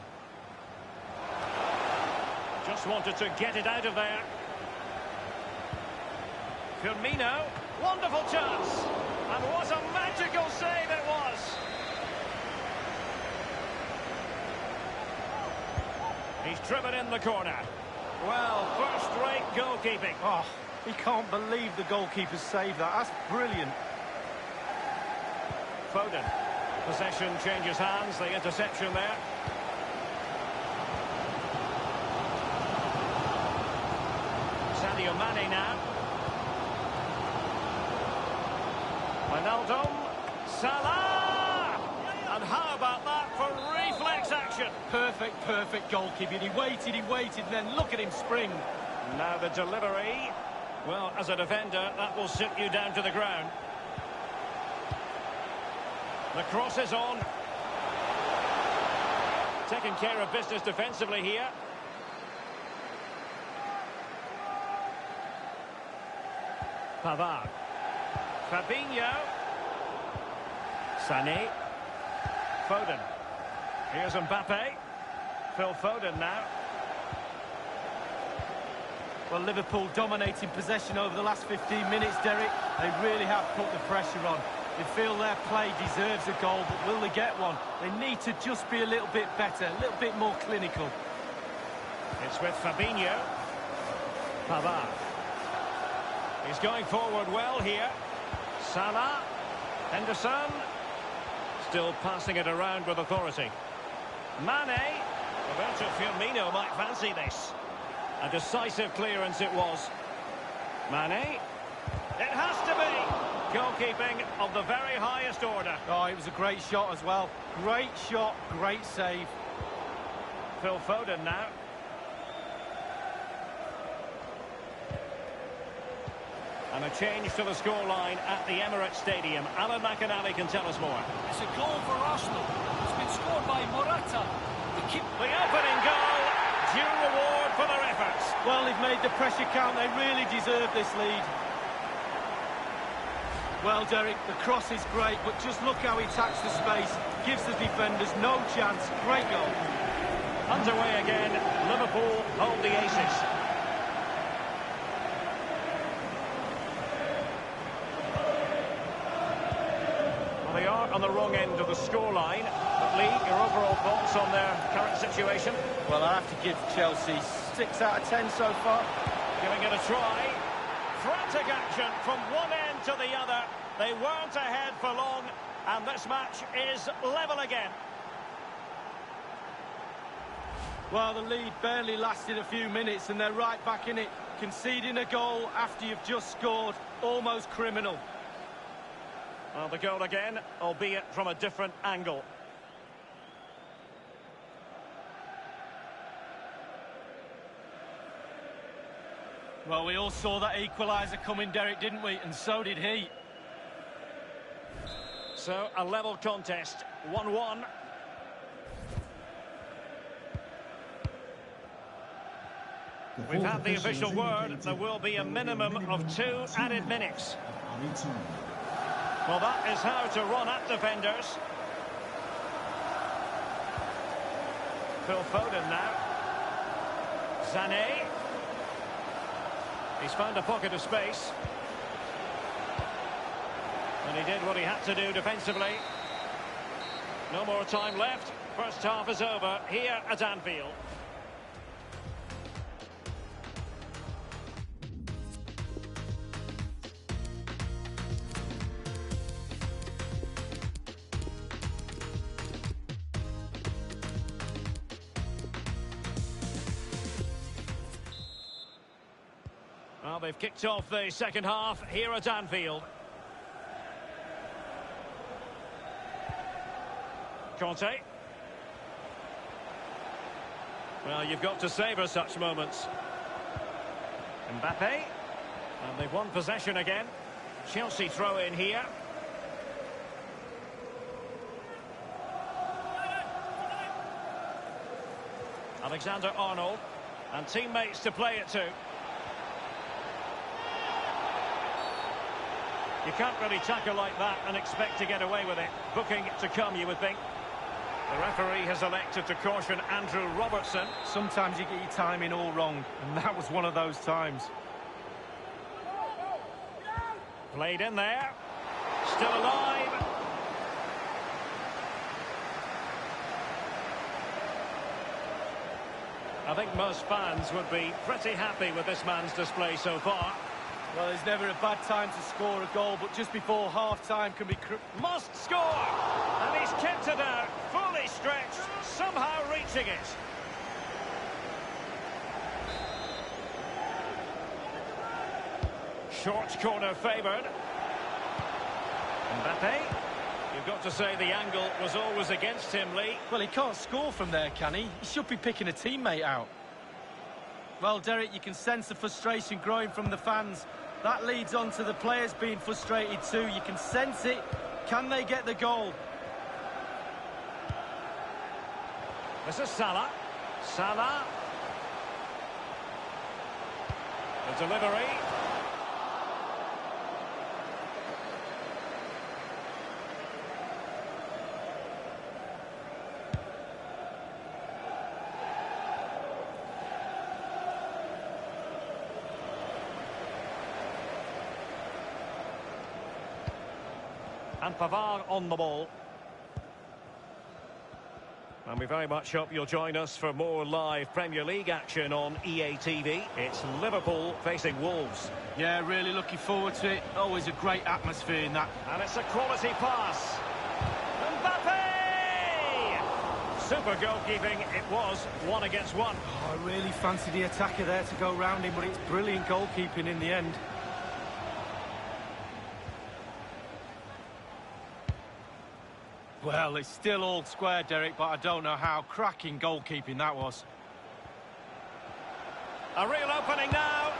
Just wanted to get it out of there. Firmino. Wonderful chance. And what a magical save it was. He's driven in the corner. Well, first-rate goalkeeping. Oh, he can't believe the goalkeeper saved that. That's brilliant. Foden. Possession changes hands, the interception there. Sadio Mane now. Wijnaldum. Salah! And how about that for reflex action? Perfect goalkeeping. He waited, and then look at him spring. Now the delivery. Well, as a defender, that will sit you down to the ground. The cross is on. Taking care of business defensively here. Pavard. Fabinho. Sané. Foden. Here's Mbappe. Phil Foden now. Well, Liverpool dominating possession over the last 15 minutes, Derek. They really have put the pressure on. They feel their play deserves a goal, but will they get one? They need to just be a little bit better, a little bit more clinical. It's with Fabinho. Pavard. He's going forward well here. Salah. Henderson. Still passing it around with authority. Mane. Roberto Firmino might fancy this. A decisive clearance it was. Mane. It has to be. Goalkeeping of the very highest order. Oh, it was a great shot as well. Great shot, great save. Phil Foden now. And a change to the scoreline at the Emirates Stadium. Alan McInally can tell us more. It's a goal for Arsenal. It's been scored by Morata. The opening goal. Due reward for their efforts. Well, they've made the pressure count. They really deserve this lead. Well, Derek, the cross is great, but just look how he attacks the space. Gives the defenders no chance. Great goal. Underway again. Liverpool hold the aces. Well, they are on the wrong end of the scoreline. But Lee, your overall thoughts on their current situation? Well, I have to give Chelsea 6 out of 10 so far. Giving it a try. Frantic action from one end to the other. They weren't ahead for long, and this match is level again. Well, the lead barely lasted a few minutes, and they're right back in it. Conceding a goal after you've just scored, almost criminal. Well, the goal again, albeit from a different angle. Well, we all saw that equaliser coming, Derek, didn't we? And so did he. So, a level contest, 1-1. We've had the official word. There will be a minimum of 2 added minutes. Well, that is how to run at defenders. Phil Foden now. Sané. He's found a pocket of space. And he did what he had to do defensively. No more time left. First half is over here at Anfield. Well, they've kicked off the second half here at Anfield. Conte. Well, you've got to savour such moments. Mbappe. And they've won possession again. Chelsea throw in here. Alexander-Arnold. And teammates to play it to. You can't really tackle like that and expect to get away with it. Booking to come, you would think. The referee has elected to caution Andrew Robertson. Sometimes you get your timing all wrong, and that was one of those times. Played in there. Still alive. I think most fans would be pretty happy with this man's display so far. Well, there's never a bad time to score a goal, but just before half-time can be... Must score! And he's kept it out, fully stretched, somehow reaching it. Short corner favoured. Mbappe. You've got to say the angle was always against him, Lee. Well, he can't score from there, can he? He should be picking a teammate out. Well, Derek, you can sense the frustration growing from the fans. That leads on to the players being frustrated too. You can sense it. Can they get the goal? This is Salah. Salah. The delivery. And Pavard on the ball. And we very much hope you'll join us for more live Premier League action on EA TV. It's Liverpool facing Wolves. Yeah, really looking forward to it. Always a great atmosphere in that. And it's a quality pass. Mbappe! Super goalkeeping. It was 1 against 1. Oh, I really fancy the attacker there to go round him, but it's brilliant goalkeeping in the end. Well, it's still all square, Derek, but I don't know how. Cracking goalkeeping that was. A real opening now.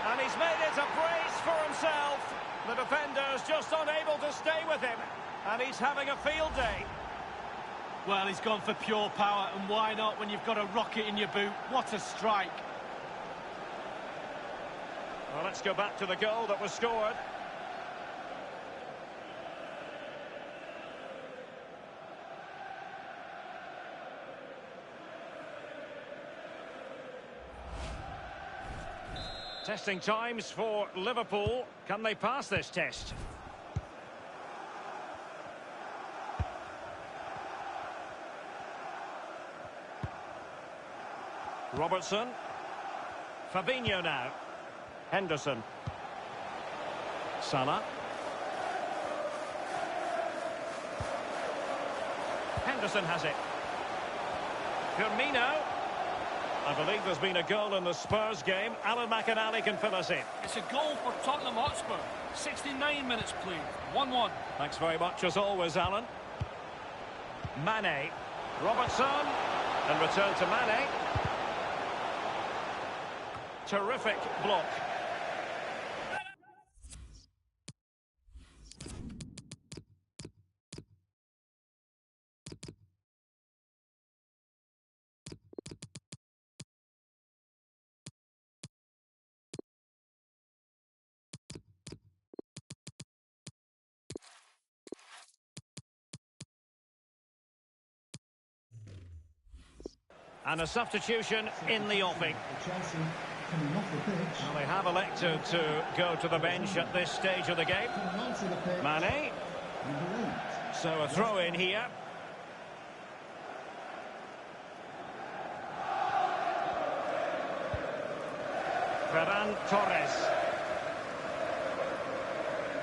And he's made it a brace for himself. The defender's just unable to stay with him. And he's having a field day. Well, he's gone for pure power, and why not when you've got a rocket in your boot? What a strike. Well, let's go back to the goal that was scored. Testing times for Liverpool. Can they pass this test? Robertson. Fabinho now. Henderson. Salah. Henderson has it. Firmino. I believe there's been a goal in the Spurs game. Alan McInally can fill us in. It's a goal for Tottenham Hotspur. 69 minutes played. 1-1. Thanks very much as always, Alan. Mane. Robertson. And return to Mane. Terrific block. And a substitution in the offing. Chelsea coming off the pitch. Well, they have elected to go to the bench at this stage of the game. Mane. So a throw in here. Ferran Torres.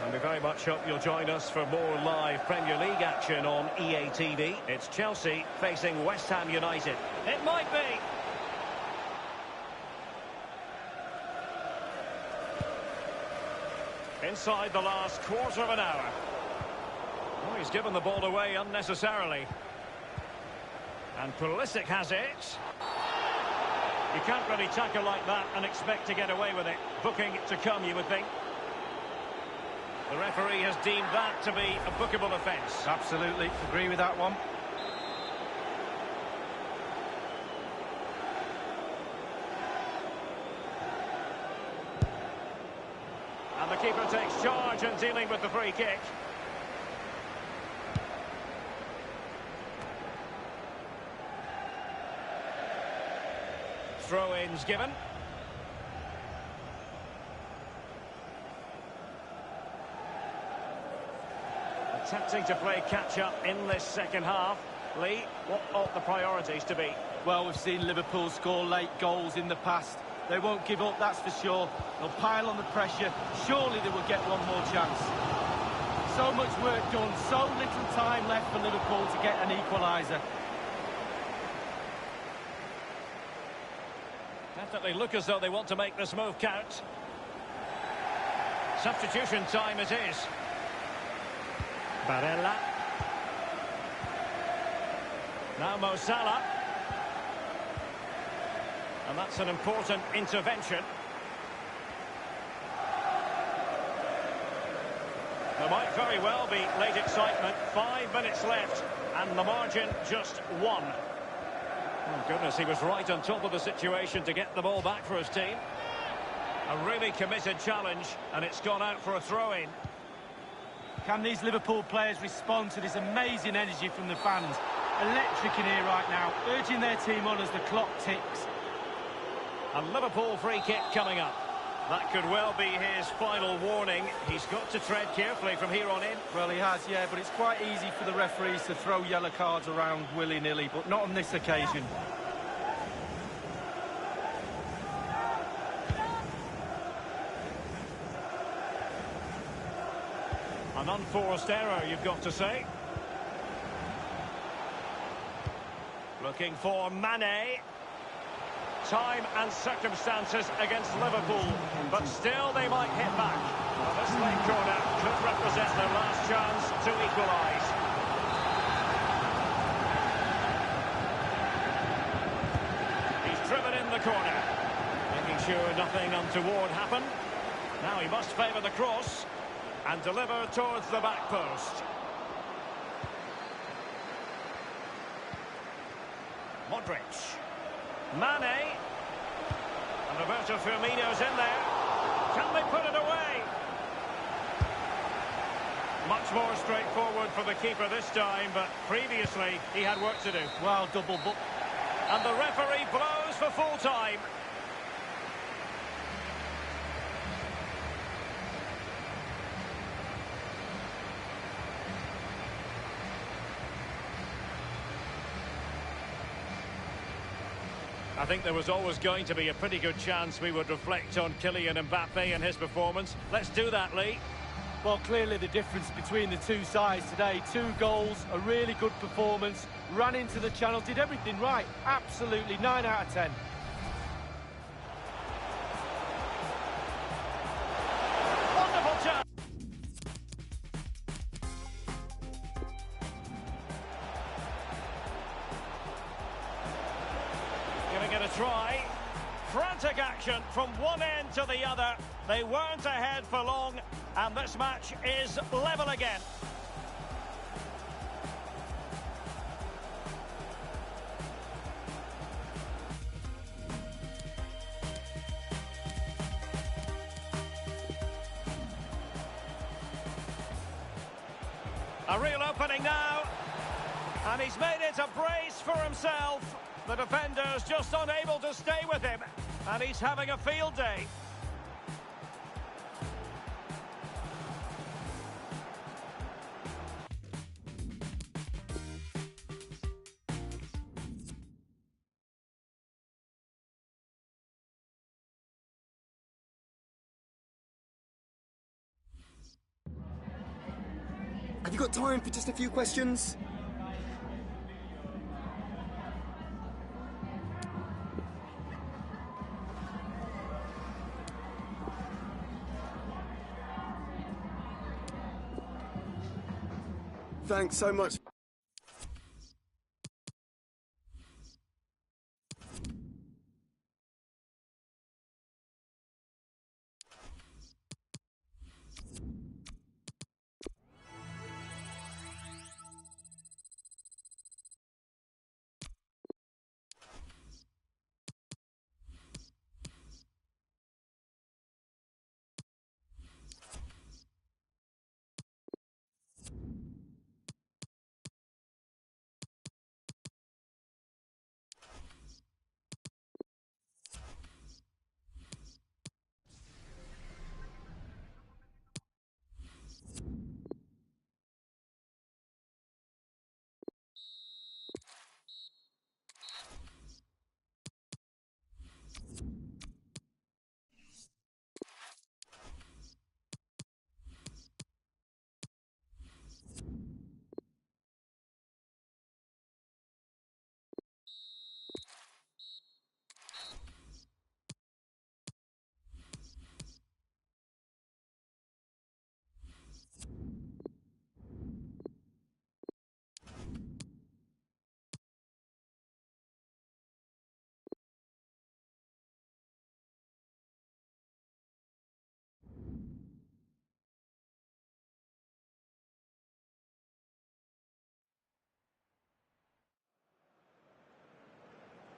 And we very much hope you'll join us for more live Premier League action on EA TV. It's Chelsea facing West Ham United. It might be. Inside the last quarter of an hour. Oh, he's given the ball away unnecessarily. And Pulisic has it. You can't really tackle like that and expect to get away with it. Booking to come, you would think. The referee has deemed that to be a bookable offence. Absolutely, agree with that one. And the keeper takes charge and dealing with the free kick. Throw-ins given. Attempting to play catch-up in this second half. Lee, what ought the priorities to be? Well, we've seen Liverpool score late goals in the past. They won't give up, that's for sure. They'll pile on the pressure. Surely they will get one more chance. So much work done, so little time left for Liverpool to get an equaliser. Definitely look as though they want to make this move count. Substitution time it is. Barella. Now Mo Salah. And that's an important intervention. There might very well be late excitement. 5 minutes left, and the margin just 1. Oh, goodness, he was right on top of the situation to get the ball back for his team. A really committed challenge, and it's gone out for a throw-in. Can these Liverpool players respond to this amazing energy from the fans? Electric in here right now, urging their team on as the clock ticks. A Liverpool free kick coming up. That could well be his final warning. He's got to tread carefully from here on in. Well, he has, yeah, but it's quite easy for the referees to throw yellow cards around willy-nilly, but not on this occasion. An unforced error, you've got to say. Looking for Mane. Time and circumstances against Liverpool, but still they might hit back. Well, this late corner could represent their last chance to equalise. He's driven in the corner, making sure nothing untoward happened. Now he must favour the cross and deliver towards the back post. Modric. Mane. And Roberto Firmino's in there. Can they put it away? Much more straightforward for the keeper this time, but previously he had work to do. Wow, double book. And the referee blows for full time. I think there was always going to be a pretty good chance we would reflect on Kylian Mbappe and his performance. Let's do that, Lee. Well, clearly the difference between the two sides today. 2 goals, a really good performance, ran into the channel, did everything right. Absolutely, 9 out of 10. Wonderful chance. Giving it a try. Frantic action from one end to the other. They weren't ahead for long, and this match is level again. A real opening now, and he's made it a brace for himself. The defender's just unable to stay with him, and he's having a field day. Have you got time for just a few questions? Thanks so much.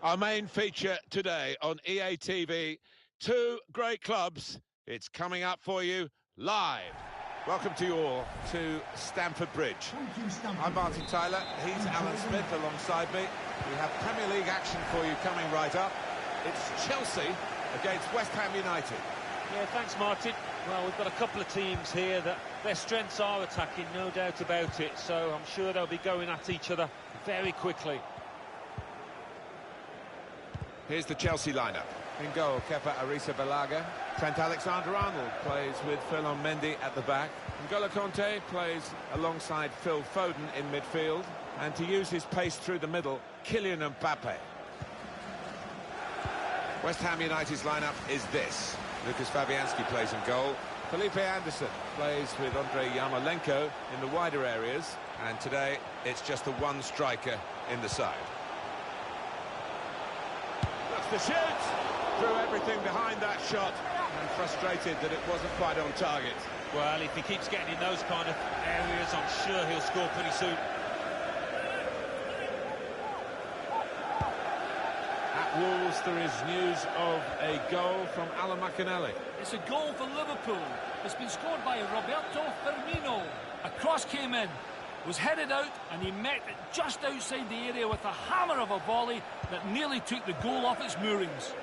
Our main feature today on EA TV, 2 great clubs. It's coming up for you live. Welcome to you all to Stamford Bridge. I'm Martin Tyler, he's Alan Smith alongside me. We have Premier League action for you coming right up. It's Chelsea against West Ham United. Yeah, thanks, Martin. Well, we've got a couple of teams here that their strengths are attacking, no doubt about it. So I'm sure they'll be going at each other very quickly. Here's the Chelsea lineup. In goal, Kepa Arrizabalaga. Trent Alexander-Arnold plays with Ferland Mendy at the back. N'Golo Kanté plays alongside Phil Foden in midfield. And to use his pace through the middle, Kylian Mbappe. West Ham United's lineup is this. Lucas Fabianski plays in goal. Felipe Anderson plays with Andrei Yarmolenko in the wider areas. And today, it's just the one striker in the side. That's the shoot! Threw everything behind that shot. And frustrated that it wasn't quite on target. Well, if he keeps getting in those kind of areas, I'm sure he'll score pretty soon. At Wolves, there is news of a goal from Alan McInally. It's a goal for Liverpool. It's been scored by Roberto Firmino. A cross came in, was headed out, and he met it just outside the area with a hammer of a volley that nearly took the goal off its moorings.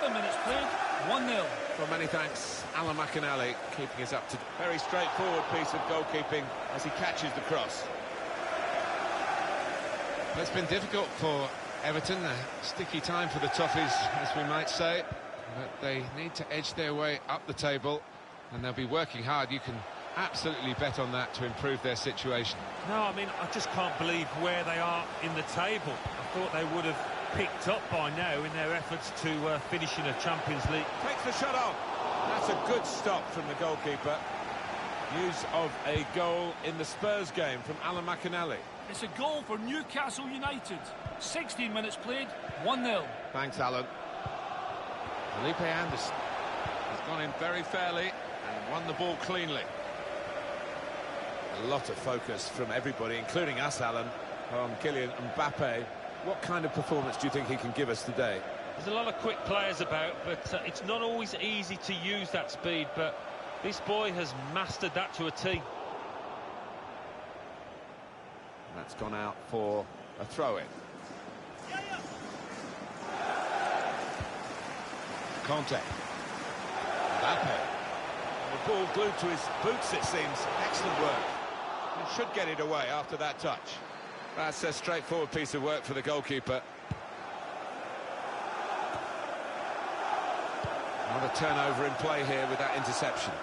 7 minutes played, 1-0. Well, many thanks, Alan McInally, keeping us up to very straightforward piece of goalkeeping as he catches the cross. Well, it's been difficult for Everton, a sticky time for the Toffees, as we might say, but they need to edge their way up the table, and they'll be working hard. You can absolutely bet on that to improve their situation. No, I mean, I just can't believe where they are in the table. I thought they would have picked up by now in their efforts to finish in a Champions League. Takes the shot on. That's a good stop from the goalkeeper. News of a goal in the Spurs game from Alan McInally. It's a goal for Newcastle United. 16 minutes played, 1-0. Thanks, Alan. Felipe Anderson has gone in very fairly and won the ball cleanly. A lot of focus from everybody, including us, Alan, on Kylian Mbappe. What kind of performance do you think he can give us today? There's a lot of quick players about, but it's not always easy to use that speed, but this boy has mastered that to a T. That's gone out for a throw-in. Conte. Mbappe. The ball glued to his boots, it seems. Excellent work. He should get it away after that touch. That's a straightforward piece of work for the goalkeeper. Another turnover in play here with that interception.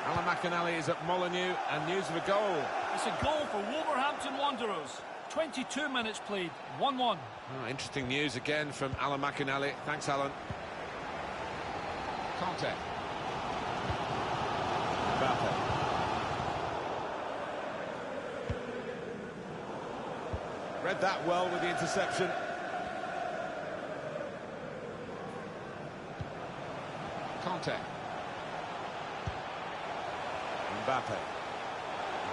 Alan McInally is at Molineux, and news of a goal. It's a goal for Wolverhampton Wanderers. 22 minutes played, 1-1. Oh, interesting news again from Alan McInally. Thanks, Alan. Conte. Mbappe. Read that well with the interception. Conte. Mbappe.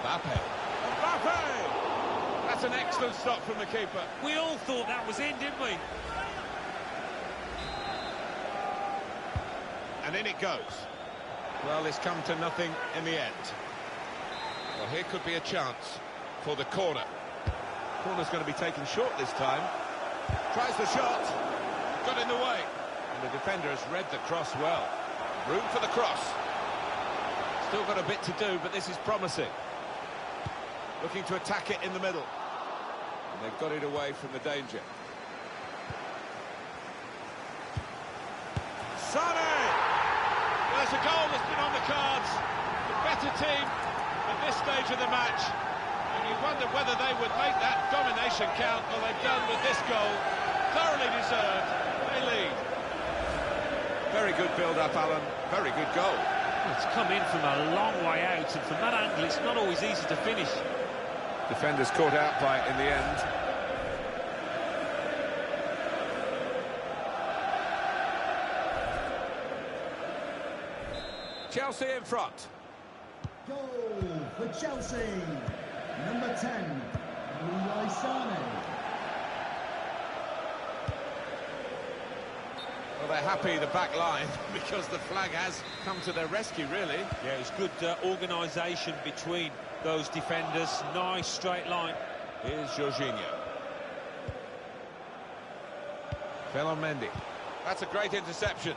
Mbappe. Mbappe! That's an excellent stop from the keeper. We all thought that was in, didn't we? And in it goes. Well, it's come to nothing in the end. Well, here could be a chance for the corner. Corner's going to be taken short this time. Tries the shot. Got in the way. And the defender has read the cross well. Room for the cross. Still got a bit to do, but this is promising. Looking to attack it in the middle. And they've got it away from the danger. Sane! Well, there's a goal that's been on the cards. The better team at this stage of the match. And you wonder whether they would make that domination count. Well, they've done with this goal. Thoroughly deserved. They lead. Very good build-up, Alan. Very good goal. It's come in from a long way out, and from that angle, it's not always easy to finish. Defenders caught out by it in the end. Chelsea in front. Goal for Chelsea. Number 10, Leroy Sane. Well, they're happy, the back line, because the flag has come to their rescue, really. Yeah, it's good organisation between those defenders. Nice straight line. Here's Jorginho. Mendy. That's a great interception.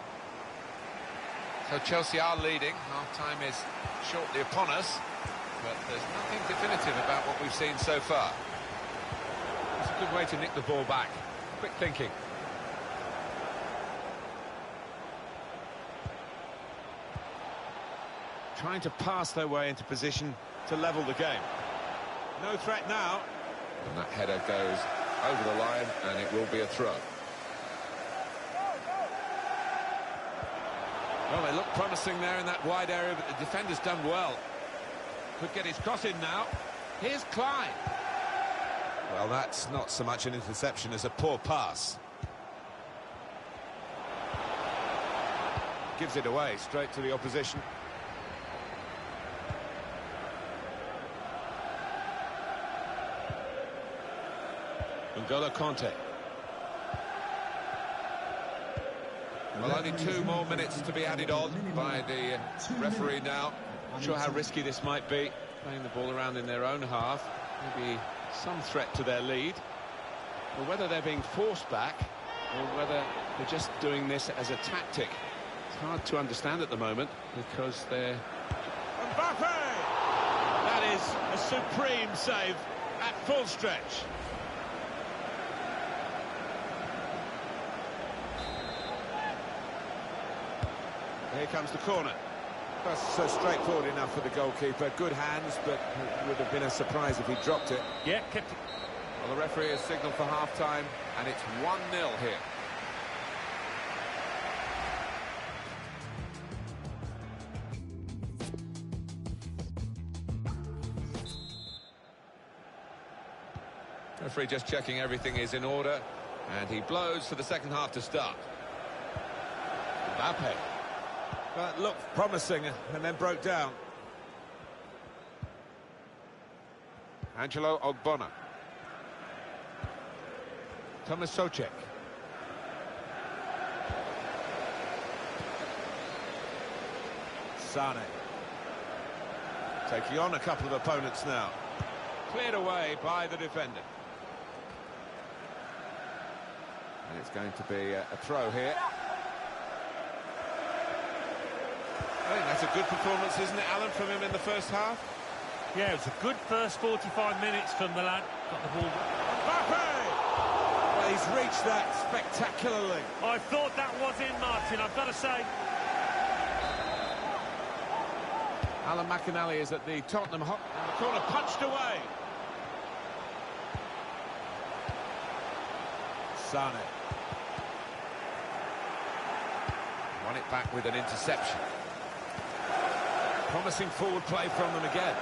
So Chelsea are leading. Half-time is shortly upon us, but there's nothing definitive about what we've seen so far. It's a good way to nick the ball back. Quick thinking. Trying to pass their way into position to level the game. No threat now. And that header goes over the line, and it will be a throw. Well, they look promising there in that wide area, but the defender's done well. Could get his cross in now. Here's Klein. Well, that's not so much an interception as a poor pass. Gives it away straight to the opposition. N'Golo Conte. Well, only 2 more minutes to be added on by the referee now. Not sure how risky this might be, playing the ball around in their own half. Maybe some threat to their lead. But whether they're being forced back, or whether they're just doing this as a tactic. It's hard to understand at the moment because they're... Mbappe! That is a supreme save at full stretch. Here comes the corner. That's so straightforward enough for the goalkeeper. Good hands, but it would have been a surprise if he dropped it. Yeah, kept it. Well, the referee has signalled for half-time, and it's 1-0 here. Referee just checking everything is in order, and he blows for the second half to start. Mbappe. That looked promising and then broke down. Angelo Ogbonna. Thomas Souček. Sane. Taking on a couple of opponents now. Cleared away by the defender. And it's going to be a throw here. I think that's a good performance, isn't it, Alan, from him in the first half? Yeah, it was a good first 45 minutes from the lad. Got the ball. Mbappe! Well, he's reached that spectacularly. I thought that was in, Martin, I've got to say. Alan McInally is at the Tottenham hot, and the corner punched away. Sane. Won it back with an interception. Promising forward play from them again.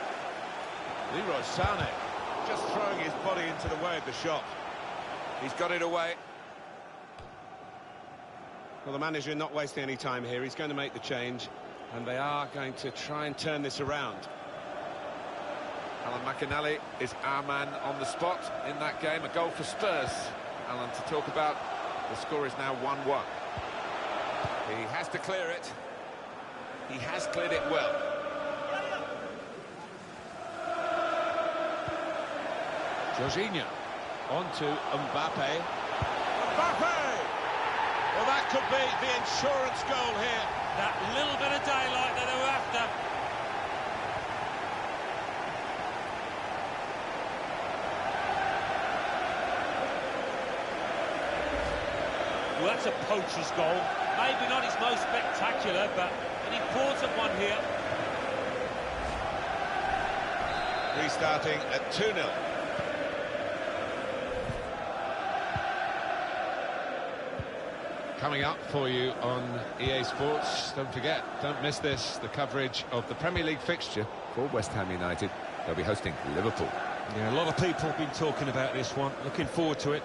Leroy Sane just throwing his body into the way of the shot. He's got it away. Well, the manager not wasting any time here. He's going to make the change, and they are going to try and turn this around. Alan McInally is our man on the spot in that game. A goal for Spurs, Alan, to talk about. The score is now 1-1. He has to clear it. He has cleared it well. Jorginho on to Mbappe. Mbappe! Well, that could be the insurance goal here. That little bit of daylight that they were after. Well, that's a poacher's goal. Maybe not his most spectacular, but an important one here. Restarting at 2-0. Coming up for you on EA Sports, don't forget, don't miss this, the coverage of the Premier League fixture for West Ham United. They'll be hosting Liverpool. Yeah, a lot of people have been talking about this one. Looking forward to it.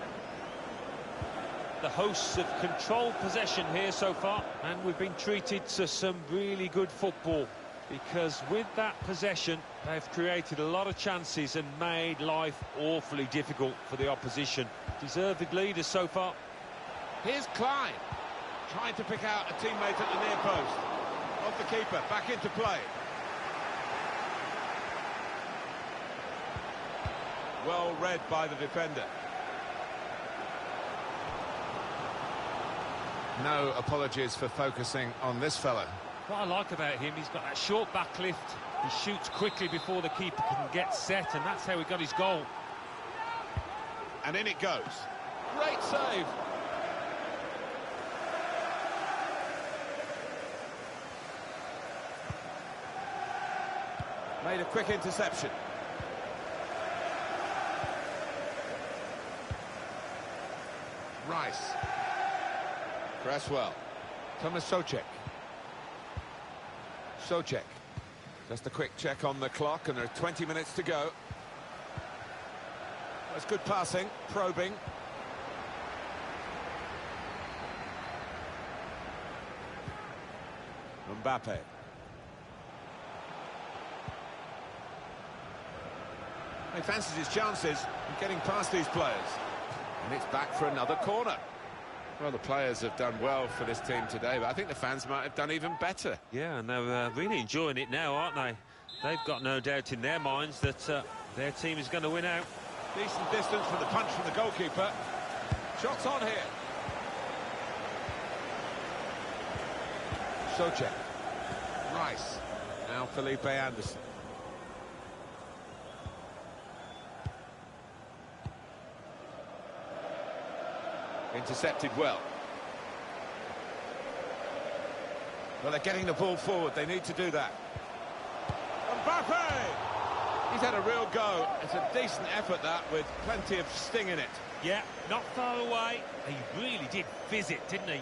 The hosts have controlled possession here so far, and we've been treated to some really good football, because with that possession they've created a lot of chances and made life awfully difficult for the opposition. Deserved leaders so far. Here's Klein, trying to pick out a teammate at the near post. Off the keeper, back into play. Well read by the defender. No apologies for focusing on this fella. What I like about him, he's got that short back lift. He shoots quickly before the keeper can get set, and that's how he got his goal. And in it goes. Great save. Made a quick interception. Rice. Cresswell. Thomas Souček. Souček. Just a quick check on the clock, and there are 20 minutes to go. That's good passing, probing. Mbappe. He fancies his chances of getting past these players. And it's back for another corner. Well, the players have done well for this team today, but I think the fans might have done even better. Yeah, and they're really enjoying it now, aren't they? They've got no doubt in their minds that their team is going to win out. Decent distance for the punch from the goalkeeper. Shots on here. Socek. Rice. Now Felipe Anderson. Intercepted well. Well, they're getting the ball forward. They need to do that. Mbappe! He's had a real go. It's a decent effort, that, with plenty of sting in it. Yeah, not far away. He really did fizz it, didn't he?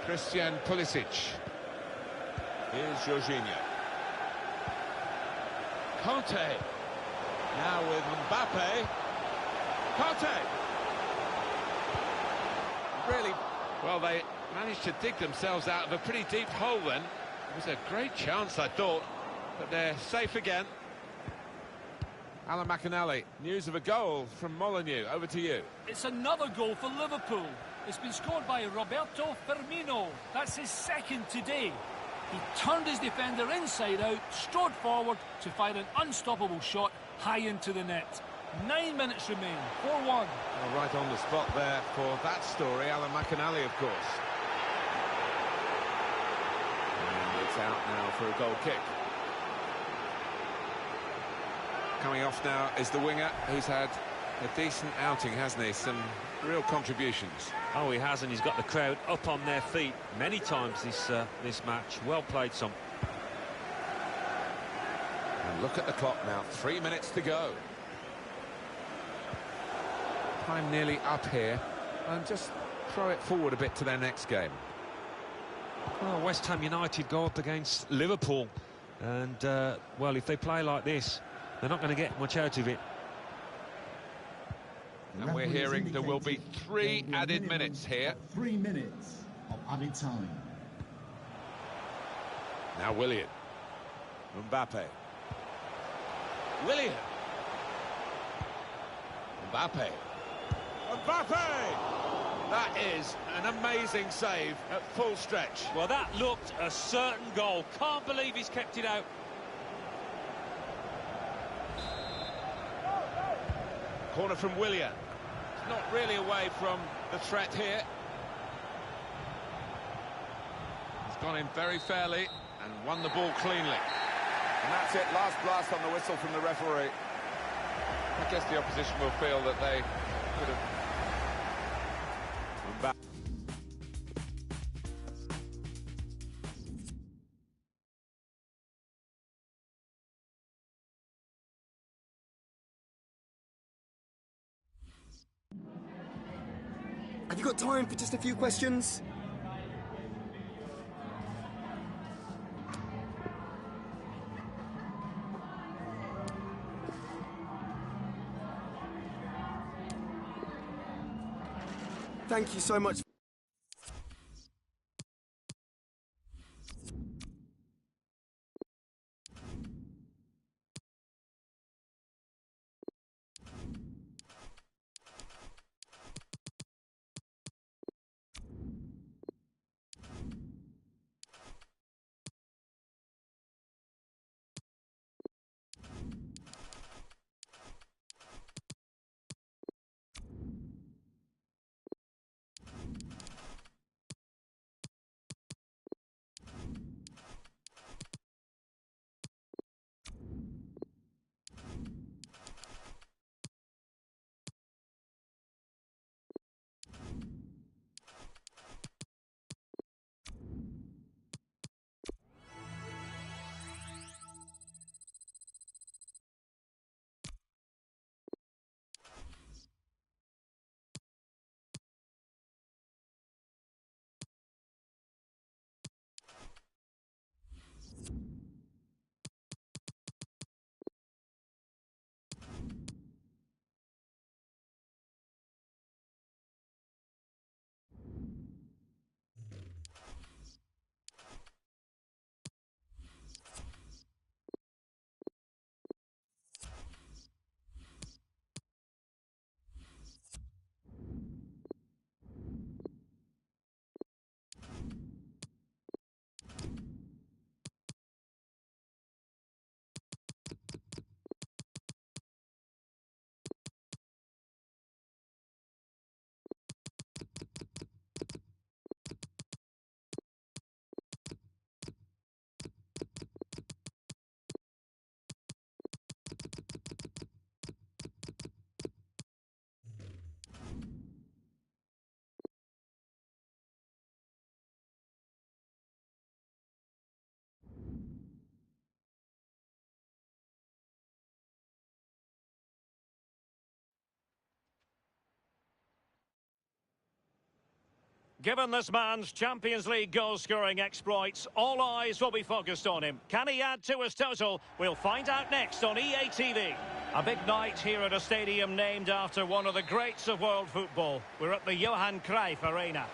Christian Pulisic. Here's Jorginho. Conte. Now with Mbappe. Conte. Really, well, they managed to dig themselves out of a pretty deep hole then. It was a great chance, I thought, but they're safe again. Alan McInally, news of a goal from Molineux. Over to you. It's another goal for Liverpool. It's been scored by Roberto Firmino. That's his second today. He turned his defender inside out, strode forward to fire an unstoppable shot high into the net. 9 minutes remain, 4-1. Well, right on the spot there for that story, Alan McInally, of course. And it's out now for a goal kick. Coming off now is the winger. He's had a decent outing, hasn't he? Some real contributions. Oh, he has, and he's got the crowd up on their feet many times this match. Well played, son. And look at the clock now, 3 minutes to go. Time nearly up here, and just throw it forward a bit to their next game. Well, West Ham United go up against Liverpool, and, well, if they play like this, they're not going to get much out of it. And we're hearing there will be 3 added minutes here. 3 minutes of added time. Now Willian. Mbappe. Willian. Mbappe. Mbappe! That is an amazing save at full stretch. Well, that looked a certain goal. Can't believe he's kept it out. Corner from Willian. It's not really away from the threat here. He's gone in very fairly and won the ball cleanly. And that's it, last blast on the whistle from the referee. I guess the opposition will feel that they could have... Have you got time for just a few questions? Thank you so much. Given this man's Champions League goal-scoring exploits, all eyes will be focused on him. Can he add to his total? We'll find out next on EA TV. A big night here at a stadium named after one of the greats of world football. We're at the Johan Cruyff Arena.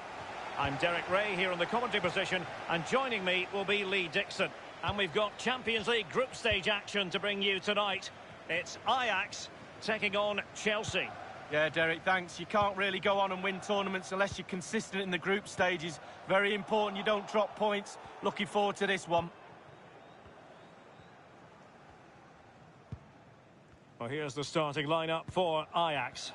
I'm Derek Ray here in the commentary position, and joining me will be Lee Dixon. And we've got Champions League group stage action to bring you tonight. It's Ajax taking on Chelsea. Yeah, Derek, thanks. You can't really go on and win tournaments unless you're consistent in the group stages. Very important you don't drop points. Looking forward to this one. Well, here's the starting lineup for Ajax.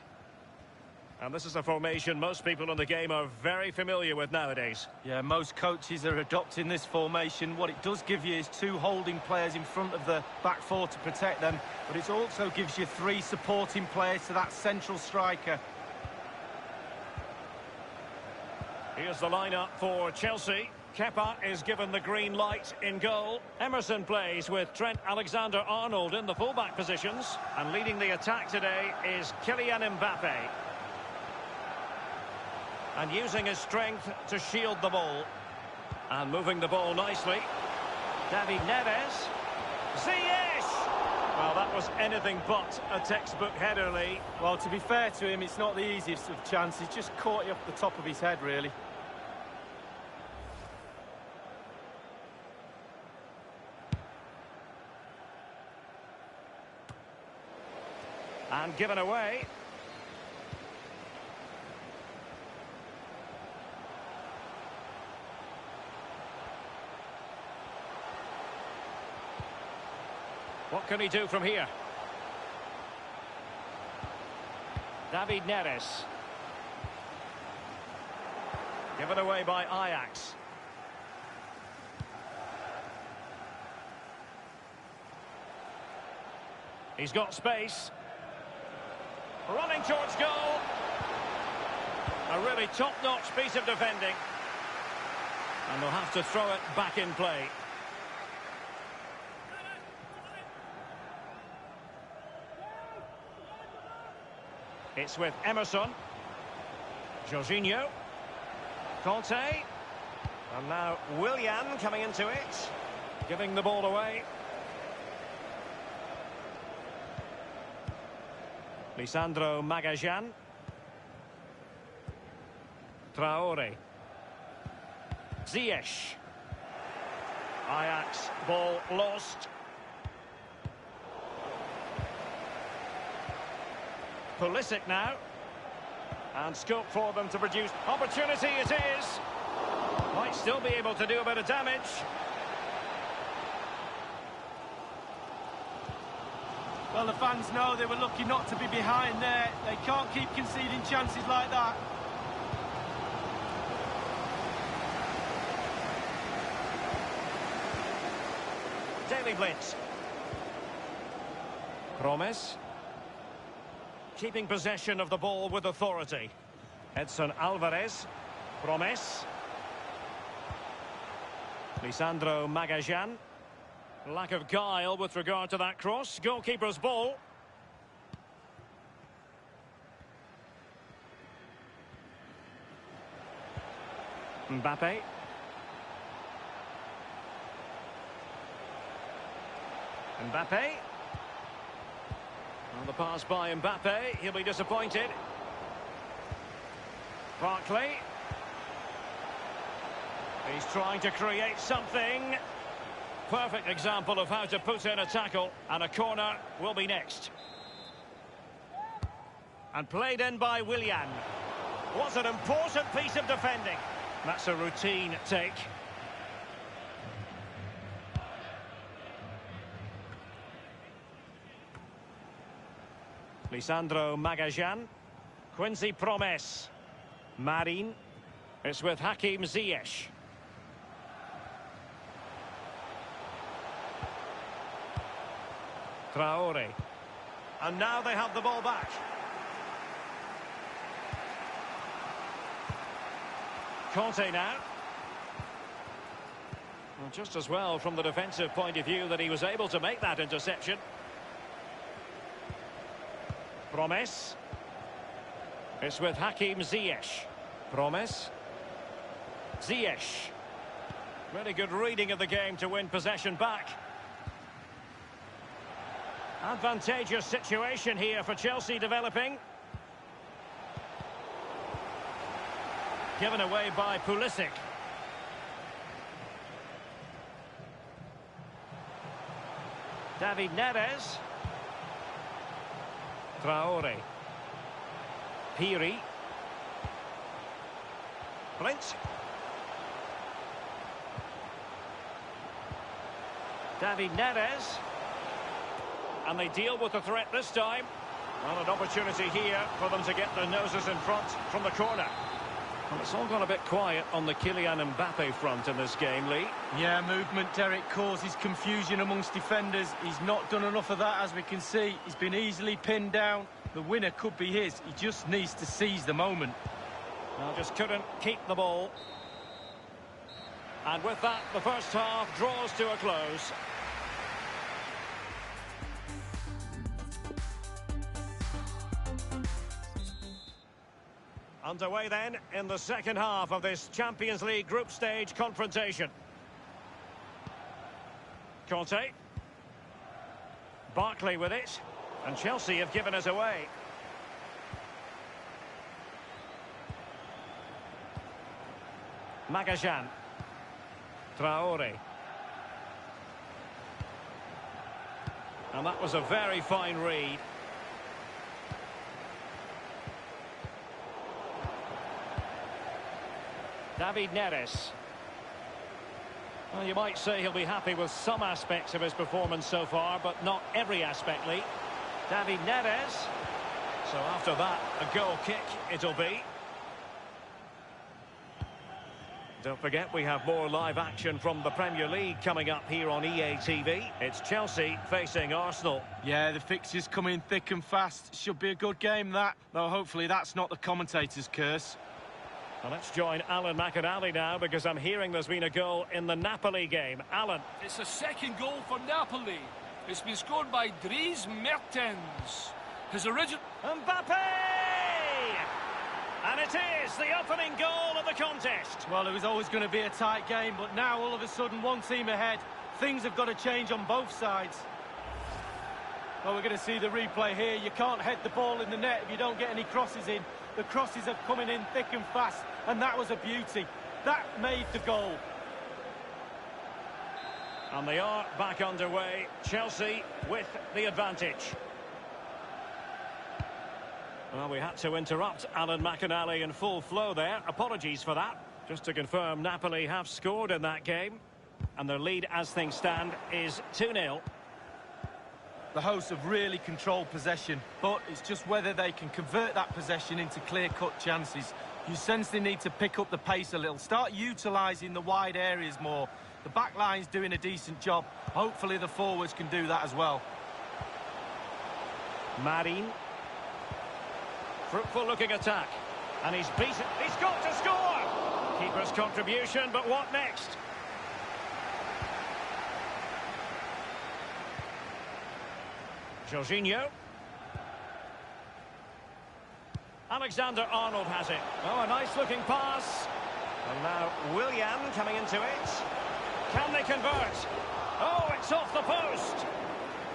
And this is a formation most people in the game are very familiar with nowadays. Yeah, most coaches are adopting this formation. What it does give you is 2 holding players in front of the back 4 to protect them, but it also gives you 3 supporting players to that central striker. Here's the lineup for Chelsea. Kepa is given the green light in goal. Emerson plays with Trent Alexander-Arnold in the fullback positions. And leading the attack today is Kylian Mbappe. And using his strength to shield the ball. And moving the ball nicely. David Neres. Ziyech! Well, that was anything but a textbook header, Lee. Well, to be fair to him, it's not the easiest of chances. Just caught you off the top of his head, really. And given away. What can he do from here? David Neres. Given away by Ajax. He's got space. Running towards goal. A really top-notch piece of defending. And they'll have to throw it back in play. It's with Emerson. Jorginho. Conte. And now Willian coming into it. Giving the ball away. Lisandro Magajan. Traore. Ziyech. Ajax ball lost. Pulisic now. And scope for them to produce. Opportunity it is. Might still be able to do a bit of damage. Well, the fans know they were lucky not to be behind there. They can't keep conceding chances like that. Daily blitz. Promise. Keeping possession of the ball with authority. Edson Alvarez. Promise. Lisandro Magajan. Lack of guile with regard to that cross. Goalkeeper's ball. Mbappe. Mbappe. Well, the pass by Mbappe. He'll be disappointed. Barkley. He's trying to create something. Perfect example of how to put in a tackle, and a corner will be next. And played in by Willian. Was an important piece of defending. That's a routine take. Lisandro Magajan. Quincy Promes. Marin. It's with Hakim Ziyech. Traore. And now they have the ball back. Conte now. Well, just as well from the defensive point of view that he was able to make that interception. Promes. It's with Hakim Ziyech. Promes. Ziyech. Really good reading of the game to win possession back. Advantageous situation here for Chelsea developing. Given away by Pulisic. David Neres. Traore. Piri. Flint. David Neres. And they deal with the threat this time. Well, an opportunity here for them to get their noses in front from the corner. Well, it's all gone a bit quiet on the Kylian Mbappe front in this game, Lee. Yeah, movement, Derek, causes confusion amongst defenders. He's not done enough of that, as we can see. He's been easily pinned down. The winner could be his. He just needs to seize the moment. Well, just couldn't keep the ball. And with that, the first half draws to a close. Underway then in the second half of this Champions League group stage confrontation. Conte. Barkley with it. And Chelsea have given us away. Magajan. Traore. And that was a very fine read. David Neres. Well, you might say he'll be happy with some aspects of his performance so far, but not every aspect, Lee. David Neres. So after that, a goal kick it'll be. Don't forget, we have more live action from the Premier League coming up here on EA TV. It's Chelsea facing Arsenal. Yeah, the fixtures come in thick and fast. Should be a good game, that. Though hopefully that's not the commentator's curse. Well, let's join Alan McAnally now, because I'm hearing there's been a goal in the Napoli game. Alan. It's a second goal for Napoli. It's been scored by Dries Mertens. His original... Mbappe! And it is the opening goal of the contest. Well, it was always going to be a tight game, but now all of a sudden one team ahead. Things have got to change on both sides. Well, we're going to see the replay here. You can't head the ball in the net if you don't get any crosses in. The crosses are coming in thick and fast, and that was a beauty. That made the goal. And they are back underway. Chelsea with the advantage. Well, we had to interrupt Alan McAnally in full flow there. Apologies for that. Just to confirm, Napoli have scored in that game. And their lead, as things stand, is 2-0. The hosts have really controlled possession, but it's just whether they can convert that possession into clear-cut chances. You sense they need to pick up the pace a little, start utilising the wide areas more. The back line's doing a decent job. Hopefully the forwards can do that as well. Marin. Fruitful looking attack. And he's beaten. He's got to score! Keeper's contribution, but what next? Jorginho. Alexander-Arnold has it. Oh, a nice-looking pass. And now Willian coming into it. Can they convert? Oh, it's off the post.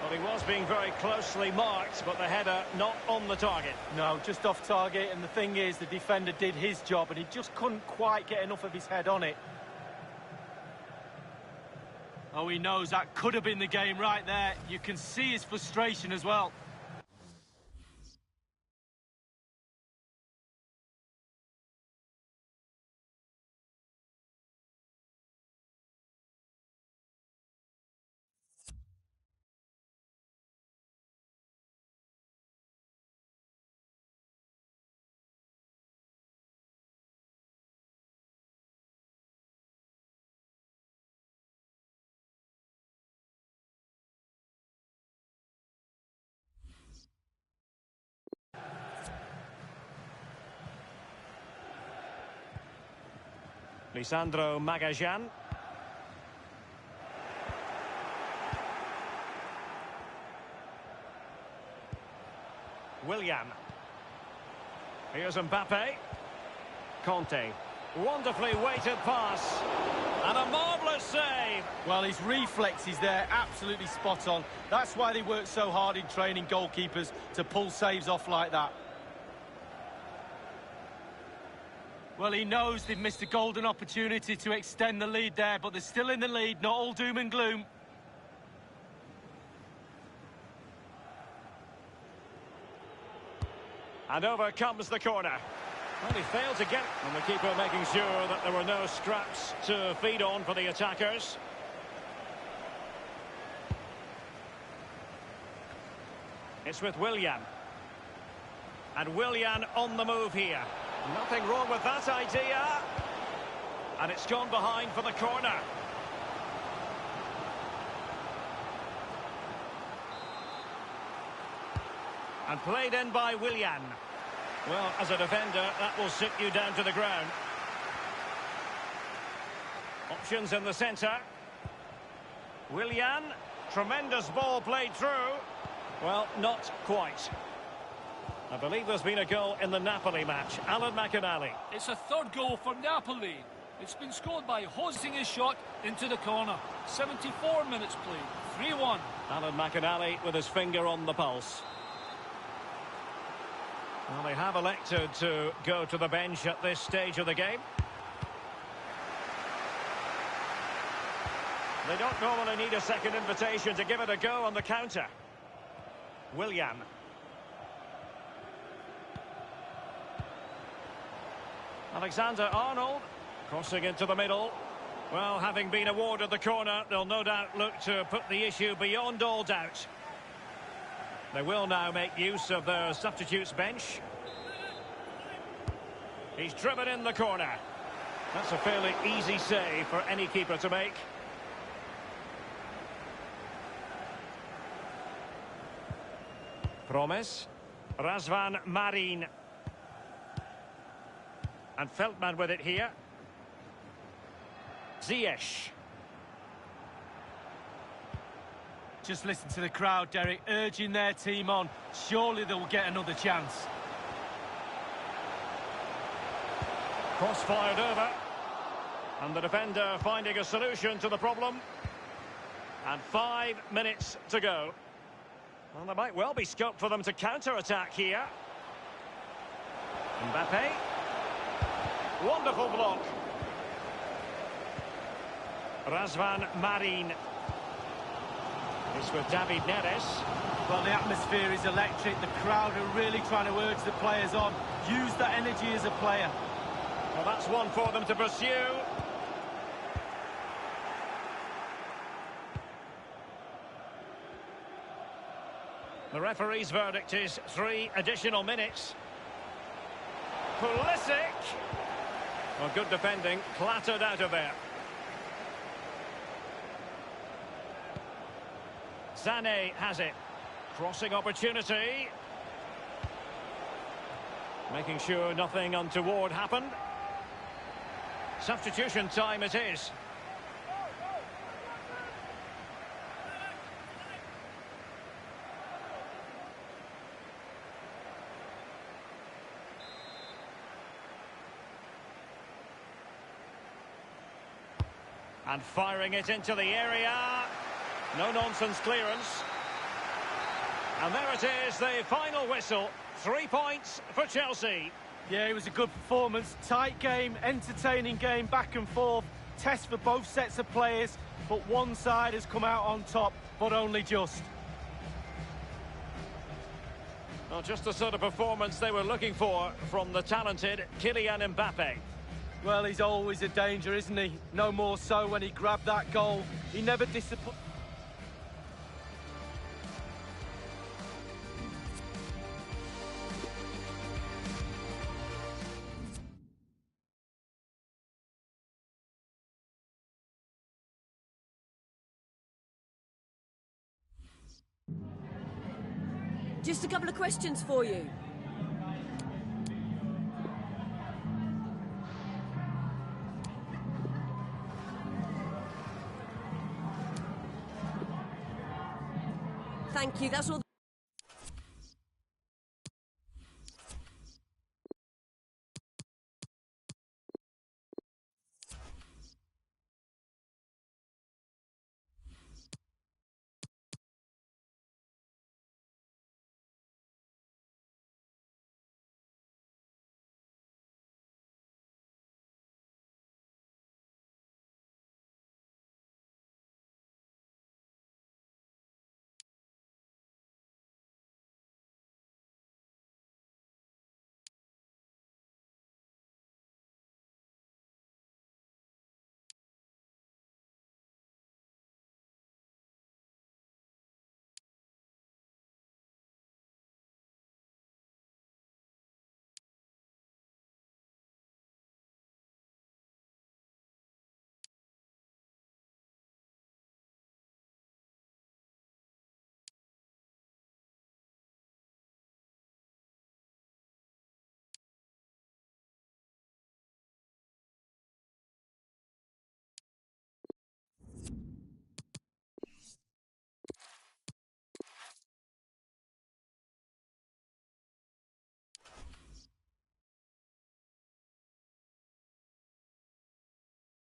Well, he was being very closely marked, but the header not on the target. No, just off target, and the thing is, the defender did his job, and he just couldn't quite get enough of his head on it. Oh, he knows that could have been the game right there. You can see his frustration as well. Lisandro Magajan. Willian. Here's Mbappe. Conte. Wonderfully weighted pass. And a marvellous save. Well, his reflexes there, absolutely spot on. That's why they work so hard in training goalkeepers, to pull saves off like that. Well, he knows they've missed a golden opportunity to extend the lead there, but they're still in the lead, not all doom and gloom. And over comes the corner. Well, he failed to get it. And the keeper making sure that there were no scraps to feed on for the attackers. It's with Willian. And Willian on the move here. Nothing wrong with that idea. And it's gone behind for the corner. And played in by Willian. Well, as a defender, that will sit you down to the ground. Options in the centre. Willian. Tremendous ball played through. Well, not quite. I believe there's been a goal in the Napoli match. Alan McInally. It's a third goal for Napoli. It's been scored by hosing his shot into the corner. 74 minutes played. 3-1. Alan McInally with his finger on the pulse. Well, they have elected to go to the bench at this stage of the game. They don't normally need a second invitation to give it a go on the counter. Willian. Alexander-Arnold crossing into the middle. Well, having been awarded the corner, they'll no doubt look to put the issue beyond all doubt. They will now make use of their substitutes bench. He's driven in the corner. That's a fairly easy save for any keeper to make. Promise. Razvan Marin. And Feldman with it here. Ziyech. Just listen to the crowd, Derek, urging their team on. Surely they'll get another chance. Cross fired over. And the defender finding a solution to the problem. And 5 minutes to go. Well, there might well be scope for them to counter-attack here. Mbappe. Wonderful block. Razvan Marin. It's with David Neres. Well, the atmosphere is electric. The crowd are really trying to urge the players on. Use that energy as a player. Well, that's one for them to pursue. The referee's verdict is 3 additional minutes. Pulisic. Well, good defending, clattered out of there. Sané has it. Crossing opportunity. Making sure nothing untoward happened. Substitution time it is. And firing it into the area. No-nonsense clearance. And there it is, the final whistle. 3 points for Chelsea. Yeah, it was a good performance. Tight game, entertaining game, back and forth. Test for both sets of players, but one side has come out on top, but only just. Well, just the sort of performance they were looking for from the talented Kylian Mbappe. Well, he's always a danger, isn't he? No more so when he grabbed that goal. He never disappoints. Just a couple of questions for you. Thank you, that's all.